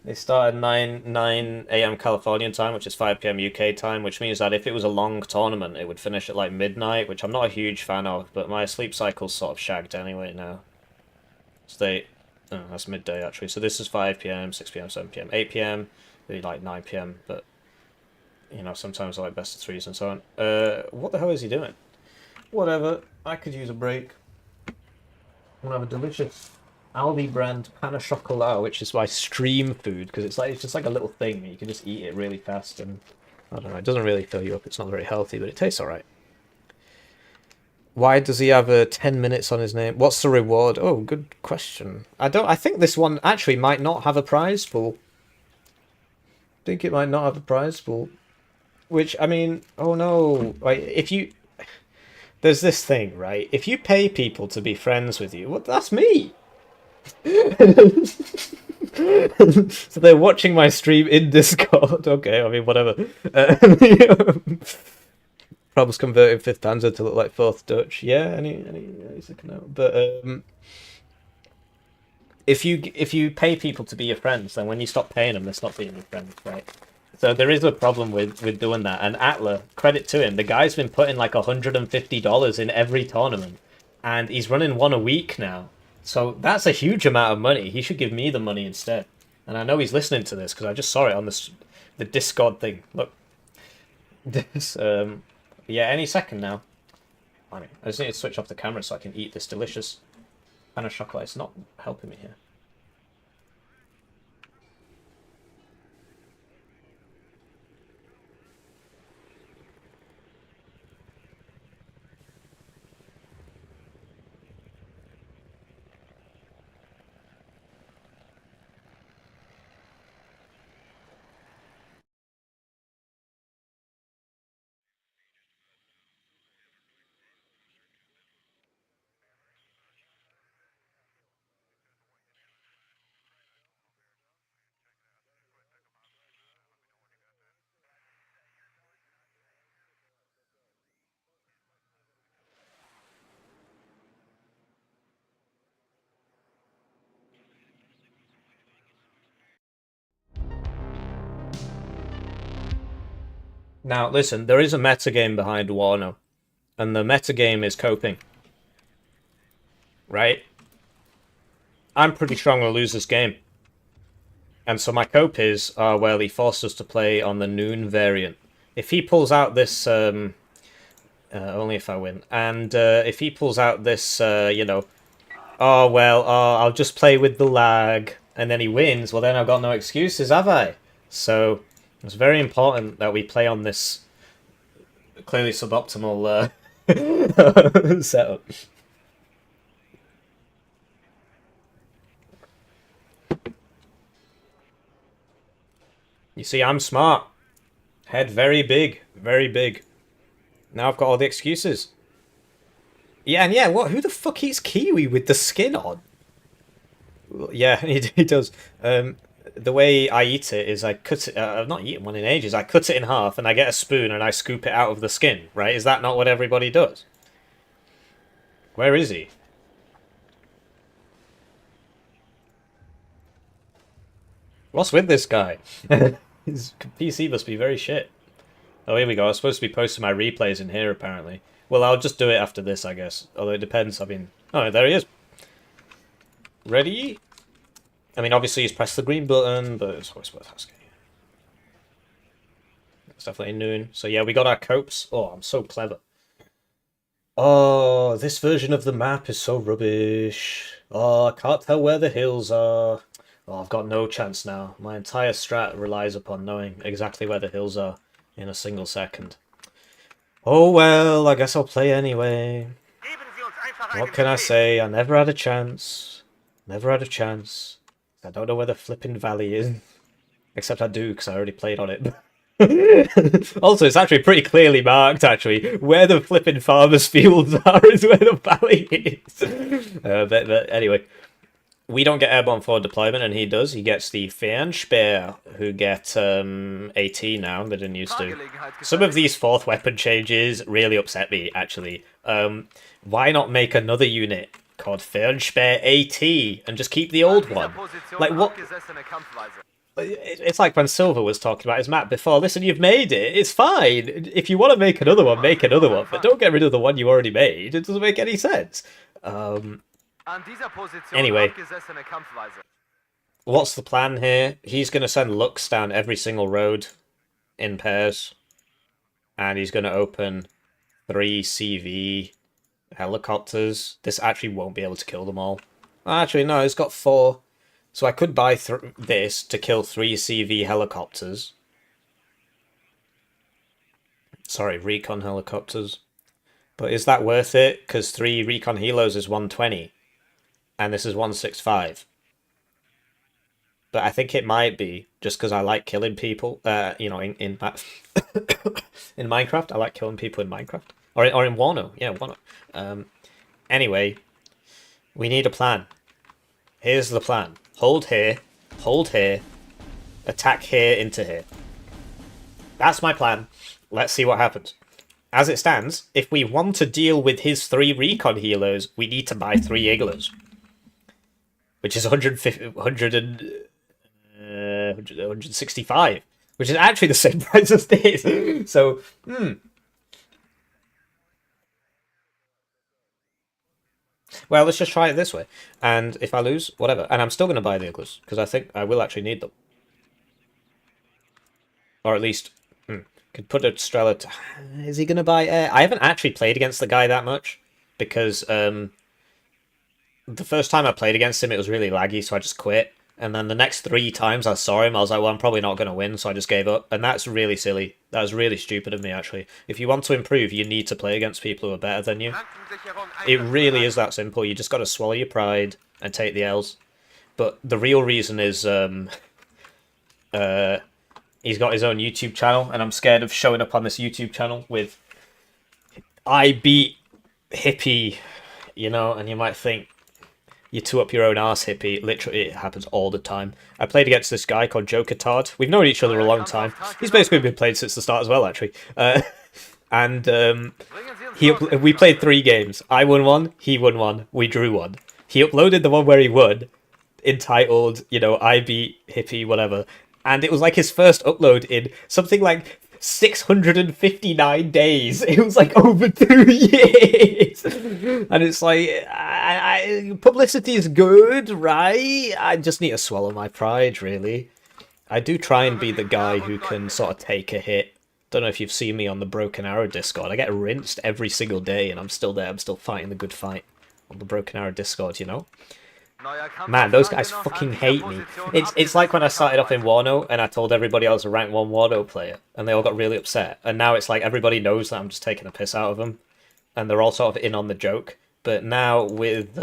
They start at 9 AM Californian time, which is 5 PM UK time, which means that if it was a long tournament, it would finish at like midnight, which I'm not a huge fan of, but my sleep cycle's sort of shagged anyway now. So that's midday actually. So this is 5 PM, 6 PM, 7 PM, 8 PM, maybe like 9 PM, but you know, sometimes I like best of threes and so on. What the hell is he doing? Whatever, I could use a break. I'm gonna have a delicious Aldi brand pan au chocolat, which is my stream food, because it's just like a little thing. You can just eat it really fast, and I don't know, it doesn't really fill you up. It's not very healthy, but it tastes alright. Why does he have 10 minutes on his name? What's the reward? Oh, good question. I think this one actually might not have a prize pool. I think it might not have a prize pool. Which, I mean, oh no. Like, if you... There's this thing, right? If you pay people to be friends with you, well, that's me! So they're watching my stream in Discord. Okay, I mean, whatever. Problems converting 5th Panzer to look like 4th Dutch. Yeah, any second note. But if you pay people to be your friends, then when you stop paying them, they stop being your friends, right? So there is a problem with doing that. And Atla, credit to him, the guy's been putting like $150 in every tournament, and he's running one a week now. So that's a huge amount of money. He should give me the money instead. And I know he's listening to this because I just saw it on the Discord thing. Look, this yeah, any second now. I just need to switch off the camera so I can eat this delicious pan au chocolat. It's not helping me here. Now, listen, there is a metagame behind Warno, and the metagame is coping. Right? I'm pretty sure I'm going to lose this game. And so my cope is, well, he forced us to play on the noon variant. If he pulls out this, only if I win, and if he pulls out this, you know, oh, well, I'll just play with the lag, and then he wins, well, then I've got no excuses, have I? So... It's very important that we play on this clearly suboptimal setup. You see, I'm smart. Head very big, very big. Now I've got all the excuses. Yeah, and yeah, what? Who the fuck eats kiwi with the skin on? Well, yeah, he does. The way I eat it is I cut it. I've not eaten one in ages. I cut it in half and I get a spoon and I scoop it out of the skin. Right? Is that not what everybody does? Where is he? What's with this guy? His PC must be very shit. Oh, here we go. I was supposed to be posting my replays in here, apparently. Well, I'll just do it after this, I guess. Although it depends. I mean... Oh, there he is. Ready? I mean, obviously he's pressed the green button, but it's always worth asking. It's definitely noon. So yeah, we got our copes. Oh, I'm so clever. Oh, this version of the map is so rubbish. Oh, I can't tell where the hills are. Oh, I've got no chance now. My entire strat relies upon knowing exactly where the hills are in a single second. Oh well, I guess I'll play anyway. What can I say? I never had a chance. Never had a chance. I don't know where the flipping valley is. Except I do, because I already played on it. Also, it's actually pretty clearly marked, actually. Where the flipping farmers' fields are is where the valley is. But anyway. We don't get airborne forward deployment, and he does. He gets the Fernspeer, who get AT now, they didn't used to. Some of these fourth weapon changes really upset me, actually. Why not make another unit called Fernspeer AT, and just keep the old one? Like, what? It's like when Silver was talking about his map before. Listen, you've made it. It's fine. If you want to make another one, make another one. But don't get rid of the one you already made. It doesn't make any sense. Anyway, what's the plan here? He's going to send Lux down every single road in pairs. And he's going to open 3 CV helicopters. This actually won't be able to kill them all. Actually, no, it's got 4. So I could buy this to kill 3 CV helicopters. Sorry, recon helicopters. But is that worth it? Because 3 recon helos is 120. And this is 165. But I think it might be just because I like killing people. You know, in in Minecraft, I like killing people in Minecraft or in Warno. Yeah, Warno. Anyway, we need a plan. Here's the plan: hold here, attack here into here. That's my plan. Let's see what happens. As it stands, if we want to deal with his 3 recon helos, we need to buy 3 igloos. Which is 165, which is actually the same price as this. So, Well, let's just try it this way. And if I lose, whatever. And I'm still going to buy the igloos, because I think I will actually need them. Or at least, could put a Strela to... Is he going to buy air? I haven't actually played against the guy that much, because... the first time I played against him, it was really laggy, so I just quit. And then the next 3 times I saw him, I was like, well, I'm probably not going to win, so I just gave up. And that's really silly. That was really stupid of me, actually. If you want to improve, you need to play against people who are better than you. It really is that simple. You just got to swallow your pride and take the L's. But the real reason is he's got his own YouTube channel, and I'm scared of showing up on this YouTube channel with I beat Hippie, you know, and you might think, you two up your own arse, Hippie. Literally, it happens all the time. I played against this guy called Joker Todd. We've known each other a long time. He's basically been playing since the start as well, actually. We played 3 games. I won 1, he won 1, we drew 1. He uploaded the one where he won, entitled, you know, I beat Hippie, whatever. And it was like his first upload in something like 659 days. It was like over 2 years. And it's like, publicity is good, right? I just need to swallow my pride, really. I do try and be the guy who can sort of take a hit. Don't know if you've seen me on the Broken Arrow Discord. I get rinsed every single day, and I'm still there. I'm still fighting the good fight on the Broken Arrow Discord, you know? Man, those guys fucking hate me. It's like when I started off in Warno and I told everybody I was a rank 1 Warno player, and they all got really upset. And now it's like everybody knows that I'm just taking a piss out of them, and they're all sort of in on the joke. But now with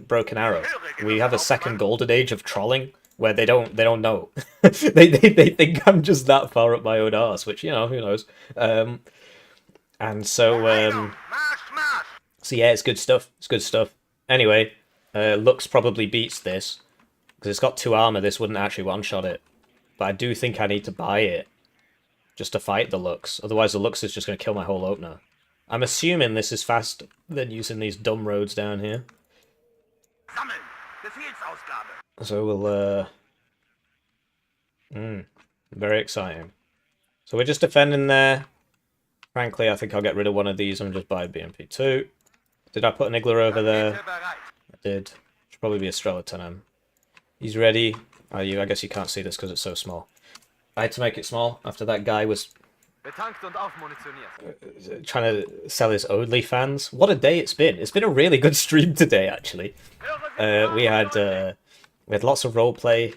Broken Arrow, we have a second golden age of trolling where they don't know. they think I'm just that far up my own arse, which, you know, who knows. And so So yeah, it's good stuff. It's good stuff. Anyway, Lux probably beats this. Because it's got 2 armor, this wouldn't actually one-shot it. But I do think I need to buy it. Just to fight the Lux. Otherwise the Lux is just going to kill my whole opener. I'm assuming this is faster than using these dumb roads down here. So we'll, very exciting. So we're just defending there. Frankly, I think I'll get rid of one of these and just buy BMP2. Did I put an Igler over there? I did. Should probably be a Strelatanam. He's ready. Oh, I guess you can't see this because it's so small. I had to make it small after that guy was trying to sell his OnlyFans. What a day it's been. It's been a really good stream today, actually. We had lots of roleplay.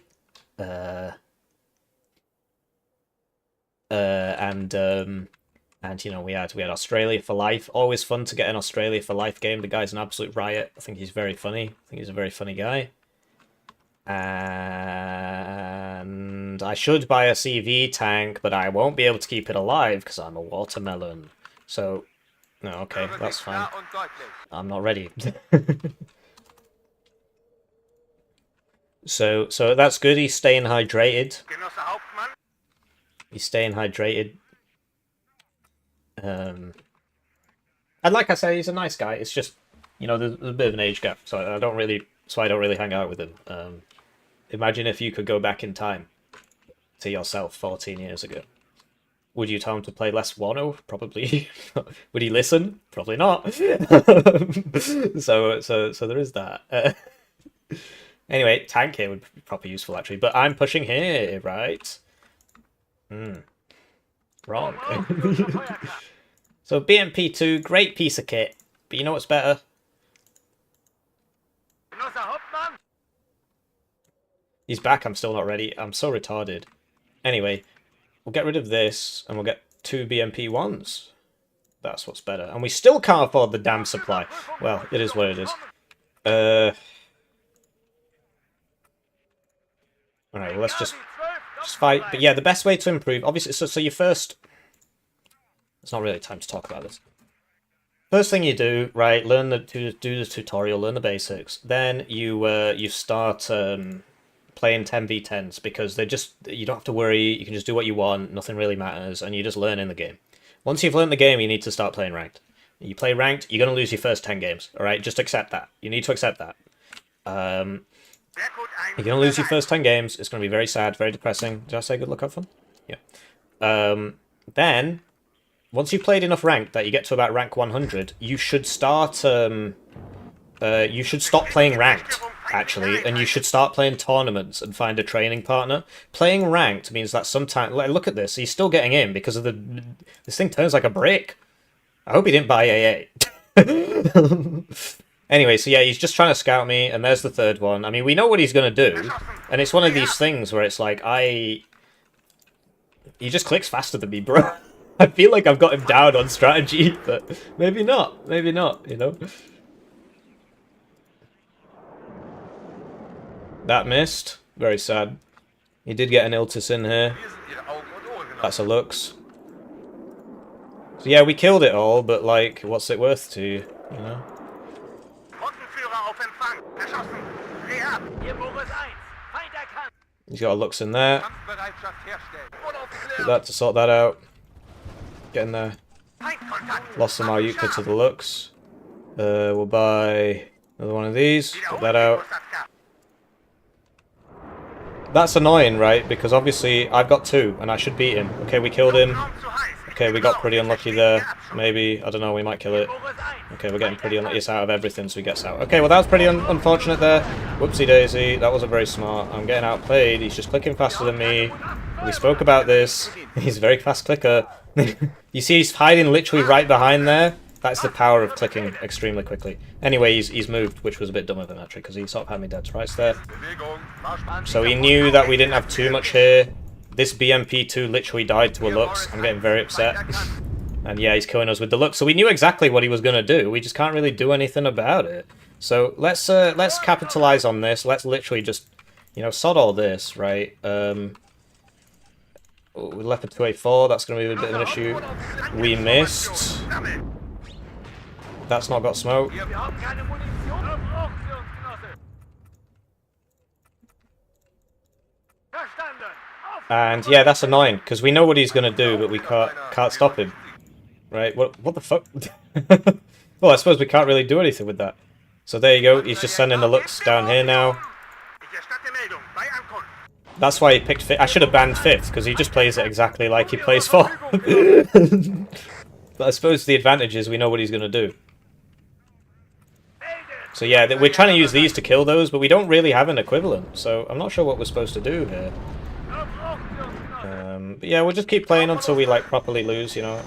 And you know, we had Australia for life. Always fun to get an Australia for life game. The guy's an absolute riot. I think he's very funny. I think he's a very funny guy. And I should buy a CV tank, but I won't be able to keep it alive because I'm a watermelon. So, no, okay, that's fine. I'm not ready. So that's good. He's staying hydrated. He's staying hydrated. And like I say, he's a nice guy. It's just, you know, there's a bit of an age gap, so I don't really hang out with him. Imagine if you could go back in time to yourself 14 years ago. Would you tell him to play less Warno? Probably. Would he listen? Probably not. So there is that. Anyway, tank here would be proper useful actually, but I'm pushing here, right? Wrong. So BMP2, great piece of kit, but you know what's better? He's back, I'm still not ready. I'm so retarded. Anyway, we'll get rid of this, and we'll get 2 BMP1s. That's what's better. And we still can't afford the damn supply. Well, it is what it is. Alright, well, let's just fight. But yeah, the best way to improve, obviously, so you first... It's not really time to talk about this. First thing you do, right, do the tutorial, learn the basics. Then you start playing 10v10s because you don't have to worry, you can just do what you want, nothing really matters, and you just learn in the game. Once you've learned the game, you need to start playing ranked. You play ranked, you're going to lose your first 10 games, alright? Just accept that. You need to accept that. You're going to lose your first 10 games, it's going to be very sad, very depressing. Did I say good luck, have fun? Yeah. Then, once you've played enough ranked that you get to about rank 100, you should start, you should stop playing ranked, actually, and you should start playing tournaments and find a training partner. Playing ranked means that sometimes, like, look at this, he's still getting in because of this thing turns like a brick. I hope he didn't buy AA. Anyway, so yeah, he's just trying to scout me, and there's the third one. I mean, we know what he's going to do, and it's one of these things where it's like, he just clicks faster than me, bro. I feel like I've got him down on strategy, but maybe not, you know? That missed. Very sad. He did get an Iltis in here. That's a Lux. So yeah, we killed it all, but like, what's it worth to you, you know? He's got a Lux in there. Get that to sort that out. Get in there. Lost some Ayuka to the Lux. We'll buy another one of these. Get that out. That's annoying, right? Because obviously I've got 2 and I should beat him. Okay, we killed him. Okay, we got pretty unlucky there. Maybe, I don't know, we might kill it. Okay, we're getting pretty unlucky. It's out of everything, so he gets out. Okay, well that was pretty unfortunate there. Whoopsie daisy, that wasn't very smart. I'm getting outplayed. He's just clicking faster than me. We spoke about this. He's a very fast clicker. You see he's hiding literally right behind there? That's the power of clicking extremely quickly. Anyway, he's moved, which was a bit dumb of him actually, because he sort of had me dead to rights there. So he knew that we didn't have too much here. This BMP2 literally died to a Lux. I'm getting very upset. And yeah, he's killing us with the Lux. So we knew exactly what he was going to do. We just can't really do anything about it. So let's capitalize on this. Let's literally just, you know, sod all this, right? We left a 284. That's going to be a bit of an issue. We missed. That's not got smoke. Wir haben keine Munition. Brauchen Sie uns, Genosse. Verstanden. Auf. And yeah, that's annoying because we know what he's gonna do, but we can't stop him. Right? What the fuck? Well, I suppose we can't really do anything with that. So there you go. He's just sending the looks down here now. That's why he picked 5th. I should have banned 5th because he just plays it exactly like he plays 4. But I suppose the advantage is we know what he's gonna do. So yeah, we're trying to use these to kill those, but we don't really have an equivalent. So I'm not sure what we're supposed to do here. But yeah, we'll just keep playing until we like properly lose, you know.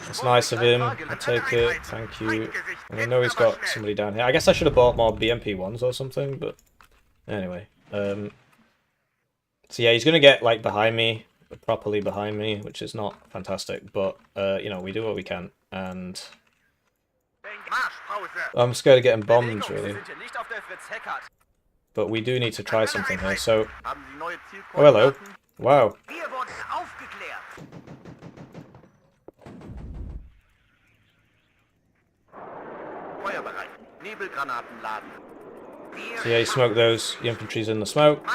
It's nice of him. I'll take it. Thank you. And I know he's got somebody down here. I guess I should have bought more BMP ones or something, but anyway. So yeah, he's gonna get like behind me, properly behind me, which is not fantastic, but you know, we do what we can, and I'm scared of getting bombed really. But we do need to try something here. So, oh hello, wow. So yeah, you smoke those. The infantry's in the smoke.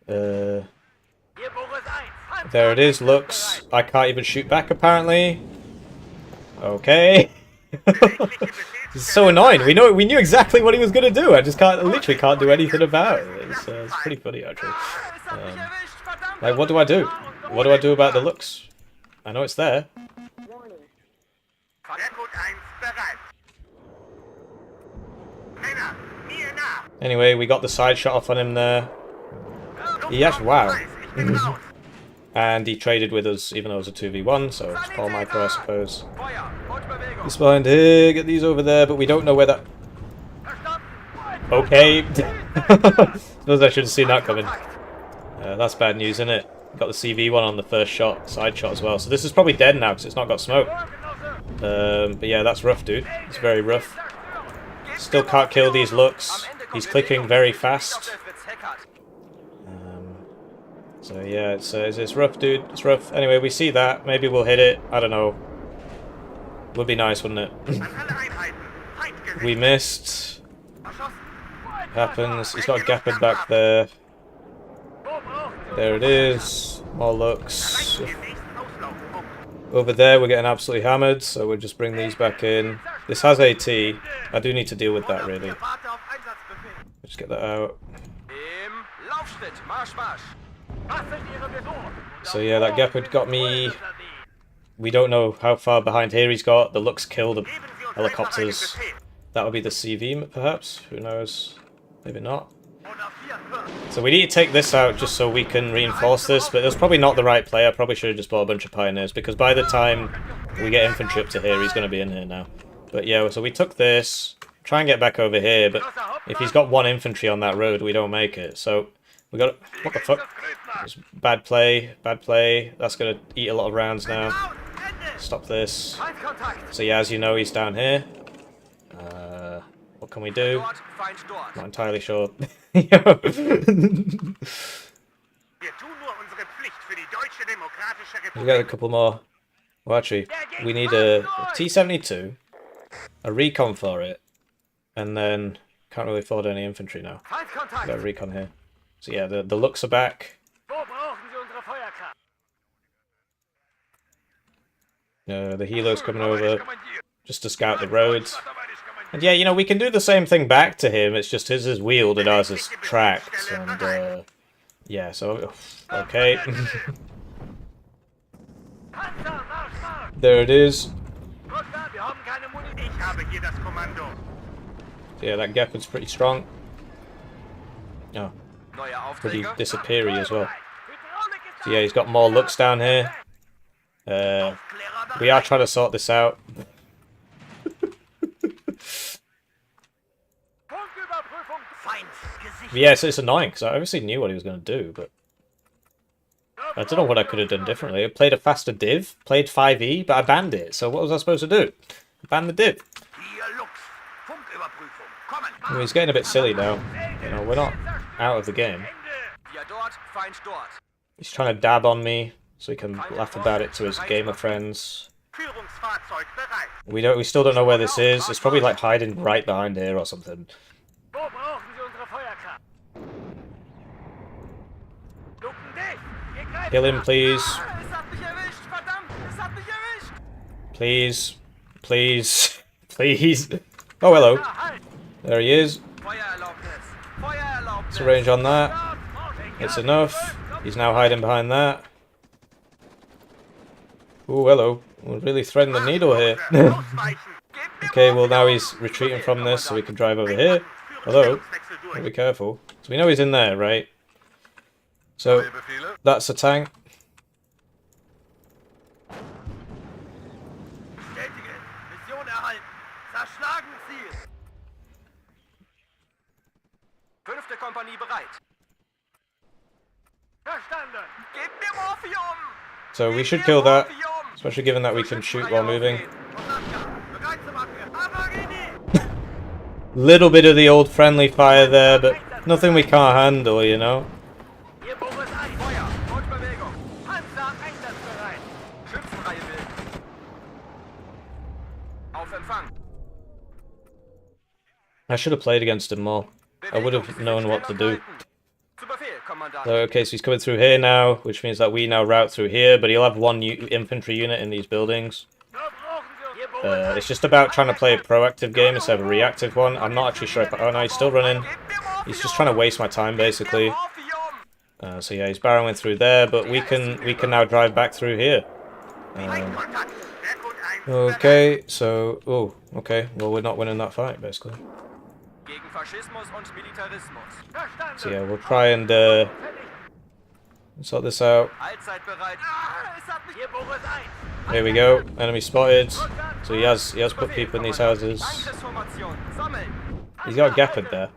There it is. Looks. I can't even shoot back apparently. Okay. It's so annoying. We knew exactly what he was gonna do. I just literally can't do anything about it. It's pretty funny actually. Like, what do I do? What do I do about the looks? I know it's there. Anyway, we got the side shot off on him there. Yes, wow. And he traded with us, even though it was a 2v1, so it's Paul Micro, I suppose. He's behind here, get these over there, but we don't know where that... Okay. Suppose I should have seen that coming. That's bad news, isn't it? Got the CV1 on the first shot, side shot as well. So this is probably dead now, because it's not got smoke. But yeah, that's rough, dude. It's very rough. Still can't kill these looks. He's clicking very fast. So yeah, it's rough, dude. It's rough. Anyway, we see that. Maybe we'll hit it. I don't know. Would be nice, wouldn't it? We missed. Happens. He's got a Gapid back there. There it is. More looks. Over there, we're getting absolutely hammered, so we'll just bring these back in. This has AT. I do need to deal with that, really. Just get that out. So yeah, that Gepard got me. We don't know how far behind here he's got. The looks kill the helicopters. That would be the CV, perhaps? Who knows? Maybe not. So we need to take this out just so we can reinforce this, but that's probably not the right play. I probably should have just bought a bunch of pioneers, because by the time we get infantry up to here, he's going to be in here now. But yeah, so we took this, try and get back over here, but if he's got 1 infantry on that road, we don't make it. So we got... What the fuck? It's bad play, bad play. That's going to eat a lot of rounds now. Stop this. So yeah, as you know, he's down here. What can we do? Not entirely sure. We got a couple more. Well, actually, we need a T-72, a recon for it, and then can't really afford any infantry now. Got a recon here. So yeah, the looks are back. The helo's coming over just to scout the roads. And yeah, you know, we can do the same thing back to him, it's just his is wheeled and ours is tracked, and yeah, so, okay. There it is. So yeah, that Gepard's pretty strong. Oh, pretty disappeary as well. So yeah, he's got more looks down here. We are trying to sort this out. Yeah, so it's annoying, because I obviously knew what he was going to do, but I don't know what I could have done differently. I played a faster div, played 5e, but I banned it, so what was I supposed to do? Ban the div. I mean, he's getting a bit silly now. You know, we're not out of the game. He's trying to dab on me, so he can laugh about it to his gamer friends. Führungsfahrzeug bereit. We still don't know where this is. It's probably like hiding right behind here or something. Wo brauchen Sie unsere Feuerkraft? Luken dicht! Wir greifen Kill him, nach. please. Es hat mich erwischt, verdammt! Es hat mich erwischt! Please. Please. Please. Oh, hello. Ja, halt! There he is. Feuererlaubnis! Feuererlaubnis! Let's range on that. Rückwärts, It's enough. He's now hiding behind that. Oh, hello. We're really threading the needle here. Ausweichen. Okay, well now he's retreating from this, so we can drive over here. Although, be careful. So we know he's in there, right? So, Neue Befehle. that's a tank. Bestätige! Mission erhalten! Zerschlagen Ziel! 5. Kompanie bereit! Verstanden! Gebt mir Morphium! So we should kill that, especially given that we can shoot while moving. Bereit zum Angriff! Avarini! Little bit of the old friendly fire there, but nothing we can't handle, you know? Hier Boris 1! Feuer! Fortbewegung! Panzer einsatzbereit! Schützenreihe bilden! Auf Empfang! I should have played against him more. I would have known what to do. Zu Befehl, Kommandant! Okay, so he's coming through here now, which means that we now route through here, but he'll have one infantry unit in these buildings. So brauchen Sie hier Boris 1! It's just about trying to play a proactive game instead of a reactive one. I'm not actually sure if... Oh no, he's still running. He's just trying to waste my time, basically. Morphium! So yeah, he's barreling through there, but we can now drive back through here. Kontakt. Rekrut 1 Okay, so... Oh, okay. Well, we're not winning that fight, basically. Gegen Faschismus und Militarismus. Verstanden! So yeah, we'll try and sort this out. Allzeit bereit. Es hat mich Hier Boris 1! Here we go. Enemy spotted. So he has put people in these houses. Angriffsformation. Sammeln. He's got Gepard there.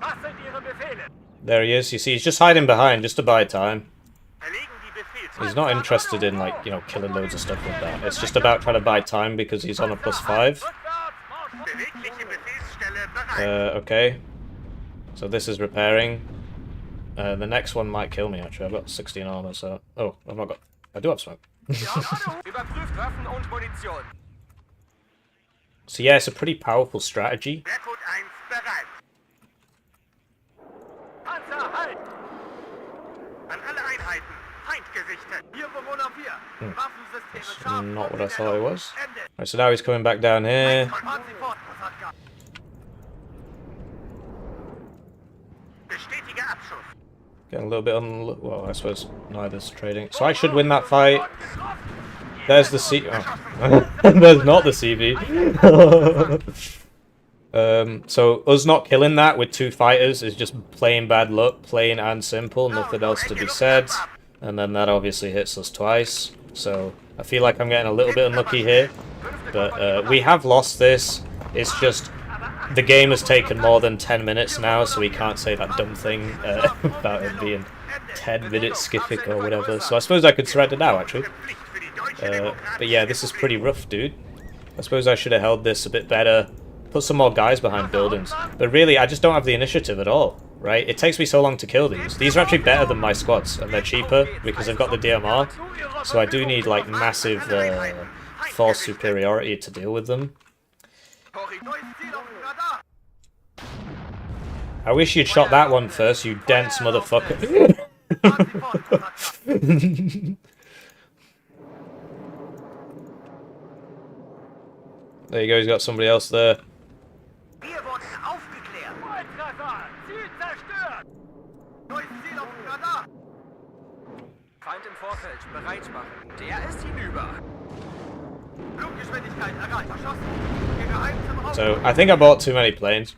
Was sind Ihre Befehle? There he is. You see, he's just hiding behind just to buy time. Erlegen die Befehl. He's not interested in, like, you know, killing loads of stuff with that. It's just about trying to buy time because he's on a +5. Rückwärts! Marsch! Bewegliche Befehlsstelle bereit. Okay. So this is repairing. The next one might kill me, actually. I've got 16 armor, so... Oh, I've not got... I do have smoke. Überprüft Waffen und Munition. So yeah, it's a pretty powerful strategy. Rekrut 1 bereit. Panzer, halt! An alle Einheiten. Feind gesichtet. Hier Bewohner 4. Waffensysteme That's scharf. not what I thought it was. Ende. Right, so now he's coming back down here. Fahren Sie fort, Kosatka. Bestätige Abschuss. Getting a little bit on... Well, I suppose neither's trading. So I should win that fight. There's the C... Oh. There's not the CV. So us not killing that with 2 fighters is just plain bad luck, plain and simple, nothing else to be said. And then that obviously hits us twice. So I feel like I'm getting a little bit unlucky here. But we have lost this. It's just... The game has taken more than 10 minutes now, so we can't say that dumb thing about it being 10 minutes Skiffik or whatever. So I suppose I could surrender now, actually. But yeah, this is pretty rough, dude. I suppose I should have held this a bit better. Put some more guys behind buildings. But really, I just don't have the initiative at all, right? It takes me so long to kill these. These are actually better than my squads, and they're cheaper because I've got the DMR. So I do need, like, massive force superiority to deal with them. I wish you'd shot that one first, you dense motherfucker. There you go, he's got somebody else there. Wir wurden aufgeklärt. Volltreffer! Ziel zerstört! Neues Ziel auf dem Radar. Feind im Vorfeld. Bereit machen. Der ist hinüber. Fluggeschwindigkeit erreicht. Verschossen. Geheim zum Raum. So, I think I bought too many planes.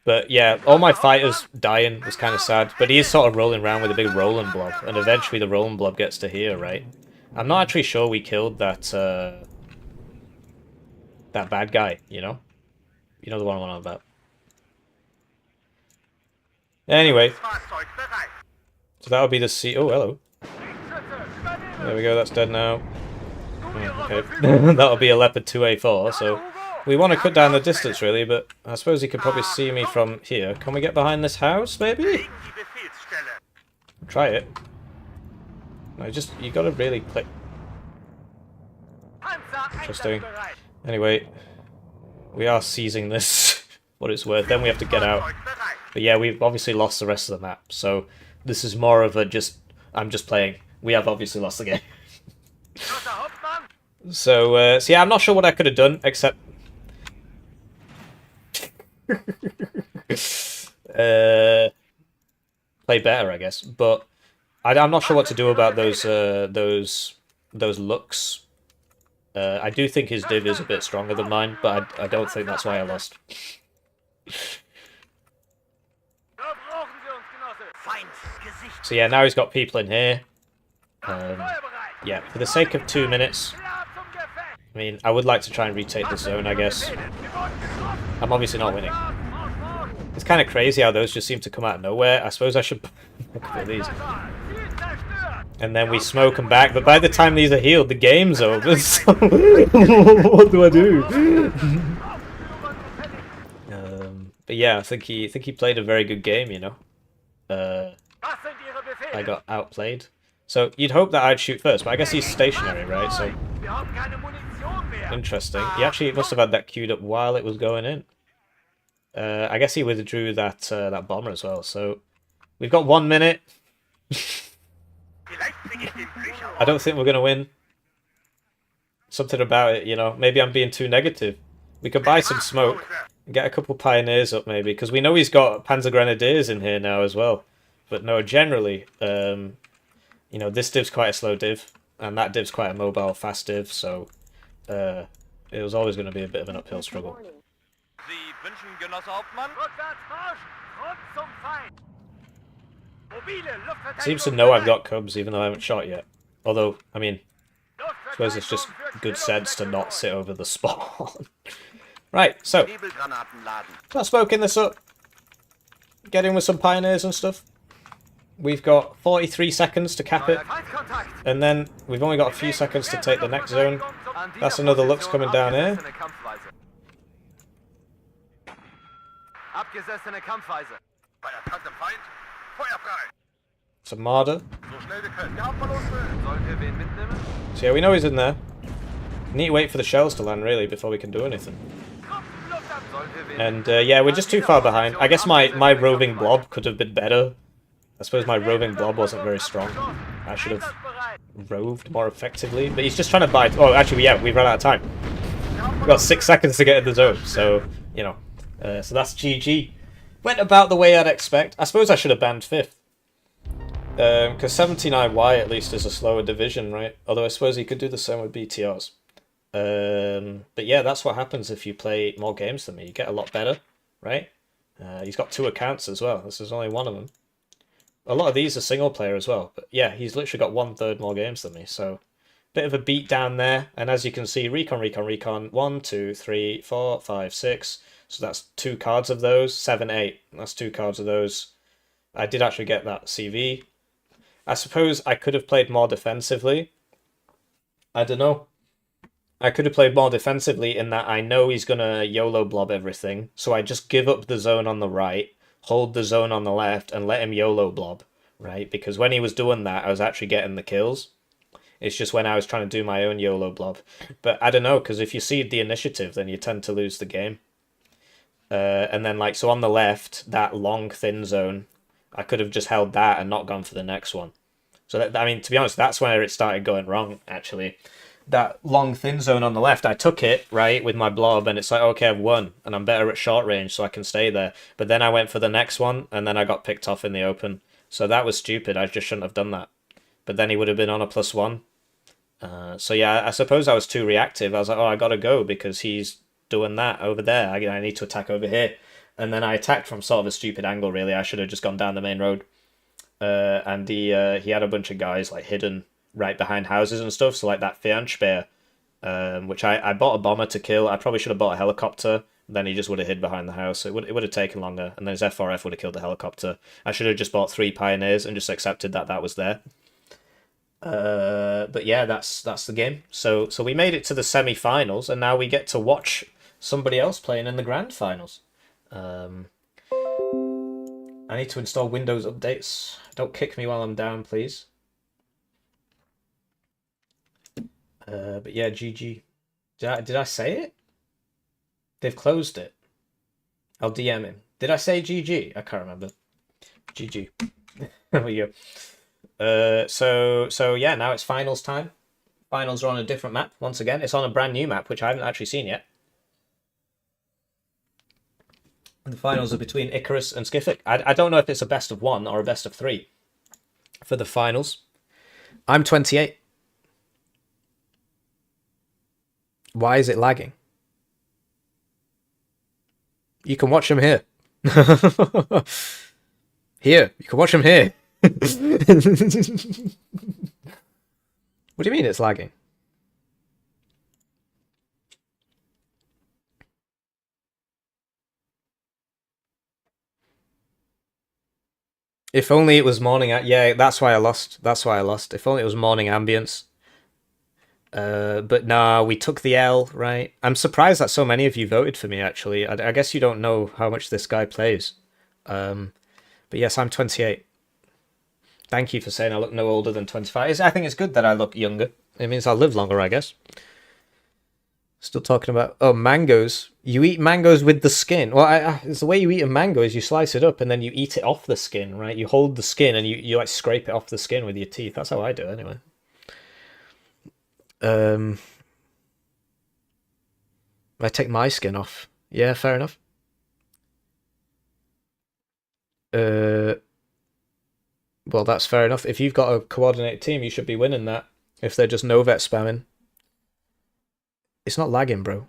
But yeah, all my fighters dying was kind of sad. But he is sort of rolling around with a big rolling blob. And eventually the rolling blob gets to here, right? I'm not actually sure we killed that that bad guy, you know? You know the one I'm on about. Anyway, Fahrzeug bereit. so that would be the C... Oh, hello. There we go, that's dead now. Oh, okay. That'll be a Leopard 2A4, so... We want to cut down the distance, really, but I suppose he could probably see me from here. Can we get behind this house, maybe? Legen die Befehlsstelle. Try it. No, just you got to really click. Panzer Interesting. einsatzbereit. Anyway, we are seizing this, what it's worth. Then we have to get out. But yeah, we've obviously lost the rest of the map. So this is more of a I'm just playing. We have obviously lost the game. Großer Hauptmann. So yeah, I'm not sure what I could have done except play better, I guess. But I'm not sure what to do about those looks. I do think his div is a bit stronger than mine, but I don't think that's why I lost. Da brauchen wir uns, Genosse. Feindgesicht. So yeah, now he's got people in here. Feuerbereit. Yeah, for the sake of 2 minutes, Klar zum Gefecht. I mean, I would like to try and retake the zone, I guess. Wir wurden getroffen. I'm obviously not winning. Marsch, marsch. It's kind of crazy how those just seem to come out of nowhere. I suppose I should look for these. Ziel zerstört. And then we smoke them back, but by the time these are healed, the game's over, so what do I do? But yeah, I think he played a very good game, you know. Was sind Ihre Befehle? I got outplayed. So you'd hope that I'd shoot first, but I guess he's stationary, right? So Wir haben keine Munition mehr. interesting. He actually must have had that queued up while it was going in. I guess he withdrew that bomber as well. So we've got 1 minute. I don't think we're gonna win. Something about it, you know. Maybe I'm being too negative. We could buy some smoke and get a couple pioneers up, maybe, because we know he's got Panzer Grenadiers in here now as well. But no, generally, you know, this div's quite a slow div, and that div's quite a mobile, fast div. So it was always going to be a bit of an uphill struggle. Sie wünschen, Genosse Hauptmann? Rückwärts Marsch. Front zum Feind. Mobile Luftverteidigung. Seems to know I've got Cubs, even though I haven't shot yet. Although, I mean, I suppose it's just good sense to not sit over the spawn. Right, so, Nebelgranaten laden. not smoking this up. Get in with some pioneers and stuff. We've got 43 seconds to cap it, Feindkontakt. and then we've only got a few seconds to take the next zone. That's another Lux coming down here. Abgesessene Kampfweise. Abgesessene Kampfweise. Bei erkanntem Feind, Feuer frei. It's a Marder. So schnell wir können. Wir haben Verluste. Sollen wir wen mitnehmen? So yeah, we know he's in there. Need to wait for the shells to land, really, before we can do anything. Sollen wir wen And yeah, we're just too far behind. I guess my roving blob could have been better. I suppose my roving blob wasn't very strong. I should have roved more effectively. But he's just trying to buy... Oh, actually, yeah, we've run out of time. We've got 6 seconds to get in the zone. So, you know. So that's GG. Went about the way I'd expect. I suppose I should have banned 5th. Because 79Y at least is a slower division, right? Although I suppose he could do the same with BTRs. But yeah, that's what happens if you play more games than me. You get a lot better, right? He's got 2 accounts as well. This is only one of them. A lot of these are single player as well. But yeah, he's literally got 1/3 more games than me. So bit of a beat down there. And as you can see, recon. 1, 2, 3, 4, 5, 6. So that's 2 cards of those. 7, 8. That's 2 cards of those. I did actually get that CV. I suppose I could have played more defensively. I don't know. I could have played more defensively in that I know he's going to YOLO blob everything. So I just give up the zone on the right, hold the zone on the left, and let him YOLO blob, right? Because when he was doing that, I was actually getting the kills. It's just when I was trying to do my own YOLO blob. But I don't know, because if you cede the initiative, then you tend to lose the game. And then, like, so on the left, that long, thin zone, I could have just held that and not gone for the next one. So, that, I mean, to be honest, that's where it started going wrong, actually. That long, thin zone on the left, I took it, right, with my blob, and it's like, okay, I've won, and I'm better at short range, so I can stay there. But then I went for the next one, and then I got picked off in the open. So that was stupid. I just shouldn't have done that. But then he would have been on a +1. So yeah, I suppose I was too reactive. I was like, oh, I gotta go, because he's doing that over there. I need to attack over here. And then I attacked from sort of a stupid angle, really. I should have just gone down the main road. And he had a bunch of guys like hidden right behind houses and stuff. So like that Fernspare, which I bought a bomber to kill. I probably should have bought a helicopter. Then he just would have hid behind the house. It would have taken longer. And then his F4F would have killed the helicopter. I should have just bought 3 pioneers and just accepted that that was there. But yeah, that's the game. So we made it to the semi-finals, and now we get to watch somebody else playing in the grand finals. I need to install Windows updates. Don't kick me while I'm down, please. But yeah, GG. Did I say it? They've closed it. I'll DM him. Did I say GG? I can't remember. GG. There we go. So yeah, now it's finals time. Finals are on a different map once again. It's on a brand new map, which I haven't actually seen yet. The finals are between Icarus and Skiffik. I don't know if it's a best of 1 or a best of 3 for the finals. I'm 28. Why is it lagging? You can watch them here. Here, you can watch them here. What do you mean it's lagging? If only it was morning. Yeah, that's why I lost. That's why I lost. If only it was morning ambience. But nah, we took the L, right? I'm surprised that so many of you voted for me, actually. I guess you don't know how much this guy plays. But yes, I'm 28. Thank you for saying I look no older than 25. I think it's good that I look younger. It means I'll live longer, I guess. Still talking about... Oh, mangoes. You eat mangoes with the skin. Well, it's the way you eat a mango is you slice it up and then you eat it off the skin, right? You hold the skin and you like scrape it off the skin with your teeth. That's how I do it, anyway. I take my skin off. Yeah, fair enough. Well, that's fair enough. If you've got a coordinated team, you should be winning that. If they're just no vet spamming. It's not lagging, bro.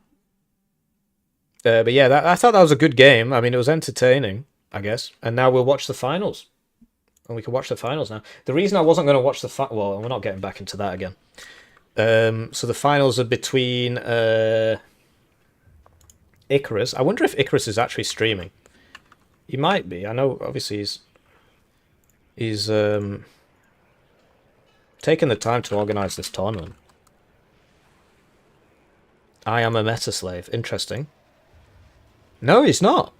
But yeah, I thought that was a good game. I mean, it was entertaining, I guess. And now we'll watch the finals. And we can watch the finals now. The reason I wasn't going to watch the well, we're not getting back into that again. So the finals are between Icarus. I wonder if Icarus is actually streaming. He might be. I know, obviously, he's taken the time to organize this tournament. I am a meta slave. Interesting. No, he's not.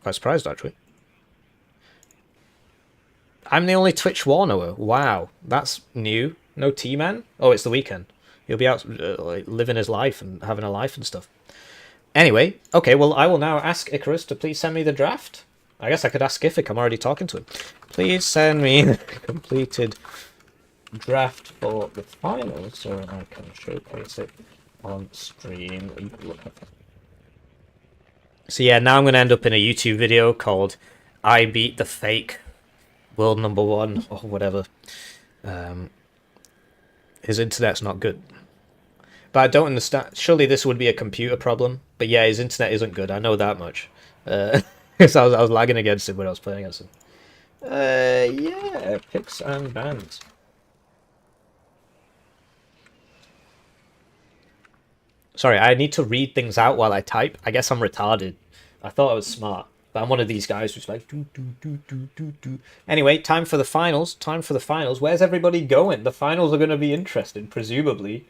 Quite surprised, actually. I'm the only Twitch Warno. Wow, that's new. No T-Man? Oh, it's the weekend. He'll be out like, living his life and having a life and stuff. Anyway, okay, well, I will now ask Icarus to please send me the draft. I guess I could ask Skiffik. I'm already talking to him. Please send me the completed draft for the finals so I can showcase it on stream. So yeah, now I'm going to end up in a YouTube video called I Beat the Fake World #1 or whatever. His internet's not good. But I don't understand. Surely this would be a computer problem. But yeah, his internet isn't good. I know that much. Because I was lagging against him when I was playing against him. Yeah, picks and bans. Sorry, I need to read things out while I type. I guess I'm retarded. I thought I was smart. But I'm one of these guys who's like... do. Anyway, time for the finals. Time for the finals. Where's everybody going? The finals are going to be interesting, presumably.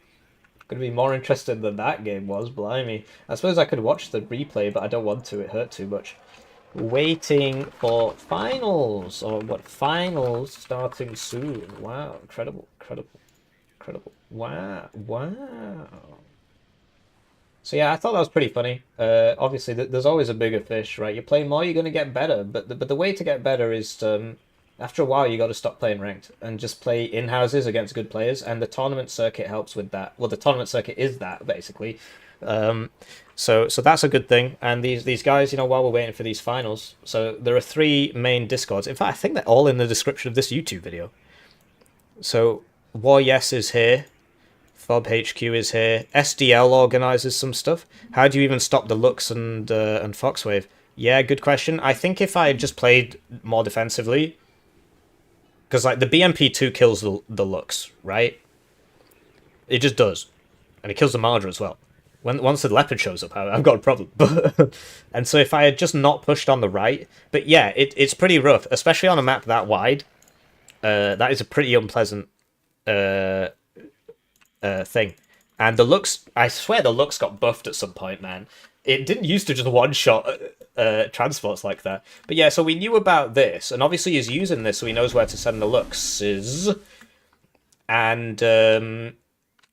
Going to be more interesting than that game was, blimey. I suppose I could watch the replay, but I don't want to. It hurt too much. Waiting for finals. Or what? Finals starting soon. Wow. Incredible. Incredible. Incredible. Wow. Wow. So yeah, I thought that was pretty funny. Obviously, there's always a bigger fish, right? You play more, you're going to get better. But the way to get better is, after a while, you got to stop playing ranked and just play in-houses against good players. And the tournament circuit helps with that. Well, the tournament circuit is that, basically. So that's a good thing. And these guys, you know, while we're waiting for these finals, so there are 3 main Discords. In fact, I think they're all in the description of this YouTube video. So War Yes is here. Fob HQ is here. SDL organizes some stuff. How do you even stop the Lux and Foxwave? Yeah, good question. I think if I had just played more defensively, because like the BMP2 kills the Lux, right? It just does, and it kills the Marder as well. Once the Leopard shows up, I've got a problem. And so if I had just not pushed on the right, but yeah, it's pretty rough, especially on a map that wide. That is a pretty unpleasant thing. And the Lux, I swear the Lux got buffed at some point, man. It didn't used to just one-shot transports like that. But yeah, so we knew about this, and obviously he's using this so he knows where to send the Luxes. And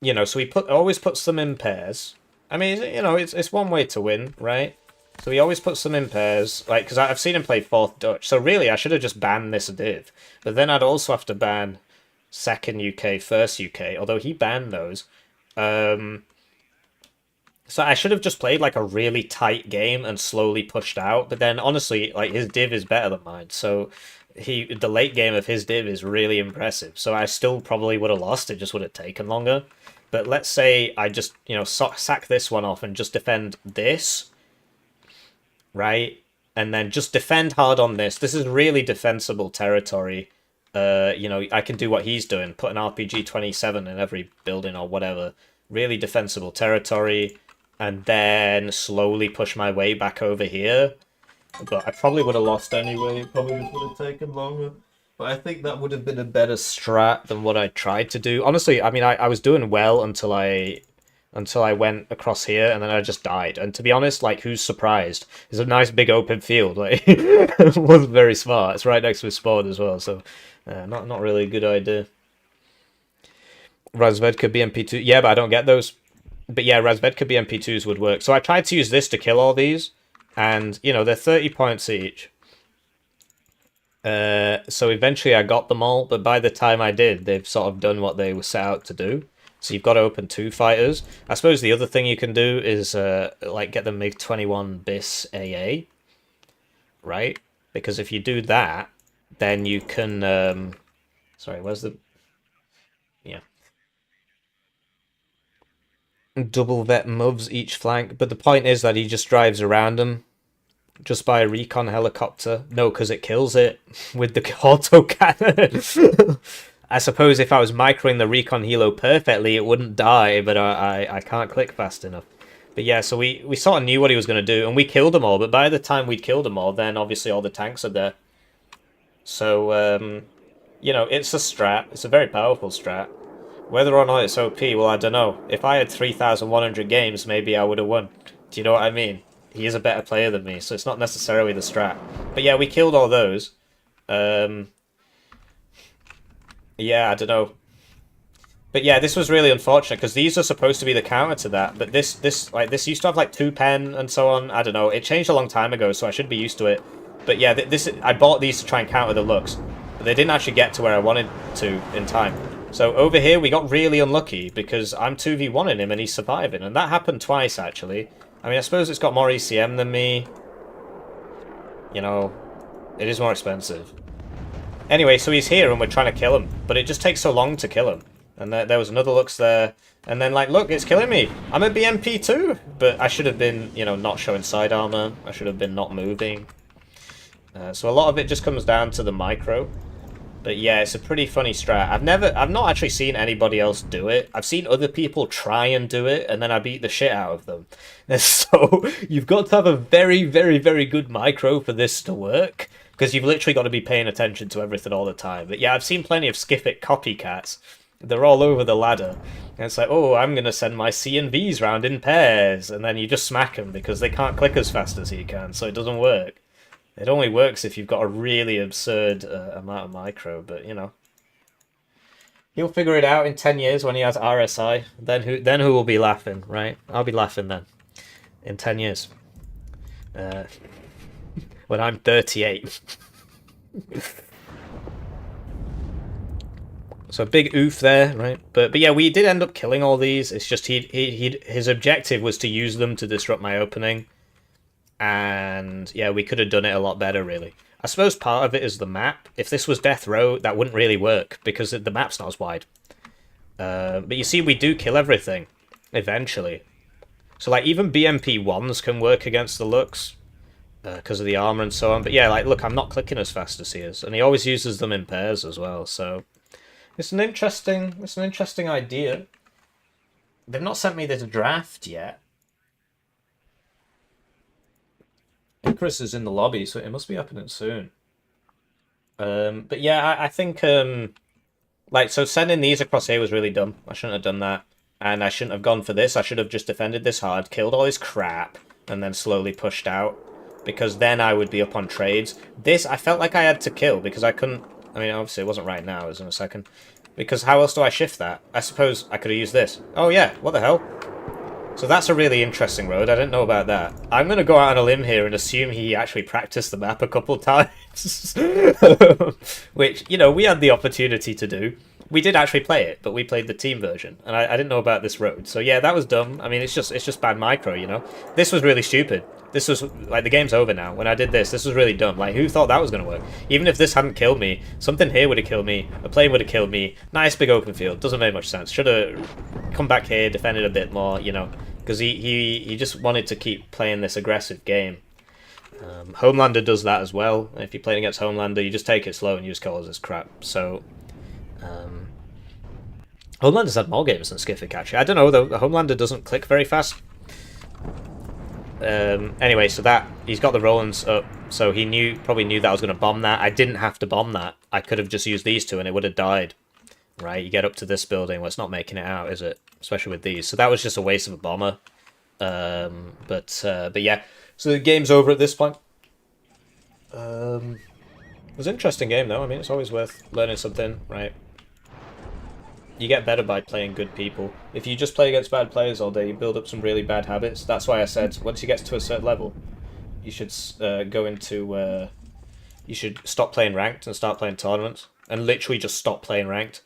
you know, so he always puts them in pairs. I mean, you know, it's one way to win, right? So he always puts them in pairs, like, because I've seen him play 4th Dutch. So really, I should have just banned this div. But then I'd also have to ban 2nd UK, 1st UK, although he banned those. So I should have just played, like, a really tight game and slowly pushed out. But then, honestly, like, his div is better than mine. So the late game of his div is really impressive. So I still probably would have lost. It just would have taken longer. But let's say I just, you know, sack this one off and just defend this. Right? And then just defend hard on this. This is really defensible territory. You know, I can do what he's doing. Put an RPG 27 in every building or whatever. Really defensible territory. And then slowly push my way back over here. But I probably would have lost anyway. It probably just would have taken longer. But I think that would have been a better strat than what I tried to do. Honestly, I mean, I was doing well until I went across here, and then I just died. And to be honest, like, who's surprised? It's a nice big open field. Like, it wasn't very smart. It's right next to his spawn as well, so not really a good idea. Razvedka BMP2. Yeah, but I don't get those. But yeah, Razvedka BMP2s would work. So I tried to use this to kill all these, and, you know, they're 30 points each. So eventually I got them all, but by the time I did, they've sort of done what they were set out to do. So you've got to open 2 fighters. I suppose the other thing you can do is like get the MiG-21 bis AA, right? Because if you do that, then you can... sorry, where's the... Yeah. Double vet moves each flank, but the point is that he just drives around them. Just by a recon helicopter. No, because it kills it with the autocannon. I suppose if I was microing the recon helo perfectly, it wouldn't die, but I can't click fast enough. But yeah, so we sort of knew what he was going to do, and we killed them all, but by the time we'd killed them all, then obviously all the tanks are there. So, you know, it's a strat. It's a very powerful strat. Whether or not it's OP, well, I don't know. If I had 3,100 games, maybe I would have won. Do you know what I mean? He is a better player than me, so it's not necessarily the strat. But yeah, we killed all those. Yeah, I don't know. But yeah, this was really unfortunate, because these are supposed to be the counter to that. But this used to have like 2 pen and so on. I don't know. It changed a long time ago, so I should be used to it. But yeah, I bought these to try and counter the looks. But they didn't actually get to where I wanted to in time. So over here, we got really unlucky, because I'm 2v1ing him and he's surviving. And that happened twice, actually. I mean, I suppose it's got more ECM than me. You know, it is more expensive. Anyway, so he's here and we're trying to kill him. But it just takes so long to kill him. And there was another looks there. And then, like, look, it's killing me. I'm a BMP too. But I should have been, you know, not showing side armor. I should have been not moving. So a lot of it just comes down to the micro. But yeah, it's a pretty funny strat. I've not actually seen anybody else do it. I've seen other people try and do it, and then I beat the shit out of them. And so you've got to have a very, very, very good micro for this to work, because you've literally got to be paying attention to everything all the time. But yeah, I've seen plenty of Skiffik copycats. They're all over the ladder. And it's like, oh, I'm going to send my C and Vs round in pairs. And then you just smack them, because they can't click as fast as he can, so it doesn't work. It only works if you've got a really absurd amount of micro, but, you know. He'll figure it out in 10 years when he has RSI. Then who will be laughing, right? I'll be laughing then. In 10 years. When I'm 38. So big oof there, right? But yeah, we did end up killing all these. It's just his objective was to use them to disrupt my opening. And yeah, we could have done it a lot better, really. I suppose part of it is the map. If this was Death Row, that wouldn't really work, because the map's not as wide. But you see, we do kill everything, eventually. So, like, even BMP-1s can work against the looks, because of the armor and so on. But yeah, like, look, I'm not clicking as fast as he is. And he always uses them in pairs as well, so... It's an interesting idea. They've not sent me this draft yet. Chris is in the lobby, so it must be happening soon. But yeah, I think, like, so sending these across here was really dumb. I shouldn't have done that. And I shouldn't have gone for this. I should have just defended this hard, killed all his crap, and then slowly pushed out. Because then I would be up on trades. This, I felt like I had to kill, because I couldn't... I mean, obviously it wasn't right now, it was in a second. Because how else do I shift that? I suppose I could have used this. Oh yeah, what the hell? So that's a really interesting road. I didn't know about that. I'm going to go out on a limb here and assume he actually practiced the map a couple times. Which, you know, we had the opportunity to do. We did actually play it, but we played the team version. And I didn't know about this road. So yeah, that was dumb. I mean, it's just bad micro, you know? This was really stupid. This was, like, the game's over now. When I did this was really dumb. Like, who thought that was going to work? Even if this hadn't killed me, something here would have killed me. A plane would have killed me. Nice big open field. Doesn't make much sense. Should have come back here, defended a bit more, you know? Because he just wanted to keep playing this aggressive game. Homelander does that as well. If you're playing against Homelander, you just take it slow and you just cause this crap. So, Homelander's had more games than Skiffik, actually. I don't know, though. Homelander doesn't click very fast. Anyway, so that he's got the Rolands up, so he probably knew that I was going to bomb that. I didn't have to bomb that. I could have just used these two and it would have died. Right, you get up to this building, well, it's not making it out, is it? Especially with these. So that was just a waste of a bomber. But yeah, so the game's over at this point. It was an interesting game, though. I mean, it's always worth learning something, right? You get better by playing good people. If you just play against bad players all day, you build up some really bad habits. That's why I said, once you get to a certain level, you should go into... you should stop playing ranked and start playing tournaments. And literally just stop playing ranked.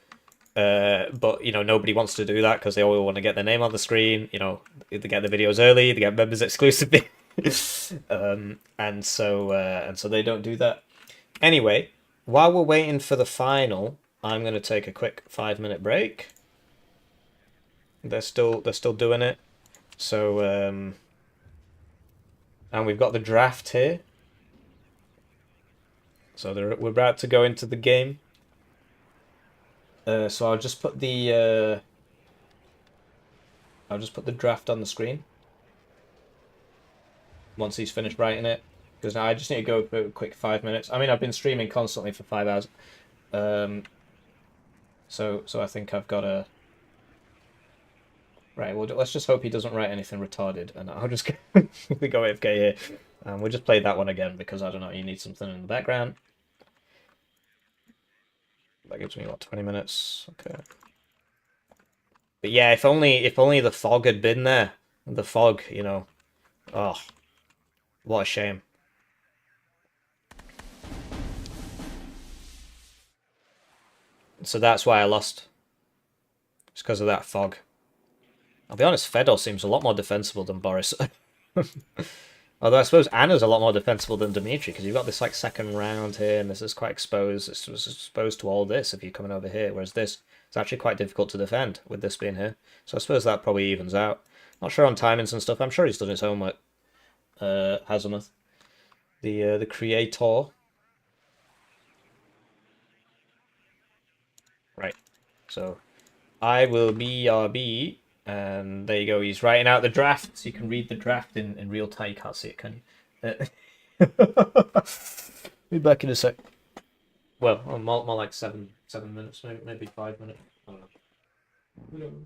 But, you know, nobody wants to do that because they all want to get their name on the screen. You know, they get the videos early, they get members exclusively. and so they don't do that. Anyway, while we're waiting for the final, I'm going to take a quick 5-minute break. They're still doing it. So, and we've got the draft here. So we're about to go into the game. So I'll just put the draft on the screen once he's finished writing it, because now I just need to go for a quick 5 minutes. I mean, I've been streaming constantly for 5 hours, so I think I've got a right. Well, let's just hope he doesn't write anything retarded, and I'll just go AFK here. We'll just play that one again because I don't know. You need something in the background. That gives me, what, 20 minutes? Okay. But yeah, if only the fog had been there. The fog, you know. Oh, what a shame. So that's why I lost. It's because of that fog. I'll be honest, Fedor seems a lot more defensible than Boris. Although I suppose Anna's a lot more defensible than Dimitri, because you've got this like second round here, and this is quite exposed. This was exposed to all this if you're coming over here, whereas this is actually quite difficult to defend with this being here. So I suppose that probably evens out. Not sure on timings and stuff. I'm sure he's done his homework. Hazelmuth, the creator. Right. So I will be RB. And there you go, he's writing out the draft, so you can read the draft in real time. You can't see it, can you? Be back in a sec. Well, more like 7 minutes, maybe 5 minutes. I don't know. Who knows?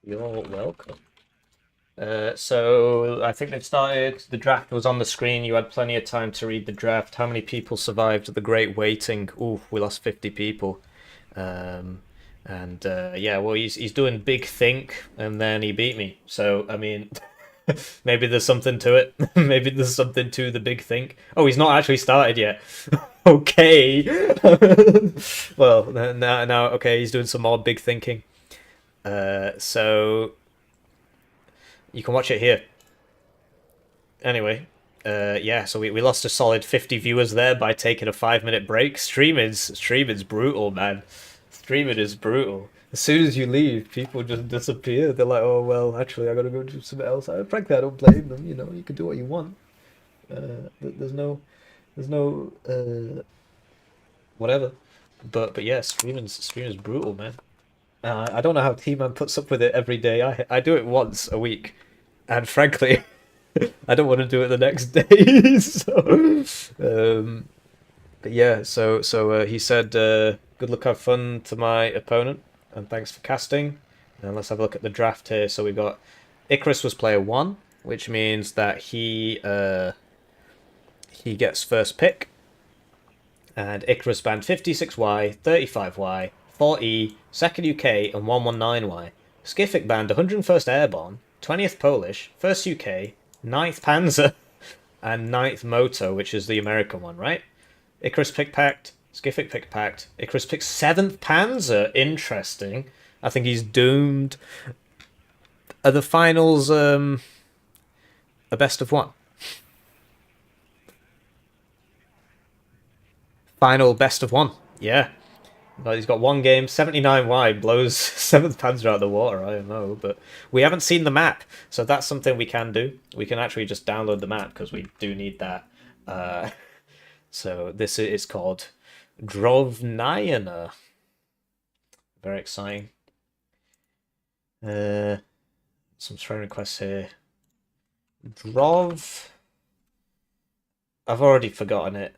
You're welcome. So I think they've started. The draft was on the screen. You had plenty of time to read the draft. How many people survived the Great Waiting? Ooh, we lost 50 people. Yeah, well, he's doing Big Think, and then he beat me. So I mean, maybe there's something to it. Maybe there's something to the Big Think. Oh, he's not actually started yet. Okay. Well, now, okay, he's doing some more Big Thinking. So you can watch it here. Anyway, yeah, so we lost a solid 50 viewers there by taking a 5-minute break. Streaming's brutal, man. Streaming is brutal. As soon as you leave, people just disappear. They're like, oh, well, actually, I gotta go do something else. Frankly, I don't blame them, you know, you can do what you want. There's no, whatever. But yeah, streaming's brutal, man. I don't know how T-Man puts up with it every day. I do it once a week, and frankly, I don't want to do it the next day. But yeah, so he said, good luck, have fun to my opponent, and thanks for casting. And let's have a look at the draft here. So we got Icarus was player 1, which means that he gets first pick. And Icarus banned 56Y, 35Y, 4E, 2nd UK, and 119Y. Skiffik banned 101st Airborne, 20th Polish, 1st UK, 9th Panzer, and 9th Moto, which is the American one, right? Icarus picked Pact, Skiffik picked Pact, Icarus picked 7th Panzer, interesting. I think he's doomed. Are the finals a best of one? Final best of one, yeah. But he's got one game, 79 wide, blows 7th Panzer out of the water, I don't know. But we haven't seen the map, so that's something we can do. We can actually just download the map, because we do need that. So this is called Drovnayana. Very exciting. Some friend requests here. Drov... I've already forgotten it.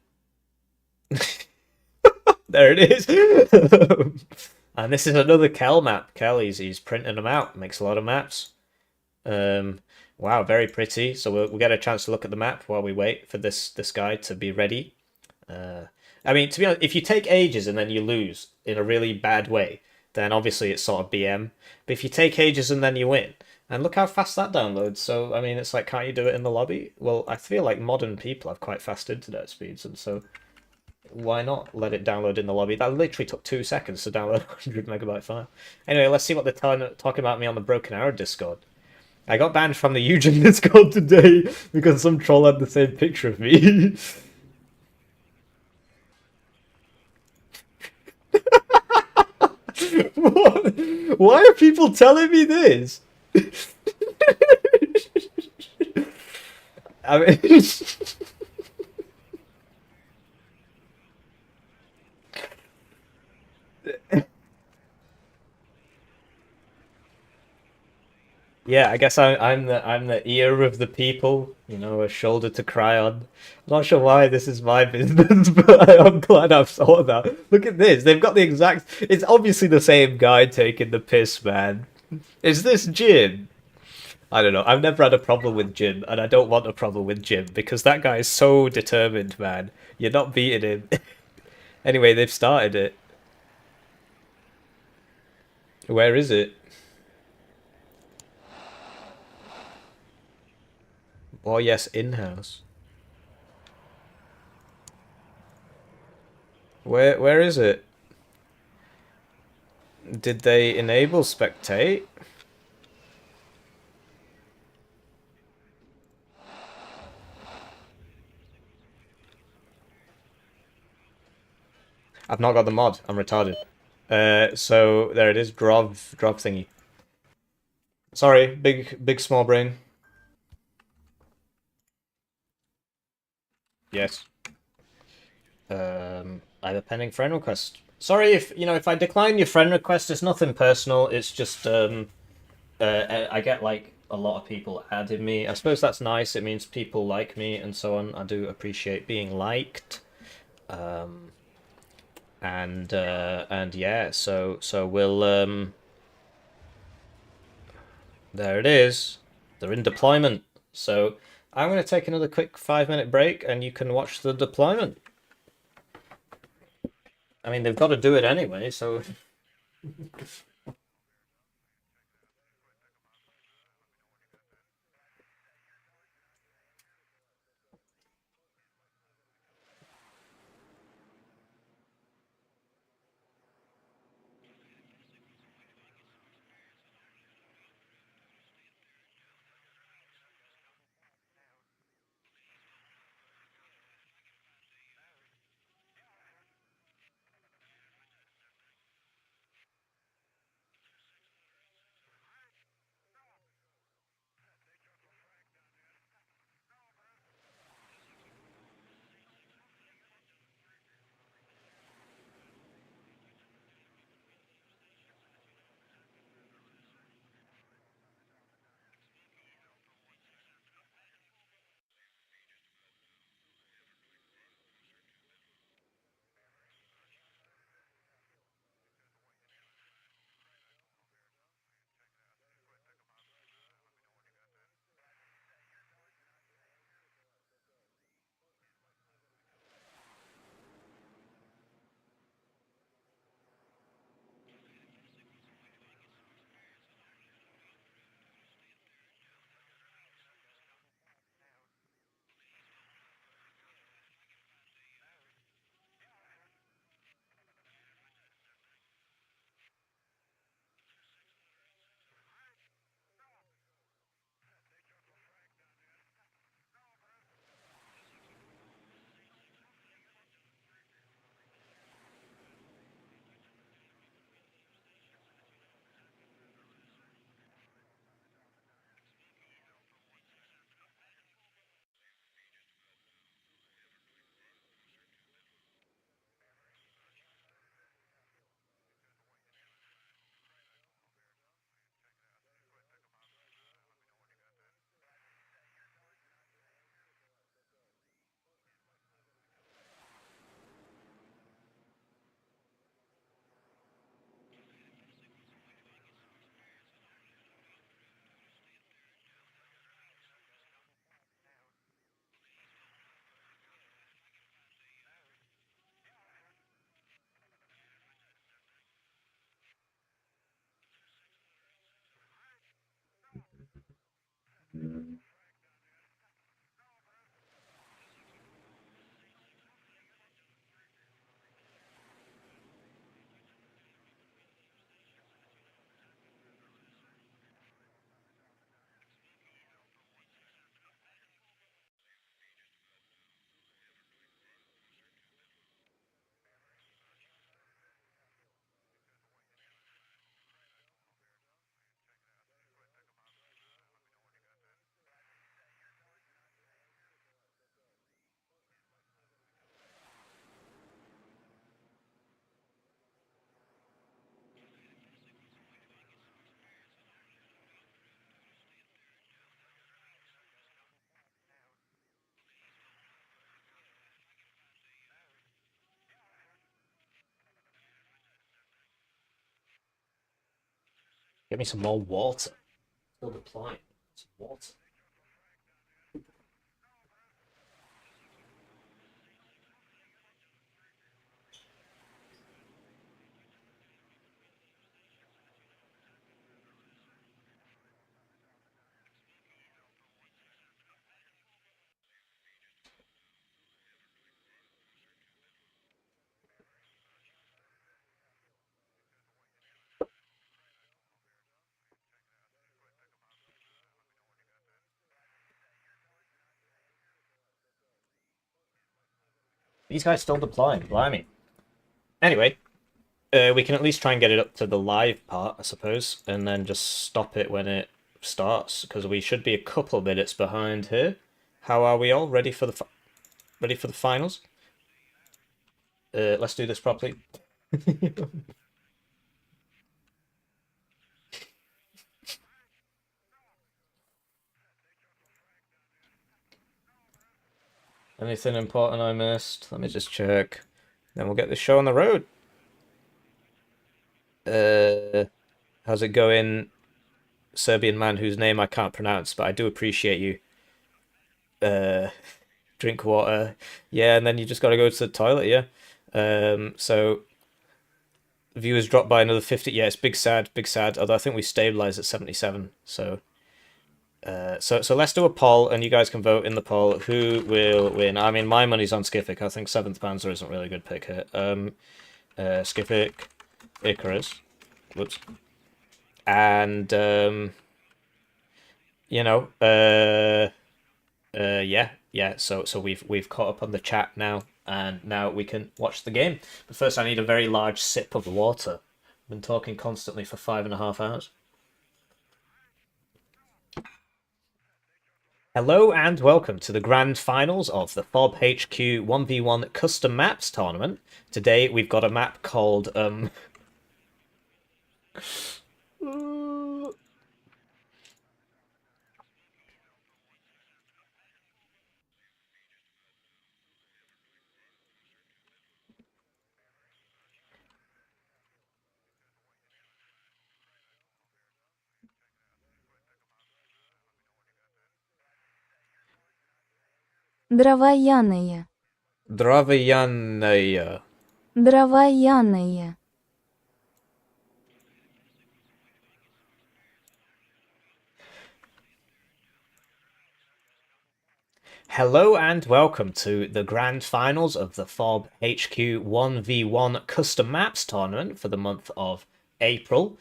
There it is. And this is another Kel map. Kel, he's printing them out. Makes a lot of maps. Wow, very pretty. So we'll get a chance to look at the map while we wait for this guy to be ready. I mean, to be honest, if you take ages and then you lose in a really bad way, then obviously it's sort of BM. But if you take ages and then you win, and look how fast that downloads. So, I mean, it's like, can't you do it in the lobby? Well, I feel like modern people have quite fast internet speeds, and so why not let it download in the lobby? That literally took 2 seconds to download a 100 megabyte file. Anyway, let's see what they're talking about me on the Broken Arrow Discord. I got banned from the Eugen Discord today because some troll had the same picture of me. What? Why are people telling me this? I mean... Yeah, I guess I'm the ear of the people, you know, a shoulder to cry on. I'm not sure why this is my business, but I'm glad I've thought of that. Look at this, they've got the exact... It's obviously the same guy taking the piss, man. Is this Jim? I don't know, I've never had a problem with Jim, and I don't want a problem with Jim, because that guy is so determined, man. You're not beating him. Anyway, they've started it. Where is it? Oh yes, in-house. Where is it? Did they enable spectate? I've not got the mod. I'm retarded. So there it is. Drop thingy. Sorry, big small brain. Yes. I have a pending friend request. Sorry if I decline your friend request, it's nothing personal. It's just I get like a lot of people adding me. I suppose that's nice. It means people like me and so on. I do appreciate being liked. And yeah, so we'll There it is. They're in deployment. So I'm going to take another quick 5-minute break and you can watch the deployment. I mean, they've got to do it anyway, so... Get me some more water. Still deploying. Some water. These guys still deploying, blimey. Anyway, we can at least try and get it up to the live part, I suppose, and then just stop it when it starts, because we should be a couple minutes behind here. How are we all? Ready for the finals? Let's do this properly. Anything important I missed? Let me just check. Then we'll get this show on the road. How's it going? Serbian man whose name I can't pronounce, but I do appreciate you. Drink water. Yeah, and then you just got to go to the toilet, yeah. So viewers dropped by another 50. Yeah, it's big sad, although I think we stabilized at 77. So so let's do a poll, and you guys can vote in the poll who will win. I mean, my money's on Skiffik. I think 7th Panzer isn't really a good pick here. Skiffik, Icarus, whoops, and you know, yeah. So we've caught up on the chat now, and now we can watch the game. But first, I need a very large sip of water. I've been talking constantly for 5.5 hours. Hello and welcome to the grand finals of the FOB HQ 1v1 custom maps tournament. Today we've got a map called Дровояные. Dravyanaya. Дровояные. Hello and welcome to the grand finals of the FOB HQ 1v1 custom maps tournament for the month of April.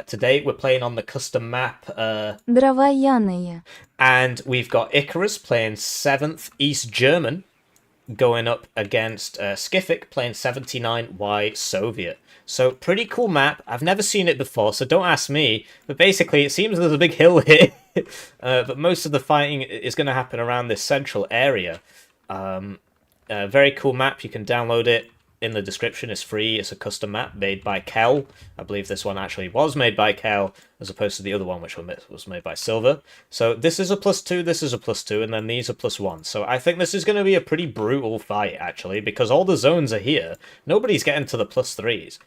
Today we're playing on the custom map Дровояные. and we've got Icarus playing 7th East German going up against Skiffik playing 79Y Soviet. So pretty cool map. I've never seen it before, so don't ask me. But basically, it seems there's a big hill here. But most of the fighting is going to happen around this central area. Very cool map. You can download it in the description. It's free. It's a custom map made by Kel. I believe this one actually was made by Kel, as opposed to the other one, which was made by Silver. So this is a +2, this is a +2, and then these are +1. So I think this is going to be a pretty brutal fight, actually, because all the zones are here. Nobody's getting to the +3s.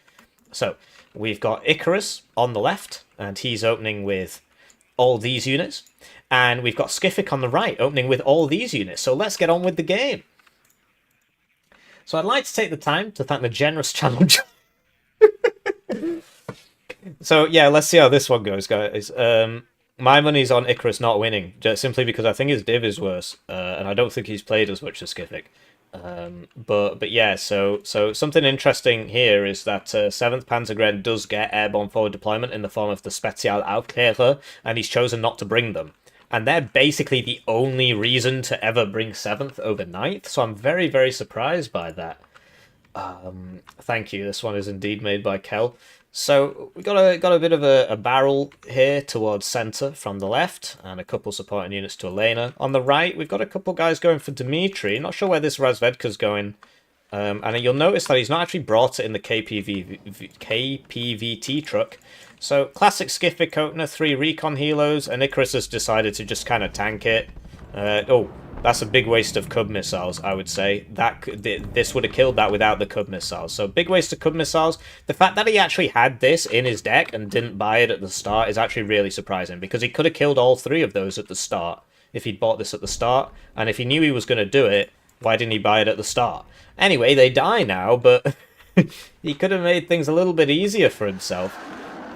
So we've got Icarus on the left, and he's opening with all these units. And we've got Skiffik on the right, opening with all these units. So let's get on with the game. So I'd like to take the time to thank the generous channel. So yeah, let's see how this one goes, guys. My money's on Icarus not winning, just simply because I think his div is worse, and I don't think he's played as much as Skiffik. But yeah, so something interesting here is that 7th Panzergren does get airborne forward deployment in the form of the Spezialaufklärer, and he's chosen not to bring them. And they're basically the only reason to ever bring 7th over 9th, so I'm very, very surprised by that. Thank you, this one is indeed made by Kel. So we got a bit of a barrel here towards centre from the left, and a couple supporting units to Elena. On the right, we've got a couple guys going for Dmitry. Not sure where this Razvedka's going. And you'll notice that he's not actually brought it in the KPVT truck. So, classic Skiffik opener, 3 recon helos, and Icarus has decided to just kind of tank it. Oh, that's a big waste of Cub missiles, I would say. This would have killed that without the Cub missiles. So, big waste of Cub missiles. The fact that he actually had this in his deck and didn't buy it at the start is actually really surprising, because he could have killed all 3 of those at the start if he'd bought this at the start. And if he knew he was going to do it, why didn't he buy it at the start? Anyway, they die now, but he could have made things a little bit easier for himself.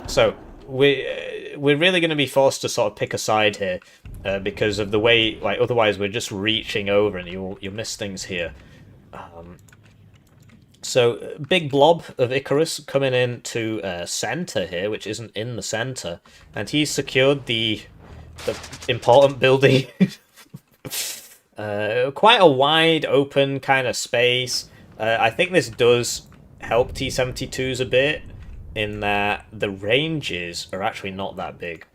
So, we're really going to be forced to sort of pick a side here, because of the way, like, otherwise we're just reaching over and you'll miss things here. So, big blob of Icarus coming into centre here, which isn't in the centre, and he's secured the important building. Quite a wide open kind of space. I think this does help T-72s a bit, in that the ranges are actually not that big.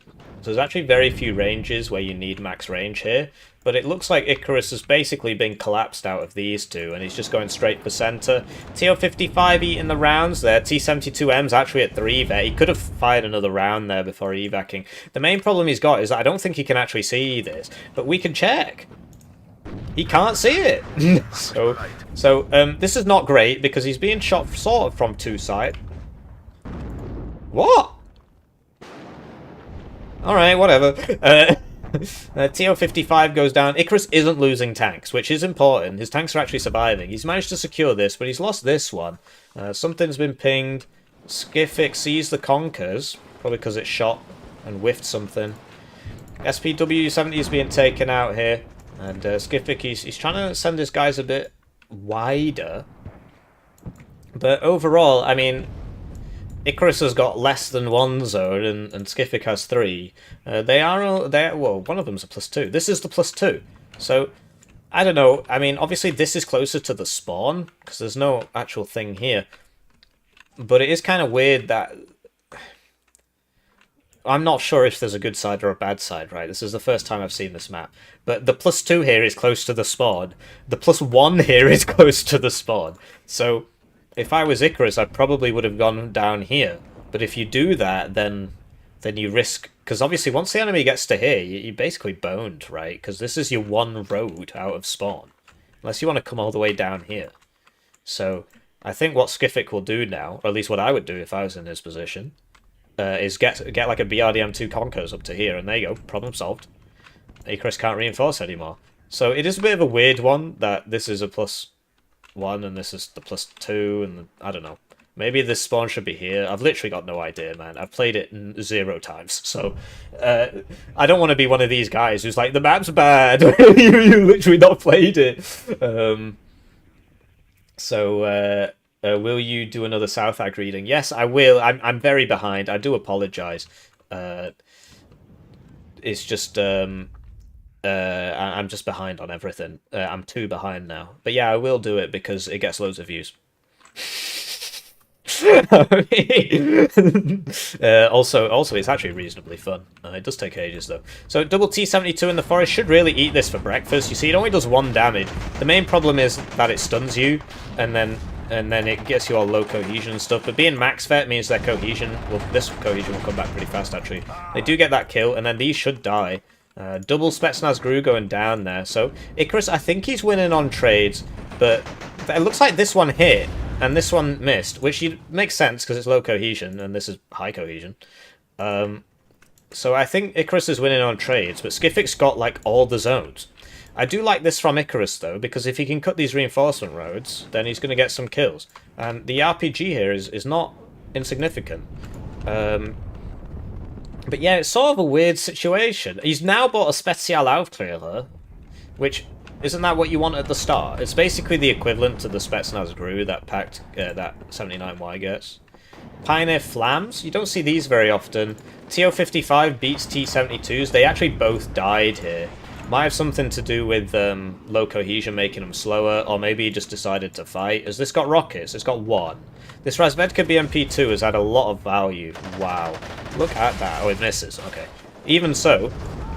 So there's actually very few ranges where you need max range here, but it looks like Icarus has basically been collapsed out of these two, and he's just going straight for centre. TO-55 eating the rounds there. T-72M's actually at 3 evac. He could have fired another round there before evacing. The main problem he's got is that I don't think he can actually see this, but we can check. He can't see it. so this is not great, because he's being shot sort of from 2 sides. What? Alright, whatever. TO-55 goes down. Icarus isn't losing tanks, which is important. His tanks are actually surviving. He's managed to secure this, but he's lost this one. Something's been pinged. Skiffik sees the Conkers, probably because it shot and whiffed something. SPW-70 is being taken out here, and Skiffik, he's trying to send his guys a bit wider. But overall, I mean, Icarus has got less than one zone, and Skiffik has 3. Well, one of them's a +2. This is the +2. So, I don't know. I mean, obviously this is closer to the spawn, because there's no actual thing here. But it is kind of weird that... I'm not sure if there's a good side or a bad side, right? This is the first time I've seen this map. But the +2 here is close to the spawn. The +1 here is close to the spawn. So... if I was Icarus, I probably would have gone down here. But if you do that, then you risk... because obviously once the enemy gets to here, you're basically boned, right? Because this is your one road out of spawn. Unless you want to come all the way down here. So I think what Skiffik will do now, or at least what I would do if I was in his position, is get like a BRDM2 Conkers up to here. And there you go, problem solved. Icarus can't reinforce anymore. So it is a bit of a weird one that this is a +1 and this is the +2 and I don't know. Maybe this spawn should be here. I've literally got no idea, man. I've played it 0 times, so I don't want to be one of these guys who's like, the map's bad. you literally not played it. Will you do another South Ag reading? Yes, I will. I'm very behind. I do apologise. It's just... I'm just behind on everything. I'm 2 behind now. But yeah, I will do it because it gets loads of views. Also, it's actually reasonably fun. It does take ages, though. So, double T-72 in the forest should really eat this for breakfast. You see, it only does 1 damage. The main problem is that it stuns you, and then it gets you all low cohesion and stuff. But being max vet means their cohesion... well, this cohesion will come back pretty fast, actually. They do get that kill, and then these should die. Double Spetsnaz Gru going down there. So, Icarus, I think he's winning on trades, but it looks like this one hit, and this one missed, which makes sense because it's low cohesion, and this is high cohesion. So I think Icarus is winning on trades, but Skiffik's got, like, all the zones. I do like this from Icarus, though, because if he can cut these reinforcement roads, then he's going to get some kills. And the RPG here is not insignificant. But yeah, it's sort of a weird situation. He's now bought a Spezial Aufklärer, which, isn't that what you want at the start? It's basically the equivalent to the Spetsnaz Gru that Pact, that 79Y gets. Pioneer Flams, you don't see these very often. TO-55 beats T-72s, they actually both died here. Might have something to do with low cohesion making them slower, or maybe he just decided to fight. Has this got rockets? It's got 1. This Razvedka BMP2 has had a lot of value. Wow. Look at that. Oh, it misses. Okay. Even so,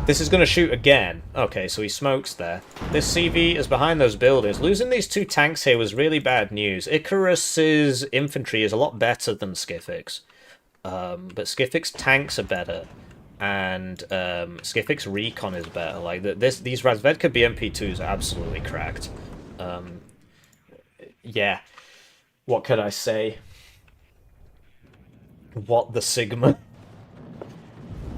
this is going to shoot again. Okay, so he smokes there. This CV is behind those buildings. Losing these 2 tanks here was really bad news. Icarus's infantry is a lot better than Skiffik's. But Skiffik's tanks are better. And Skiffik's recon is better. Like, these Razvedka BMP2s are absolutely cracked. Yeah. What could I say? What the Sigma?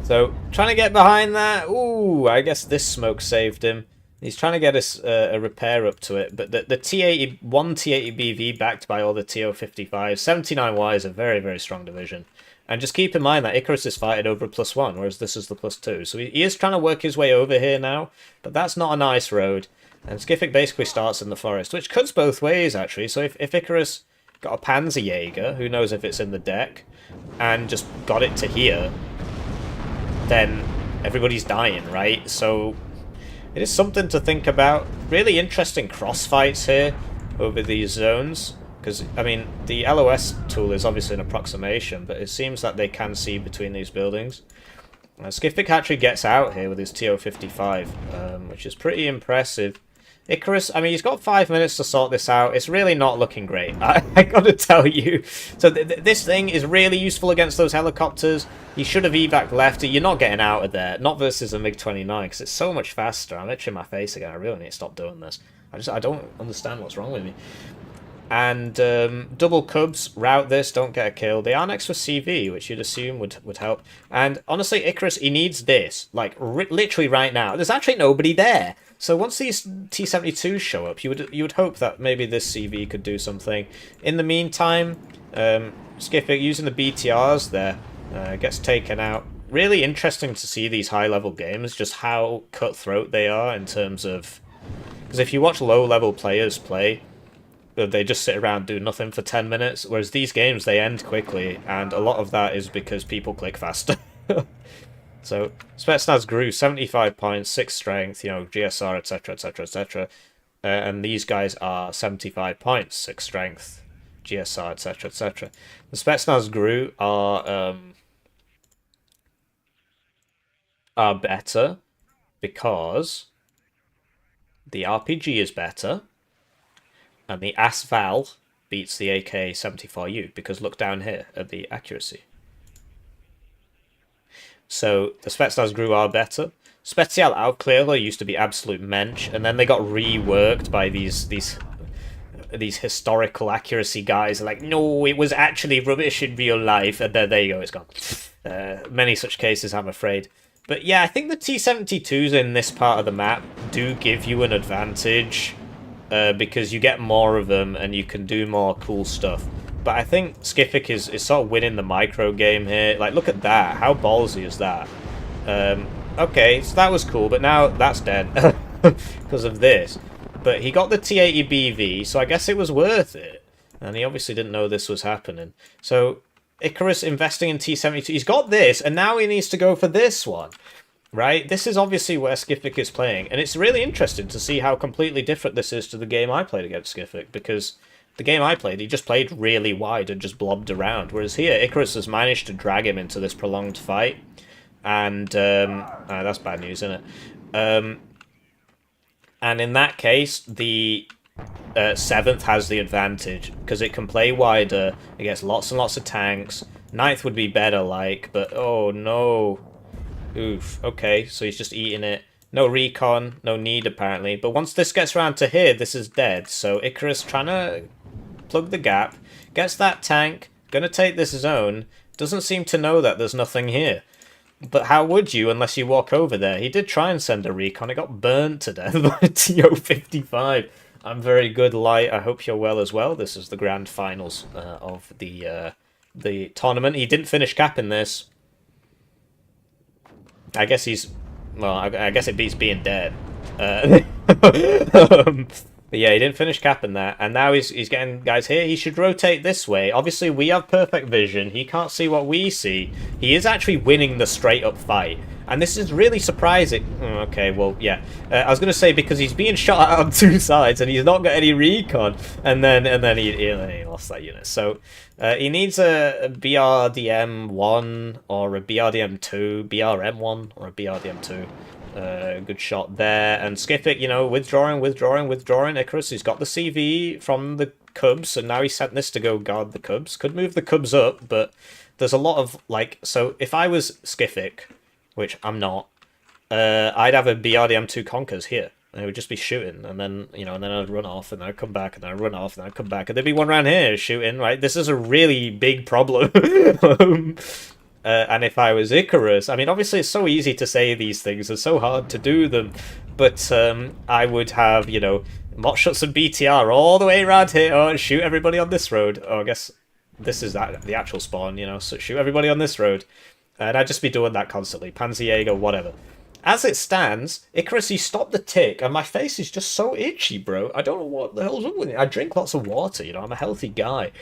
So, trying to get behind that. Ooh, I guess this smoke saved him. He's trying to get a repair up to it. But the T-80, one T-80 BV backed by all the TO-55. 79Y is a very, very strong division. And just keep in mind that Icarus is fighting over a +1, whereas this is the +2. So he is trying to work his way over here now. But that's not a nice road. And Skiffik basically starts in the forest, which cuts both ways, actually. So if Icarus got a Panzerjäger, who knows if it's in the deck, and just got it to here, then everybody's dying, right? So it is something to think about. Really interesting crossfights here over these zones. Because, I mean, the LOS tool is obviously an approximation, but it seems that they can see between these buildings. Skiffik actually gets out here with his TO-55, which is pretty impressive. Icarus, I mean, he's got 5 minutes to sort this out. It's really not looking great, I gotta tell you. So this thing is really useful against those helicopters. He should have evac left. You're not getting out of there. Not versus a MiG-29, because it's so much faster. I'm itching my face again. I really need to stop doing this. I don't understand what's wrong with me. And double Cubs route this, don't get a kill. They are next for CV, which you'd assume would help. And honestly, Icarus, he needs this, like literally right now. There's actually nobody there. So once these T-72s show up, you would hope that maybe this CV could do something. In the meantime, Skiffik using the BTRs there gets taken out. Really interesting to see these high-level games, just how cutthroat they are in terms of... Because if you watch low-level players play, they just sit around do nothing for 10 minutes, whereas these games, they end quickly, and a lot of that is because people click faster. So, Spetsnaz grew 75 points, 6 strength, you know, GSR, etc, etc, etc. And these guys are 75 points, 6 strength, GSR, etc, etc. The Spetsnaz grew are better because the RPG is better and the ASVAL beats the AK-74U, because look down here at the accuracy. So the Spetsnaz grew are better. Special Aufklärer used to be absolute mensch, and then they got reworked by these historical accuracy guys. Like, no, it was actually rubbish in real life, and there you go, it's gone. Many such cases, I'm afraid. But yeah, I think the T-72s in this part of the map do give you an advantage, because you get more of them and you can do more cool stuff. But I think Skiffik is sort of winning the micro game here. Like, look at that. How ballsy is that? Okay, so that was cool, but now that's dead because of this. But he got the T-80BV, so I guess it was worth it. And he obviously didn't know this was happening. So Icarus investing in T-72. He's got this, and now he needs to go for this one. Right? This is obviously where Skiffik is playing. And it's really interesting to see how completely different this is to the game I played against Skiffik, because the game I played, he just played really wide and just blobbed around. Whereas here, Icarus has managed to drag him into this prolonged fight. And, that's bad news, isn't it? And in that case, the 7th has the advantage, because it can play wider, it gets lots and lots of tanks. 9th would be better, like, but oh no. Oof, okay, so he's just eating it. No recon, no need apparently. But once this gets around to here, this is dead. So Icarus trying to plug the gap, gets that tank, gonna take this zone, doesn't seem to know that there's nothing here. But how would you unless you walk over there? He did try and send a recon, it got burnt to death by TO-55. I'm very good, Light, I hope you're well as well. This is the grand finals of the tournament. He didn't finish capping this. I guess he's... Well, I guess it beats being dead. But yeah, he didn't finish capping that, and now he's getting guys here. He should rotate this way. Obviously, we have perfect vision. He can't see what we see. He is actually winning the straight-up fight, and this is really surprising. Okay, well, yeah. I was going to say, because he's being shot at on two sides, and he's not got any recon, and then he lost that unit. So he needs a BRDM-1 or a BRDM-2, BRM-1 or a BRDM-2. Good shot there, and Skiffik, you know, withdrawing. Icarus, he's got the CV from the Cubs, and now he sent this to go guard the Cubs. Could move the Cubs up, but there's a lot of, like, so if I was Skiffik, which I'm not, I'd have a BRDM2 Conkers here, and it would just be shooting, and then, you know, and then I'd run off, and then I'd come back, and then I'd run off, and then I'd come back, and there'd be one around here shooting, right? This is a really big problem. And if I was Icarus, I mean, obviously it's so easy to say these things, it's so hard to do them, but I would have, you know, mot shots and BTR all the way around here, and shoot everybody on this road. Oh, I guess this is the actual spawn, you know, so shoot everybody on this road. And I'd just be doing that constantly, Panzerjäger, whatever. As it stands, Icarus, he stopped the tick, and my face is just so itchy, bro. I don't know what the hell's wrong with me. I drink lots of water, you know, I'm a healthy guy.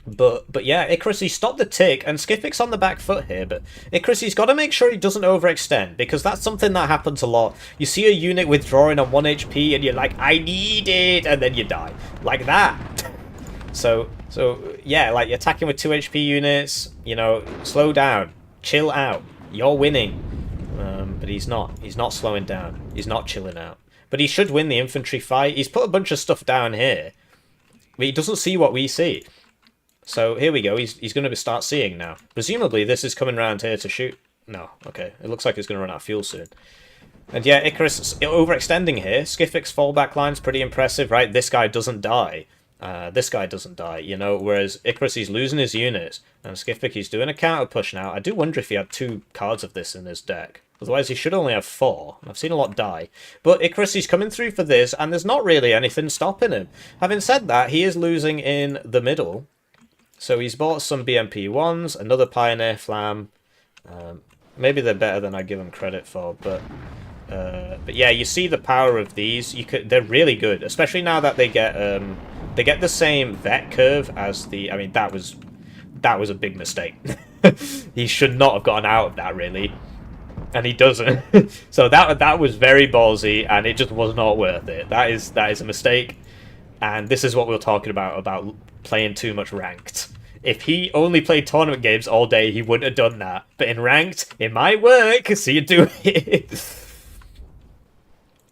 But yeah, Icarus, he stopped the tick, and Skiffik's on the back foot here, but Icarus, he's got to make sure he doesn't overextend, because that's something that happens a lot. You see a unit withdrawing on 1 HP, and you're like, I need it, and then you die. Like that. So yeah, like, attacking with 2 HP units, you know, slow down, chill out, you're winning. But he's not slowing down, he's not chilling out. But he should win the infantry fight. He's put a bunch of stuff down here, but he doesn't see what we see. So here we go, he's going to start seeing now. Presumably this is coming around here to shoot. No, okay, it looks like it's going to run out of fuel soon. And yeah, Icarus is overextending here. Skifik's fallback line's pretty impressive, right? This guy doesn't die. This guy doesn't die, you know, whereas Icarus, he's losing his units, and Skiffik, he's doing a counter push now. I do wonder if he had 2 cards of this in his deck. Otherwise, he should only have 4. I've seen a lot die. But Icarus, he's coming through for this, and there's not really anything stopping him. Having said that, he is losing in the middle. So he's bought some BMP-1s, another Pioneer Flam. Maybe they're better than I give them credit for, but yeah, you see the power of these. They're really good, especially now that they get the same vet curve as the. I mean, that was a big mistake. He should not have gotten out of that, really, and he doesn't. So that was very ballsy, and it just was not worth it. That is a mistake, and this is what we we're talking about playing too much ranked. If he only played tournament games all day, he wouldn't have done that. But in ranked, it might work. So you do it.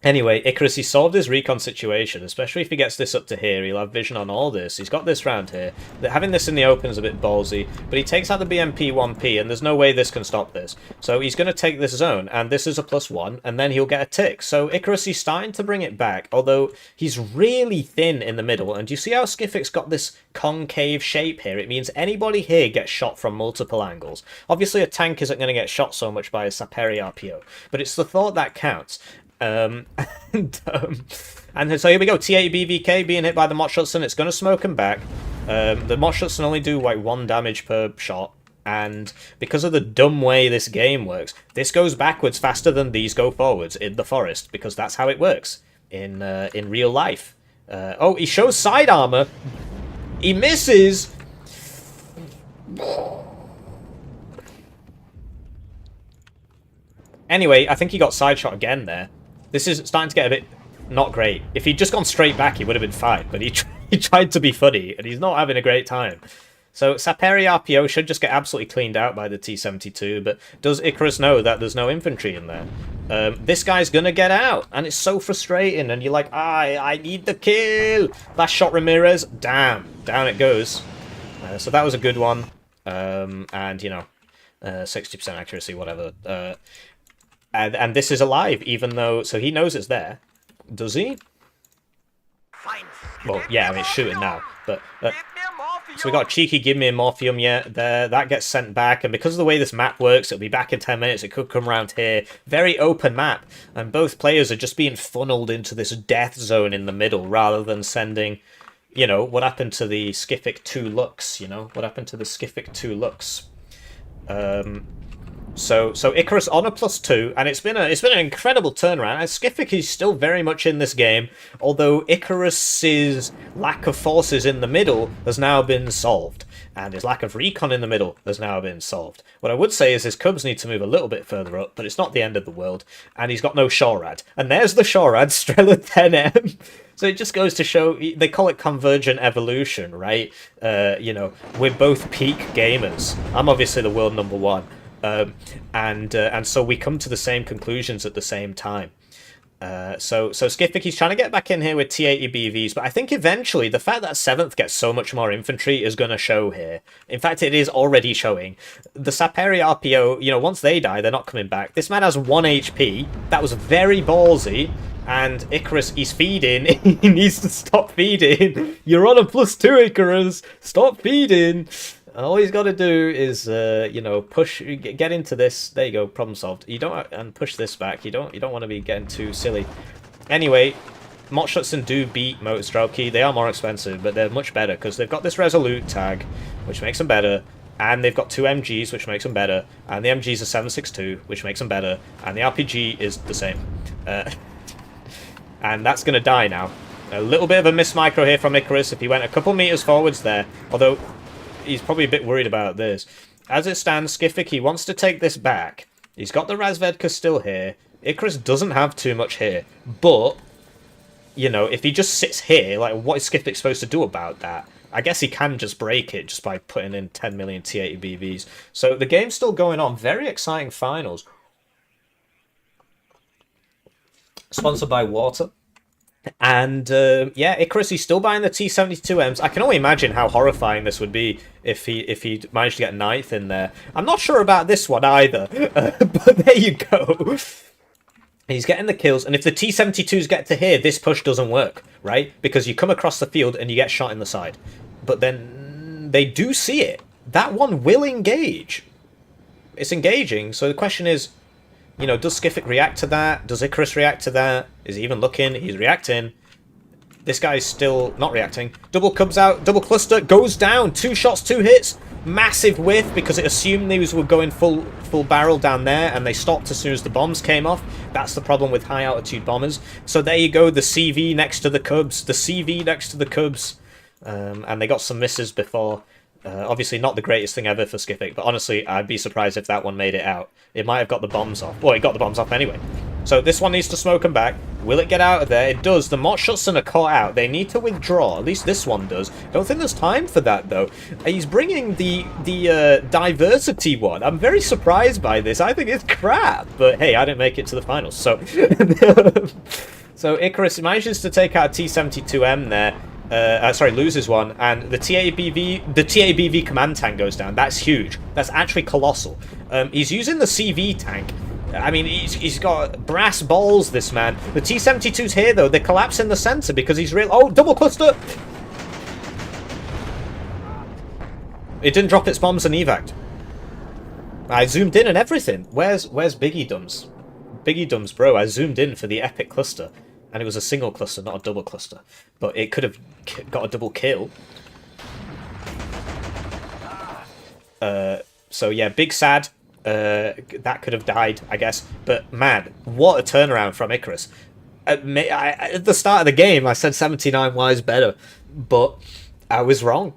Anyway, Icarus, he solved his recon situation, especially if he gets this up to here. He'll have vision on all this. He's got this round here. Having this in the open is a bit ballsy, but he takes out the BMP 1P, and there's no way this can stop this. So he's going to take this zone, and this is a +1, and then he'll get a tick. So Icarus, he's starting to bring it back, although he's really thin in the middle. And you see how Skiffik's got this concave shape here? It means anybody here gets shot from multiple angles. Obviously, a tank isn't going to get shot so much by a Saperi RPO, but it's the thought that counts. And so here we go, T80 BVK being hit by the Motschutsen. It's going to smoke him back. The Motschutsen only do like 1 damage per shot, and because of the dumb way this game works, this goes backwards faster than these go forwards in the forest, because that's how it works in real life. Oh, he shows side armor. He misses. Anyway, I think he got side shot again there. This is starting to get a bit not great. If he'd just gone straight back, he would have been fine. But he tried to be funny, and he's not having a great time. So Saperi RPO should just get absolutely cleaned out by the T-72. But does Icarus know that there's no infantry in there? This guy's going to get out, and it's so frustrating. And you're like, I need the kill. Last shot Ramirez. Damn. Down it goes. So that was a good one. And, you know, 60% accuracy, whatever. And this is alive, even though... So he knows it's there. Does he? Well, yeah, I mean, it's shooting now. But so we got cheeky give me a morphium yet there. That gets sent back. And because of the way this map works, it'll be back in 10 minutes. It could come around here. Very open map. And both players are just being funneled into this death zone in the middle rather than sending... You know, what happened to the Skiffik 2 Lux, you know? What happened to the Skiffik 2 Lux? So Icarus on a +2, and it's been an incredible turnaround. And Skiffik is still very much in this game, although Icarus's lack of forces in the middle has now been solved, and his lack of recon in the middle has now been solved. What I would say is his Cubs need to move a little bit further up, but it's not the end of the world, and he's got no Shorad. And there's the Shorad, Strela 10M. So it just goes to show, they call it convergent evolution, right? You know, we're both peak gamers. I'm obviously the world #1. And so we come to the same conclusions at the same time. So Skiffik, he's trying to get back in here with T80 BVs, but I think eventually the fact that 7th gets so much more infantry is going to show here. In fact, it is already showing. The Saperi RPO, you know, once they die, they're not coming back. This man has 1 HP. That was very ballsy. And Icarus, he's feeding. He needs to stop feeding. You're on a +2, Icarus. Stop feeding. All he's got to do is, you know, push, get into this. There you go, problem solved. You don't, and push this back. You don't want to be getting too silly. Anyway, Motschutsen do beat Motorstrelki. They are more expensive, but they're much better because they've got this Resolute tag, which makes them better. And they've got 2 MGs, which makes them better. And the MGs are 7.62, which makes them better. And the RPG is the same. And that's going to die now. A little bit of a miss micro here from Icarus if he went a couple meters forwards there. Although, he's probably a bit worried about this. As it stands, Skiffik, he wants to take this back. He's got the Razvedka still here. Icarus doesn't have too much here. But, you know, if he just sits here, like, what is Skiffik supposed to do about that? I guess he can just break it just by putting in 10 million T80 BVs. So the game's still going on. Very exciting finals. Sponsored by water. And, yeah, Icarus, he's still buying the T-72Ms. I can only imagine how horrifying this would be if he managed to get 9th in there. I'm not sure about this one either, but there you go. He's getting the kills, and if the T-72s get to here, this push doesn't work, right? Because you come across the field and you get shot in the side. But then they do see it. That one will engage. It's engaging, so the question is, you know, does Skiffik react to that? Does Icarus react to that? Is he even looking? He's reacting. This guy's still not reacting. Double Cubs out, double cluster, goes down. 2 shots, 2 hits. Massive whiff because it assumed these were going full barrel down there, and they stopped as soon as the bombs came off. That's the problem with high altitude bombers. So there you go, the CV next to the Cubs, the CV next to the Cubs, and they got some misses before. Obviously not the greatest thing ever for Skiffik, but honestly I'd be surprised if that one made it out. It might have got the bombs off. Well, it got the bombs off anyway. So this one needs to smoke them back. Will it get out of there? It does. The Motschützen are caught out. They need to withdraw. At least this one does. Don't think there's time for that, though. He's bringing the diversity one. I'm very surprised by this. I think it's crap. But hey, I didn't make it to the finals. So, so Icarus manages to take out T-72M there. Sorry, loses one. And the TABV command tank goes down. That's huge. That's actually colossal. He's using the CV tank. I mean, he's got brass balls, this man. The T-72's here, though. They collapse in the center because he's real... Oh, double cluster! It didn't drop its bombs and evac. I zoomed in and everything. Where's Biggie Dums? Biggie Dums, bro. I zoomed in for the epic cluster. And it was a single cluster, not a double cluster. But it could have got a double kill. So, yeah, big sad. That could have died, I guess. But man, what a turnaround from Icarus. At the start of the game, I said 79Y is better, but I was wrong.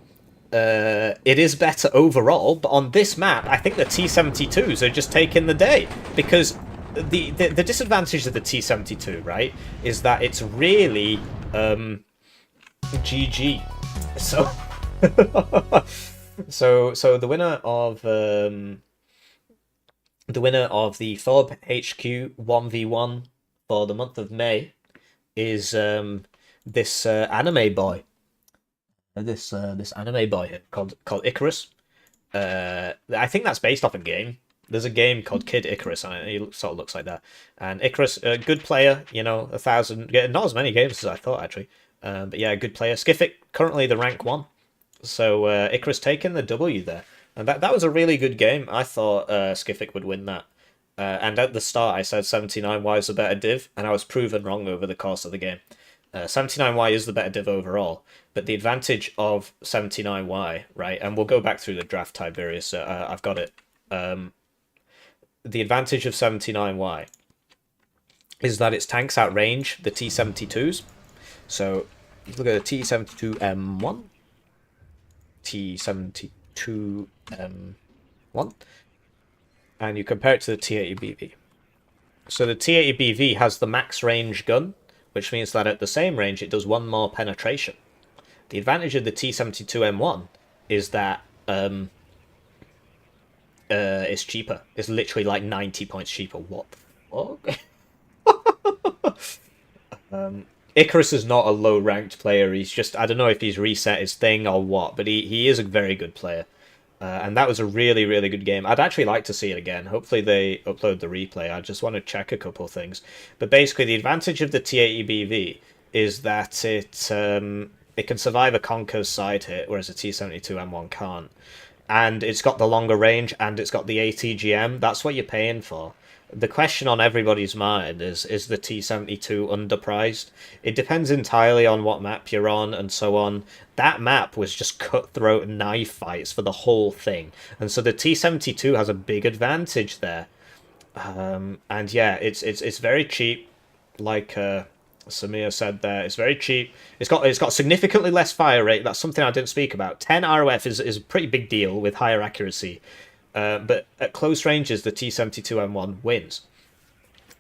It is better overall, but on this map, I think the T-72s are just taking the day, because the disadvantage of the T-72, right, is that it's really GG. So so the winner of the Thorb HQ 1v1 for the month of May is this anime boy. This anime boy here called Icarus. I think that's based off a game. There's a game called Kid Icarus, and he sort of looks like that. And Icarus, a good player, you know, 1,000, not as many games as I thought actually. But yeah, good player. Skiffik currently the rank 1. So Icarus taking the W there. And that was a really good game. I thought Skiffik would win that. And at the start, I said 79Y is the better div, and I was proven wrong over the course of the game. 79Y is the better div overall, but the advantage of 79Y, right, and we'll go back through the draft, Tiberius, I've got it. The advantage of 79Y is that its tanks outrange the T-72s. So, look at the T-72M1, T-72M1, and you compare it to the T-80BV. So the T-80BV has the max range gun, which means that at the same range it does 1 more penetration. The advantage of the T-72M1 is that it's cheaper. It's literally like 90 points cheaper. What the fuck? Icarus is not a low-ranked player. He's just, I don't know if he's reset his thing or what, but he is a very good player. And that was a really, really good game. I'd actually like to see it again. Hopefully they upload the replay. I just want to check a couple of things. But basically, the advantage of the T-80BV is that it can survive a Conker's side hit, whereas the T-72M1 can't. And it's got the longer range, and it's got the ATGM. That's what you're paying for. The question on everybody's mind is the T-72 underpriced? It depends entirely on what map you're on and so on. That map was just cutthroat knife fights for the whole thing. And so the T-72 has a big advantage there. And yeah, it's very cheap, like Samir said there. It's very cheap. It's got significantly less fire rate. That's something I didn't speak about. 10 ROF is a pretty big deal with higher accuracy. But at close ranges, the T-72M1 wins.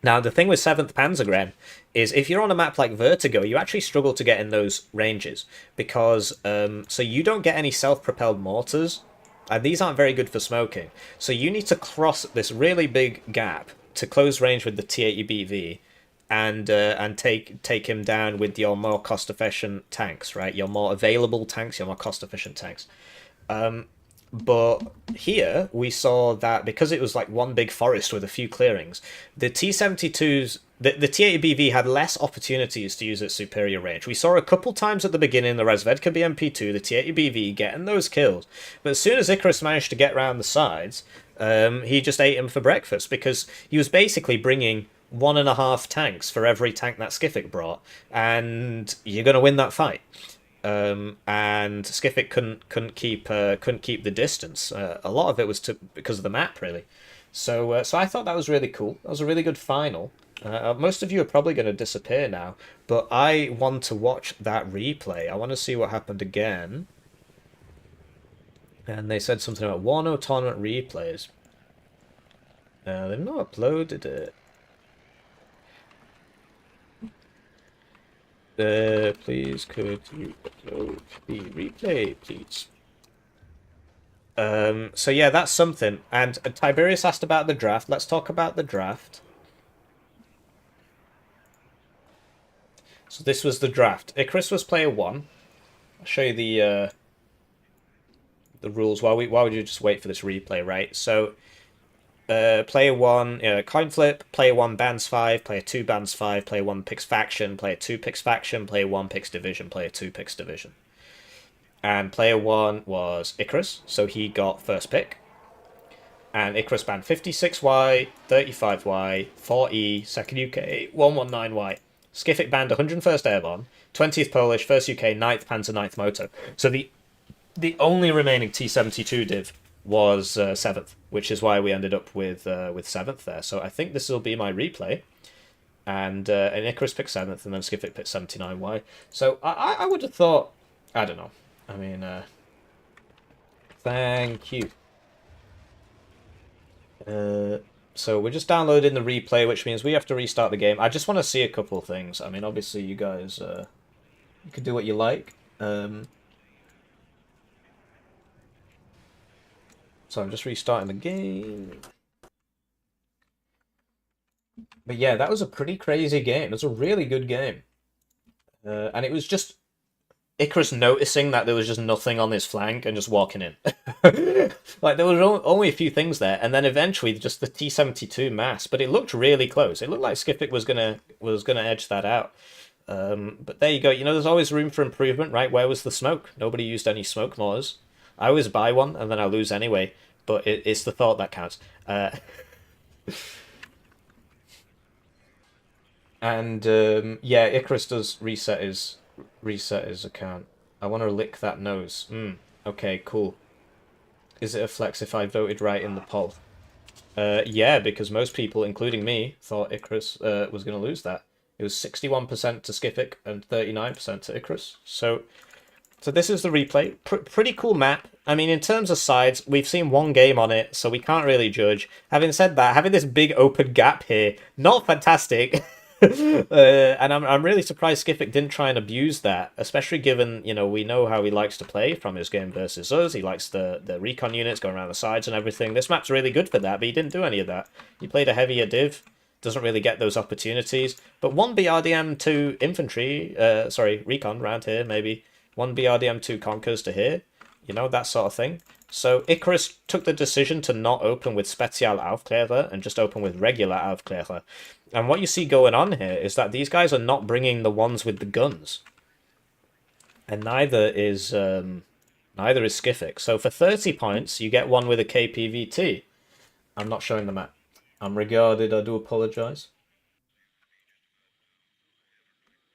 Now, the thing with 7th Panzergren is if you're on a map like Vertigo, you actually struggle to get in those ranges because so you don't get any self-propelled mortars, and these aren't very good for smoking. So you need to cross this really big gap to close range with the T-80BV and take him down with your more cost-efficient tanks, right? Your more available tanks, your more cost-efficient tanks. But here we saw that because it was like one big forest with a few clearings, the T-72s the T-80BV had less opportunities to use its superior range. We saw a couple times at the beginning the Razvedka BMP2, the T-80BV getting those kills, but as soon as Icarus managed to get round the sides, he just ate him for breakfast, because he was basically bringing 1.5 tanks for every tank that Skiffik brought, and you're going to win that fight. And Skiffik couldn't keep the distance. A lot of it was because of the map, really. So I thought that was really cool. That was a really good final. Most of you are probably going to disappear now, but I want to watch that replay. I want to see what happened again. And they said something about Warno tournament replays. They've not uploaded it. Please, could you upload the replay, please? So yeah, that's something. And Tiberius asked about the draft. Let's talk about the draft. So this was the draft. Icarus was player 1. I'll show you the rules. Why would you just wait for this replay, right? So player 1, coin flip, player 1 bans 5, player 2 bans 5, player 1 picks faction, player 2 picks faction, player 1 picks division, player 2 picks division. And player 1 was Icarus, so he got first pick. And Icarus banned 56Y, 35Y, 4E, 2nd UK, 119Y. Skiffik banned 101st Airborne, 20th Polish, 1st UK, 9th Panzer, 9th Moto. So the only remaining T-72 div was 7th, which is why we ended up with 7th there. So I think this will be my replay. And Icarus picked 7th, and then Skiffik picked 79Y. So I would have thought, I don't know. I mean, thank you. So we're just downloading the replay, which means we have to restart the game. I just want to see a couple of things. I mean, obviously you guys, you can do what you like. So I'm just restarting the game. But yeah, that was a pretty crazy game. It was a really good game. And it was just Icarus noticing that there was just nothing on his flank and just walking in. Like, there was only a few things there, and then eventually just the T-72 mass, but it looked really close. It looked like Skiffik was gonna edge that out. But there you go. You know, there's always room for improvement, right? Where was the smoke? Nobody used any smoke mortars. I always buy one, and then I lose anyway, but it's the thought that counts. And yeah, Icarus does reset his account. I want to lick that nose. Okay, cool. Is it a flex if I voted right in the poll? Yeah, because most people, including me, thought Icarus was going to lose that. It was 61% to Skiffik and 39% to Icarus. So this is the replay. Pretty cool map. I mean, in terms of sides, we've seen one game on it, so we can't really judge. Having said that, having this big open gap here, not fantastic. And I'm really surprised Skiffik didn't try and abuse that, especially given, you know, we know how he likes to play from his game versus us. He likes the recon units going around the sides and everything. This map's really good for that, but he didn't do any of that. He played a heavier div, doesn't really get those opportunities. But one BRDM2 infantry, recon round here, maybe. One BRDM2 conquers to here, you know, that sort of thing. So Icarus took the decision to not open with Spezial Aufklärer and just open with regular Aufklärer. And what you see going on here is that these guys are not bringing the ones with the guns. And neither is Skiffik. So for 30 points, you get one with a KPVT. I'm not showing the map. I'm regarded, I do apologise.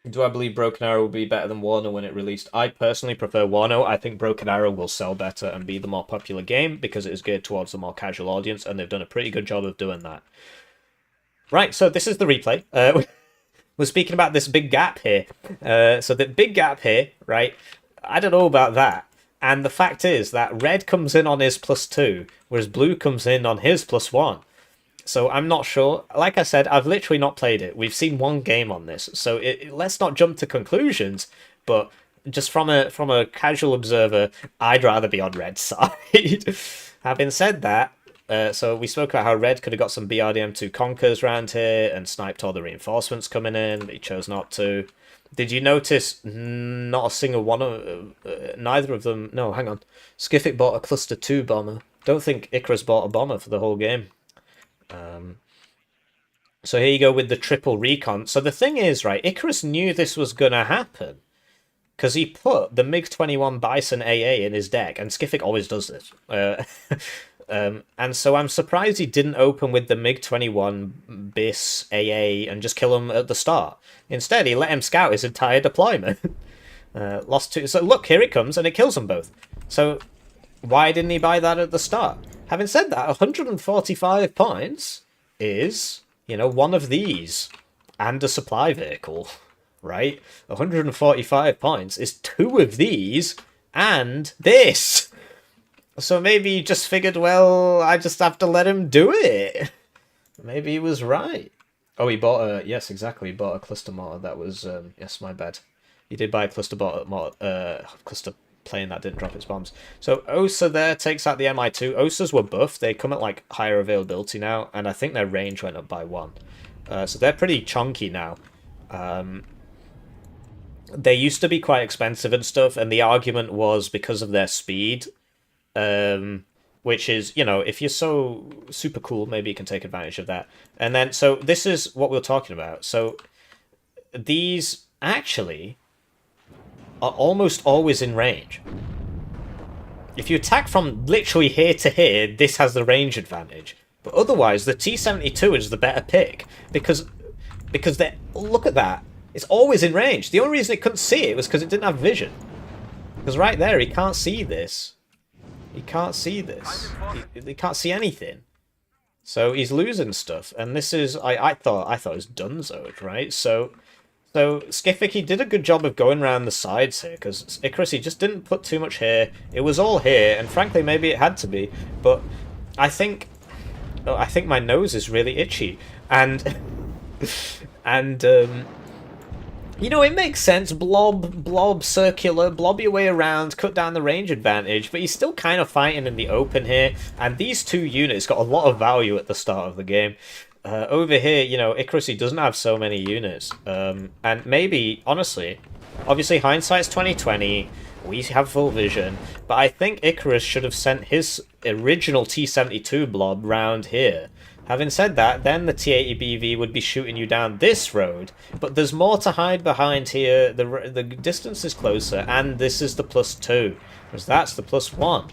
Do I believe Broken Arrow will be better than Warno when it released? I personally prefer Warno. I think Broken Arrow will sell better and be the more popular game because it is geared towards the more casual audience, and they've done a pretty good job of doing that. Right, so this is the replay. We're speaking about this big gap here. So the big gap here, right, I don't know about that. And the fact is that red comes in on his +2, whereas blue comes in on his +1. So I'm not sure. Like I said, I've literally not played it. We've seen one game on this, so let's not jump to conclusions. But just from a casual observer, I'd rather be on red's side. Having said that, so we spoke about how red could have got some BRDM2 Conkers around here and sniped all the reinforcements coming in, but he chose not to. Did you notice not a single one of neither of them? No, hang on. Skiffik bought a Cluster 2 bomber. Don't think Icarus bought a bomber for the whole game. So here you go with the triple recon. So the thing is, right, Icarus knew this was going to happen because he put the MiG-21 Bison AA in his deck, and Skiffik always does this. And so I'm surprised he didn't open with the MiG-21 BIS AA and just kill him at the start. Instead, he let him scout his entire deployment. Lost two. So look, here it comes, and it kills them both. So why didn't he buy that at the start? Having said that, 145 points is, you know, one of these and a supply vehicle, right? 145 points is two of these and this. So maybe he just figured, well, I just have to let him do it. Maybe he was right. Oh, he bought a... Yes, exactly. He bought a cluster mortar. That was... yes, my bad. He did buy a cluster cluster plane that didn't drop its bombs. So Osa there takes out the Mi-2. Osas were buffed. They come at, like, higher availability now. And I think their range went up by 1. So they're pretty chunky now. They used to be quite expensive and stuff. And the argument was because of their speed... which is, you know, if you're so super cool, maybe you can take advantage of that. And then, so this is what we're talking about. So these actually are almost always in range. If you attack from literally here to here, this has the range advantage. But otherwise, the T-72 is the better pick because they look at that. It's always in range. The only reason it couldn't see it was because it didn't have vision. Because right there, he can't see this. He can't see this. He can't see anything. So he's losing stuff. And this is... I thought it was donezoed, right? So Skiffik, he did a good job of going around the sides here. Because Icarus, he just didn't put too much here. It was all here. And frankly, maybe it had to be. But I think my nose is really itchy. And... you know, it makes sense. Blob, circular, blob your way around, cut down the range advantage, but he's still kind of fighting in the open here, and these two units got a lot of value at the start of the game. Over here, you know, Icarus, he doesn't have so many units, and maybe, honestly, obviously hindsight's 2020, we have full vision, but I think Icarus should have sent his original T-72 blob round here. Having said that, then the T-80BV would be shooting you down this road, but there's more to hide behind here, the distance is closer, and this is the +2, whereas that's the +1.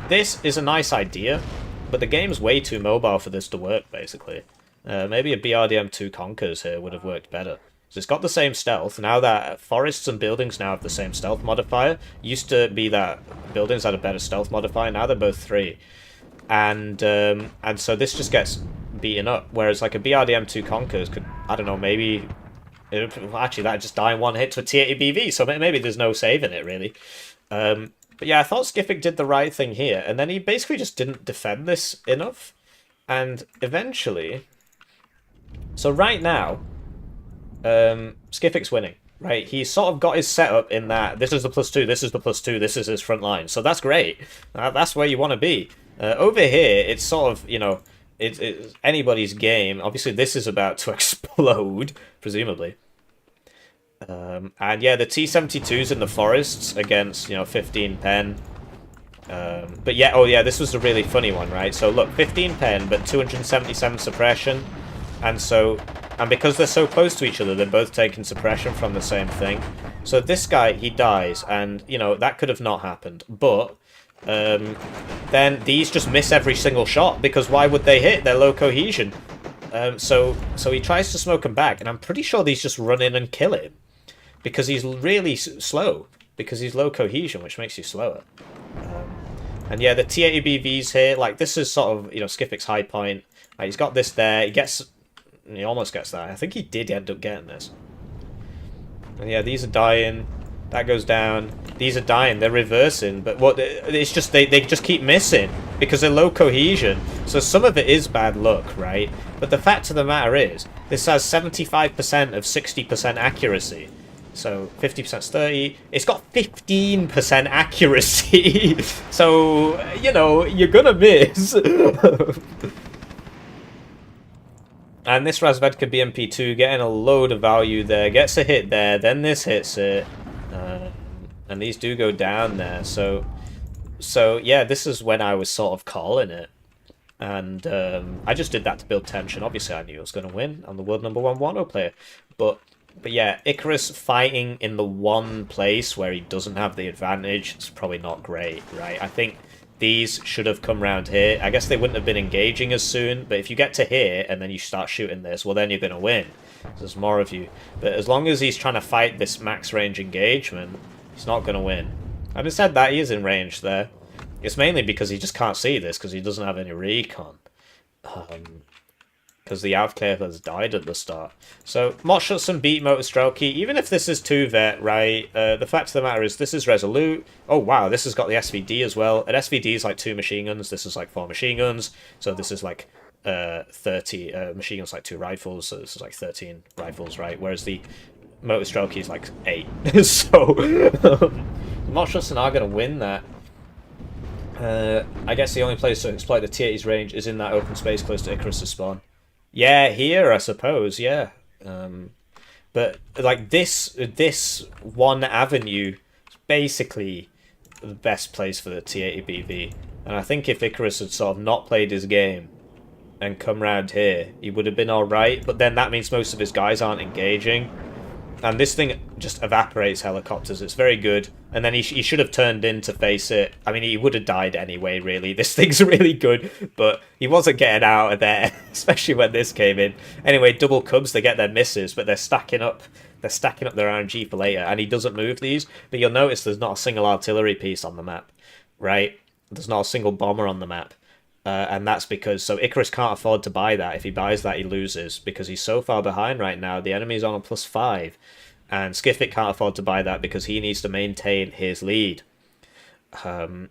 This is a nice idea, but the game's way too mobile for this to work, basically. Maybe a BRDM2 Conkers here would have worked better. So it's got the same stealth, now that forests and buildings now have the same stealth modifier. Used to be that buildings had a better stealth modifier, now they're both 3. And so this just gets beaten up, whereas like a BRDM2 Conkers could, I don't know, maybe... actually, that'd just die in one hit to a T-80BV, so maybe there's no saving it, really. But yeah, I thought Skiffik did the right thing here, and then he basically just didn't defend this enough. And eventually... So right now, Skiffik's winning, right? He's sort of got his setup in that this is the +2, this is the +2, this is his front line. So that's great. That's where you want to be. Over here, it's sort of, you know, it's anybody's game. Obviously, this is about to explode, presumably. And yeah, the T-72's in the forests against, you know, 15 pen. But yeah, oh yeah, this was a really funny one, right? So look, 15 pen, but 277 suppression. And because they're so close to each other, they're both taking suppression from the same thing. So this guy, he dies, and, you know, that could have not happened. But... then these just miss every single shot, because why would they hit? They're low cohesion. So he tries to smoke him back, and I'm pretty sure these just run in and kill him. Because he's really slow. Because he's low cohesion, which makes you slower. And yeah, the T-80BVs here, like, this is sort of, you know, Skiffik's high point. Like, he's got this there, he almost gets that. I think he did end up getting this. And yeah, these are dying. That goes down. These are dying. They're reversing. But what? It's just they just keep missing because they're low cohesion. So some of it is bad luck, right? But the fact of the matter is, this has 75% of 60% accuracy. So 50% is 30. It's got 15% accuracy. So, you know, you're gonna miss. And this Razvedka BMP2 getting a load of value there. Gets a hit there. Then this hits it. And these do go down there, so yeah, this is when I was sort of calling it. And I just did that to build tension. Obviously, I knew I was going to win. I'm the world #1 Warno player. But yeah, Icarus fighting in the one place where he doesn't have the advantage is probably not great, right? I think these should have come round here. I guess they wouldn't have been engaging as soon, but if you get to here and then you start shooting this, well, then you're going to win. There's more of you. But as long as he's trying to fight this max range engagement, he's not going to win. Having said that, he is in range there. It's mainly because he just can't see this because he doesn't have any recon. Because the Avclav has died at the start. So, Motshutson beat Motorstrelky. Even if this is 2-vet, right, the fact of the matter is this is Resolute. Oh, wow, this has got the SVD as well. An SVD is like 2 machine guns. This is like 4 machine guns. So this is like 30 machine guns, like 2 rifles. So this is like 13 rifles, right? Whereas the Motorstrelky is like 8. So, Motshutson are going to win that. I guess the only place to exploit the T80's range is in that open space close to Icarus' spawn. Yeah, here, I suppose, yeah. But, like, this one avenue is basically the best place for the T80BV. And I think if Icarus had sort of not played his game and come round here, he would have been alright. But then that means most of his guys aren't engaging. And this thing just evaporates helicopters. It's very good. And then he should have turned in to face it. I mean, he would have died anyway, really. This thing's really good. But he wasn't getting out of there, especially when this came in. Anyway, double Cubs, they get their misses, but they're stacking up. They're stacking up their RNG for later. And he doesn't move these. But you'll notice there's not a single artillery piece on the map, right? There's not a single bomber on the map. And that's because... So Icarus can't afford to buy that. If he buys that, he loses. Because he's so far behind right now. The enemy's on a +5. And Skiffik can't afford to buy that because he needs to maintain his lead. And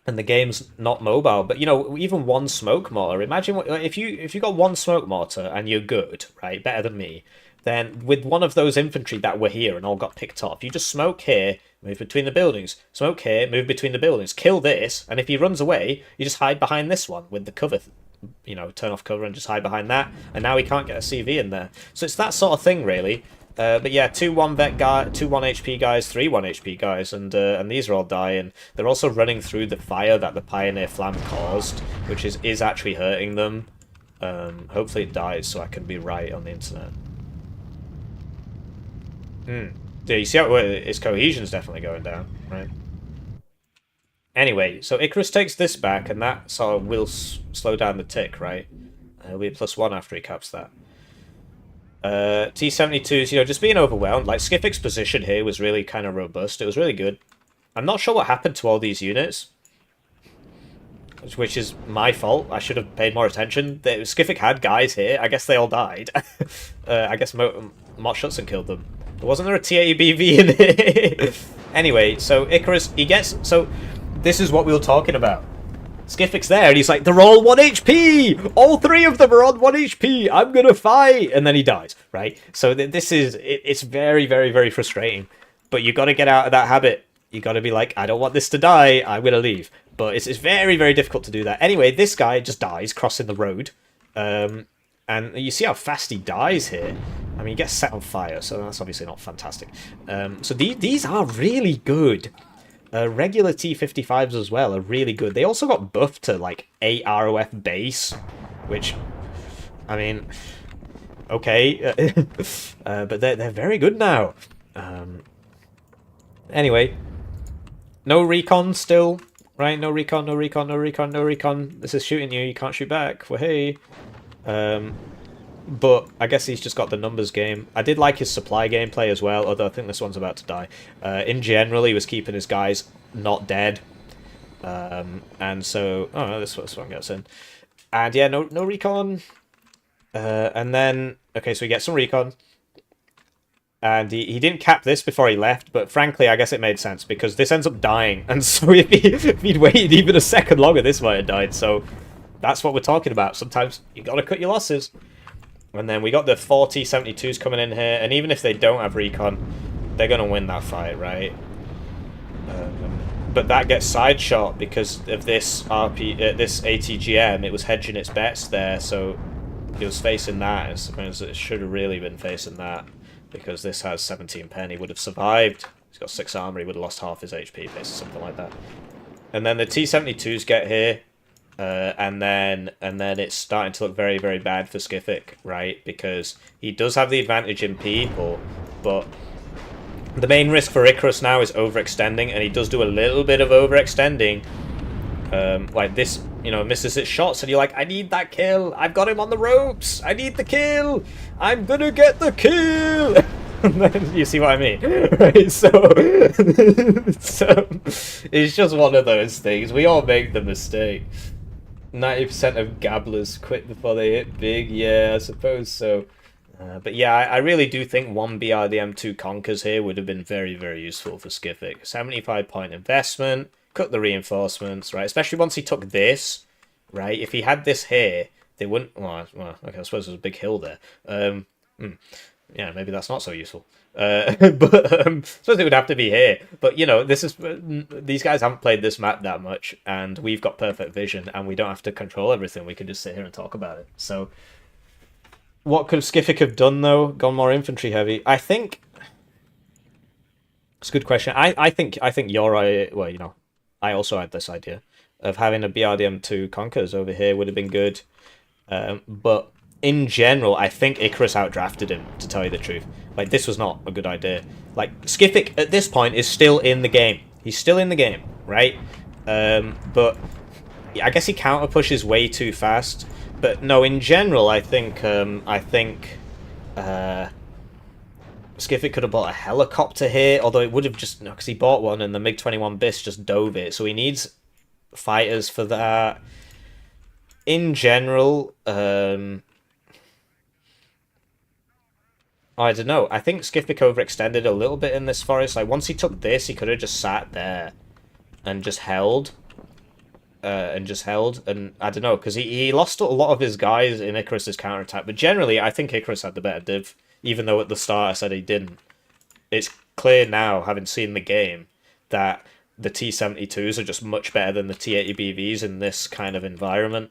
the game's not mobile. But, you know, even one smoke mortar. Imagine if you got one smoke mortar and you're good, right? Better than me. Then with one of those infantry that were here and all got picked off, you just smoke here, move between the buildings. Smoke here, move between the buildings. Kill this. And if he runs away, you just hide behind this one with the cover. You know, turn off cover and just hide behind that. And now he can't get a CV in there. So it's that sort of thing, really. But yeah, 2 1-vet guys, 2 1 HP guys, 3 1 HP guys, and these are all dying. They're also running through the fire that the Pioneer Flam caused, which is actually hurting them. Hopefully it dies so I can be right on the internet. Yeah, you see how its cohesion's definitely going down, right? Anyway, so Icarus takes this back, and that sort of will slow down the tick, right? He'll be a +1 after he caps that. T-72s, you know, just being overwhelmed. Like, Skiffik's position here was really kind of robust. It was really good. I'm not sure what happened to all these units, which is my fault. I should have paid more attention. Skiffik had guys here. I guess they all died. I guess Motshutson killed them. Wasn't there a T-80BV in here? Anyway, so Icarus, he gets... So, this is what we were talking about. Skiffik's there, and he's like, they're all 1 HP! All 3 of them are on 1 HP! I'm gonna fight! And then he dies, right? So this is... It's very, very, very frustrating. But you gotta get out of that habit. You gotta be like, I don't want this to die, I'm gonna leave. But it's very, very difficult to do that. Anyway, this guy just dies crossing the road. And you see how fast he dies here. I mean, he gets set on fire, so that's obviously not fantastic. So these are really good. Regular T-55s as well are really good. They also got buffed to, like, 8 ROF base, which, I mean, okay. But they're very good now. Anyway, no recon still, right? No recon, no recon, no recon, no recon. This is shooting you, you can't shoot back. Well, hey. But I guess he's just got the numbers game. I did like his supply gameplay as well, although I think this one's about to die. In general, he was keeping his guys not dead. And so... Oh, this one gets in. And yeah, no recon. And then... Okay, so we get some recon. And he didn't cap this before he left, but frankly, I guess it made sense, because this ends up dying. And so if he'd waited even a second longer, this might have died. So that's what we're talking about. Sometimes you got to cut your losses. And then we got the 4 T-72s coming in here, and even if they don't have recon, they're going to win that fight, right? But that gets side shot because of this this ATGM. It was hedging its bets there, so it was facing that. I suppose it should have really been facing that, because this has 17 pen. He would have survived. He's got 6 armor. He would have lost half his HP, basically, something like that. And then the T-72s get here. and then it's starting to look very, very bad for Skiffik, right? Because he does have the advantage in people, but the main risk for Icarus now is overextending, and he does do a little bit of overextending. Like this, you know, misses its shots, and you're like, I need that kill. I've got him on the ropes. I need the kill. I'm gonna get the kill. And then you see what I mean, right? So, it's just one of those things. We all make the mistake. 90% of gabblers quit before they hit big. Yeah, I suppose so. But yeah, I really do think one BRDM2 Conquers here would have been very, very useful for Skiffik. 75-point investment, cut the reinforcements, right? Especially once he took this, right? If he had this here, they wouldn't... Well, okay, I suppose there's a big hill there. Yeah, maybe that's not so useful. But I suppose it would have to be here. But, you know, these guys haven't played this map that much, and we've got perfect vision, and we don't have to control everything. We can just sit here and talk about it. So, what could Skiffik have done, though? Gone more infantry heavy? I think... It's a good question. I think well, you know, I also had this idea of having a BRDM2 Conquers over here would have been good. But in general, I think Icarus outdrafted him, to tell you the truth. Like, this was not a good idea. Like, Skiffik, at this point, is still in the game. He's still in the game, right? But I guess he counter-pushes way too fast. But no, in general, I think Skiffik could have bought a helicopter here, although it would have just... No, because he bought one, and the MiG-21 Bis just dove it. So he needs fighters for that. In general, I don't know. I think Skiffik overextended a little bit in this forest. Like, once he took this, he could have just sat there and just held. And I don't know, because he lost a lot of his guys in Icarus's counterattack. But generally, I think Icarus had the better div, even though at the start I said he didn't. It's clear now, having seen the game, that the T-72s are just much better than the T-80BVs in this kind of environment.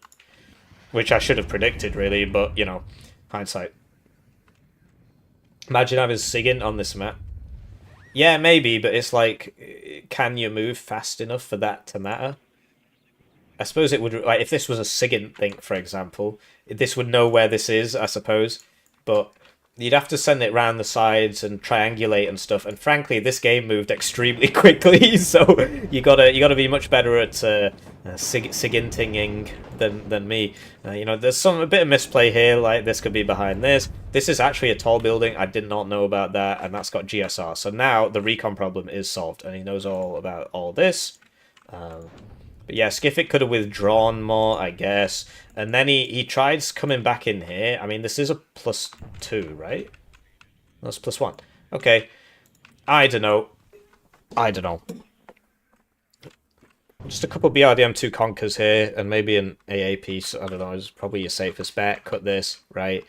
Which I should have predicted, really, but, you know, hindsight. Imagine having SIGINT on this map. Yeah, maybe, but it's like, can you move fast enough for that to matter? I suppose it would... Like, if this was a SIGINT thing, for example, this would know where this is, I suppose. But you'd have to send it round the sides and triangulate and stuff. And frankly, this game moved extremely quickly, so you gotta be much better at SIGINTing than me. You know, there's a bit of misplay here. Like, this could be behind this. This is actually a tall building. I did not know about that, and that's got GSR. So now the recon problem is solved, and he knows all about all this. But yeah, Skiffik could have withdrawn more, I guess. And then he tried coming back in here. I mean, this is a +2, right? That's +1. Okay. I don't know. Just a couple BRDM2 Conquers here, and maybe an AA piece. I don't know, it's probably your safest bet. Cut this, right?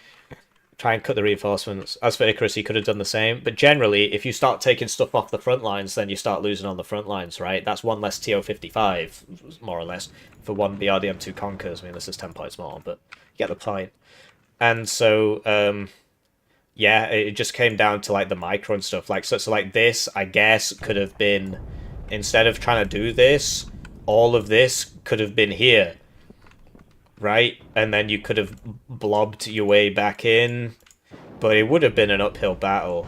Try and cut the reinforcements. As for Icarus, he could have done the same. But generally, if you start taking stuff off the front lines, then you start losing on the front lines, right? That's one less TO-55, more or less, for one BRDM2 Conquers. I mean, this is 10 points more, but you get the point. And so, yeah, it just came down to, like, the micro and stuff. Like, so like, this, I guess, could have been, instead of trying to do this, all of this could have been here. Right? And then you could have blobbed your way back in. But it would have been an uphill battle.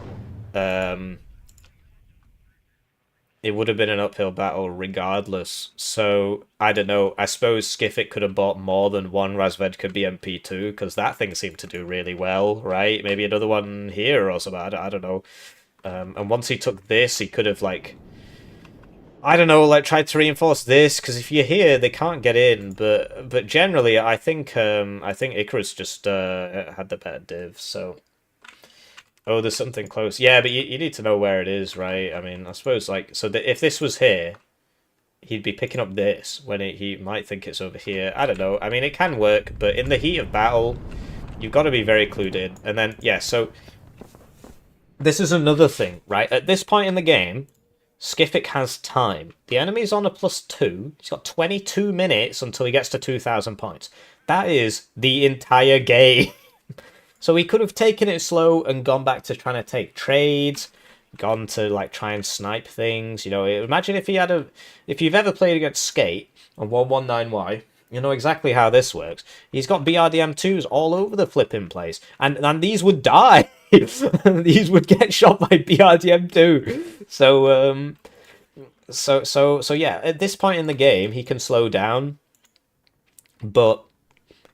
It would have been an uphill battle regardless. So, I don't know. I suppose Skiffik could have bought more than one Razvedka BMP2, because that thing seemed to do really well, right? Maybe another one here or something. I don't know. And once he took this, he could have, like... I don't know, like, tried to reinforce this, because if you're here, they can't get in, but generally, I think Icarus just had the better div, so... Oh, there's something close. Yeah, but you need to know where it is, right? I mean, I suppose, like, so if this was here, he'd be picking up this, when he might think it's over here. I don't know, I mean, it can work, but in the heat of battle, you've got to be very clued in. And then, yeah, so... This is another thing, right? At this point in the game... Skiffik has time. The enemy's on a +2. He's got 22 minutes until he gets to 2,000 points. That is the entire game. So he could have taken it slow and gone back to trying to take trades, gone to like try and snipe things. You know, imagine if he had if you've ever played against Skate on 119Y, You know exactly how this works. He's got BRDM2s all over the flipping place. And these would die. These would get shot by BRDM2. So yeah, at this point in the game, he can slow down. But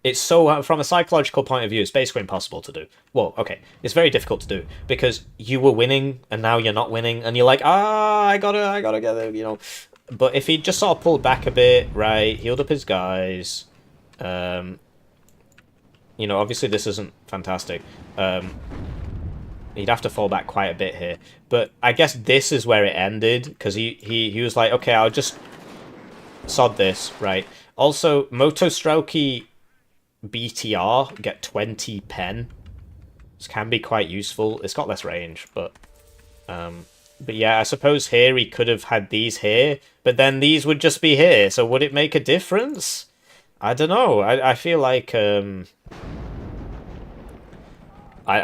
it's so, from a psychological point of view, it's basically impossible to do. Well, okay, it's very difficult to do because you were winning and now you're not winning, and you're like, I gotta get it, you know. But if he just sort of pulled back a bit, right, healed up his guys, you know, obviously this isn't fantastic. He'd have to fall back quite a bit here, but I guess this is where it ended because he was like, okay, I'll just sod this, right. Also, Motostrelki BTR get 20 pen. This can be quite useful. It's got less range, but yeah, I suppose here he could have had these here, but then these would just be here. So would it make a difference? I don't know. I feel like I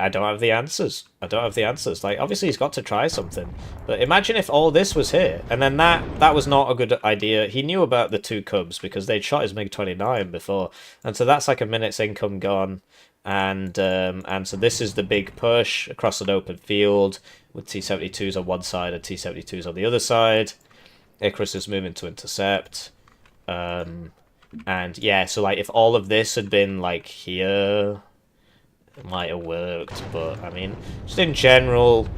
don't have the answers. I don't have the answers. Like, obviously he's got to try something. But imagine if all this was here, and then that was not a good idea. He knew about the 2 Cubs because they'd shot his MiG-29 before, and so that's like a minute's income gone. And so this is the big push across an open field with T-72s on one side and T-72s on the other side. Icarus is moving to intercept. And yeah, so like if all of this had been like here, it might have worked, but I mean, just in general,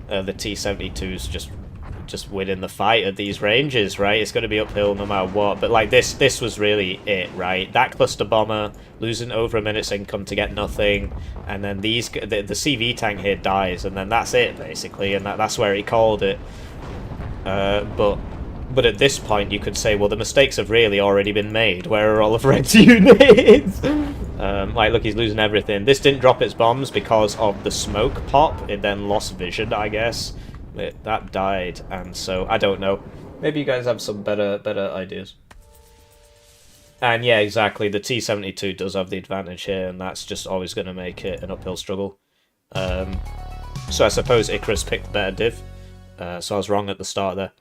the T-72's just winning the fight at these ranges, right? It's going to be uphill no matter what. But like this was really it, right? That cluster bomber losing over a minute's income to get nothing, and then the CV tank here dies, and then that's it basically, and that's where he called it. But at this point, you could say, well, the mistakes have really already been made. Where are all of Red's units? Like, look, he's losing everything. This didn't drop its bombs because of the smoke pop. It then lost vision, I guess. That died, and so, I don't know. Maybe you guys have some better ideas. And yeah, exactly, the T-72 does have the advantage here, and that's just always going to make it an uphill struggle. So I suppose Icarus picked the better div. So I was wrong at the start there.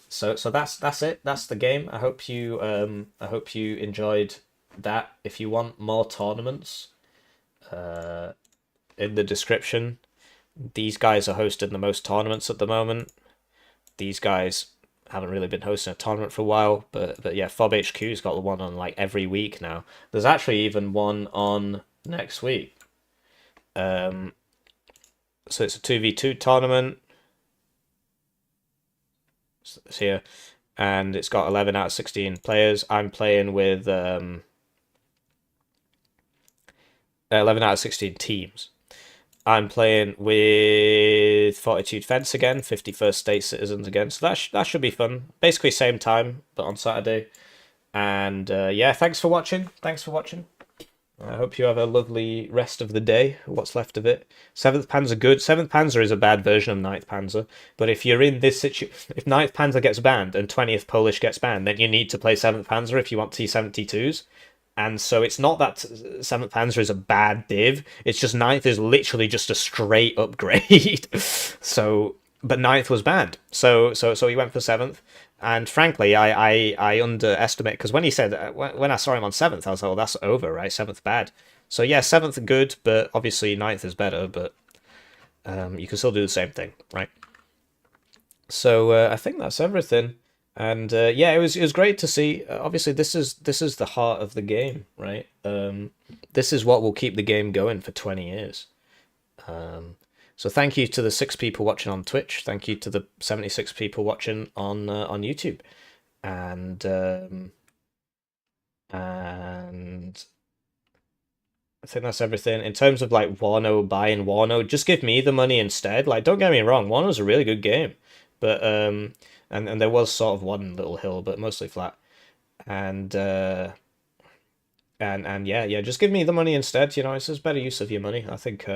So that's it. That's the game. I hope you enjoyed that. If you want more tournaments, in the description, these guys are hosting the most tournaments at the moment. These guys haven't really been hosting a tournament for a while, but yeah, Fob HQ's got the one on like every week now. There's actually even one on next week. So it's a 2v2 tournament. It's here, and it's got 11 out of 16 players. I'm playing with 11 out of 16 teams. I'm playing with Fortitude Fence again, 51st State Citizens again, so that should be fun. Basically same time, but on Saturday. And yeah, thanks for watching. I hope you have a lovely rest of the day, what's left of it. 7th Panzer good. 7th Panzer is a bad version of 9th Panzer, but if you're in this situation, if 9th Panzer gets banned and 20th Polish gets banned, then you need to play 7th Panzer if you want T-72s. And so it's not that 7th Panzer is a bad div, it's just 9th is literally just a straight upgrade. So, but 9th was banned, so he went for 7th. And frankly, I underestimate, because when he said, when I saw him on 7th, I was like, oh, that's over, right? 7th bad. So yeah, 7th good, but obviously 9th is better, but you can still do the same thing, right? So I think that's everything. And yeah, it was great to see. Obviously, this is the heart of the game, right? This is what will keep the game going for 20 years. So thank you to the 6 people watching on Twitch. Thank you to the 76 people watching on YouTube, and I think that's everything. In terms of like Warno, buying Warno, just give me the money instead. Like, don't get me wrong, Warno's a really good game, but and there was sort of one little hill, but mostly flat, and yeah, just give me the money instead. You know, it's just better use of your money, I think.